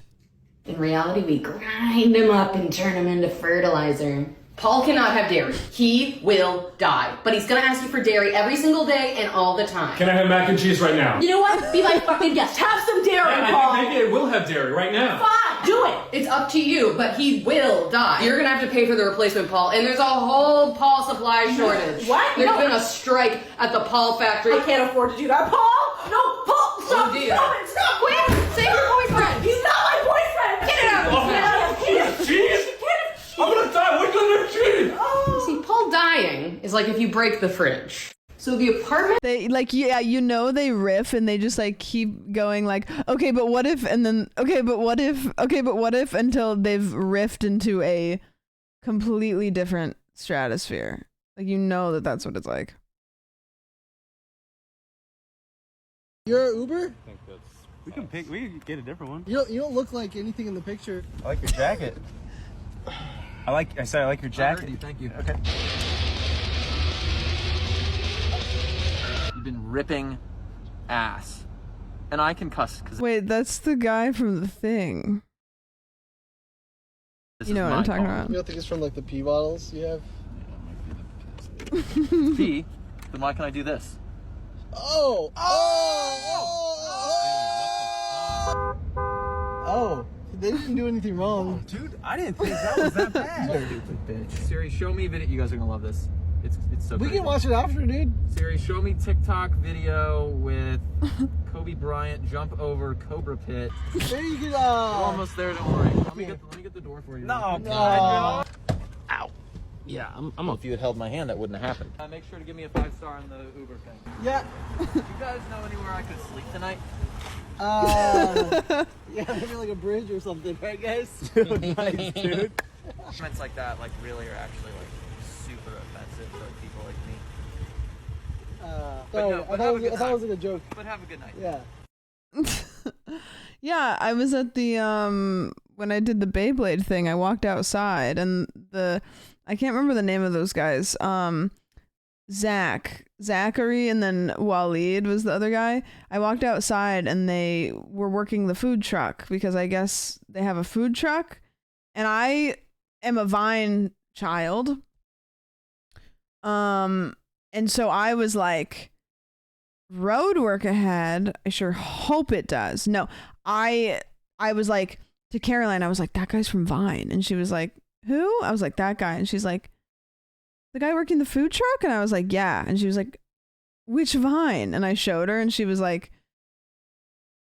In reality, we grind him up and turn him into fertilizer. Paul cannot have dairy. He will die. But he's gonna ask you for dairy every single day and all the time. Can I have mac and cheese right now? You know what? Be my fucking guest. Have some dairy, I Paul. think maybe I will have dairy right now. Fine, do it. It's up to you, but he will die. You're gonna have to pay for the replacement Paul, and there's a whole Paul supply shortage. What? There's No. been a strike at the Paul factory. I can't afford to do that. Paul! No, Paul! Stop! Oh, dear. Stop it! Stop! Quick! Save your boyfriend! He's not my boyfriend! Get it out! Oh, Get out of here! cheese? I'm gonna die. What's on their cheese? See, Paul dying is like if you break the fridge. So the apartment. They like, yeah, you know, they riff and they just like keep going like, okay, but what if, and then okay, but what if, until they've riffed into a completely different stratosphere. Like, you know that that's what it's like. You're an Uber? I think that's. We can get a different one. You don't look like anything in the picture. I like your jacket. I said I like your jacket. Thank you. Okay. You've been ripping ass. And I can cuss because Wait, that's the guy from The Thing. You know what I'm talking about. You don't think it's from like the pee bottles you have? pee. Then why can't I do this? Oh! They didn't do anything wrong. Dude, I didn't think that was that bad. Stupid bitch. Siri, show me video. You guys are gonna love this. It's so We crazy. can watch it after, dude. Siri, show me TikTok video with Kobe Bryant jump over Cobra Pit. There you go. We're almost there, don't worry. Let me get the door for you. No. Ow. Yeah, I'm if you had held my hand, that wouldn't have happened. Make sure to give me a 5-star on the Uber thing. Yeah. You guys know anywhere I could sleep tonight? Yeah, maybe like a bridge or something, right, guys? Nice, dude. Comments like that, like, really are actually like super offensive to like people like me. Sorry, no, I thought it was like a joke. But have a good night. Yeah. Yeah, I was at the when I did the Beyblade thing, I walked outside and I can't remember the name of those guys. Zachary and then Waleed was the other guy. I walked outside and they were working the food truck because I guess they have a food truck, and I am a Vine child. And so I was like, road work ahead. I sure hope it does. No, I was like to Caroline, I was like, that guy's from Vine. And she was like, who? I was like, that guy. And she's like, the guy working the food truck? And I was like, yeah. And she was like, which Vine? And I showed her and she was like,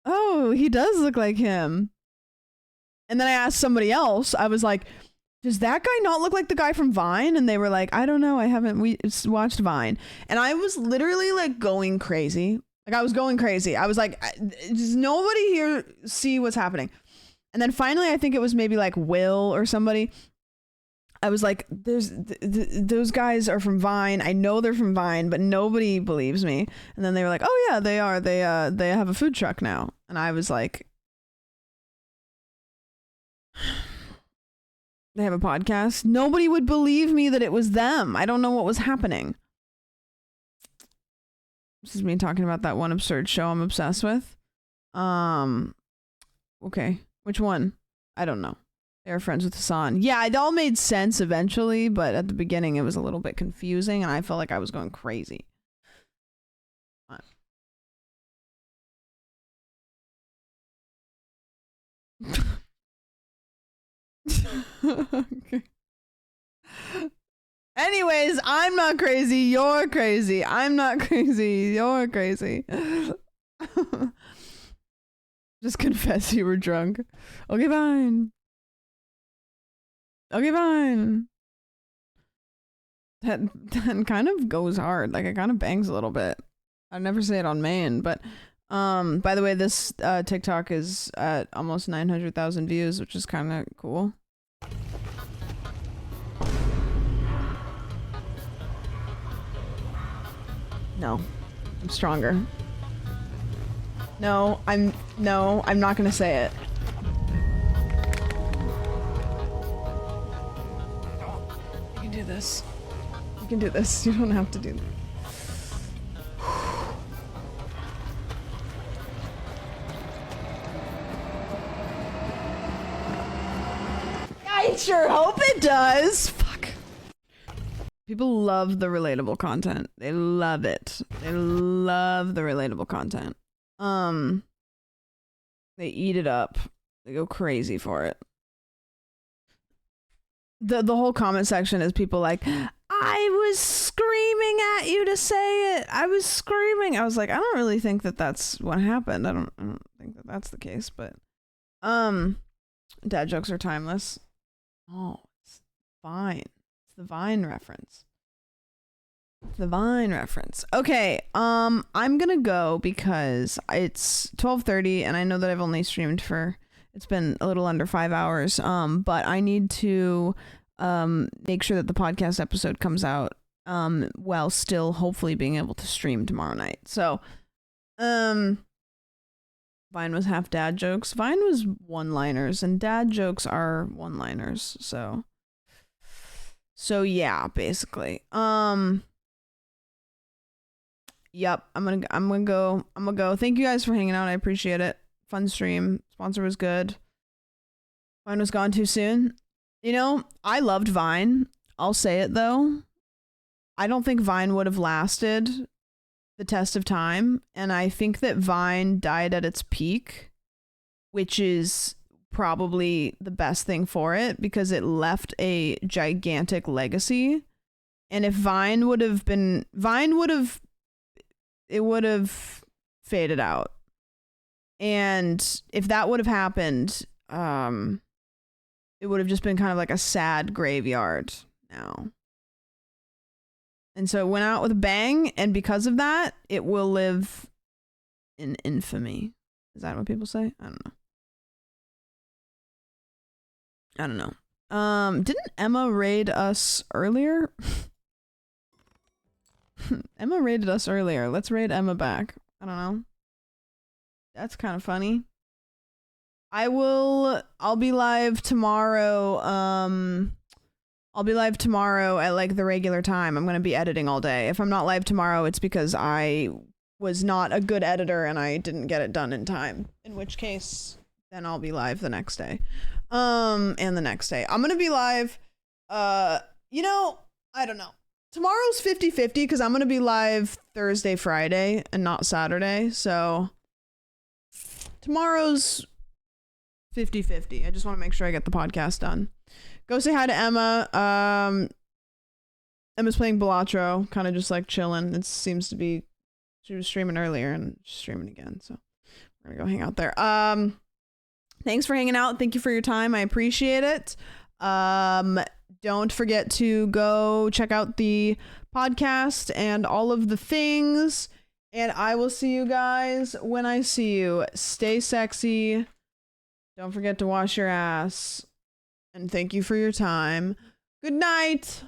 oh, he does look like him. And then I asked somebody else, I was like, does that guy not look like the guy from Vine? And they were like, I don't know. We watched Vine. And I was literally like going crazy. Like I was going crazy. I was like, does nobody here see what's happening? And then finally, I think it was maybe like Will or somebody. I was like, those guys are from Vine. I know they're from Vine, but nobody believes me. And then they were like, oh yeah, they are. They have a food truck now. And I was like, they have a podcast. Nobody would believe me that it was them. I don't know what was happening. This is me talking about that one absurd show I'm obsessed with. Okay. Which one? I don't know. They were friends with Hassan. Yeah, it all made sense eventually, but at the beginning it was a little bit confusing and I felt like I was going crazy. Okay. Anyways, I'm not crazy. You're crazy. I'm not crazy. You're crazy. Just confess you were drunk. Okay, fine. Okay, fine. That kind of goes hard. Like it kind of bangs a little bit. I'd never say it on main, but by the way, this TikTok is at almost 900,000 views, which is kind of cool. No, I'm stronger. No, I'm not gonna say it. You can do this. You can do this. You don't have to do that. I sure hope it does. Fuck. People love the relatable content. They love it. They love the relatable content. They eat it up. They go crazy for it. The whole comment section is people like, I was screaming at you to say it. I was screaming. I was like, I don't really think that that's what happened. I don't think that that's the case, but dad jokes are timeless. Oh, it's Vine. It's the Vine reference. The Vine reference. Okay, I'm gonna go because it's 12:30 and I know that I've only streamed for, it's been a little under 5 hours. But I need to make sure that the podcast episode comes out while still hopefully being able to stream tomorrow night. So Vine was half dad jokes. Vine was one-liners, and dad jokes are one-liners. So yeah, basically. Yep, I'm gonna go. Thank you guys for hanging out. I appreciate it. Fun stream. Sponsor was good. Vine was gone too soon. You know, I loved Vine. I'll say it though. I don't think Vine would have lasted the test of time, and I think that Vine died at its peak, which is probably the best thing for it because it left a gigantic legacy. And if Vine would have faded out. And if that would have happened, it would have just been kind of like a sad graveyard now. And so it went out with a bang, and because of that, it will live in infamy. Is that what people say? I don't know. Didn't Emma raid us earlier? Emma raided us earlier. Let's raid Emma back. I don't know. That's kind of funny. I'll be live tomorrow. I'll be live tomorrow at like the regular time. I'm going to be editing all day. If I'm not live tomorrow, it's because I was not a good editor and I didn't get it done in time. In which case, then I'll be live the next day. And the next day. I'm going to be live, I don't know. Tomorrow's 50-50 because I'm going to be live Thursday, Friday, and not Saturday. So tomorrow's 50-50. I just want to make sure I get the podcast done. Go say hi to Emma. Emma's playing Balatro, kind of just like chilling. It seems to be, she was streaming earlier and she's streaming again. So we're going to go hang out there. Thanks for hanging out. Thank you for your time. I appreciate it. Don't forget to go check out the podcast and all of the things. And I will see you guys when I see you. Stay sexy. Don't forget to wash your ass. And thank you for your time. Good night.